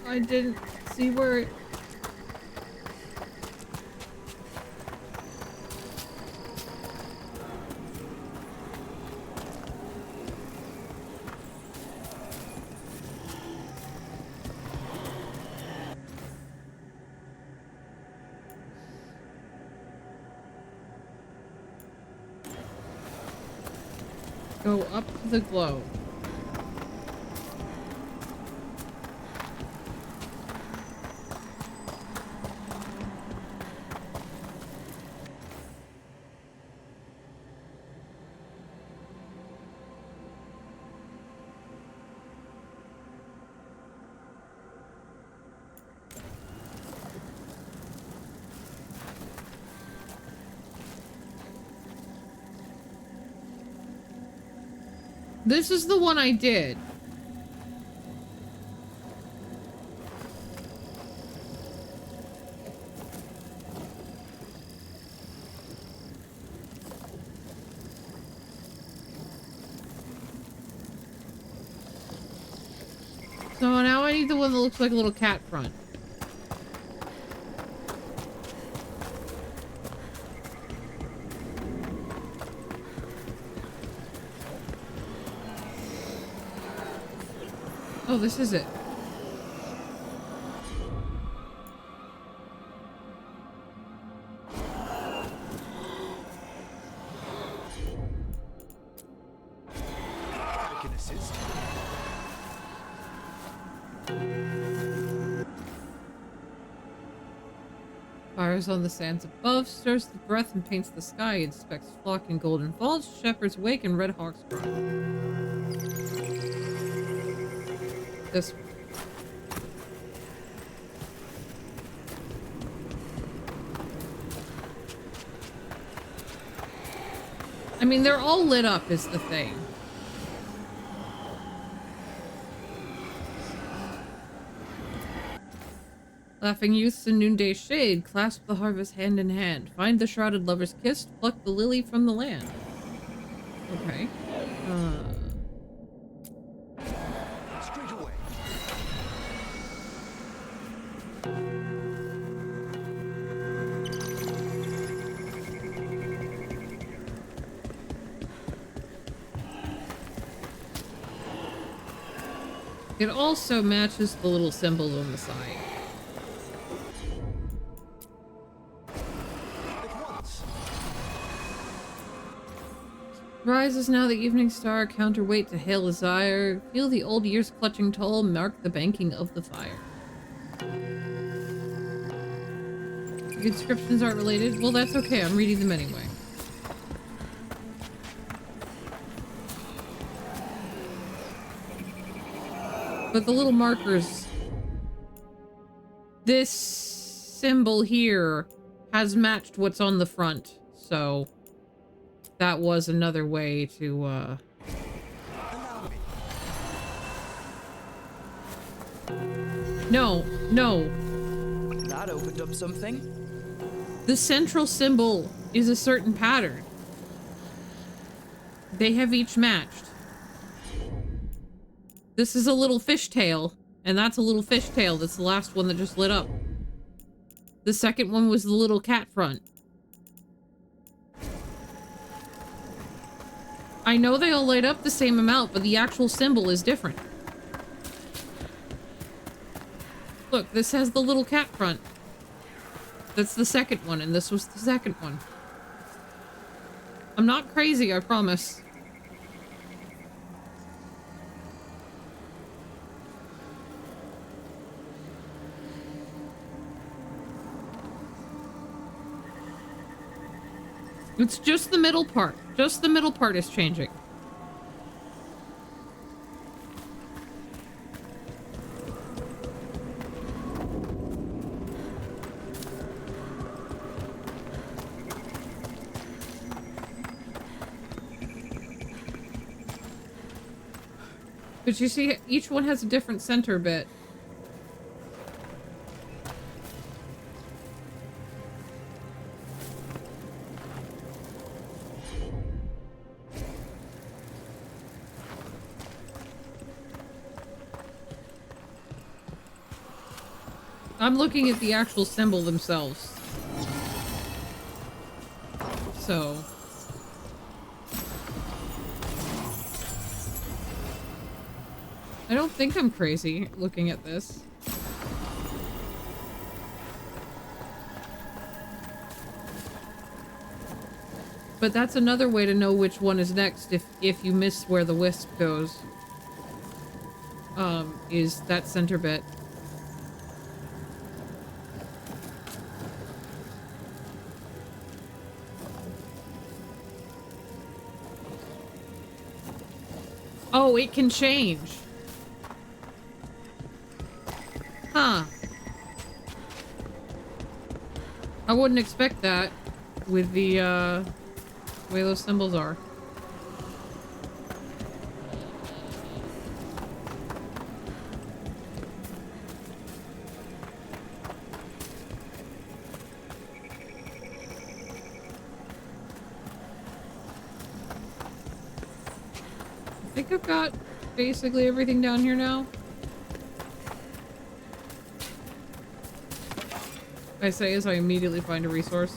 I didn't see where it... Go up to the glow. This is the one I did. So now I need the one that looks like a little cat front. Oh, this is it. I can assist. Fires on the sands above, stirs the breath and paints the sky, inspects flock in golden vaults, shepherds wake and red hawks cry. This one. I mean, they're all lit up is the thing. Laughing youths in noonday shade clasp the harvest hand in hand. Find the shrouded lovers kissed, pluck the lily from the land. Okay. Straight away. It also matches the little symbols on the side. Rises now the evening star, counterweight to hail desire. Feel the old years clutching toll, mark the banking of the fire. The inscriptions aren't related? Well, that's okay, I'm reading them anyway. But the little markers... This symbol here has matched what's on the front, so... That was another way to, No, no. That opened up something. The central symbol is a certain pattern. They have each matched. This is a little fishtail, and that's a little fishtail. That's the last one that just lit up. The second one was the little cat front. I know they all light up the same amount, but the actual symbol is different. Look, this has the little cat front. That's the second one, and this was the second one. I'm not crazy, I promise. It's just the middle part. Just the middle part is changing. But you see, each one has a different center bit. I'm looking at the actual symbol themselves. So... I don't think I'm crazy looking at this. But that's another way to know which one is next if you miss where the wisp goes. Is that center bit. Oh, it can change. Huh. I wouldn't expect that with the way those symbols are. I think I've got basically everything down here now. I say as I immediately find a resource.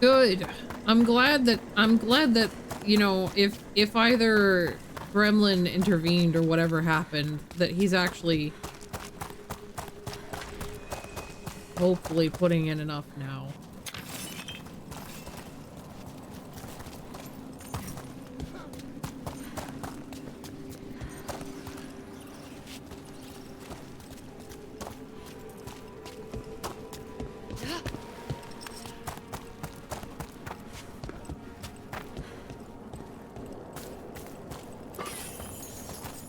Good. I'm glad that, you know, if either Gremlin intervened or whatever happened, that he's actually hopefully putting in enough now.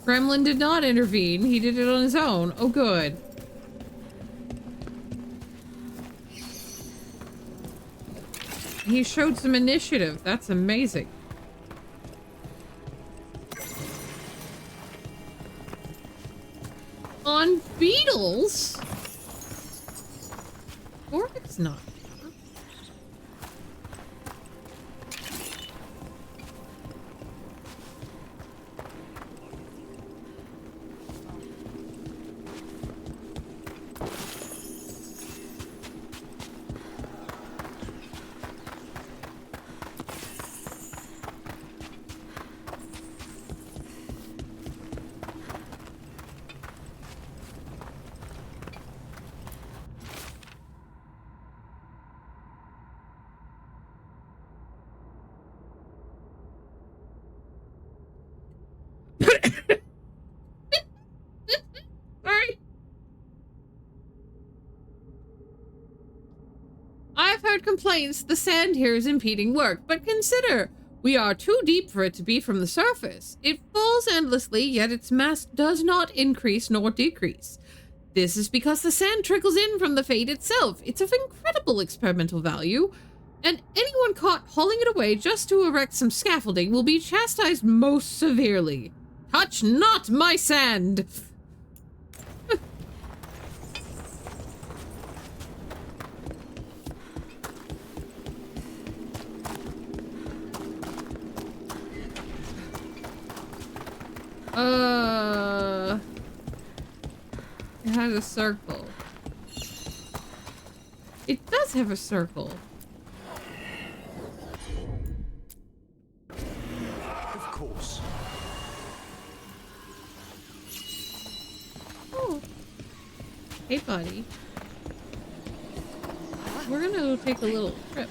Gremlin did not intervene. He did it on his own. Oh, good. He showed some initiative. That's amazing. On beetles? Gorg's complaints the sand here is impeding work, but consider, we are too deep for it to be from the surface. It falls endlessly, yet its mass does not increase nor decrease. This is because the sand trickles in from the fade itself. It's of incredible experimental value, and anyone caught hauling it away just to erect some scaffolding will be chastised most severely. Touch not my sand! It has a circle. It does have a circle. Of course. Oh. Hey, buddy. We're gonna go take a little trip.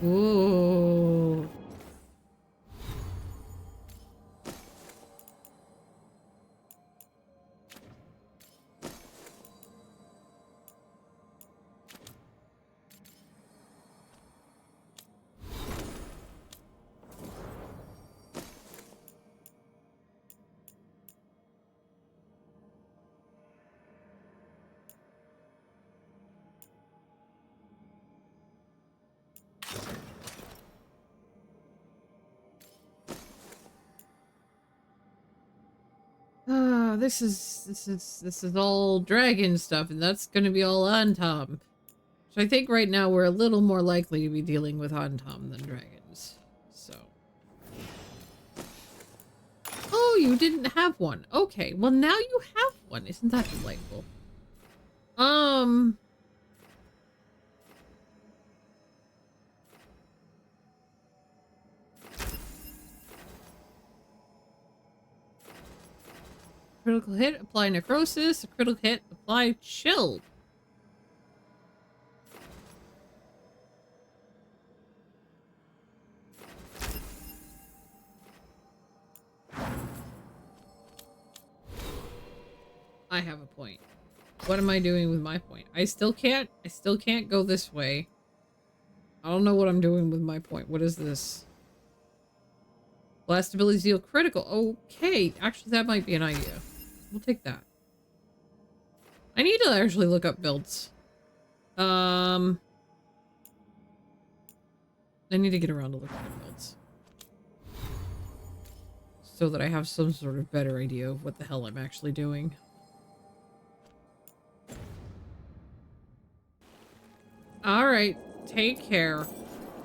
Ooh. This is all dragon stuff, and that's gonna be all Antom. So I think right now we're a little more likely to be dealing with Antom than dragons. So. Oh, you didn't have one. Okay, well now you have one. Isn't that delightful? Critical hit, apply necrosis. A critical hit, apply chill. I have a point. What am I doing with my point? I still can't go this way. I don't know what I'm doing with my point. What is this? Blast abilities deal critical. Okay, actually that might be an idea. We'll take that. I need to actually look up builds. I need to get around to looking at builds. So that I have some sort of better idea of what the hell I'm actually doing. Alright, take care.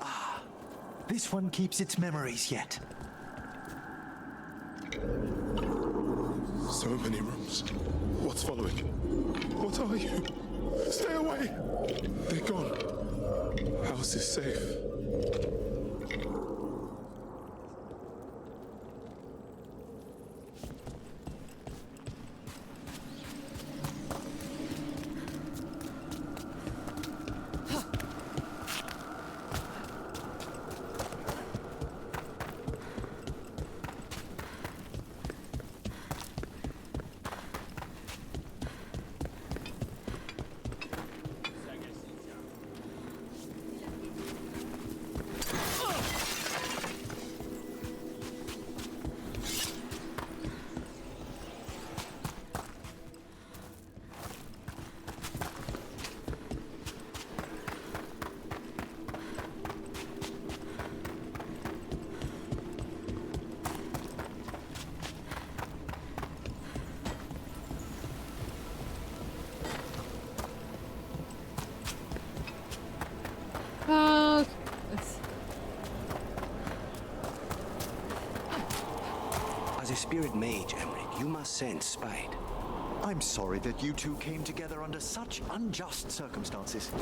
Ah, this one keeps its memories yet. So many rooms. What's following? What are you? Stay away! They're gone. House is safe. As a spirit mage, Emmerich, you must sense spite. I'm sorry that you two came together under such unjust circumstances.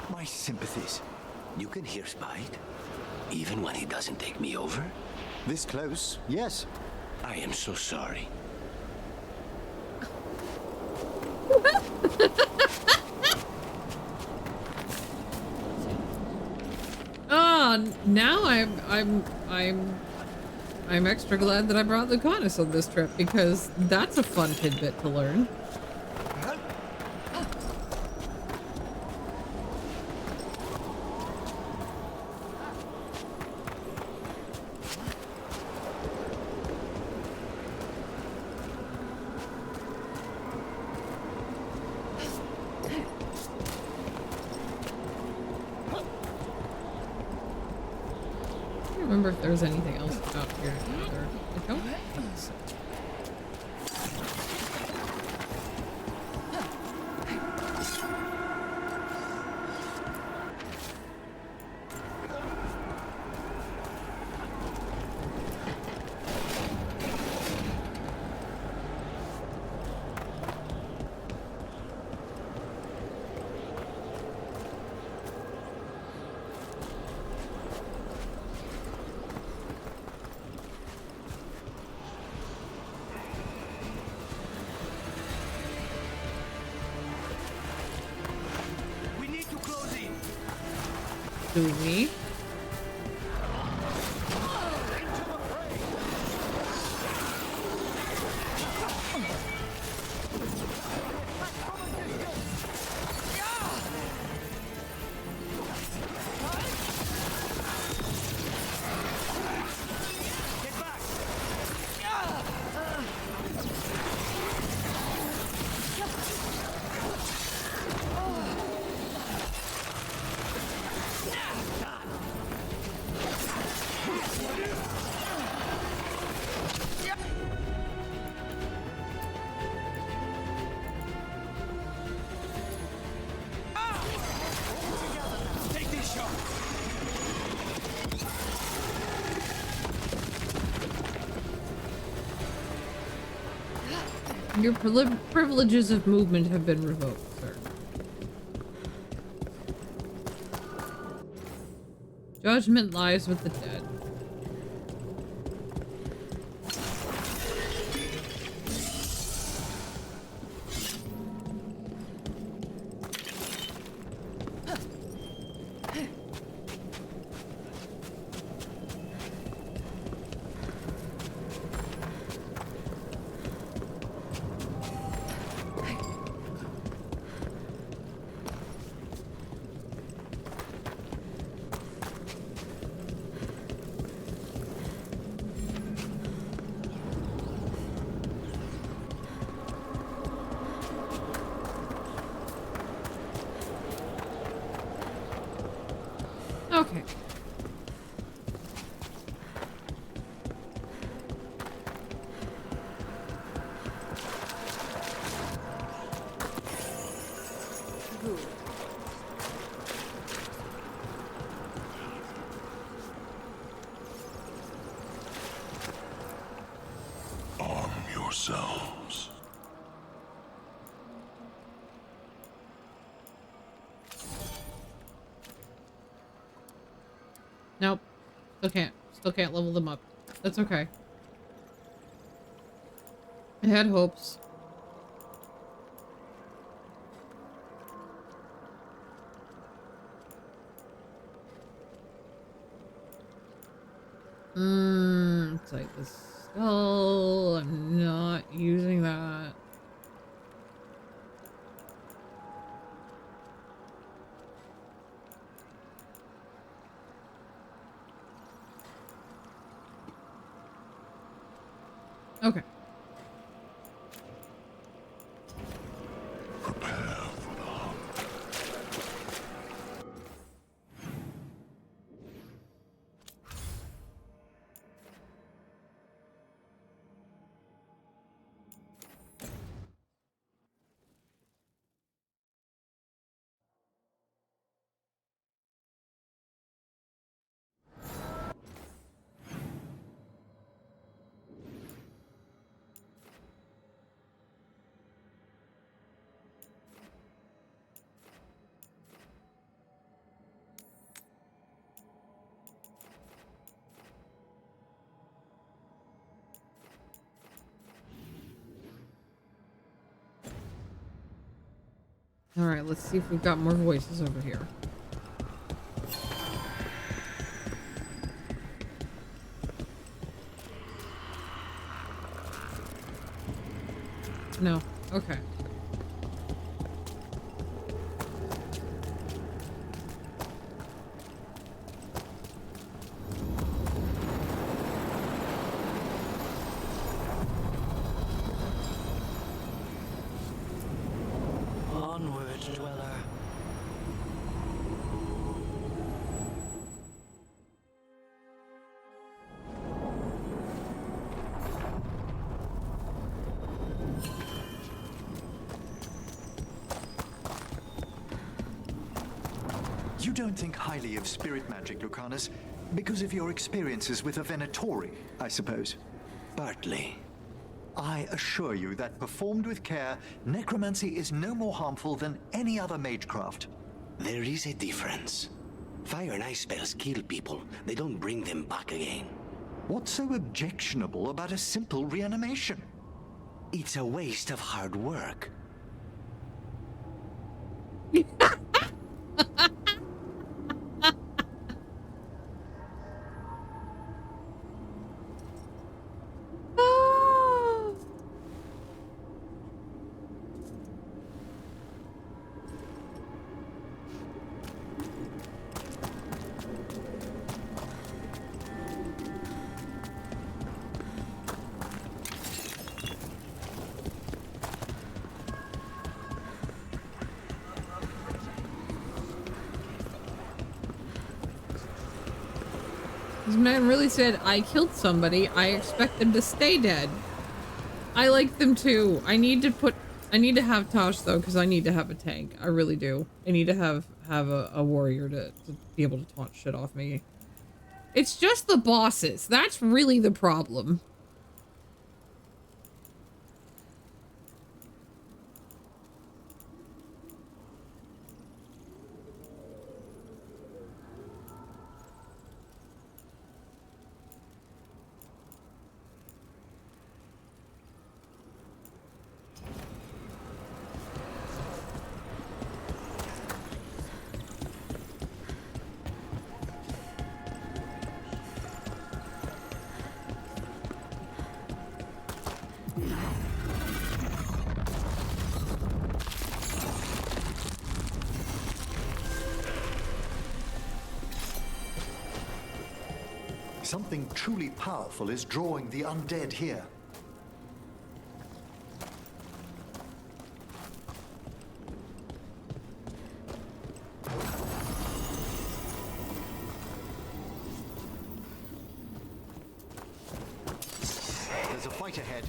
My sympathies. You can hear Spite, even when he doesn't take me over? This close, yes. I am so sorry. Now I'm extra glad that I brought the goddess on this trip, because that's a fun tidbit to learn. Remember if there was anything else out here either. I don't think so. Do we? Your privileges of movement have been revoked, sir. Judgment lies with the dead. Okay. Arm yourselves. Nope. Still can't level them up. That's okay. I had hopes. It's like the skull. I'm not using that. Okay. Prepare for the hunt. Alright, let's see if we've got more voices over here. No. Okay. Onward, dweller. You don't think highly of spirit magic, Lucanus, because of your experiences with a Venatori, I suppose? Partly. I assure you that performed with care, necromancy is no more harmful than any other magecraft. There is a difference. Fire and ice spells kill people. They don't bring them back again. What's so objectionable about a simple reanimation? It's a waste of hard work. This man really said, I killed somebody, I expect them to stay dead. I like them too. I need to have Tosh though, because I need to have a tank. I really do. I need to have a warrior to be able to taunt shit off me. It's just the bosses. That's really the problem. Something truly powerful is drawing the undead here. There's a fight ahead.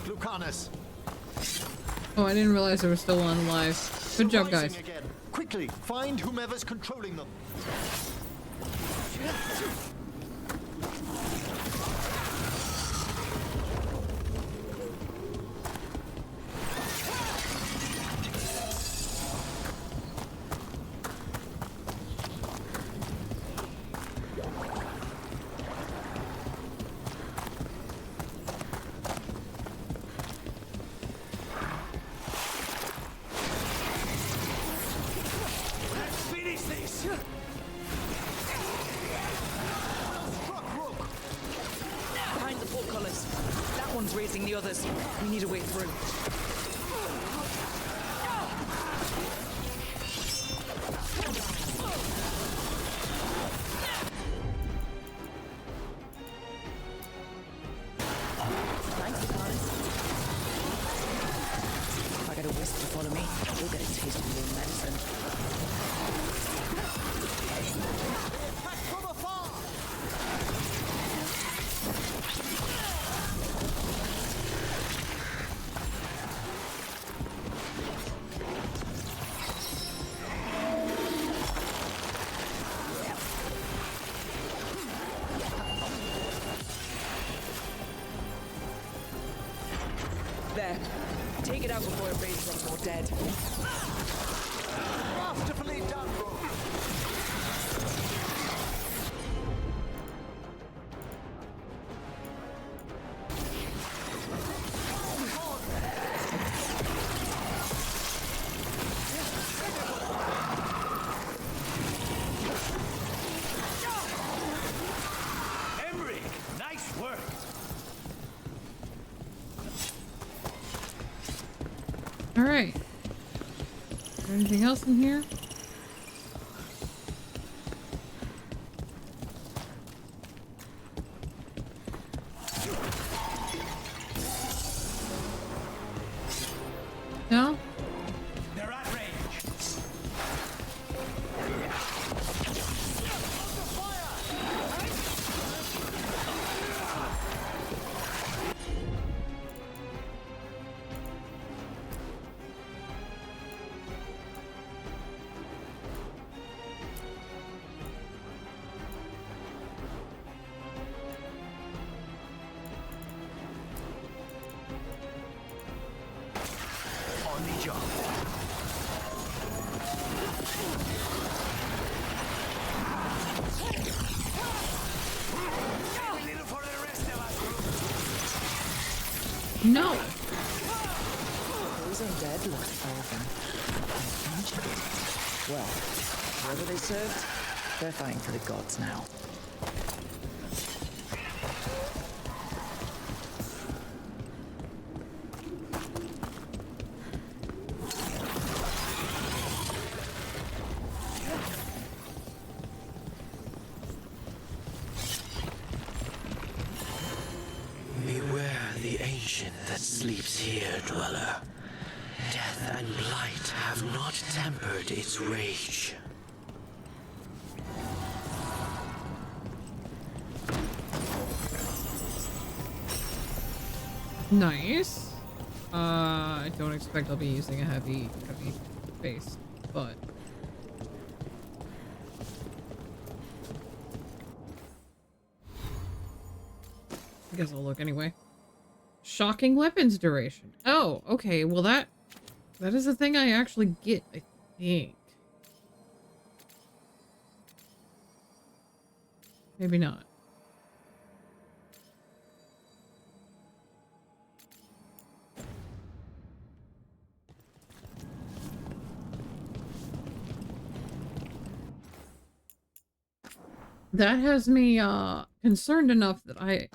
Lucanus. Oh, I didn't realize they were still on live. Good job, guys. Again. Quickly, find whomever's controlling them. Behind the portcullis. That one's raising the others. We need a way through. If I get a wisp to follow me, you'll get a taste of your medicine. There. Take it out before it raises any more dead. Masterfully done, Rook. Emmerich, nice work. All right. Is there anything else in here? No? They're at range. On the job. No. Those undead looked elven. Ancient. Well, whoever they served, they're fighting for the gods now. Beware the ancient that sleeps here, dweller. Death and blight have not tempered its rage. Nice. I don't expect I'll be using a heavy base, but I guess I'll look anyway. Shocking weapons duration. Oh, okay. Well, that is a thing I actually get, I think. Maybe not. That has me concerned enough that I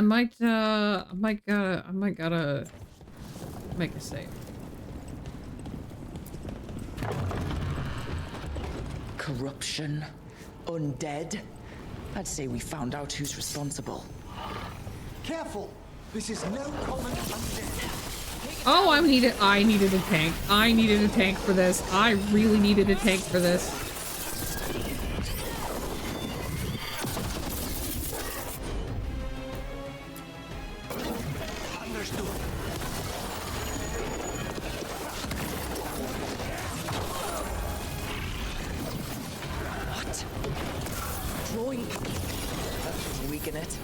might gotta make a save. Corruption? Undead? I'd say we found out who's responsible. Careful! This is no common undead. Oh, I needed a tank. I needed a tank for this. I really needed a tank for this. Understood. What? Drawing. That should weaken it.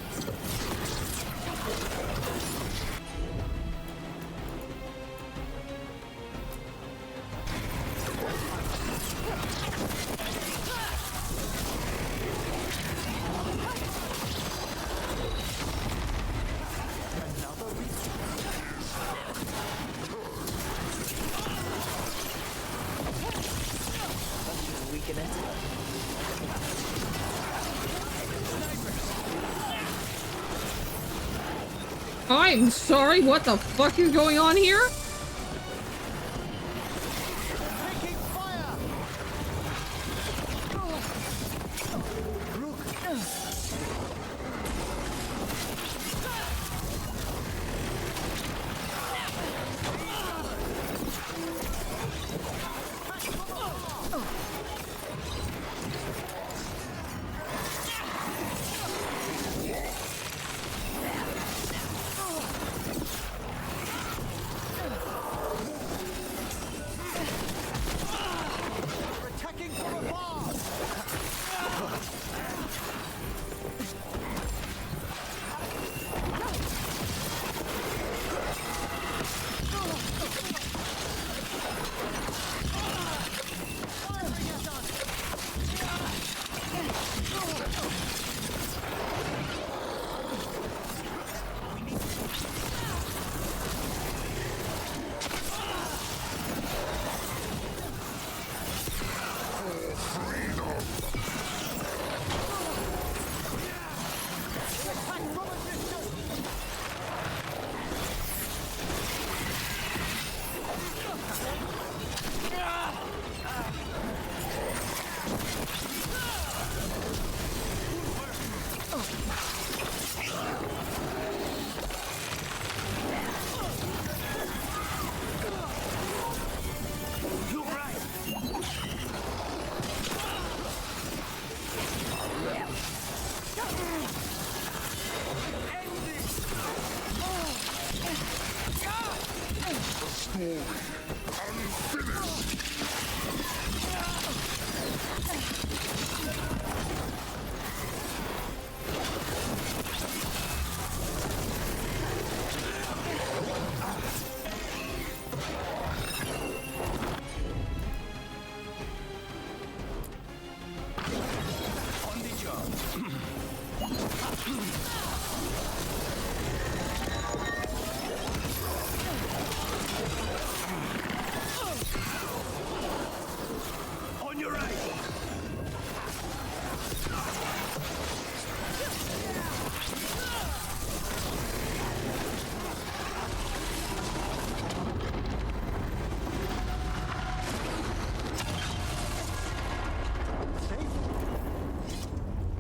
I'm sorry, what the fuck is going on here?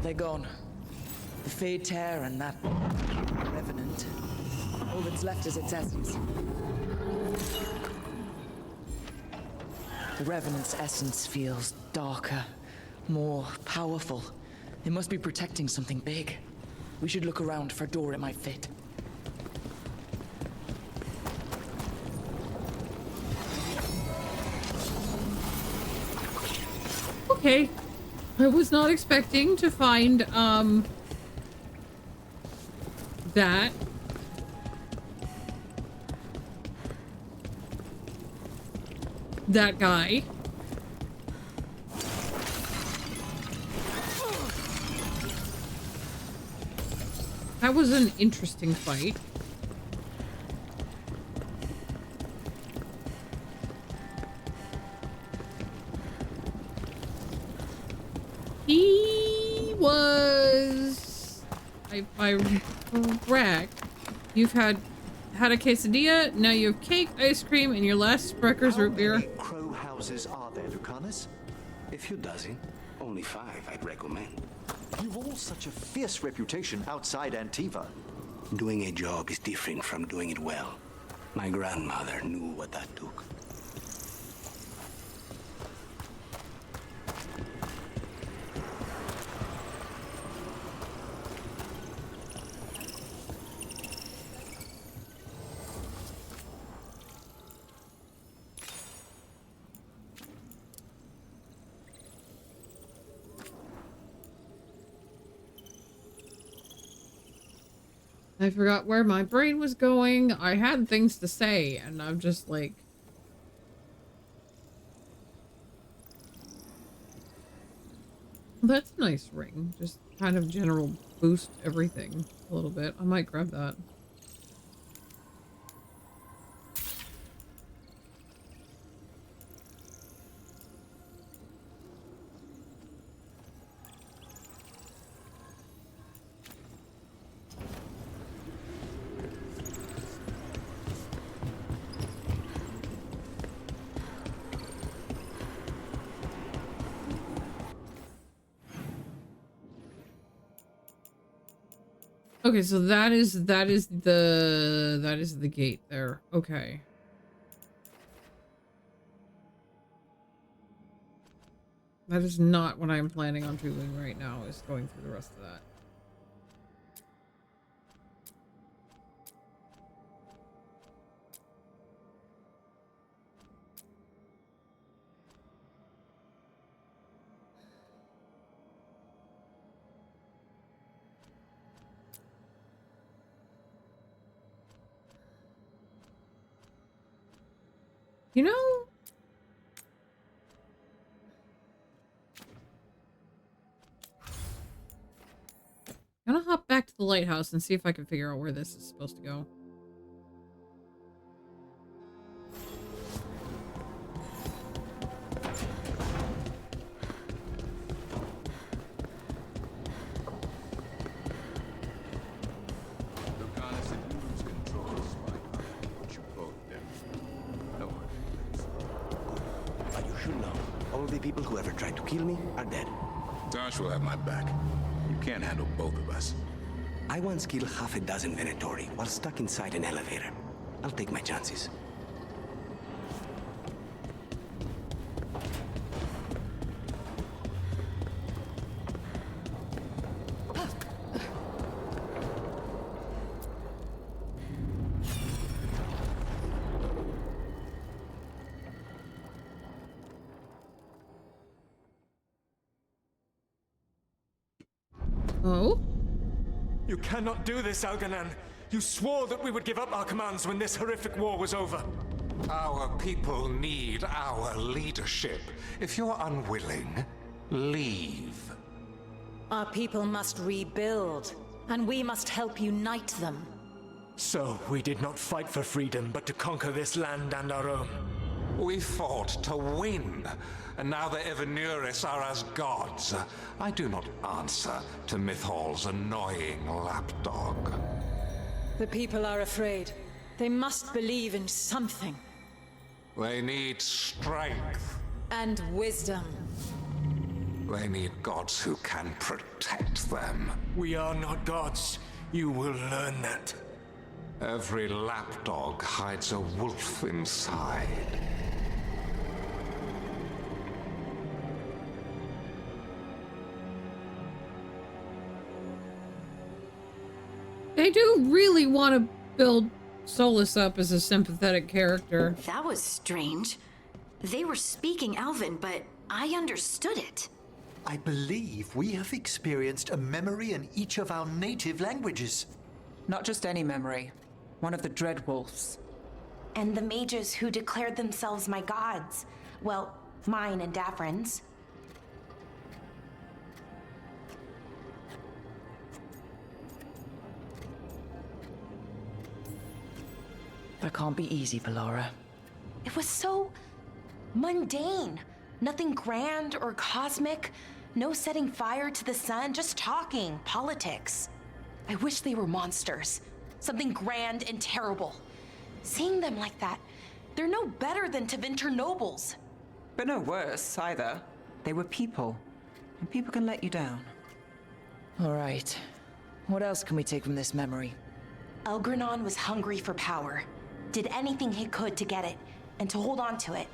They're gone. The Fade Tear and that Revenant. All that's left is its essence. The Revenant's essence feels darker, more powerful. It must be protecting something big. We should look around for a door it might fit. Okay. I was not expecting to find, that. That guy. That was an interesting fight. He was... If I'm correct, you've had a quesadilla, now you have cake, ice cream, and your last Sprecher's root beer. How many crow houses are there, Lucanus? A few dozen. Only 5, I'd recommend. You've all such a fierce reputation outside Antiva. Doing a job is different from doing it well. My grandmother knew what that took. I forgot where my brain was going. I had things to say, and I'm just like... That's a nice ring. Just kind of general boost everything a little bit. I might grab that. Okay, so that is the gate there. Okay. That is not what I'm planning on doing right now, is going through the rest of that. You know, I'm gonna hop back to the lighthouse and see if I can figure out where this is supposed to go. People who ever tried to kill me are dead. Tosh will have my back. You can't handle both of us. I once killed half a dozen Venatori while stuck inside an elevator. I'll take my chances. Oh? You cannot do this, Alganan. You swore that we would give up our commands when this horrific war was over. Our people need our leadership. If you're unwilling, leave. Our people must rebuild, and we must help unite them. So, we did not fight for freedom, but to conquer this land and our own. We fought to win, and now the Evanuris are as gods. I do not answer to Mythal's annoying lapdog. The people are afraid. They must believe in something. They need strength. And wisdom. They need gods who can protect them. We are not gods. You will learn that. Every lapdog hides a wolf inside. They do really want to build Solus up as a sympathetic character. That was strange. They were speaking Elven, but I understood it. I believe we have experienced a memory in each of our native languages. Not just any memory. One of the Dread Wolves. And the mages who declared themselves my gods. Well, mine and Davrin's. That can't be easy, Valora. It was so mundane. Nothing grand or cosmic. No setting fire to the sun, just talking, politics. I wish they were monsters. Something grand and terrible. Seeing them like that, they're no better than Tevinter nobles. But no worse, either. They were people. And people can let you down. All right. What else can we take from this memory? Elgranon was hungry for power. Did anything he could to get it, and to hold on to it.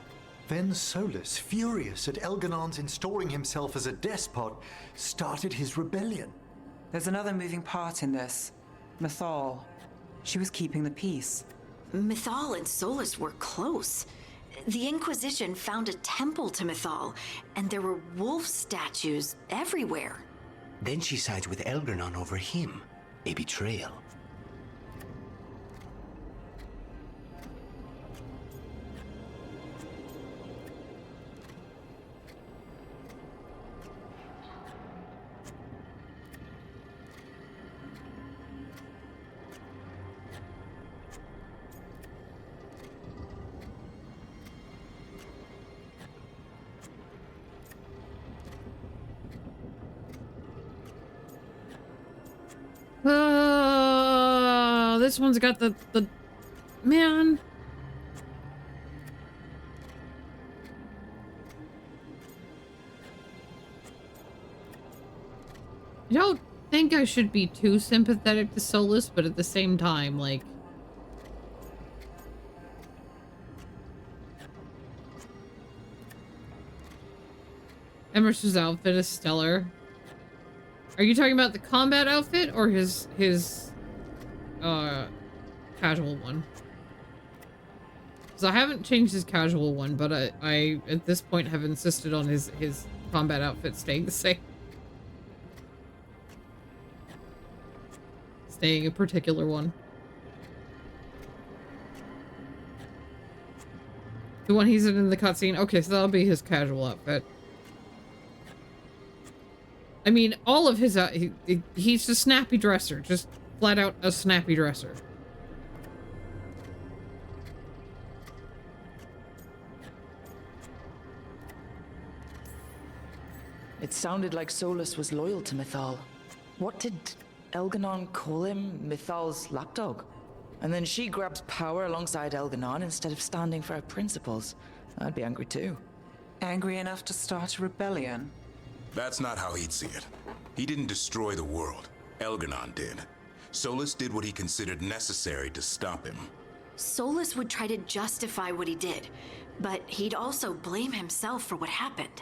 Then Solus, furious at Elganon's installing himself as a despot, started his rebellion. There's another moving part in this. Mythal. She was keeping the peace. Mythal and Solus were close. The Inquisition found a temple to Mythal, and there were wolf statues everywhere. Then she sides with Elgranon over him. A betrayal. This one's got the man. I don't think I should be too sympathetic to Solus, but at the same time, like, Emerson's outfit is stellar. Are you talking about the combat outfit or his casual one? Because I haven't changed his casual one, but I at this point have insisted on his combat outfit staying the same. Staying a particular one. The one he's in the cutscene? Okay, so that'll be his casual outfit. I mean, all of his, he's a snappy dresser. Just flat out a snappy dresser. It sounded like Solus was loyal to Mythal. What did Elganon call him? Mythal's lapdog? And then she grabs power alongside Elganon instead of standing for her principles. I'd be angry too. Angry enough to start a rebellion? That's not how he'd see it. He didn't destroy the world. Elganon did. Solus did what he considered necessary to stop him. Solus would try to justify what he did, but he'd also blame himself for what happened.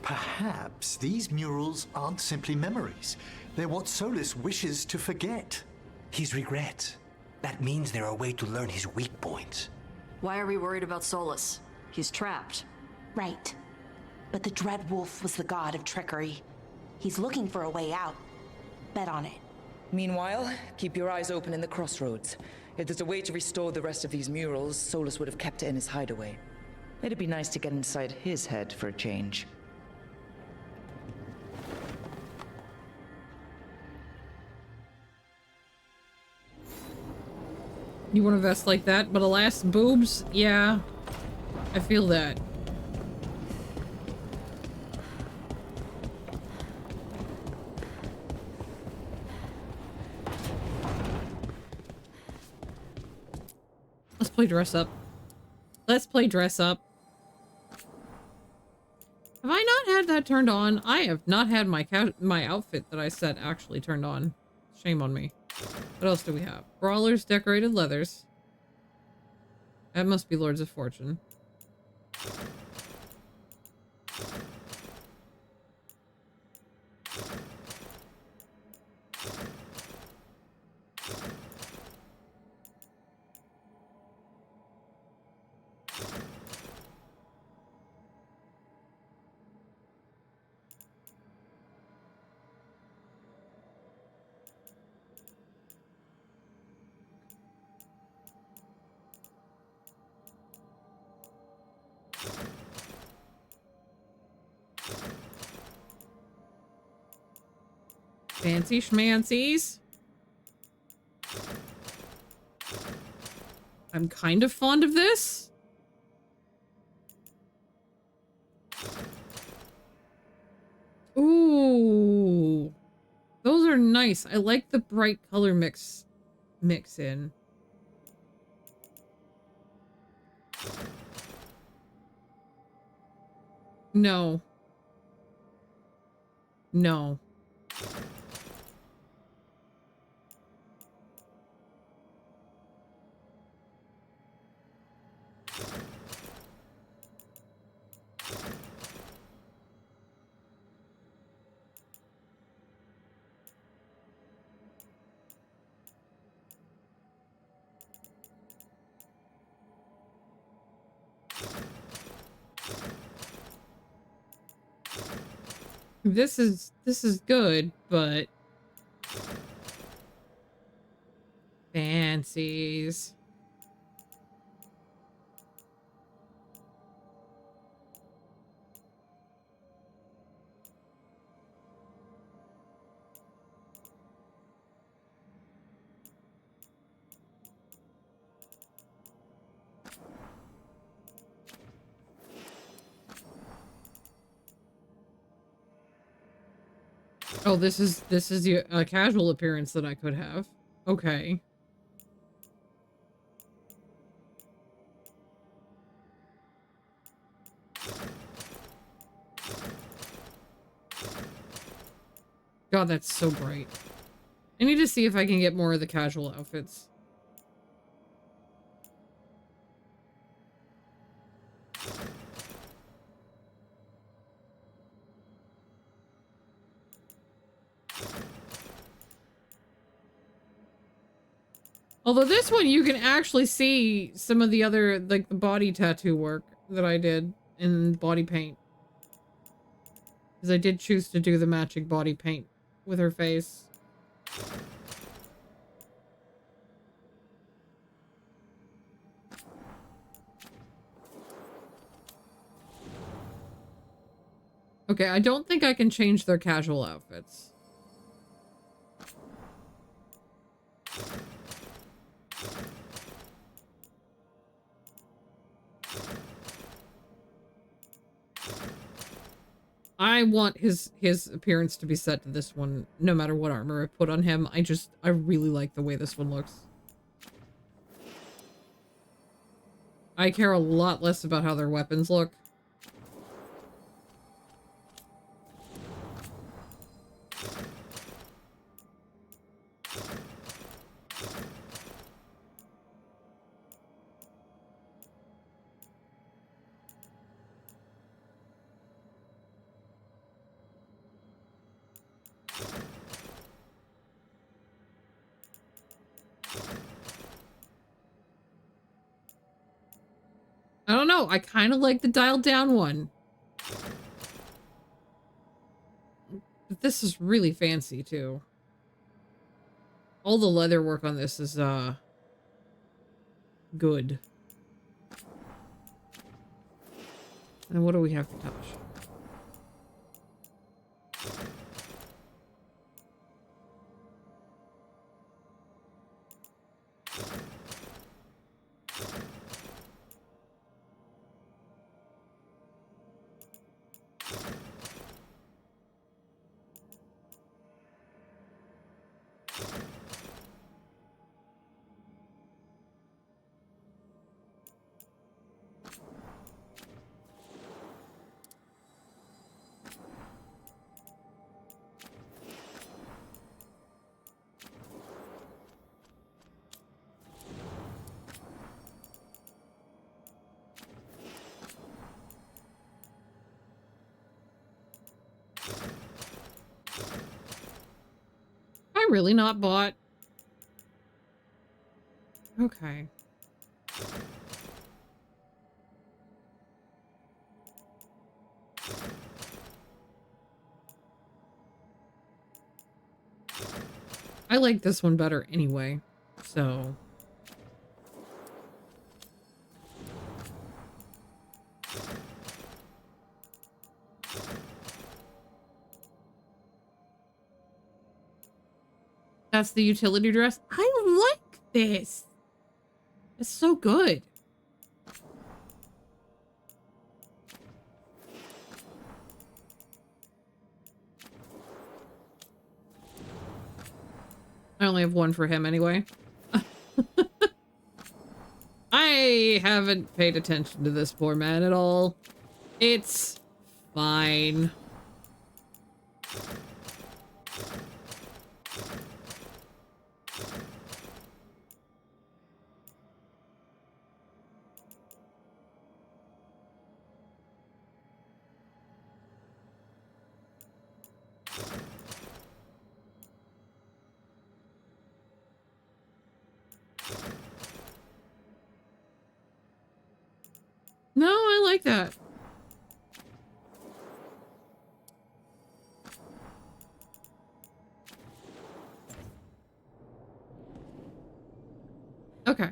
Perhaps these murals aren't simply memories. They're what Solus wishes to forget. His regret. That means they're a way to learn his weak points. Why are we worried about Solus? He's trapped. Right. But the Dread Wolf was the god of trickery. He's looking for a way out. Bet on it. Meanwhile, keep your eyes open in the crossroads. If there's a way to restore the rest of these murals, Solus would have kept it in his hideaway. It'd be nice to get inside his head for a change. You want to vest like that, but alas, boobs? Yeah, I feel that. Let's play dress up. Let's play dress up. Have I not had that turned on? I have not had my outfit that I set actually turned on. Shame on me. What else do we have? Brawlers, decorated leathers. That must be Lords of Fortune. Fancy schmancies. I'm kind of fond of this. Ooh. Those are nice. I like the bright color mix in. No. No. This is good, but fancies. Oh, this is a casual appearance that I could have. Okay. God, that's so bright. I need to see if I can get more of the casual outfits. Although this one, you can actually see some of the other, like, the body tattoo work that I did in body paint. Because I did choose to do the matching body paint with her face. Okay, I don't think I can change their casual outfits. I want his appearance to be set to this one, no matter what armor I put on him. I really like the way this one looks. I care a lot less about how their weapons look. I don't know. I kind of like the dialed down one. But this is really fancy too. All the leather work on this is good. And what do we have to touch? really not bought? Okay. I like this one better anyway, so... That's the utility dress. I like this. It's so good. I only have one for him anyway. I haven't paid attention to this poor man at all. It's fine. No, I like that. Okay.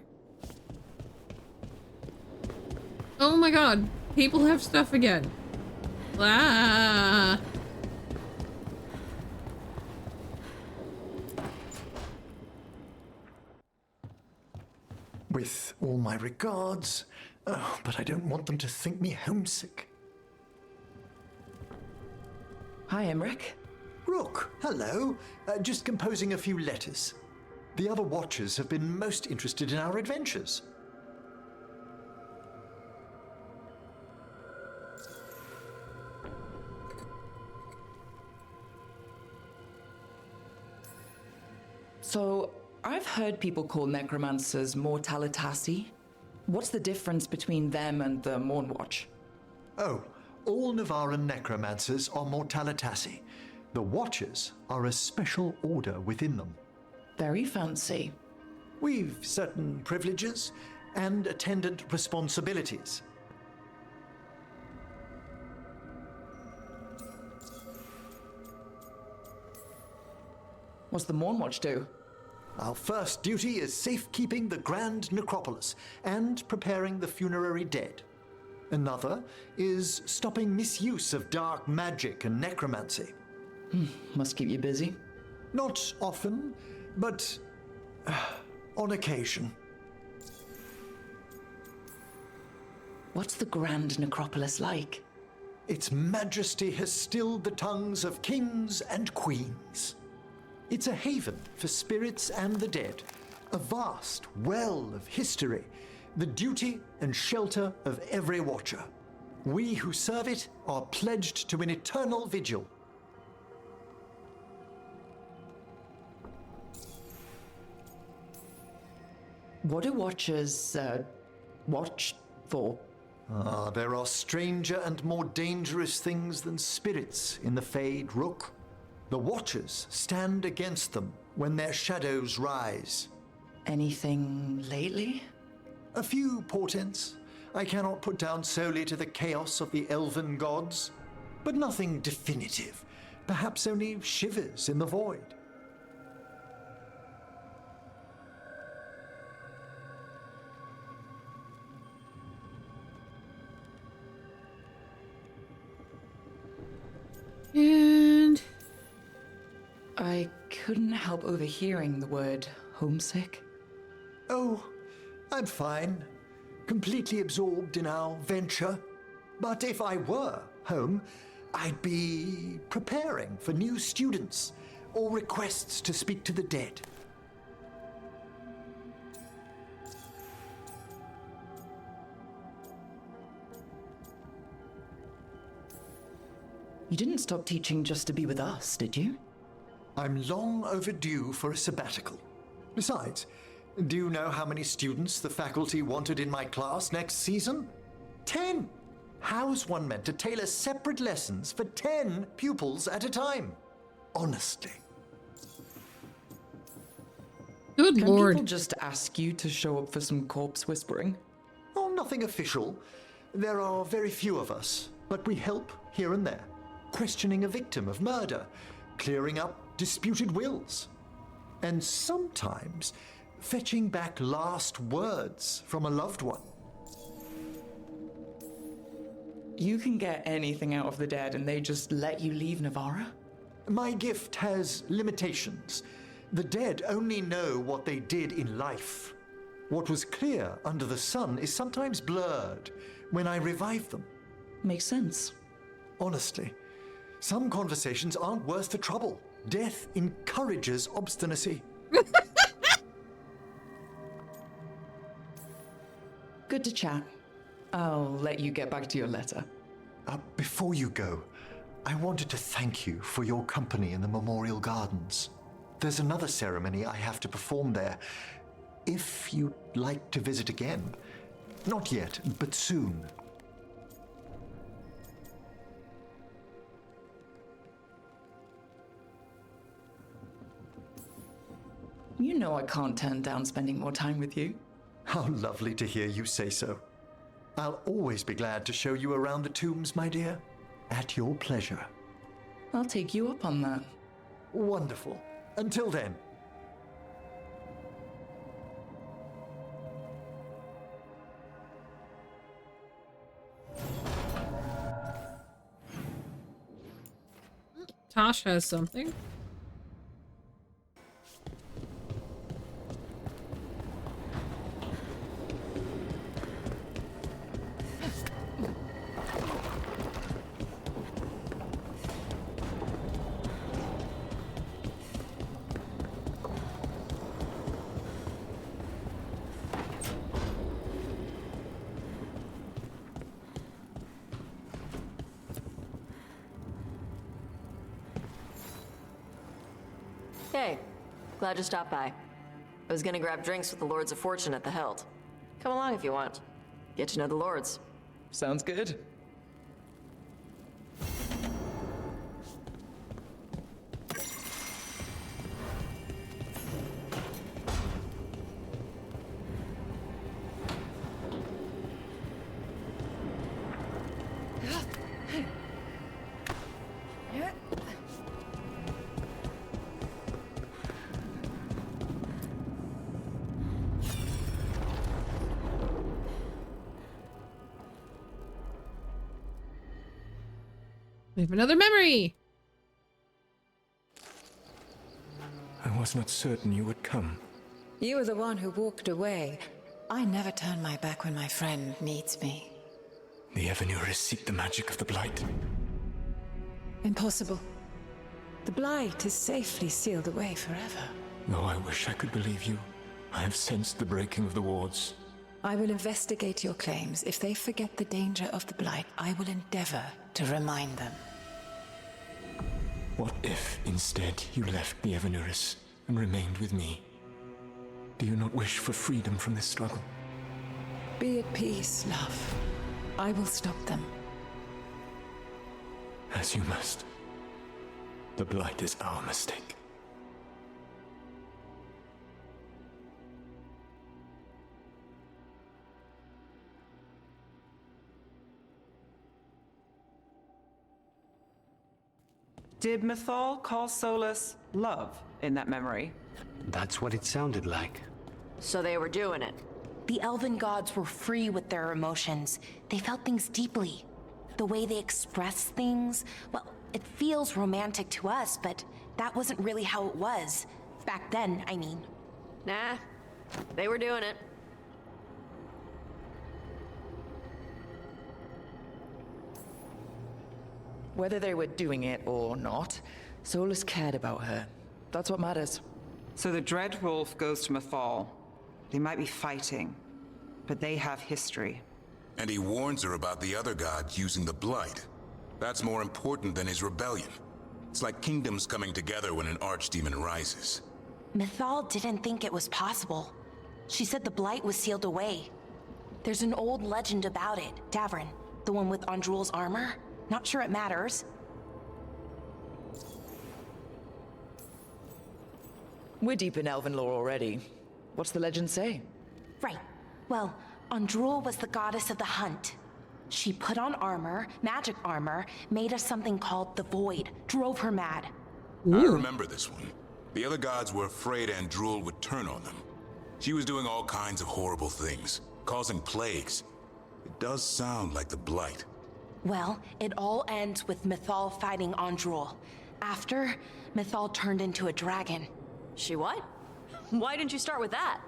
Oh my god. People have stuff again. Ah. With all my regards, but I don't want them to think me homesick. Hi, Emmerich. Rook, hello. Just composing a few letters. The other Watchers have been most interested in our adventures. So, I've heard people call necromancers mortalitasi. What's the difference between them and the Mornwatch? Oh, all Navaran necromancers are mortalitasi. The Watchers are a special order within them. Very fancy. We've certain privileges and attendant responsibilities. What's the Mornwatch do? Our first duty is safekeeping the Grand Necropolis and preparing the funerary dead. Another is stopping misuse of dark magic and necromancy. Must keep you busy. Not often, but on occasion. What's the Grand Necropolis like? Its majesty has stilled the tongues of kings and queens. It's a haven for spirits and the dead, a vast well of history, the duty and shelter of every Watcher. We who serve it are pledged to an eternal vigil. What do Watchers, watch for? There are stranger and more dangerous things than spirits in the Fade, Rook. The Watchers stand against them when their shadows rise. Anything lately? A few portents I cannot put down solely to the chaos of the elven gods, but nothing definitive. Perhaps only shivers in the void. And I couldn't help overhearing the word homesick. Oh, I'm fine. Completely absorbed in our venture. But if I were home, I'd be preparing for new students or requests to speak to the dead. You didn't stop teaching just to be with us, did you? I'm long overdue for a sabbatical. Besides, do you know how many students the faculty wanted in my class next season? 10! How's one meant to tailor separate lessons for 10 pupils at a time? Honestly. Good Can lord. people just ask you to show up for some corpse whispering? Oh, nothing official. There are very few of us, but we help here and there. Questioning a victim of murder, clearing up disputed wills, and sometimes fetching back last words from a loved one. You can get anything out of the dead and they just let you leave Navarra? My gift has limitations. The dead only know what they did in life. What was clear under the sun is sometimes blurred when I revive them. Makes sense. Honestly, some conversations aren't worth the trouble. Death encourages obstinacy. Good to chat. I'll let you get back to your letter. Before you go, I wanted to thank you for your company in the Memorial Gardens. There's another ceremony I have to perform there. If you'd like to visit again. Not yet, but soon. You know I can't turn down spending more time with you. How lovely to hear you say so. I'll always be glad to show you around the tombs, my dear. At your pleasure. I'll take you up on that. Wonderful. Until then. Tosh has something. Hey, glad you stopped by. I was gonna grab drinks with the Lords of Fortune at the Hilt. Come along if you want. Get to know the Lords. Sounds good. We have another memory! I was not certain you would come. You were the one who walked away. I never turn my back when my friend needs me. The Evanuris seek the magic of the Blight. Impossible. The Blight is safely sealed away forever. Though I wish I could believe you, I have sensed the breaking of the wards. I will investigate your claims. If they forget the danger of the Blight, I will endeavor to remind them. What if, instead, you left the Evanuris and remained with me? Do you not wish for freedom from this struggle? Be at peace, love. I will stop them. As you must. The Blight is our mistake. Did Mythal call Solus love in that memory? That's what it sounded like. So they were doing it. The elven gods were free with their emotions. They felt things deeply. The way they express things, well, it feels romantic to us, but that wasn't really how it was. Back then, I mean. Nah, they were doing it. Whether they were doing it or not, Solus cared about her. That's what matters. So the Dread Wolf goes to Mythal. They might be fighting, but they have history. And he warns her about the other gods using the Blight. That's more important than his rebellion. It's like kingdoms coming together when an archdemon rises. Mythal didn't think it was possible. She said the Blight was sealed away. There's an old legend about it. Davrin, the one with Andrul's armor. Not sure it matters. We're deep in elven lore already. What's the legend say? Right. Well, Andrul was the goddess of the hunt. She put on armor, magic armor, made us something called the Void, drove her mad. I remember this one. The other gods were afraid Andrul would turn on them. She was doing all kinds of horrible things, causing plagues. It does sound like the Blight. Well, it all ends with Mythal fighting Andrul. After, Mythal turned into a dragon. She what? Why didn't you start with that?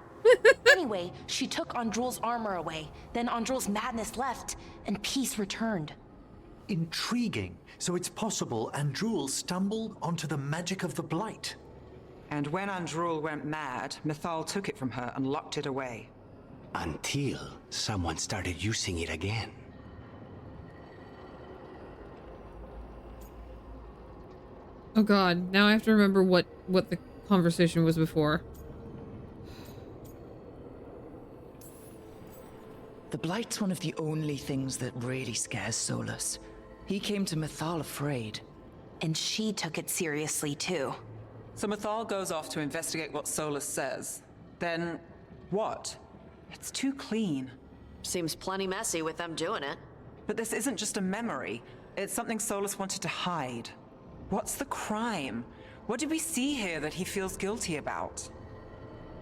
Anyway, she took Andrul's armor away. Then Andrul's madness left, and peace returned. Intriguing. So it's possible Andrul stumbled onto the magic of the Blight. And when Andrul went mad, Mythal took it from her and locked it away. Until someone started using it again. Oh god, now I have to remember what the conversation was before. The Blight's one of the only things that really scares Solus. He came to Mythal afraid. And she took it seriously too. So Mythal goes off to investigate what Solus says. Then, what? It's too clean. Seems plenty messy with them doing it. But this isn't just a memory. It's something Solus wanted to hide. What's the crime? What did we see here that he feels guilty about?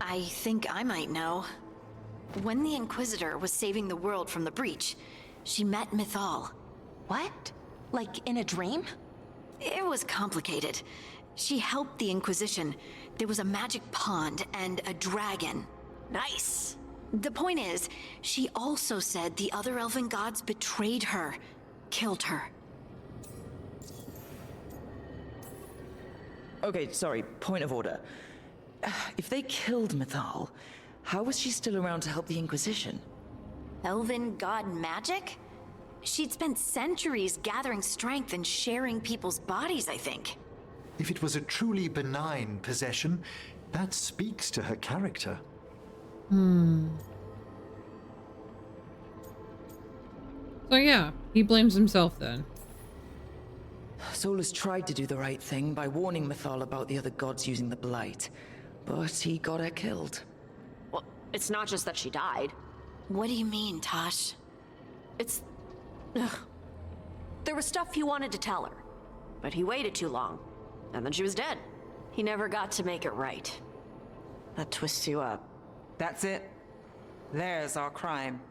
I think I might know. When the Inquisitor was saving the world from the breach, she met Mythal. What? Like in a dream? It was complicated. She helped the Inquisition. There was a magic pond and a dragon. Nice. The point is, she also said the other elven gods betrayed her, killed her. Okay, sorry, point of order. If they killed Mythal, how was she still around to help the Inquisition? Elven god magic? She'd spent centuries gathering strength and sharing people's bodies, I think. If it was a truly benign possession, that speaks to her character. So yeah, he blames himself then. Solus tried to do the right thing by warning Mythal about the other gods using the Blight, but he got her killed. Well, it's not just that she died. What do you mean, Tosh? It's... Ugh. There was stuff he wanted to tell her, but he waited too long, and then she was dead. He never got to make it right. That twists you up. That's it. There's our crime.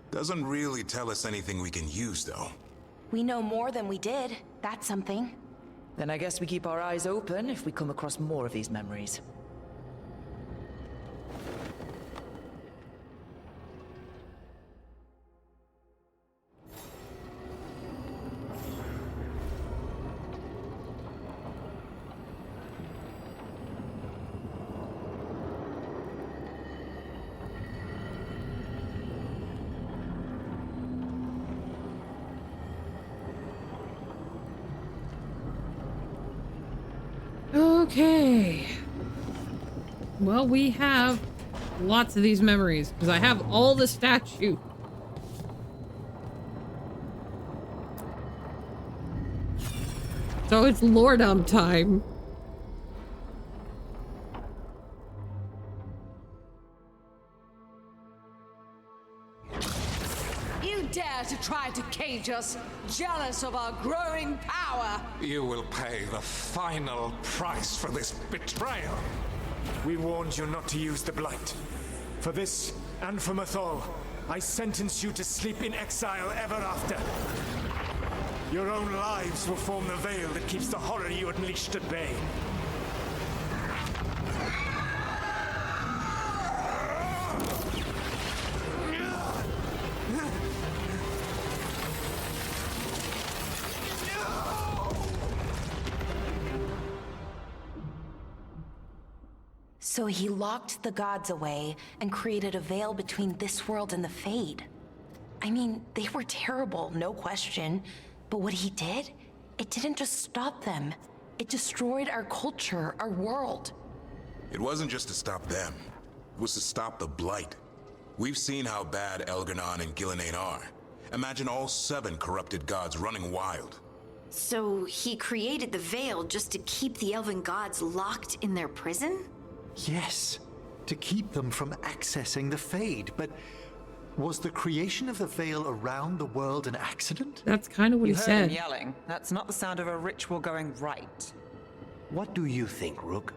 Doesn't really tell us anything we can use, though. We know more than we did. That's something. Then I guess we keep our eyes open if we come across more of these memories. Okay. Well, we have lots of these memories because I have all the statue. So it's Lordum time. You dare to try to cage us, jealous of our growing power. You will pay the final price for this betrayal. We warned you not to use the Blight. For this, and for Mythal, I sentence you to sleep in exile ever after. Your own lives will form the veil that keeps the horror you unleashed at bay. So he locked the gods away and created a veil between this world and the Fade. I mean, they were terrible, no question. But what he did, it didn't just stop them. It destroyed our culture, our world. It wasn't just to stop them. It was to stop the Blight. We've seen how bad Elgar'nan and Gillenane are. Imagine all 7 corrupted gods running wild. So he created the veil just to keep the elven gods locked in their prison? Yes, to keep them from accessing the Fade, but was the creation of the Veil around the world an accident? That's kind of what You he heard said. him yelling. That's not the sound of a ritual going right. What do you think, Rook?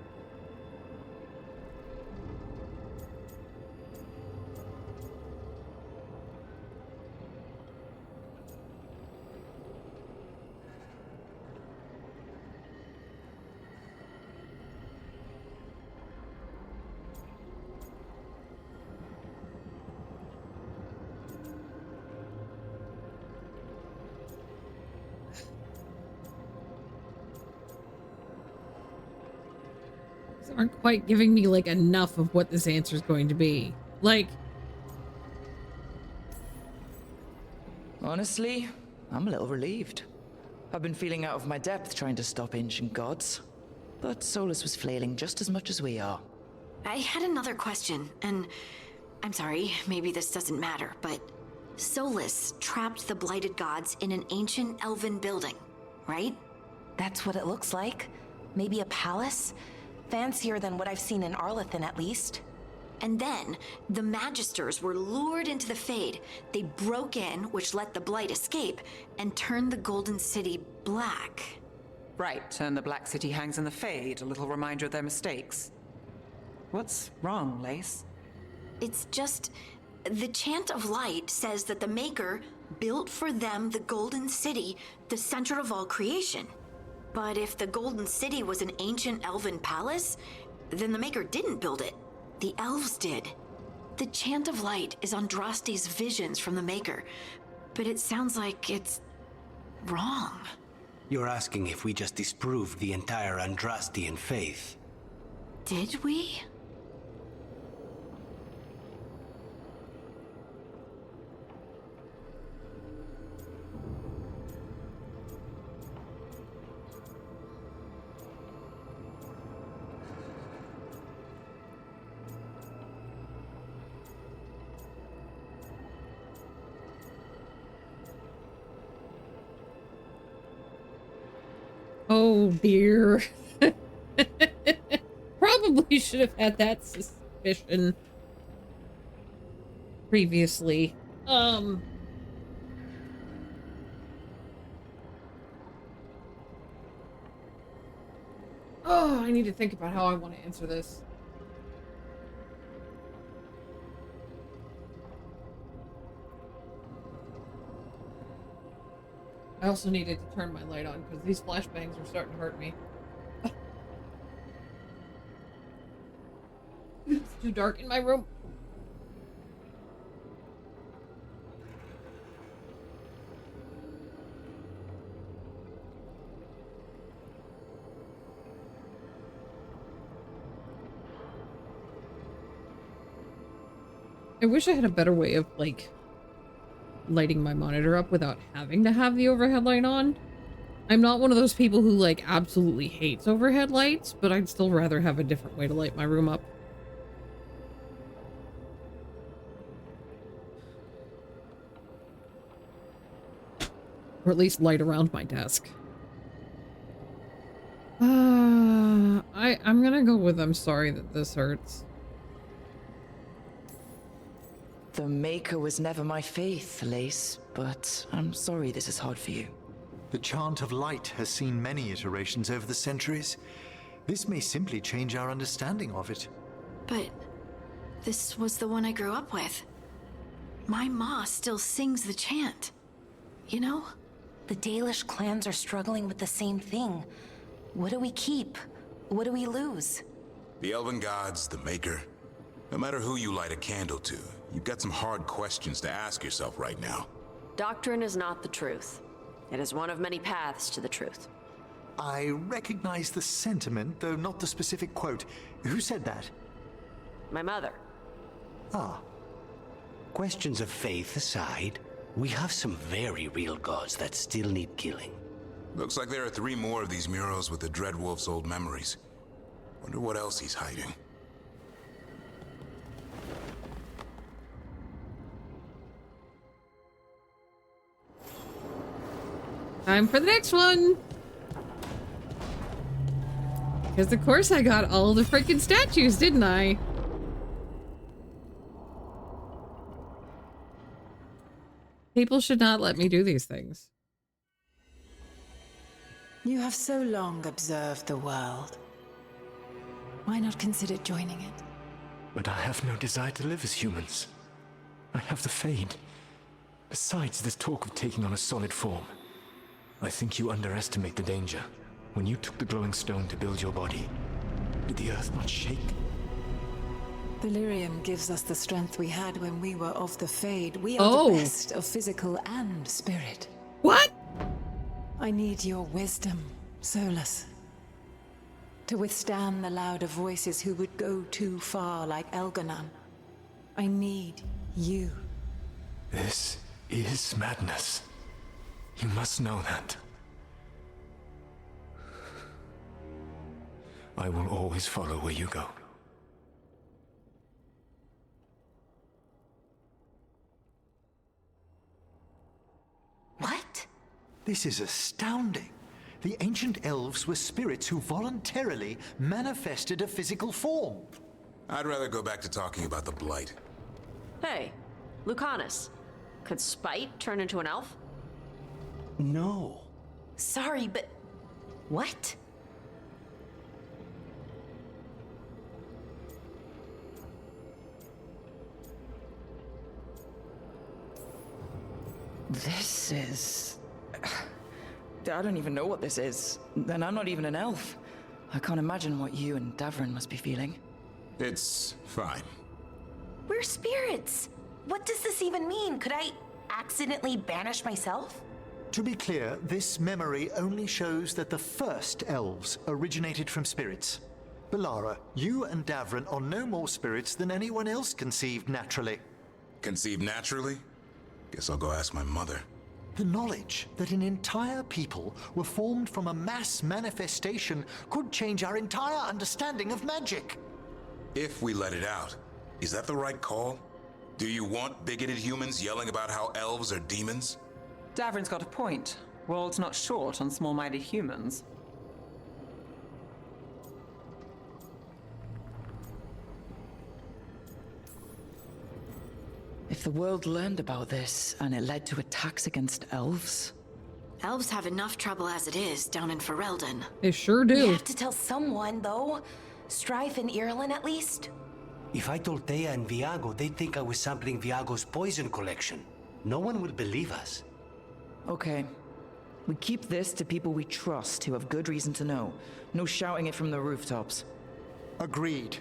Aren't quite giving me like enough of what this answer is going to be. Like, Honestly, I'm a little relieved. I've been feeling out of my depth trying to stop ancient gods. But Solus was flailing just as much as we are. I had another question, and I'm sorry, maybe this doesn't matter, but Solus trapped the blighted gods in an ancient elven building, right? That's what it looks like. Maybe a palace? Fancier than what I've seen in Arlethan, at least. And then, the Magisters were lured into the Fade. They broke in, which let the Blight escape, and turned the Golden City black. Right, and the Black City hangs in the Fade, a little reminder of their mistakes. What's wrong, Lace? It's just... the Chant of Light says that the Maker built for them the Golden City, the center of all creation. But if the Golden City was an ancient elven palace, then the Maker didn't build it. The elves did. The Chant of Light is Andraste's visions from the Maker, but it sounds like it's wrong. You're asking if we just disproved the entire Andrastian faith. Did we? oh dear. Probably should have had that suspicion previously. Oh, I need to think about how I want to answer this. I also needed to turn my light on because these flashbangs are starting to hurt me. It's too dark in my room. I wish I had a better way of, like, lighting my monitor up without having to have the overhead light on. I'm not one of those people who, like, absolutely hates overhead lights, but I'd still rather have a different way to light my room up. Or at least light around my desk. I'm gonna go with I'm sorry that this hurts. The Maker was never my faith, Lace, but I'm sorry this is hard for you. The Chant of Light has seen many iterations over the centuries. This may simply change our understanding of it. But this was the one I grew up with. My ma still sings the chant. You know? The Dalish clans are struggling with the same thing. What do we keep? What do we lose? The Elven Gods, the Maker. No matter who you light a candle to, you've got some hard questions to ask yourself right now. Doctrine is not the truth. It is one of many paths to the truth. I recognize the sentiment, though not the specific quote. Who said that? My mother. Ah. Questions of faith aside, we have some very real gods that still need killing. Looks like there are 3 more of these murals with the Dreadwolf's old memories. Wonder what else he's hiding. Time for the next one. Because of course I got all the freaking statues, didn't I? People should not let me do these things. You have so long observed the world. Why not consider joining it? But I have no desire to live as humans. I have the Fade. Besides, this talk of taking on a solid form. I think you underestimate the danger. When you took the glowing stone to build your body, did the earth not shake? Delirium gives us the strength we had when we were of the Fade. We are the best of physical and spirit. What? I need your wisdom, Solus. To withstand the louder voices who would go too far like Elganon. I need you. This is madness. You must know that. I will always follow where you go. What? This is astounding. The ancient elves were spirits who voluntarily manifested a physical form. I'd rather go back to talking about the Blight. Hey, Lucanus. Could Spite turn into an elf? No. Sorry, but what? This is... I don't even know what this is. And I'm not even an elf. I can't imagine what you and Davrin must be feeling. It's fine. We're spirits. What does this even mean? Could I accidentally banish myself? To be clear, this memory only shows that the first elves originated from spirits. Belara, you and Davrin are no more spirits than anyone else conceived naturally. Conceived naturally? Guess I'll go ask my mother. The knowledge that an entire people were formed from a mass manifestation could change our entire understanding of magic. If we let it out, is that the right call? Do you want bigoted humans yelling about how elves are demons? Davrin's got a point. World's not short on small-minded humans. If the world learned about this and it led to attacks against elves... Elves have enough trouble as it is down in Ferelden. They sure do. We have to tell someone, though. Strife and Irulan, at least. If I told Thea and Viago, they'd think I was sampling Viago's poison collection. No one will believe us. Okay. We keep this to people we trust who have good reason to know. No shouting it from the rooftops. Agreed.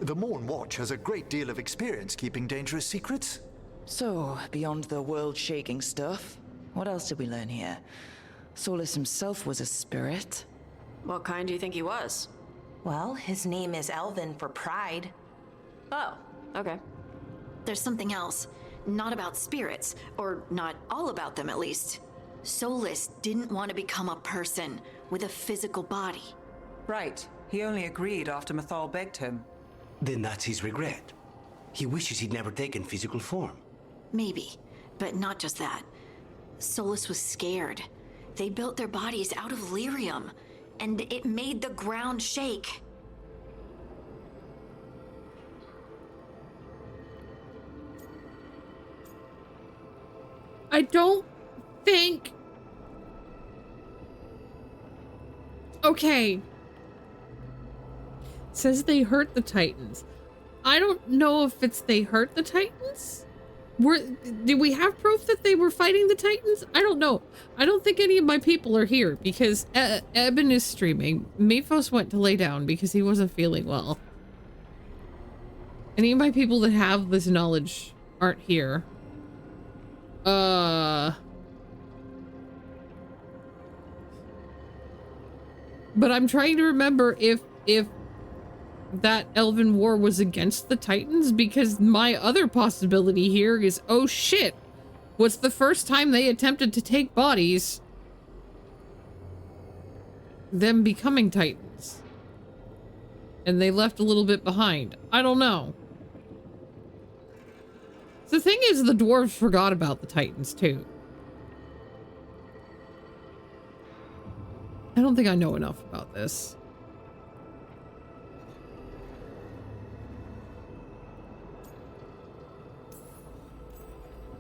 The Morn Watch has a great deal of experience keeping dangerous secrets. So, beyond the world-shaking stuff, what else did we learn here? Solus himself was a spirit. What kind do you think he was? Well, his name is Elven for pride. Oh, okay. There's something else. Not about spirits, or not all about them at least. Solus didn't want to become a person with a physical body. Right. He only agreed after Mythal begged him. Then that's his regret. He wishes he'd never taken physical form. Maybe, but not just that. Solus was scared. They built their bodies out of lyrium, and it made the ground shake. I don't think... Okay. It says they hurt the Titans. I don't know if it's they hurt the Titans. Did we have proof that they were fighting the Titans? I don't know. I don't think any of my people are here because Eben is streaming. Mephos went to lay down because he wasn't feeling well. Any of my people that have this knowledge aren't here. But I'm trying to remember if that Elven War was against the Titans, because my other possibility here is, oh shit, what's the first time they attempted to take bodies, them becoming Titans, and they left a little bit behind. I don't know. The thing is, the dwarves forgot about the Titans too. I don't think I know enough about this.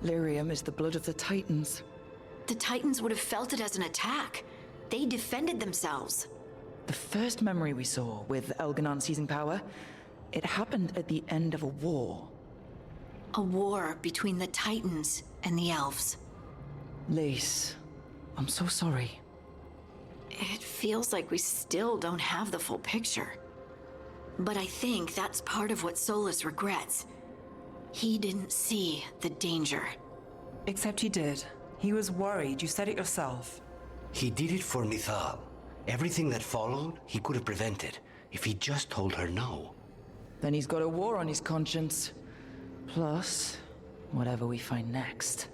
Lyrium is the blood of the Titans. The Titans would have felt it as an attack. They defended themselves. The first memory we saw with Elganon seizing power, it happened at the end of a war. A war between the Titans and the elves. Lace, I'm so sorry. It feels like we still don't have the full picture. But I think that's part of what Solus regrets. He didn't see the danger. Except he did. He was worried. You said it yourself. He did it for Mithal. Everything that followed, he could have prevented if he just told her no. Then he's got a war on his conscience. Plus, whatever we find next.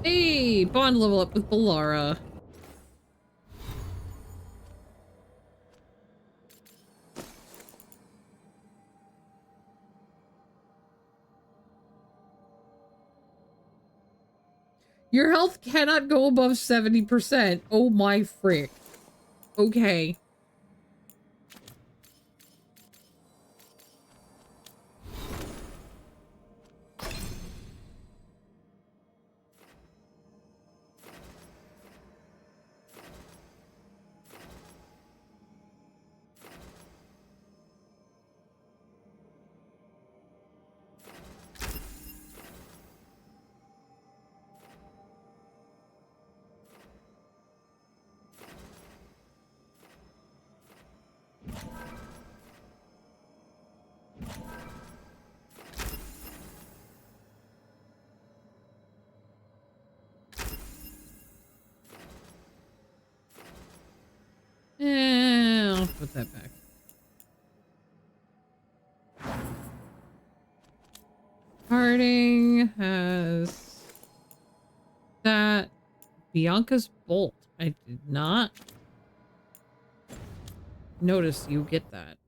Hey, bond level up with Balara. Your health cannot go above 70%. Oh my frick. Okay. I'll put that back. Harding has that. Bianca's bolt. I did not notice you get that.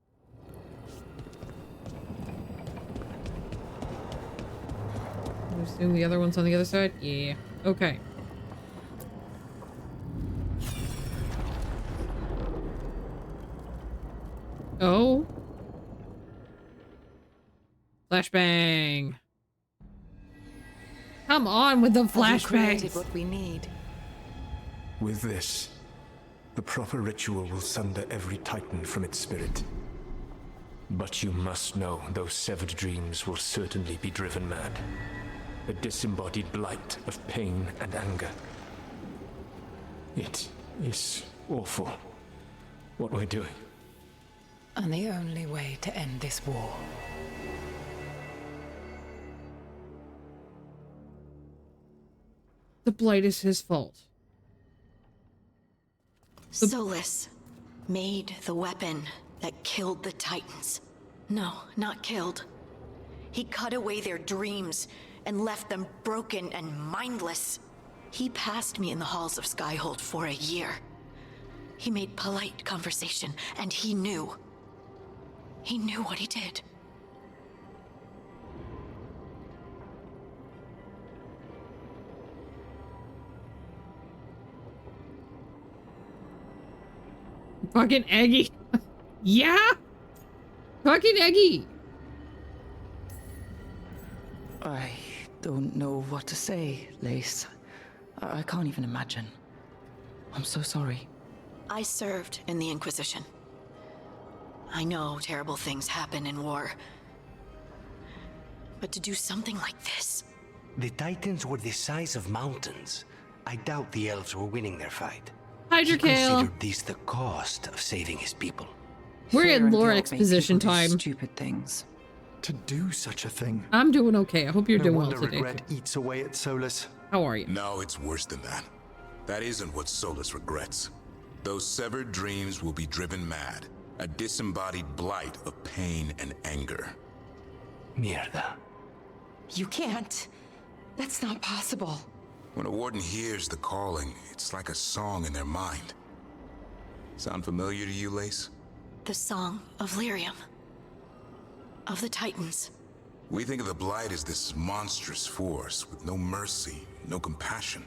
I assume the other one's on the other side? Yeah. Okay. Oh. Flashbang. Come on with the flashbangs. What we need. With this, the proper ritual will sunder every Titan from its spirit. But you must know those severed dreams will certainly be driven mad. A disembodied blight of pain and anger. It is awful what we're doing. And the only way to end this war. The blight is his fault. Solus made the weapon that killed the Titans. No, not killed. He cut away their dreams and left them broken and mindless. He passed me in the halls of Skyhold for a year. He made polite conversation, and he knew. He knew what he did. Fucking Eggy. Yeah? Fucking Eggy. I don't know what to say, Lace. I can't even imagine. I'm so sorry. I served in the Inquisition. I know terrible things happen in war. But to do something like this... The Titans were the size of mountains. I doubt the elves were winning their fight. Hydra He Kale. considered this the cost of saving his people. We're Fear in and lore guilt make exposition people do time. Stupid things. To do such a thing. I'm doing okay. I hope you're No doing well wonder today. regret eats away at Solus. How are you? No, it's worse than that. That isn't what Solus regrets. Those severed dreams will be driven mad. A disembodied blight of pain and anger. Mierda. You can't. That's not possible. When a warden hears the calling, it's like a song in their mind. Sound familiar to you, Lace? The song of Lyrium. Of the Titans. We think of the Blight as this monstrous force with no mercy, no compassion.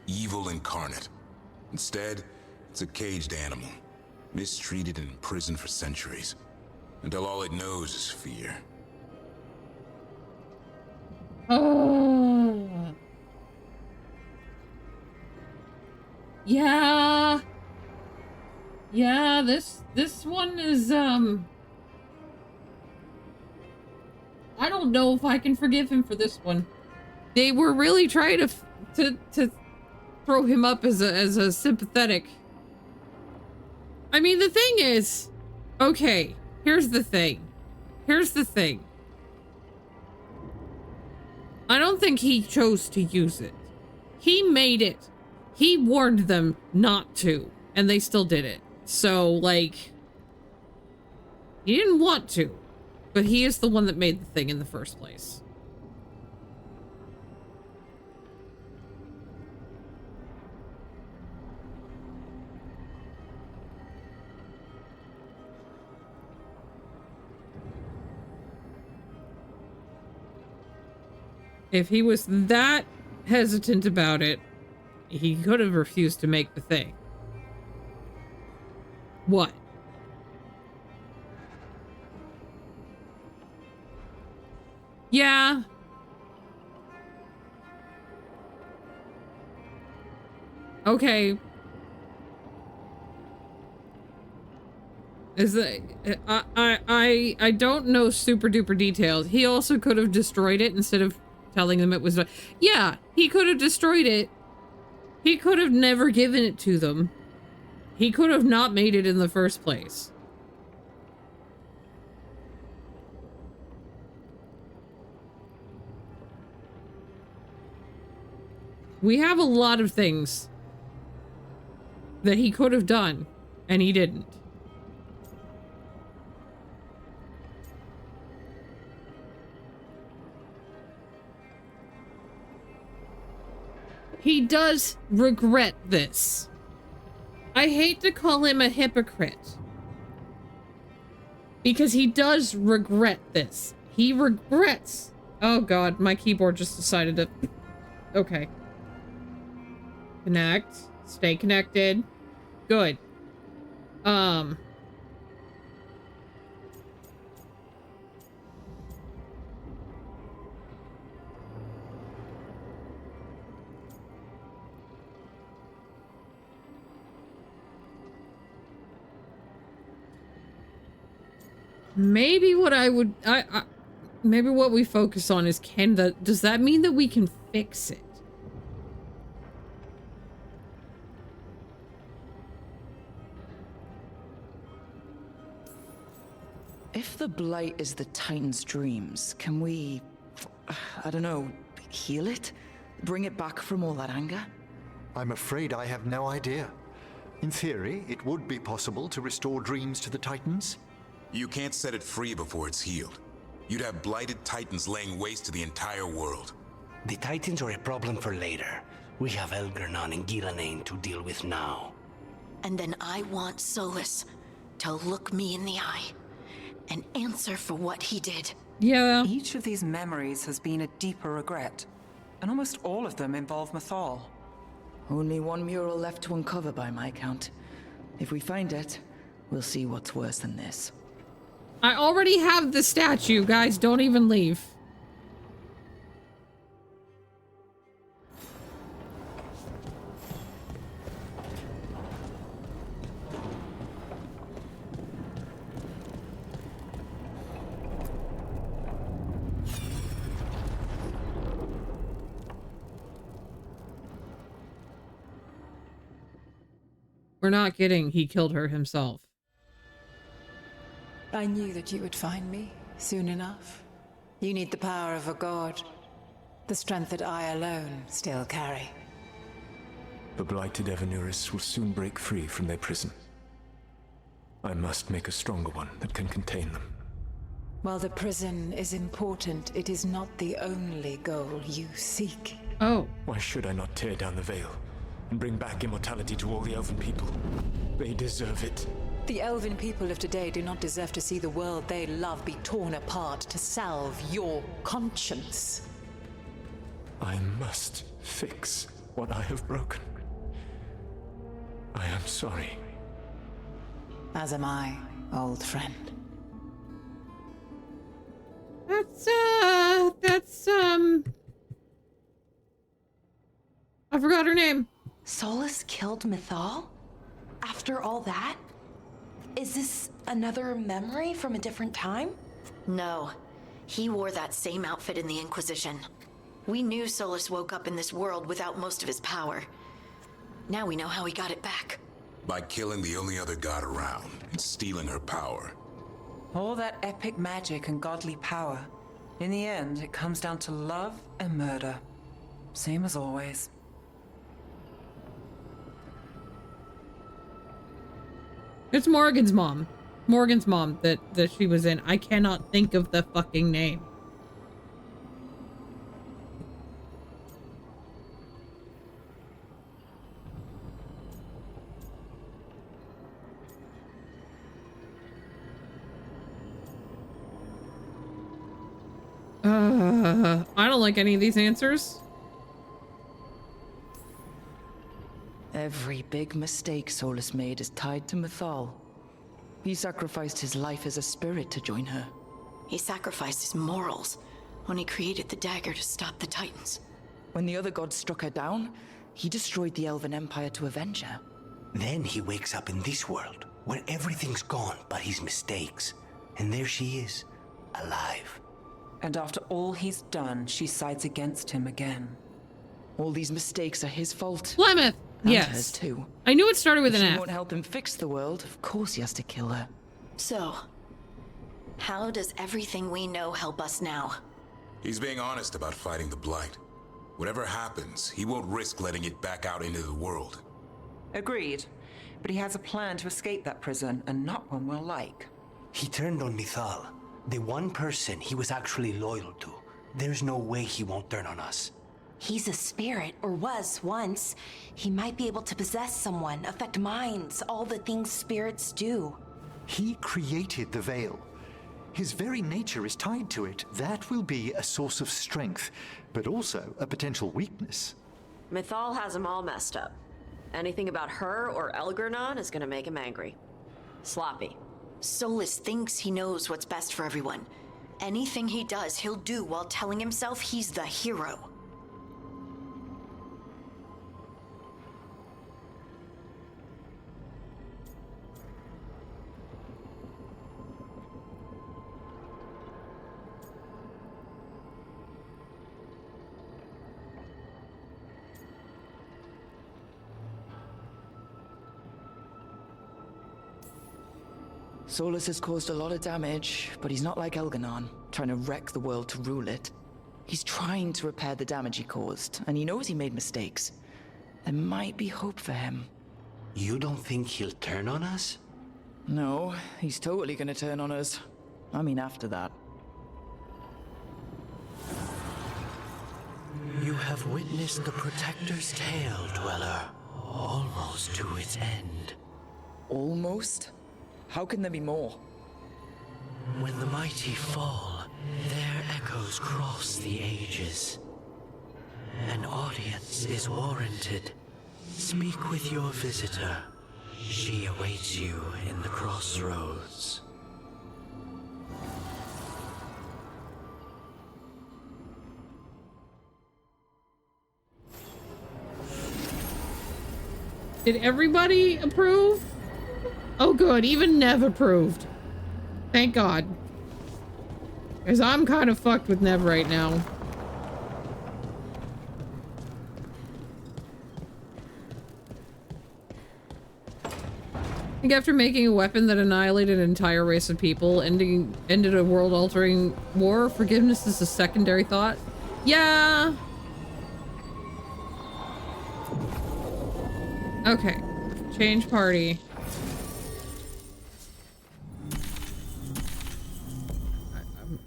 evil incarnate. Instead, it's a caged animal, mistreated and imprisoned for centuries, until all it knows is fear. Oh. Yeah. Yeah, this one is, I don't know if I can forgive him for this one. They were really trying to throw him up as a sympathetic. I mean, the thing is, okay, here's the thing. I don't think he chose to use it. He made it. He warned them not to, and they still did it. So, like, he didn't want to, but he is the one that made the thing in the first place. If he was that hesitant about it, he could have refused to make the thing. What? Yeah. Okay. Is that I don't know super duper details. He also could have destroyed it instead of telling them it was. Yeah, he could have destroyed it. He could have never given it to them. He could have not made it in the first place. We have a lot of things that he could have done, and he didn't. He does regret this. I hate to call him a hypocrite, because he does regret this. He regrets. Oh god, my keyboard just decided to... Okay. Connect. Stay connected. Good. Maybe what I would... maybe what we focus on is does that mean that we can fix it? If the blight is the Titan's dreams, can we, I don't know, heal it? Bring it back from all that anger? I'm afraid I have no idea. In theory, it would be possible to restore dreams to the Titans. You can't set it free before it's healed. You'd have blighted Titans laying waste to the entire world. The Titans are a problem for later. We have Elgernon and Gillanane to deal with now. And then I want Solus to look me in the eye and answer for what he did. Yeah. Each of these memories has been a deeper regret, and almost all of them involve Mythal. Only one mural left to uncover by my count. If we find it, we'll see what's worse than this. I already have the statue, guys. Don't even leave. We're not kidding. He killed her himself. I knew that you would find me soon enough. You need the power of a god. The strength that I alone still carry. The blighted Evanuris will soon break free from their prison. I must make a stronger one that can contain them. While the prison is important, it is not the only goal you seek. Oh. Why should I not tear down the veil and bring back immortality to all the elven people? They deserve it. The elven people of today do not deserve to see the world they love be torn apart to salve your conscience. I must fix what I have broken. I am sorry. As am I, old friend. I forgot her name. Solus killed Mythal? After all that? Is this another memory from a different time? No. He wore that same outfit in the Inquisition. We knew Solus woke up in this world without most of his power. Now we know how he got it back. By killing the only other god around and stealing her power. All that epic magic and godly power. In the end, it comes down to love and murder. Same as always. It's Morrigan's mom. Morgan's mom that she was in. I cannot think of the fucking name. I don't like any of these answers. Every big mistake Solus made is tied to Mythal. He sacrificed his life as a spirit to join her. He sacrificed his morals when he created the dagger to stop the Titans. When the other gods struck her down, he destroyed the Elven Empire to avenge her. Then he wakes up in this world, where everything's gone but his mistakes. And there she is, alive. And after all he's done, she sides against him again. All these mistakes are his fault. Plymouth! And Yes. hers too. I knew it started with If an she F. won't help him fix the world, of course he has to kill her. So, how does everything we know help us now? He's being honest about fighting the Blight. Whatever happens, he won't risk letting it back out into the world. Agreed. But he has a plan to escape that prison, and not one we'll like. He turned on Mythal, the one person he was actually loyal to. There's no way he won't turn on us. He's a spirit, or was once. He might be able to possess someone, affect minds, all the things spirits do. He created the veil. His very nature is tied to it. That will be a source of strength, but also a potential weakness. Mythal has him all messed up. Anything about her or Elgernon is gonna make him angry. Sloppy. Solus thinks he knows what's best for everyone. Anything he does, he'll do while telling himself he's the hero. Solus has caused a lot of damage, but he's not like Elgernon, trying to wreck the world to rule it. He's trying to repair the damage he caused, and he knows he made mistakes. There might be hope for him. You don't think he'll turn on us? No, he's totally gonna turn on us. I mean, after that. You have witnessed the Protector's tale, Dweller, almost to its end. Almost? How can there be more? When the mighty fall, their echoes cross the ages. An audience is warranted. Speak with your visitor. She awaits you in the crossroads. Did everybody approve? Oh good, even Nev approved. Thank God. Because I'm kind of fucked with Nev right now. I think after making a weapon that annihilated an entire race of people, ended a world-altering war, forgiveness is a secondary thought. Yeah. Okay. Change party.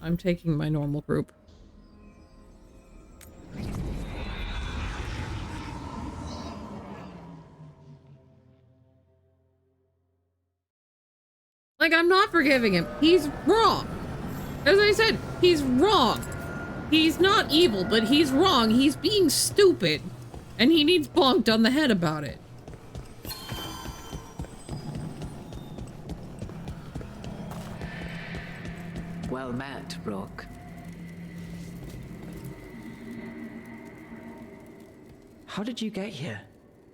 I'm taking my normal group. Like, I'm not forgiving him. He's wrong. As I said, he's wrong. He's not evil, but he's wrong. He's being stupid. And he needs bonked on the head about it. Well met, Rook. How did you get here?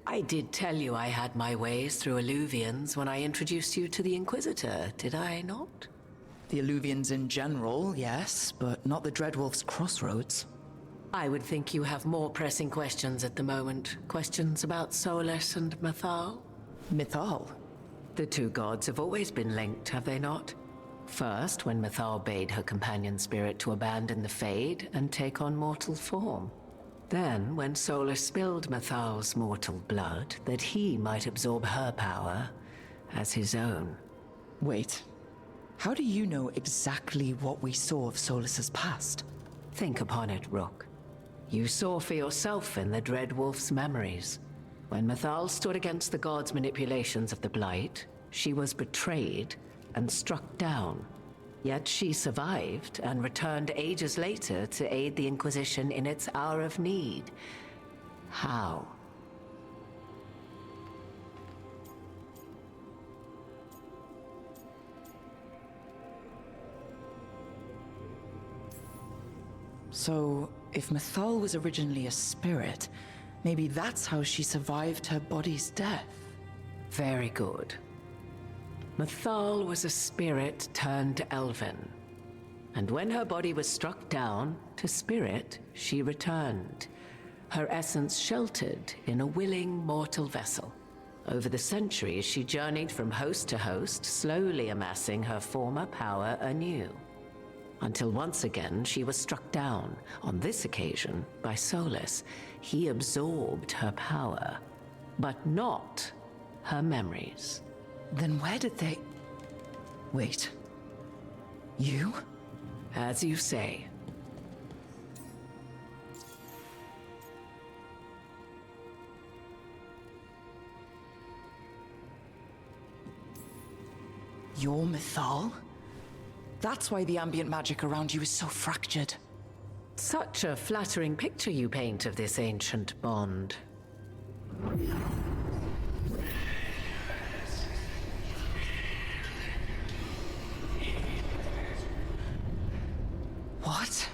I did tell you I had my ways through Illuvians when I introduced you to the Inquisitor, did I not? The Illuvians in general, yes, but not the Dreadwolf's crossroads. I would think you have more pressing questions at the moment. Questions about Solus and Mythal? Mythal? The two gods have always been linked, have they not? First, when Mythal bade her companion spirit to abandon the Fade and take on mortal form. Then, when Solus spilled Mythal's mortal blood, that he might absorb her power as his own. Wait. How do you know exactly what we saw of Solus's past? Think upon it, Rook. You saw for yourself in the Dreadwolf's memories. When Mythal stood against the gods' manipulations of the Blight, she was betrayed and struck down. Yet she survived and returned ages later to aid the Inquisition in its hour of need. How? So, if Mythal was originally a spirit, maybe that's how she survived her body's death. Very good. Mythal was a spirit turned elven. And when her body was struck down, to spirit, she returned. Her essence sheltered in a willing mortal vessel. Over the centuries, she journeyed from host to host, slowly amassing her former power anew. Until once again, she was struck down, on this occasion, by Solus. He absorbed her power, but not her memories. Then where did they... Wait. You? As you say. You're Mythal? That's why the ambient magic around you is so fractured. Such a flattering picture you paint of this ancient bond. What?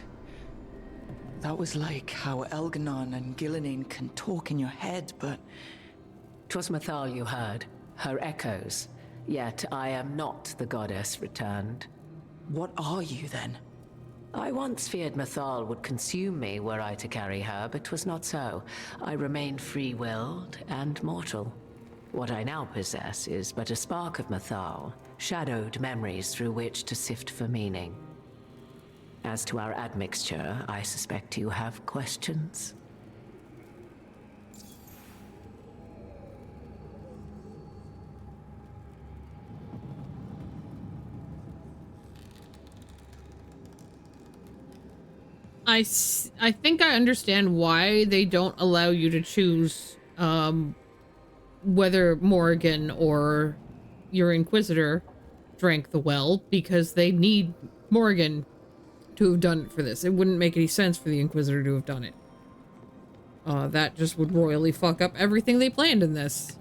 That was like how Elganon and Gillinan can talk in your head, but... 'Twas Mythal you heard, her echoes. Yet I am not the goddess returned. What are you, then? I once feared Mythal would consume me were I to carry her, but 'twas not so. I remain free-willed and mortal. What I now possess is but a spark of Mythal, shadowed memories through which to sift for meaning. As to our admixture, I suspect you have questions. I think I understand why they don't allow you to choose whether Morrigan or your Inquisitor drank the well, because they need Morrigan to have done it for this. It wouldn't make any sense for the Inquisitor to have done it. That just would royally fuck up everything they planned in this.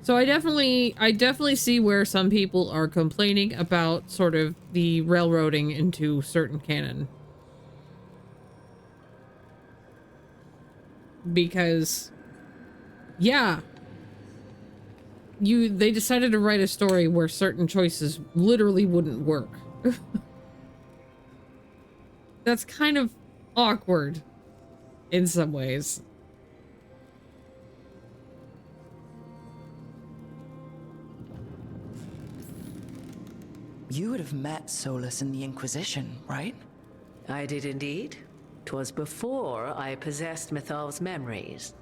So I definitely see where some people are complaining about sort of the railroading into certain canon. Because, yeah, they decided to write a story where certain choices literally wouldn't work. That's kind of awkward in some ways. You would have met Solus in the Inquisition, right? I did indeed. 'Twas before I possessed Mythal's memories.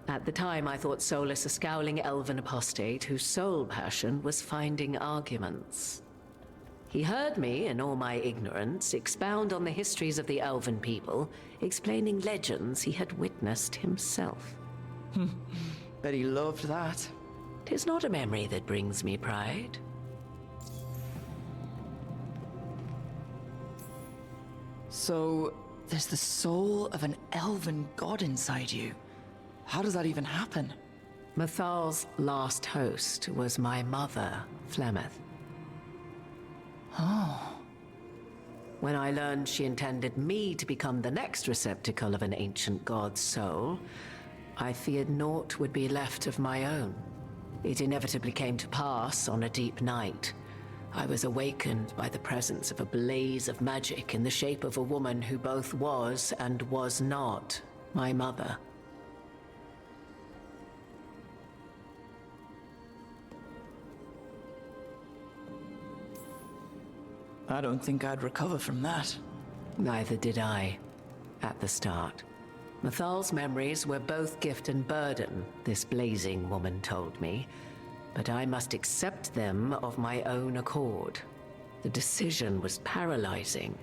At the time, I thought Solus a scowling elven apostate whose sole passion was finding arguments. He heard me, in all my ignorance, expound on the histories of the elven people, explaining legends he had witnessed himself. Bet he loved that. 'Tis not a memory that brings me pride. So, There's the soul of an elven god inside you. How does that even happen? Mathal's last host was my mother, Flemeth. Oh. When I learned she intended me to become the next receptacle of an ancient god's soul, I feared naught would be left of my own. It inevitably came to pass on a deep night. I was awakened by the presence of a blaze of magic in the shape of a woman who both was and was not my mother. I don't think I'd recover from that. Neither did I, at the start. Mathal's memories were both gift and burden, this blazing woman told me, but I must accept them of my own accord. The decision was paralyzing.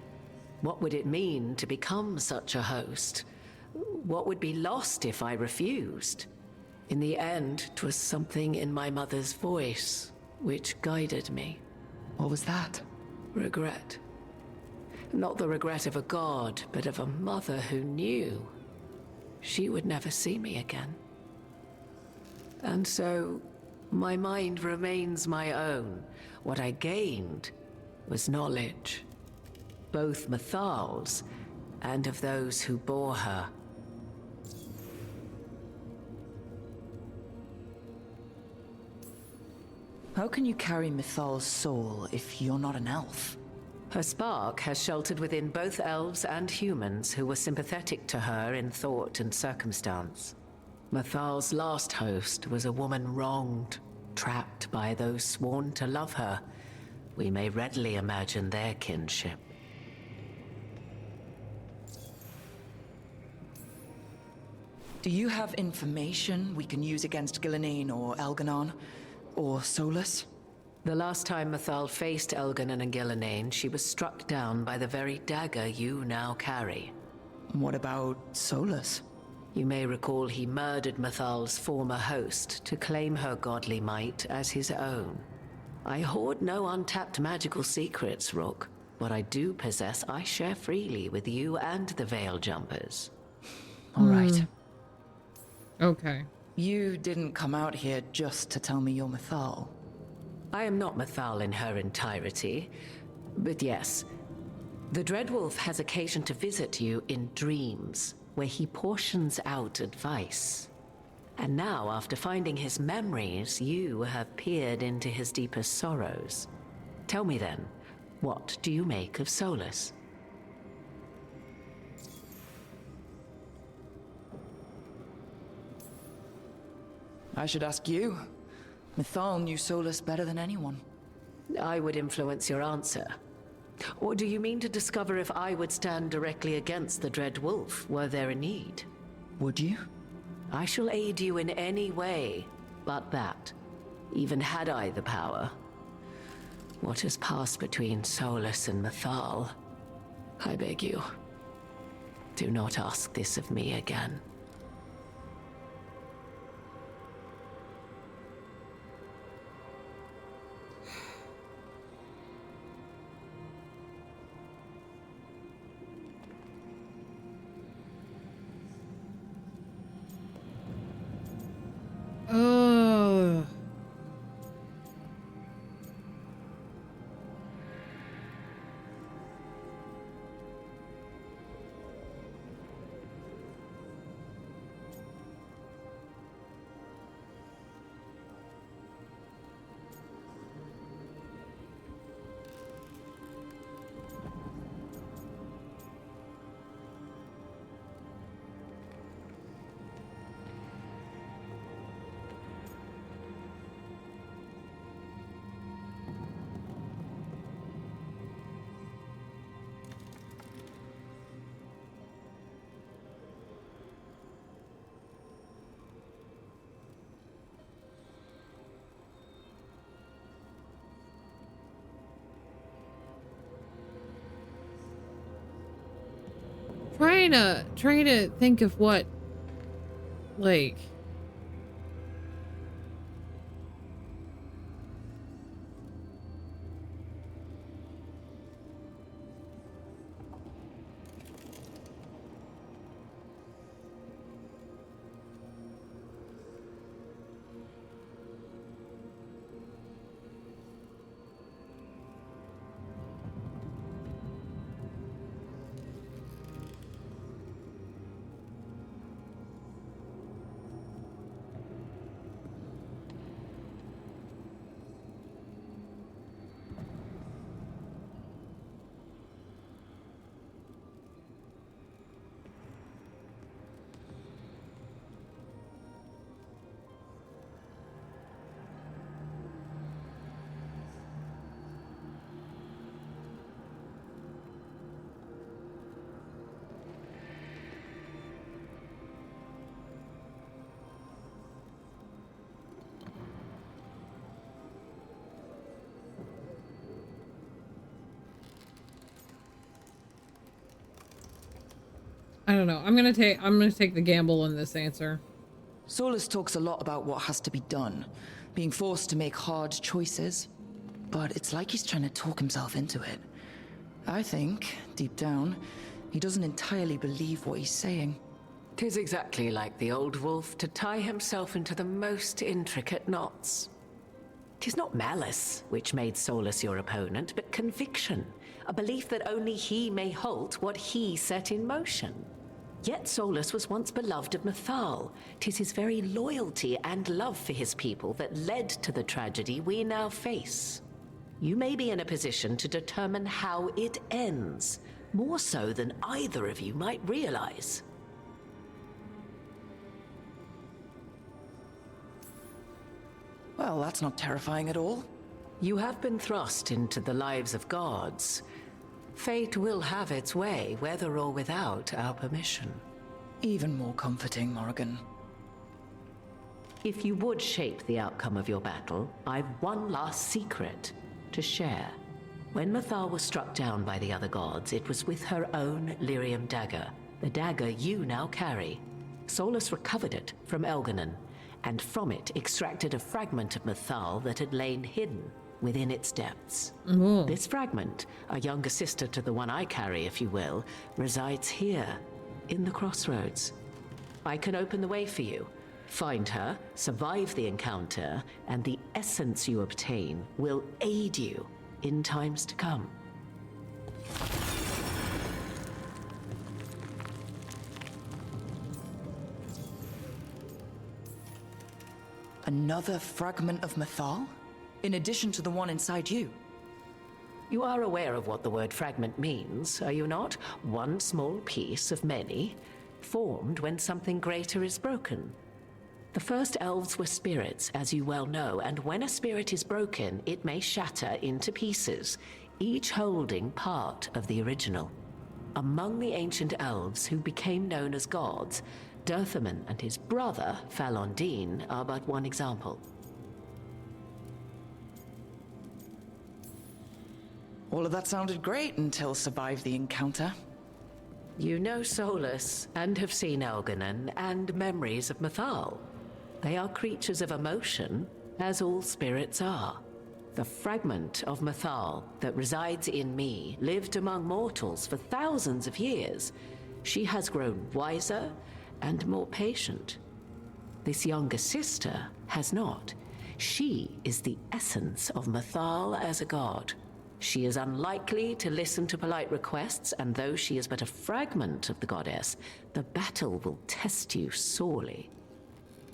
What would it mean to become such a host? What would be lost if I refused? In the end, 'twas something in my mother's voice which guided me. What was that? Regret. Not the regret of a god, but of a mother who knew she would never see me again. And so, my mind remains my own. What I gained was knowledge, both Mathal's and of those who bore her. How can you carry Mathal's soul if you're not an elf? Her spark has sheltered within both elves and humans who were sympathetic to her in thought and circumstance. Mathal's last host was a woman wronged, trapped by those sworn to love her. We may readily imagine their kinship. Do you have information we can use against Gillenane or Elganon? Or Solus? The last time Mathal faced Elganon and Gillenane, she was struck down by the very dagger you now carry. What about Solus? You may recall he murdered Mathal's former host to claim her godly might as his own. I hoard no untapped magical secrets, Rook. What I do possess, I share freely with you and the Veil Jumpers. All right. Okay. You didn't come out here just to tell me you're Mathal. I am not Mathal in her entirety, but yes. The Dreadwolf has occasion to visit you in dreams, where he portions out advice. And now, after finding his memories, you have peered into his deepest sorrows. Tell me then, what do you make of Solus? I should ask you. Mathal knew Solus better than anyone. I would influence your answer. Or do you mean to discover if I would stand directly against the Dread Wolf, were there a need? Would you? I shall aid you in any way, but that, even had I the power. What has passed between Solus and Mathal? I beg you, do not ask this of me again. Oh. Trying to think of what, like, I don't know. I'm gonna take the gamble on this answer. Solus talks a lot about what has to be done, being forced to make hard choices. But it's like he's trying to talk himself into it. I think, deep down, he doesn't entirely believe what he's saying. 'Tis exactly like the old wolf to tie himself into the most intricate knots. 'Tis not malice which made Solus your opponent, but conviction, a belief that only he may halt what he set in motion. Yet Solus was once beloved of Mythal. 'Tis his very loyalty and love for his people that led to the tragedy we now face. You may be in a position to determine how it ends, more so than either of you might realize. Well, that's not terrifying at all. You have been thrust into the lives of gods. Fate will have its way, whether or without our permission. Even more comforting, Morrigan. If you would shape the outcome of your battle, I've one last secret to share. When Mythal was struck down by the other gods, it was with her own lyrium dagger, the dagger you now carry. Solus recovered it from Elganon, and from it extracted a fragment of Mythal that had lain hidden within its depths. Ooh. This fragment, a younger sister to the one I carry, if you will, resides here, in the crossroads. I can open the way for you. Find her, survive the encounter, and the essence you obtain will aid you in times to come. Another fragment of Mythal? In addition to the one inside you? You are aware of what the word fragment means, are you not? One small piece of many, formed when something greater is broken. The first elves were spirits, as you well know, and when a spirit is broken, it may shatter into pieces, each holding part of the original. Among the ancient elves who became known as gods, Dirthaman and his brother, Falondine, are but one example. All of that sounded great until survived the encounter. You know Solus, and have seen Elganon, and memories of Mythal. They are creatures of emotion, as all spirits are. The fragment of Mythal that resides in me lived among mortals for thousands of years. She has grown wiser and more patient. This younger sister has not. She is the essence of Mythal as a god. She is unlikely to listen to polite requests, and though she is but a fragment of the goddess, the battle will test you sorely.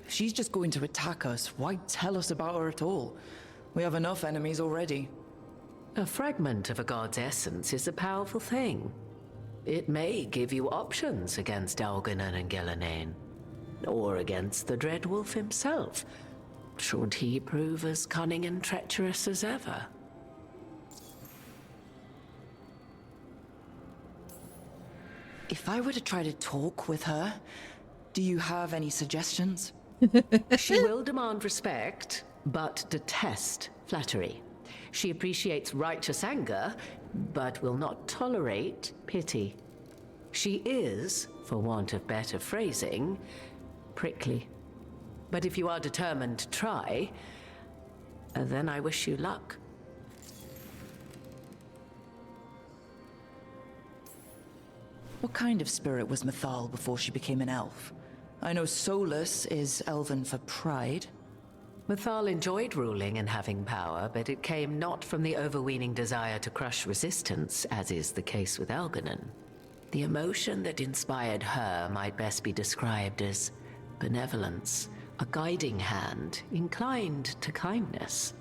If she's just going to attack us, why tell us about her at all? We have enough enemies already. A fragment of a god's essence is a powerful thing. It may give you options against Elganon and Ghilanane, or against the Dread Wolf himself, should he prove as cunning and treacherous as ever. If I were to try to talk with her, do you have any suggestions? She will demand respect, but detest flattery. She appreciates righteous anger, but will not tolerate pity. She is, for want of better phrasing, prickly. But if you are determined to try, then I wish you luck. What kind of spirit was Mythal before she became an elf? I know Solus is elven for pride. Mythal enjoyed ruling and having power, but it came not from the overweening desire to crush resistance, as is the case with Elganon. The emotion that inspired her might best be described as benevolence, a guiding hand, inclined to kindness.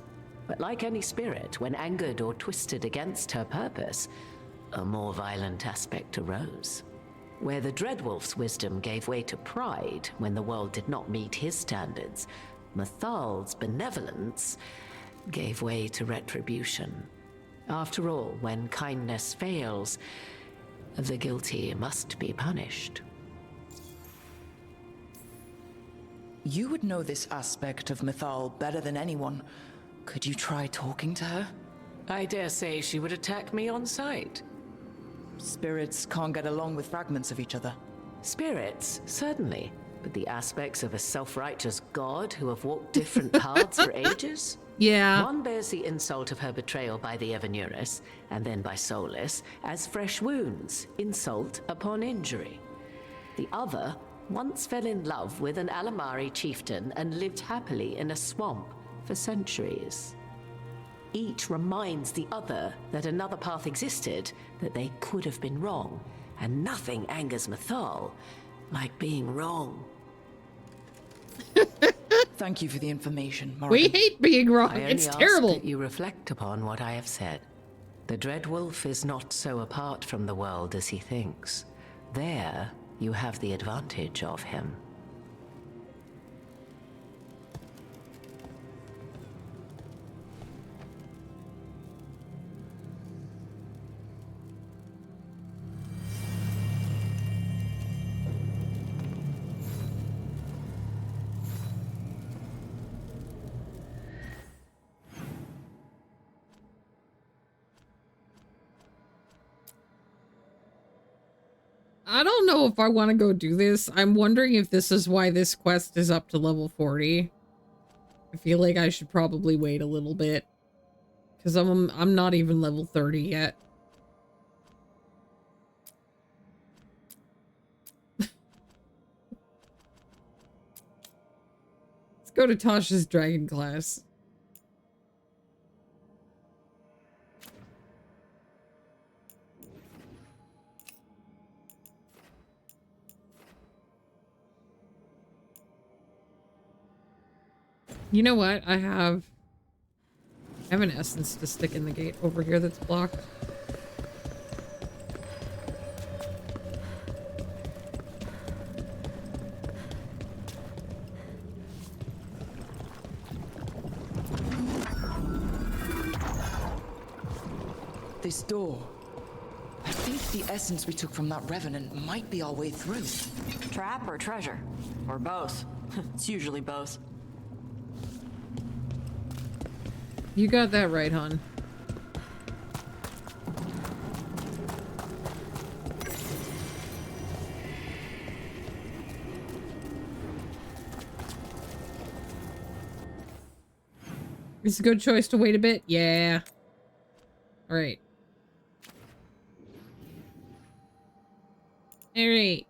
But like any spirit, when angered or twisted against her purpose, a more violent aspect arose. Where the Dreadwolf's wisdom gave way to pride when the world did not meet his standards, Mythal's benevolence gave way to retribution. After all, when kindness fails, the guilty must be punished. You would know this aspect of Mythal better than anyone. Could you try talking to her? I dare say she would attack me on sight. Spirits can't get along with fragments of each other. Spirits, certainly, but the aspects of a self-righteous god who have walked different paths for ages? Yeah. One bears the insult of her betrayal by the Evanurus, and then by Solus, as fresh wounds, insult upon injury. The other once fell in love with an Alamari chieftain and lived happily in a swamp for centuries. Each reminds the other that another path existed, that they could have been wrong, and nothing angers Mythal like being wrong. Thank you for the information, Morrigan. We hate being wrong. I It's only terrible. ask that you reflect upon what I have said. The Dreadwolf is not so apart from the world as he thinks. There, you have the advantage of him. I don't know if I want to go do this. I'm wondering if this is why this quest is up to level 40. I feel like I should probably wait a little bit. Because I'm not even level 30 yet. Let's go to Tasha's dragon class. You know what? I have an essence to stick in the gate over here that's blocked. This door. I think the essence we took from that revenant might be our way through. Trap or treasure? Or both? It's usually both. You got that right, hon. It's a good choice to wait a bit. Yeah. All right. All right.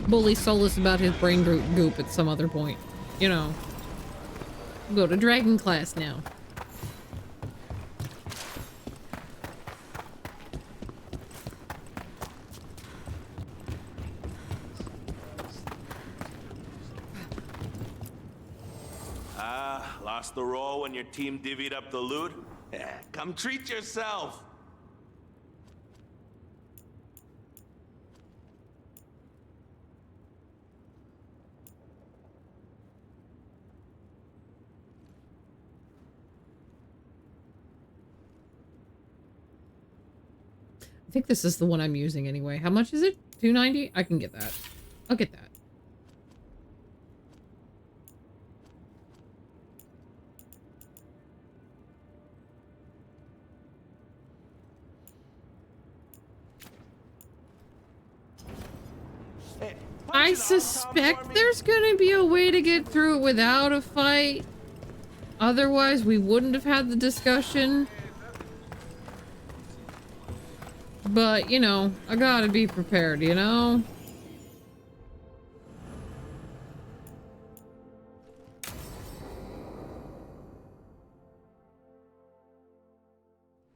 Bully Solus about his brain goop at some other point. You know. Go to dragon class now. Lost the roll when your team divvied up the loot? Yeah, come treat yourself! I think this is the one I'm using anyway. How much is it? $2.90? I can get that. I'll get that. I suspect there's gonna be a way to get through it without a fight. Otherwise, we wouldn't have had the discussion. But, you know, I gotta be prepared, you know?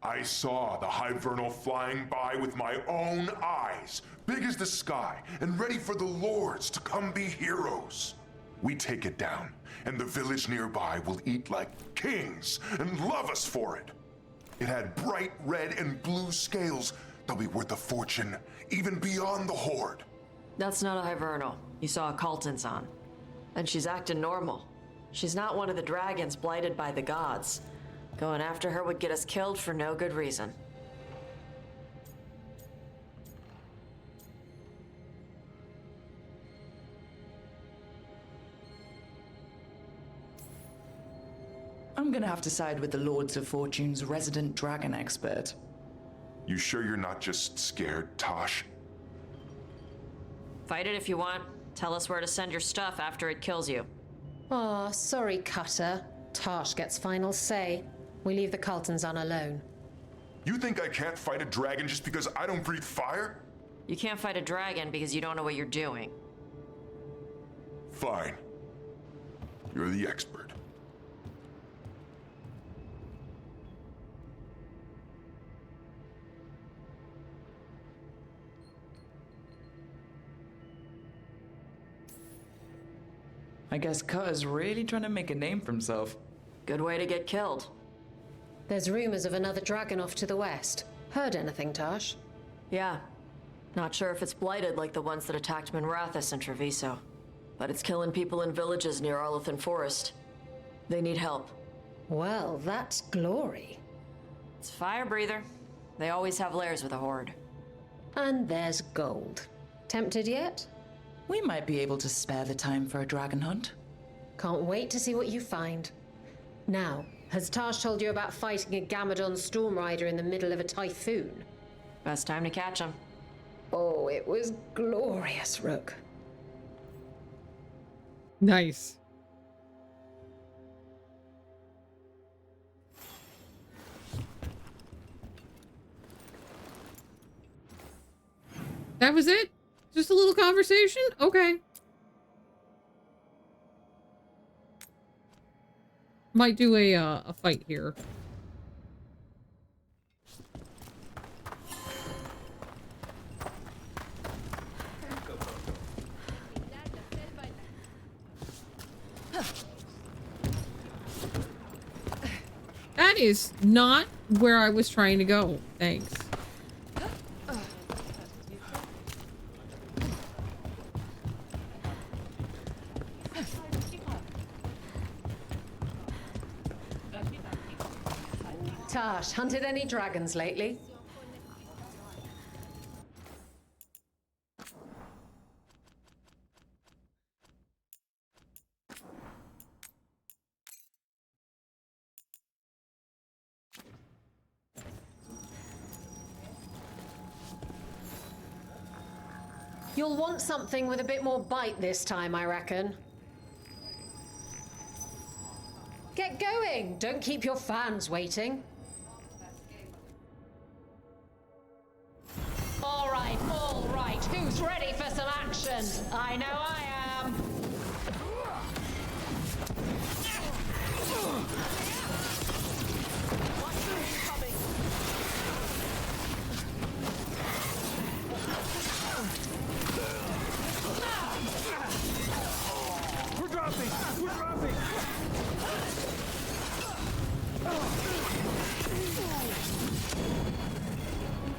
I saw the Hivernal flying by with my own eyes, big as the sky, and ready for the lords to come be heroes. We take it down, and the village nearby will eat like kings and love us for it. It had bright red and blue scales. They'll be worth a fortune, even beyond the Horde. That's not a Hivernal. You saw a Calton's on. And she's acting normal. She's not one of the dragons blighted by the gods. Going after her would get us killed for no good reason. gonna have to side with the Lords of Fortune's resident dragon expert. You sure you're not just scared, Tosh? Fight it if you want. Tell us where to send your stuff after it kills you. Aw, sorry, Cutter. Tosh gets final say. We leave the Carltons on alone. You think I can't fight a dragon just because I don't breathe fire? You can't fight a dragon because you don't know what you're doing. Fine. You're the expert. I guess Cutter's really trying to make a name for himself. Good way to get killed. There's rumors of another dragon off to the west. Heard anything, Tosh? Yeah. Not sure if it's blighted like the ones that attacked Minrathous and Treviso. But it's killing people in villages near Arlethan Forest. They need help. Well, that's glory. It's a fire breather. They always have lairs with a horde. And there's gold. Tempted yet? We might be able to spare the time for a dragon hunt. Can't wait to see what you find. Now, has Tosh told you about fighting a Gamadon storm rider in the middle of a typhoon? Best time to catch him. Oh, it was glorious, Rook. Nice. That was it? Just a little conversation? Okay. Might do a fight here. That is not where I was trying to go. Thanks. Tosh, hunted any dragons lately? You'll want something with a bit more bite this time, I reckon. Get going! Don't keep your fans waiting. All right. Who's ready for some action? I know I am. We're dropping!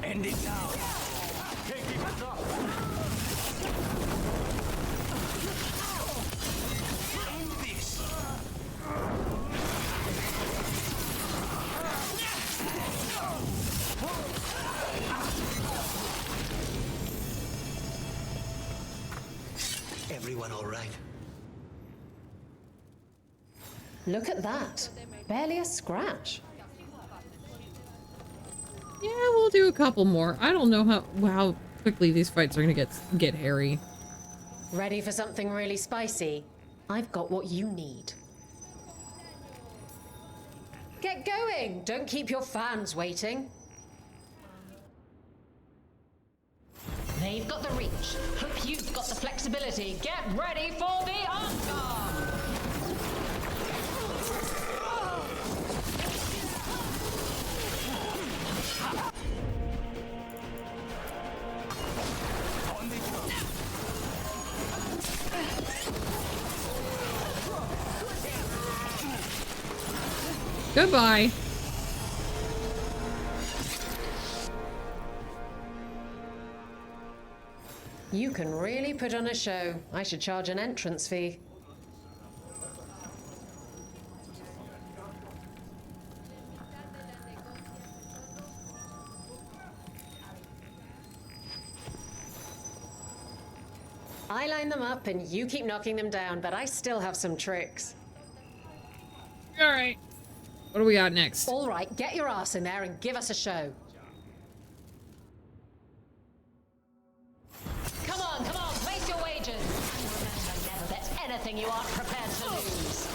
End it now. Can't keep us up! End this. Everyone all right? Look at that. Barely a scratch. Yeah, we'll do a couple more. I don't know how quickly these fights are gonna get hairy. Ready for something really spicy? I've got what you need. Get going! Don't keep your fans waiting. They've got the reach. Hope you've got the flexibility. Get ready for the encore! Goodbye. You can really put on a show. I should charge an entrance fee. I line them up and you keep knocking them down, but I still have some tricks. All right. What do we got next? All right, get your ass in there and give us a show. Come on, place your wagers. And remember, never bet anything you aren't prepared to lose.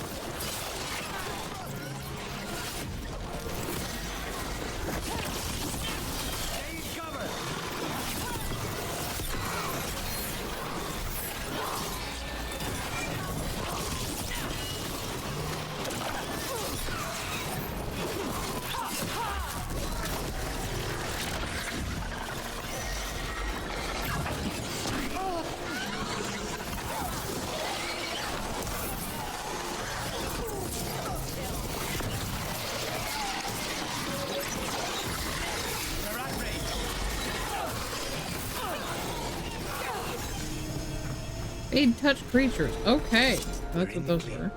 Fade touch creatures. Okay. That's what those were.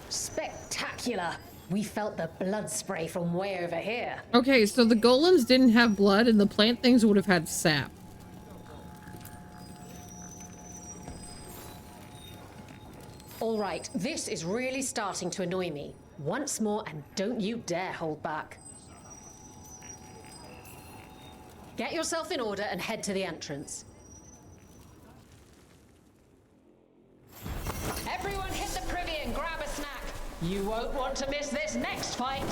Spectacular. We felt the blood spray from way over here. Okay, so the golems didn't have blood and the plant things would have had sap. All right, this is really starting to annoy me. Once more, and don't you dare hold back. Get yourself in order and head to the entrance. Everyone hit the privy and grab a snack. You won't want to miss this next fight.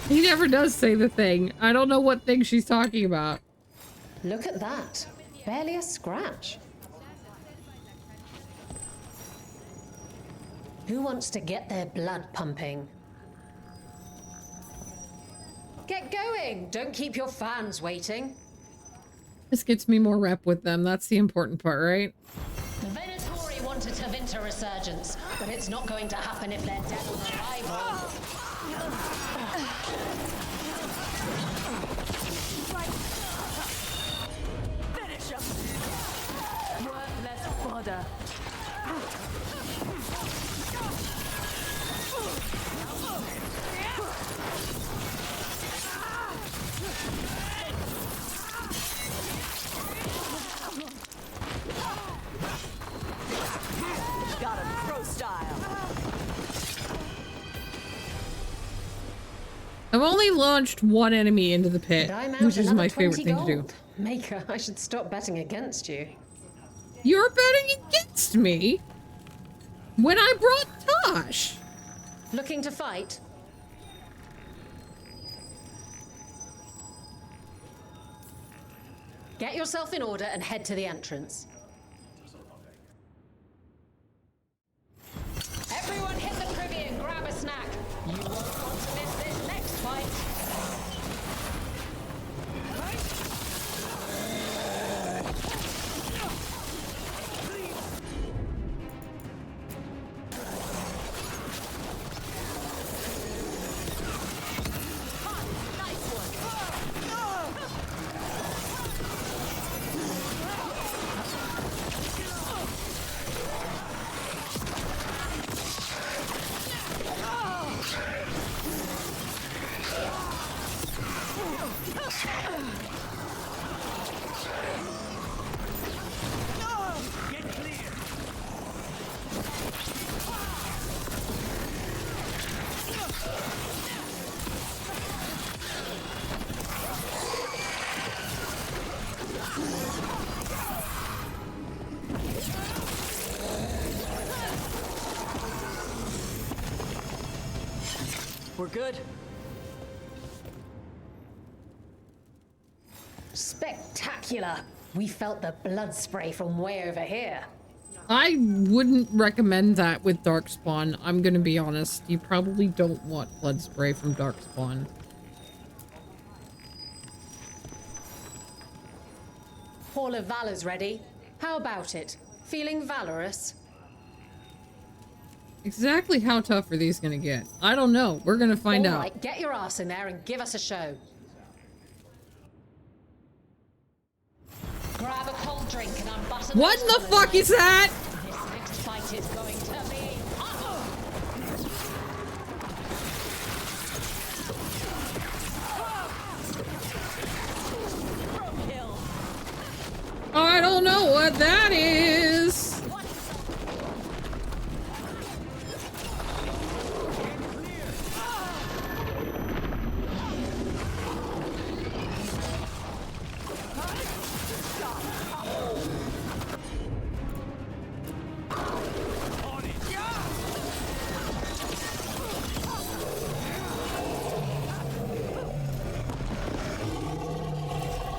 He never does say the thing. I don't know what thing she's talking about. Look at that. Barely a scratch. Who wants to get their blood pumping? Get going! Don't keep your fans waiting. This gets me more rep with them. That's the important part, right? The Venatori wanted to Vinter resurgence, but it's not going to happen if they're dead on arrival. Finish him! Worthless fodder. Got him pro style. I've only launched one enemy into the pit, which is my favorite thing to do. Maker, I should stop betting against you. You're betting against me? When I brought Tosh? Looking to fight? Get yourself in order and head to the entrance. Everyone hit the privy and grab a snack. You won't want to miss this next fight. We're good. Spectacular. We felt the blood spray from way over here. I wouldn't recommend that with Darkspawn. I'm gonna be honest. You probably don't want blood spray from Darkspawn. Hall of Valor's ready. How about it? Feeling valorous? Exactly how tough are these gonna get? I don't know. We're gonna find All out. right, get your ass in there and give us a show. hot drink and unbutton What in the fuck is that? This next fight is going to be I don't know what that is.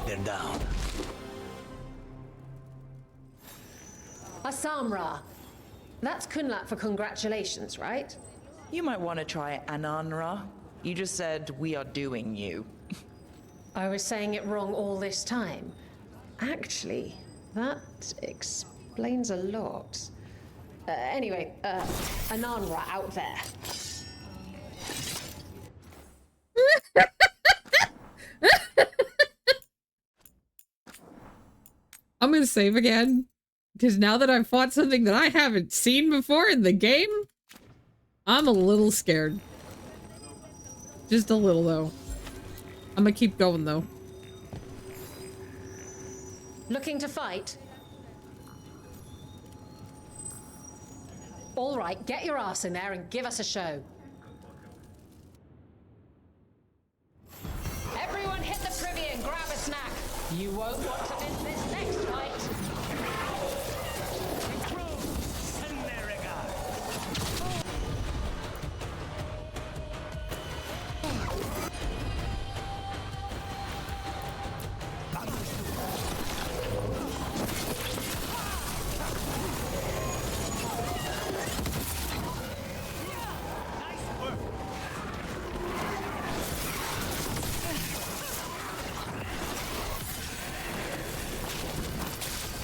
They're down. Asamra. That's Kunlat for congratulations, right? You might want to try Ananra. You just said we are doing you. I was saying it wrong all this time. Actually, that explains a lot. Anyway, Ananra out there. I'm gonna save again. Because now that I've fought something that I haven't seen before in the game, I'm a little scared. Just a little, though. I'm gonna keep going, though. Looking to fight? All right, get your ass in there and give us a show. Everyone hit the privy and grab a snack. You won't want to miss this next fight.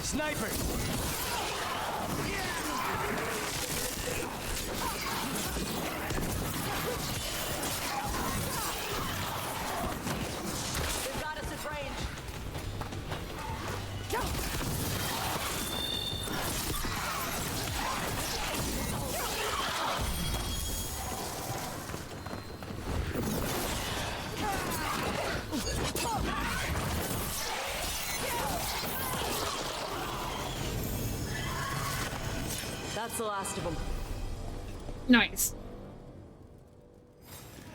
Sniper! They've got us at range. That's the last of them. Nice.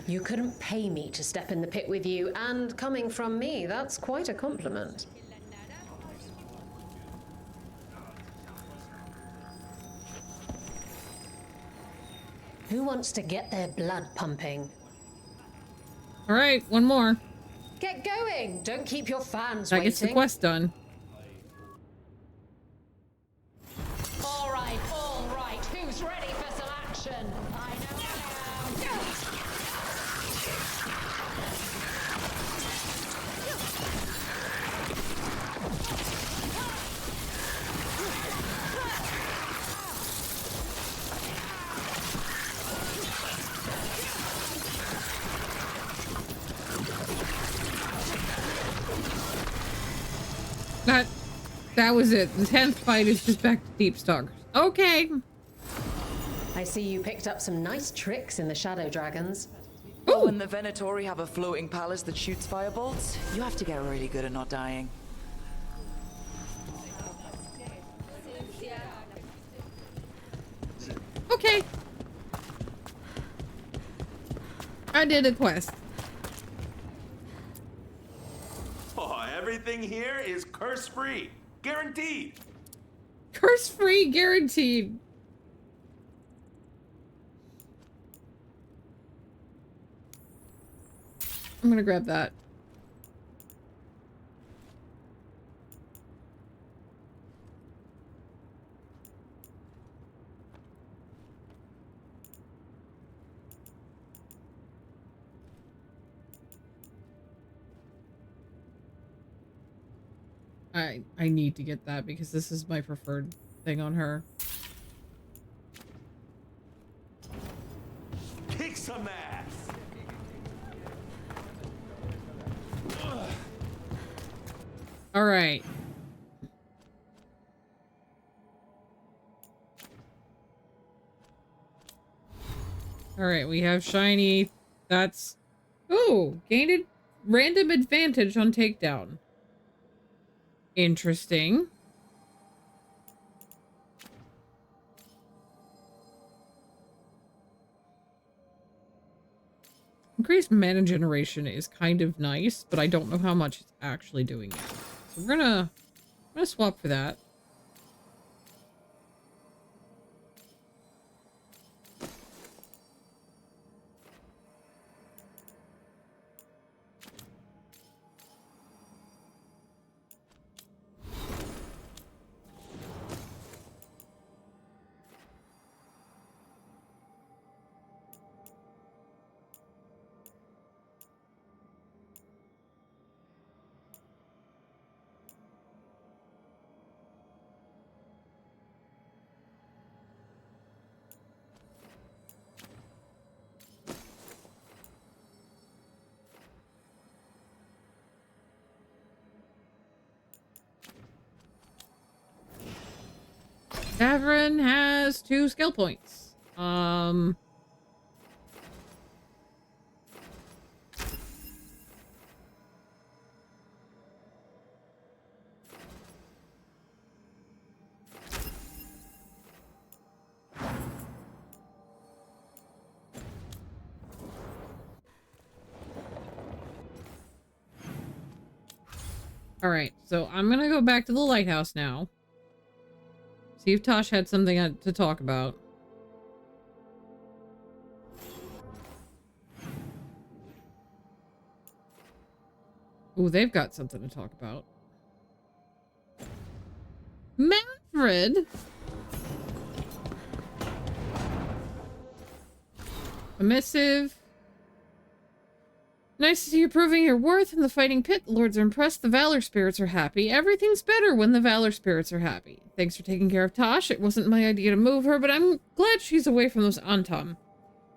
You couldn't pay me to step in the pit with you, and coming from me, that's quite a compliment. Who wants to get their blood pumping? All right, one more. Get going! Don't keep your fans That waiting. gets the quest done. All right. Who's ready for some action? I know I am. That was it. The 10th fight is just back to Deep Stalkers. Okay. I see you picked up some nice tricks in the Shadow Dragons. Oh, when the Venatori have a floating palace that shoots firebolts, you have to get really good at not dying. Okay. I did a quest. Oh, everything here is curse-free. Guaranteed. Curse-free guaranteed. I'm gonna grab that. I need to get that because this is my preferred thing on her. Kick some ass. All right. Alright, we have shiny. That's... Oh! Gained a random advantage on takedown. Interesting. Increased mana generation is kind of nice, but I don't know how much it's actually doing yet. So I'm gonna swap for that. Tavern has 2 skill points. Alright, so I'm gonna go back to the lighthouse now. See if Tosh had something to talk about. Ooh, they've got something to talk about. Manfred! A missive. Nice to see you proving your worth in the fighting pit. The lords are impressed. The Valor Spirits are happy. Everything's better when the Valor Spirits are happy. Thanks for taking care of Tosh. It wasn't my idea to move her, but I'm glad she's away from those Antam.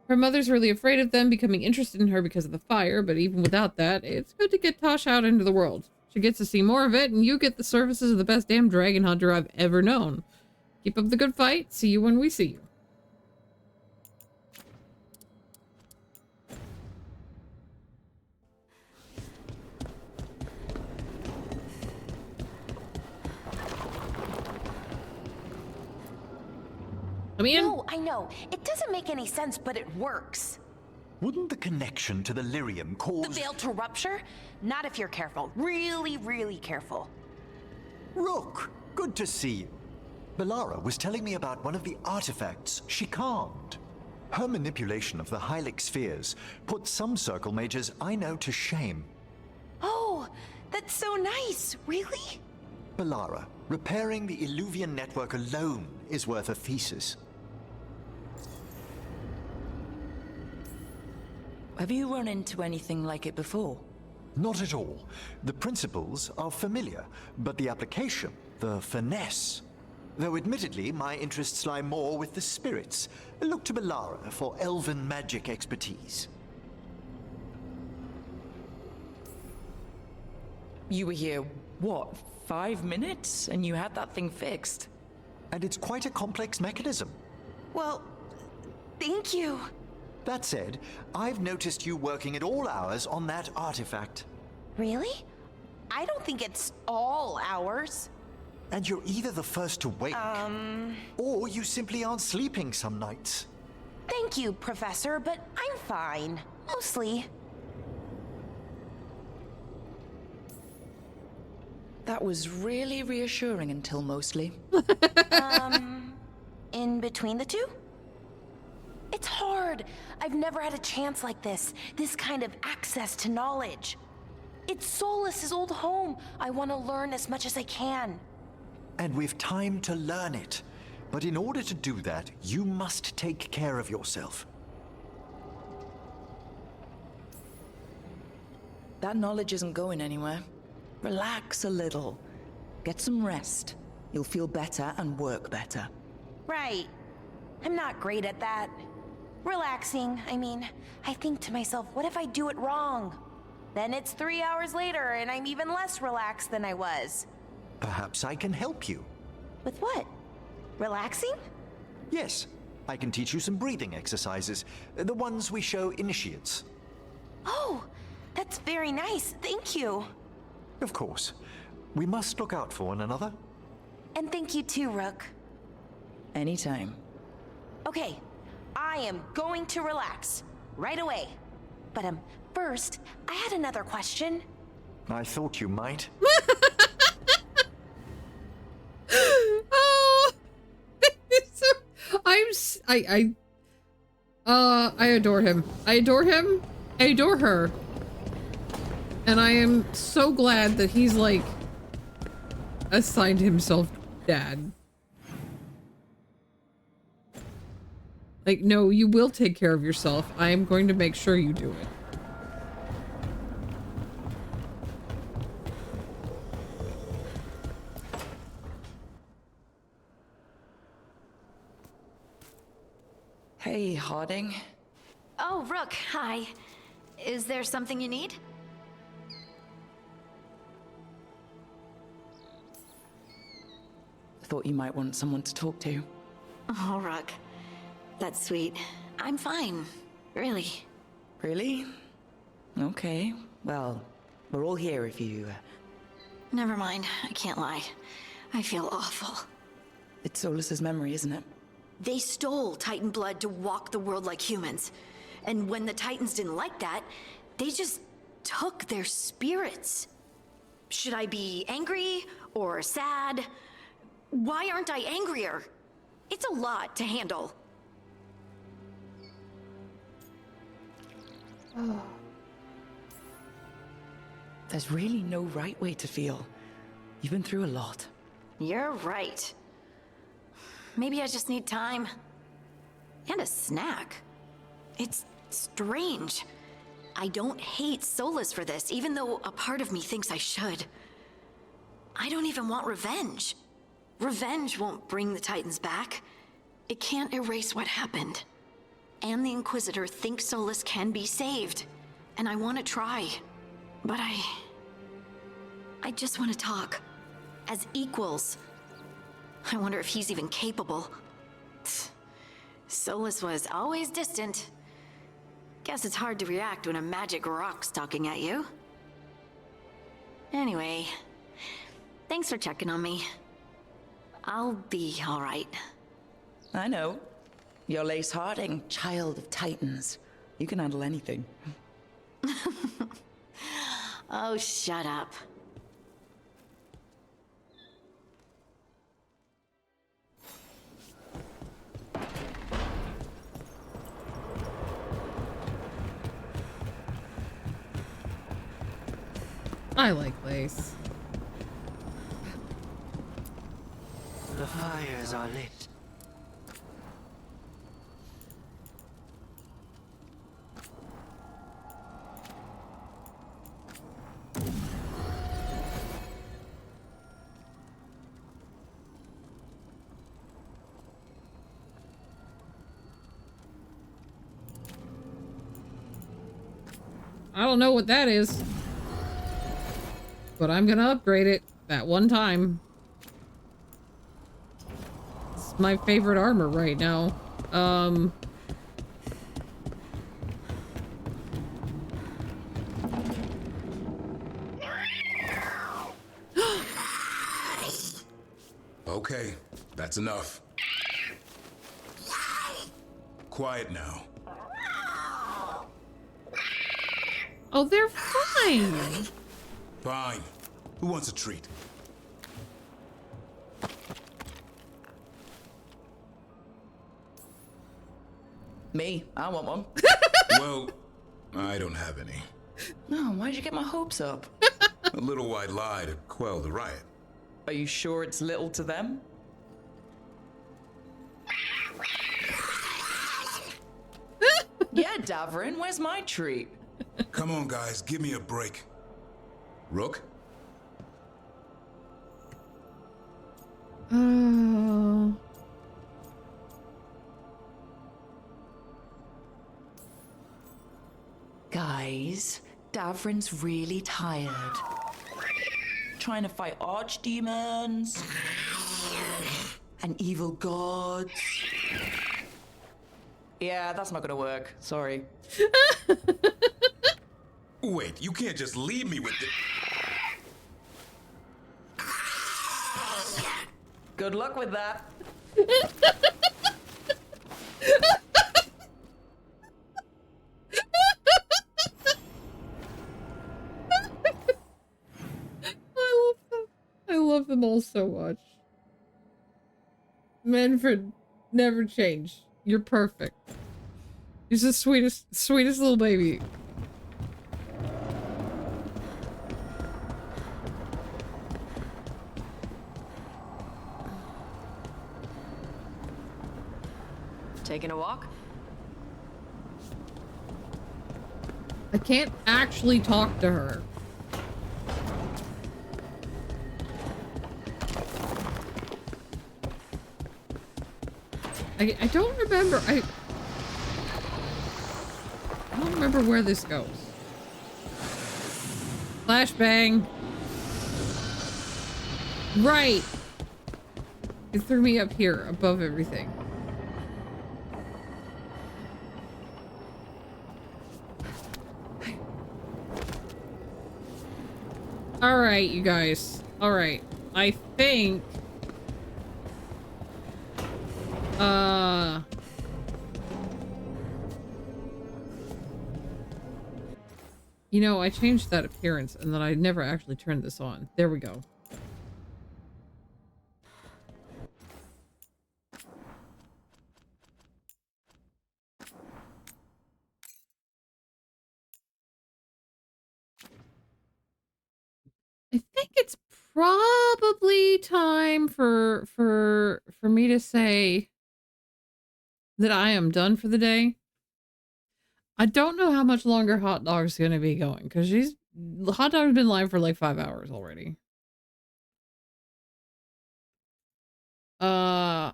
Her mother's really afraid of them becoming interested in her because of the fire, but even without that, it's good to get Tosh out into the world. She gets to see more of it, and you get the services of the best damn dragon hunter I've ever known. Keep up the good fight. See you when we see you. No, I know. It doesn't make any sense, but it works. Wouldn't the connection to the lyrium cause... The veil to rupture? Not if you're careful. Really, really careful. Rook, good to see you. Belara was telling me about one of the artifacts she calmed. Her manipulation of the Hylic spheres put some circle mages I know to shame. Oh, that's so nice. Really? Belara, repairing the Illuvian network alone is worth a thesis. Have you run into anything like it before? Not at all. The principles are familiar, but the application, the finesse. Though admittedly, my interests lie more with the spirits. Look to Belara for elven magic expertise. You were here, what, 5 minutes? And you had that thing fixed? And it's quite a complex mechanism. Well, thank you. That said, I've noticed you working at all hours on that artifact. Really? I don't think it's all hours. And you're either the first to wake, or you simply aren't sleeping some nights. Thank you, Professor, but I'm fine. Mostly. That was really reassuring until mostly. In between the two? It's hard. I've never had a chance like this kind of access to knowledge. It's Solas's old home. I want to learn as much as I can. And we've time to learn it. But in order to do that, you must take care of yourself. That knowledge isn't going anywhere. Relax a little. Get some rest. You'll feel better and work better. Right. I'm not great at that. Relaxing, I mean, I think to myself, what if I do it wrong? Then it's 3 hours later and I'm even less relaxed than I was. Perhaps I can help you. With what? Relaxing? Yes. I can teach you some breathing exercises, the ones we show initiates. Oh, that's very nice. Thank you. Of course. We must look out for one another. And thank you too, Rook. Anytime. Okay, I am going to relax right away. But first, I had another question. I thought you might. Oh, I adore him. I adore him. I adore her. And I am so glad that he's like assigned himself dad. Like, no, you will take care of yourself. I am going to make sure you do it. Hey, Harding. Oh, Rook, hi. Is there something you need? Thought you might want someone to talk to. Oh, Rook. That's sweet. I'm fine. Really. Really? Okay. Well, we're all here if you... Never mind. I can't lie. I feel awful. It's Solus's memory, isn't it? They stole Titan blood to walk the world like humans. And when the Titans didn't like that, they just took their spirits. Should I be angry or sad? Why aren't I angrier? It's a lot to handle. Oh. There's really no right way to feel. You've been through a lot. You're right. Maybe I just need time. And a snack. It's strange. I don't hate Solus for this, even though a part of me thinks I should. I don't even want revenge. Revenge won't bring the Titans back. It can't erase what happened. And the Inquisitor thinks Solus can be saved. And I want to try. But I just want to talk. As equals. I wonder if he's even capable. Solus was always distant. Guess it's hard to react when a magic rock's talking at you. Anyway, thanks for checking on me. I'll be all right. I know. You're Lace Harding, child of Titans. You can handle anything. Oh, shut up. I like Lace. The fires are lit. I don't know what that is. But I'm gonna upgrade it that one time. It's my favorite armor right now. Okay, that's enough. Quiet now. Oh, they're fine. Fine. Who wants a treat? Me. I want one. Well, I don't have any. No, why'd you get my hopes up? A little white lie to quell the riot. Are you sure it's little to them? Yeah, Davrin, where's my treat? Come on, guys, give me a break. Rook? Guys, Davrin's really tired. Trying to fight archdemons and evil gods. Yeah, that's not gonna work. Sorry. Wait, you can't just leave me with the... Good luck with that. I love them all so much. Manfred, never change. You're perfect. He's the sweetest little baby. Taking a walk? I can't actually talk to her. I don't remember. I don't remember where this goes. Flashbang. Right. It threw me up here above everything. All right, you guys. All right. I think you know, I changed that appearance and then I never actually turned this on. There we go. I think it's probably time for me to say that I am done for the day. I don't know how much longer Hot Dog's going to be going because Hot Dog's been live for like 5 hours already. I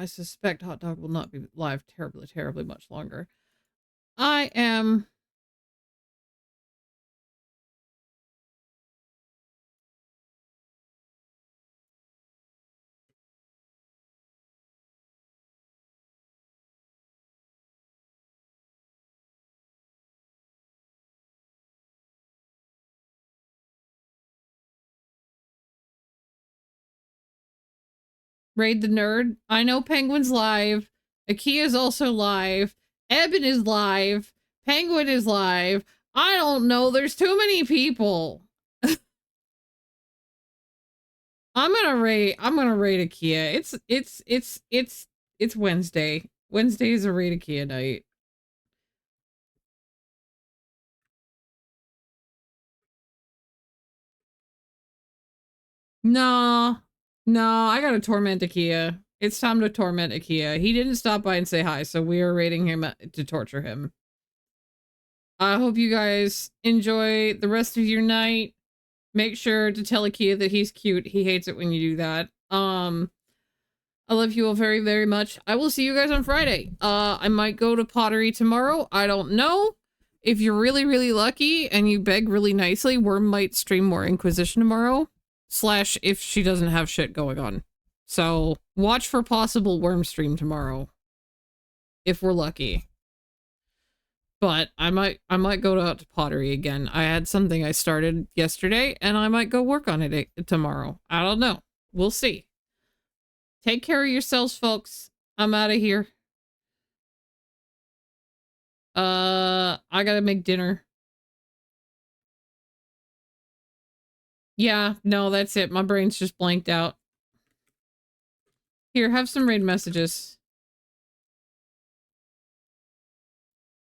suspect Hot Dog will not be live terribly much longer. I am Raid the Nerd. I know Penguin's live. Akia's also live. Eben is live. Penguin is live. I don't know. There's too many people. I'm gonna raid Akia. It's Wednesday. Wednesday is a raid Akia night. No, I gotta torment Akia. It's time to torment Akia. He didn't stop by and say hi, so we are raiding him to torture him. I hope you guys enjoy the rest of your night. Make sure to tell Akia that he's cute. He hates it when you do that. I love you all very, very much. I will see you guys on Friday. I might go to Pottery tomorrow. I don't know. If you're really, really lucky and you beg really nicely, Worm might stream more Inquisition tomorrow. / if she doesn't have shit going on. So watch for possible Worm stream tomorrow. If we're lucky. But I might go out to Pottery again. I had something I started yesterday and I might go work on it tomorrow. I don't know. We'll see. Take care of yourselves, folks. I'm out of here. I gotta make dinner. Yeah, no, that's it. My brain's just blanked out. Here, have some raid messages.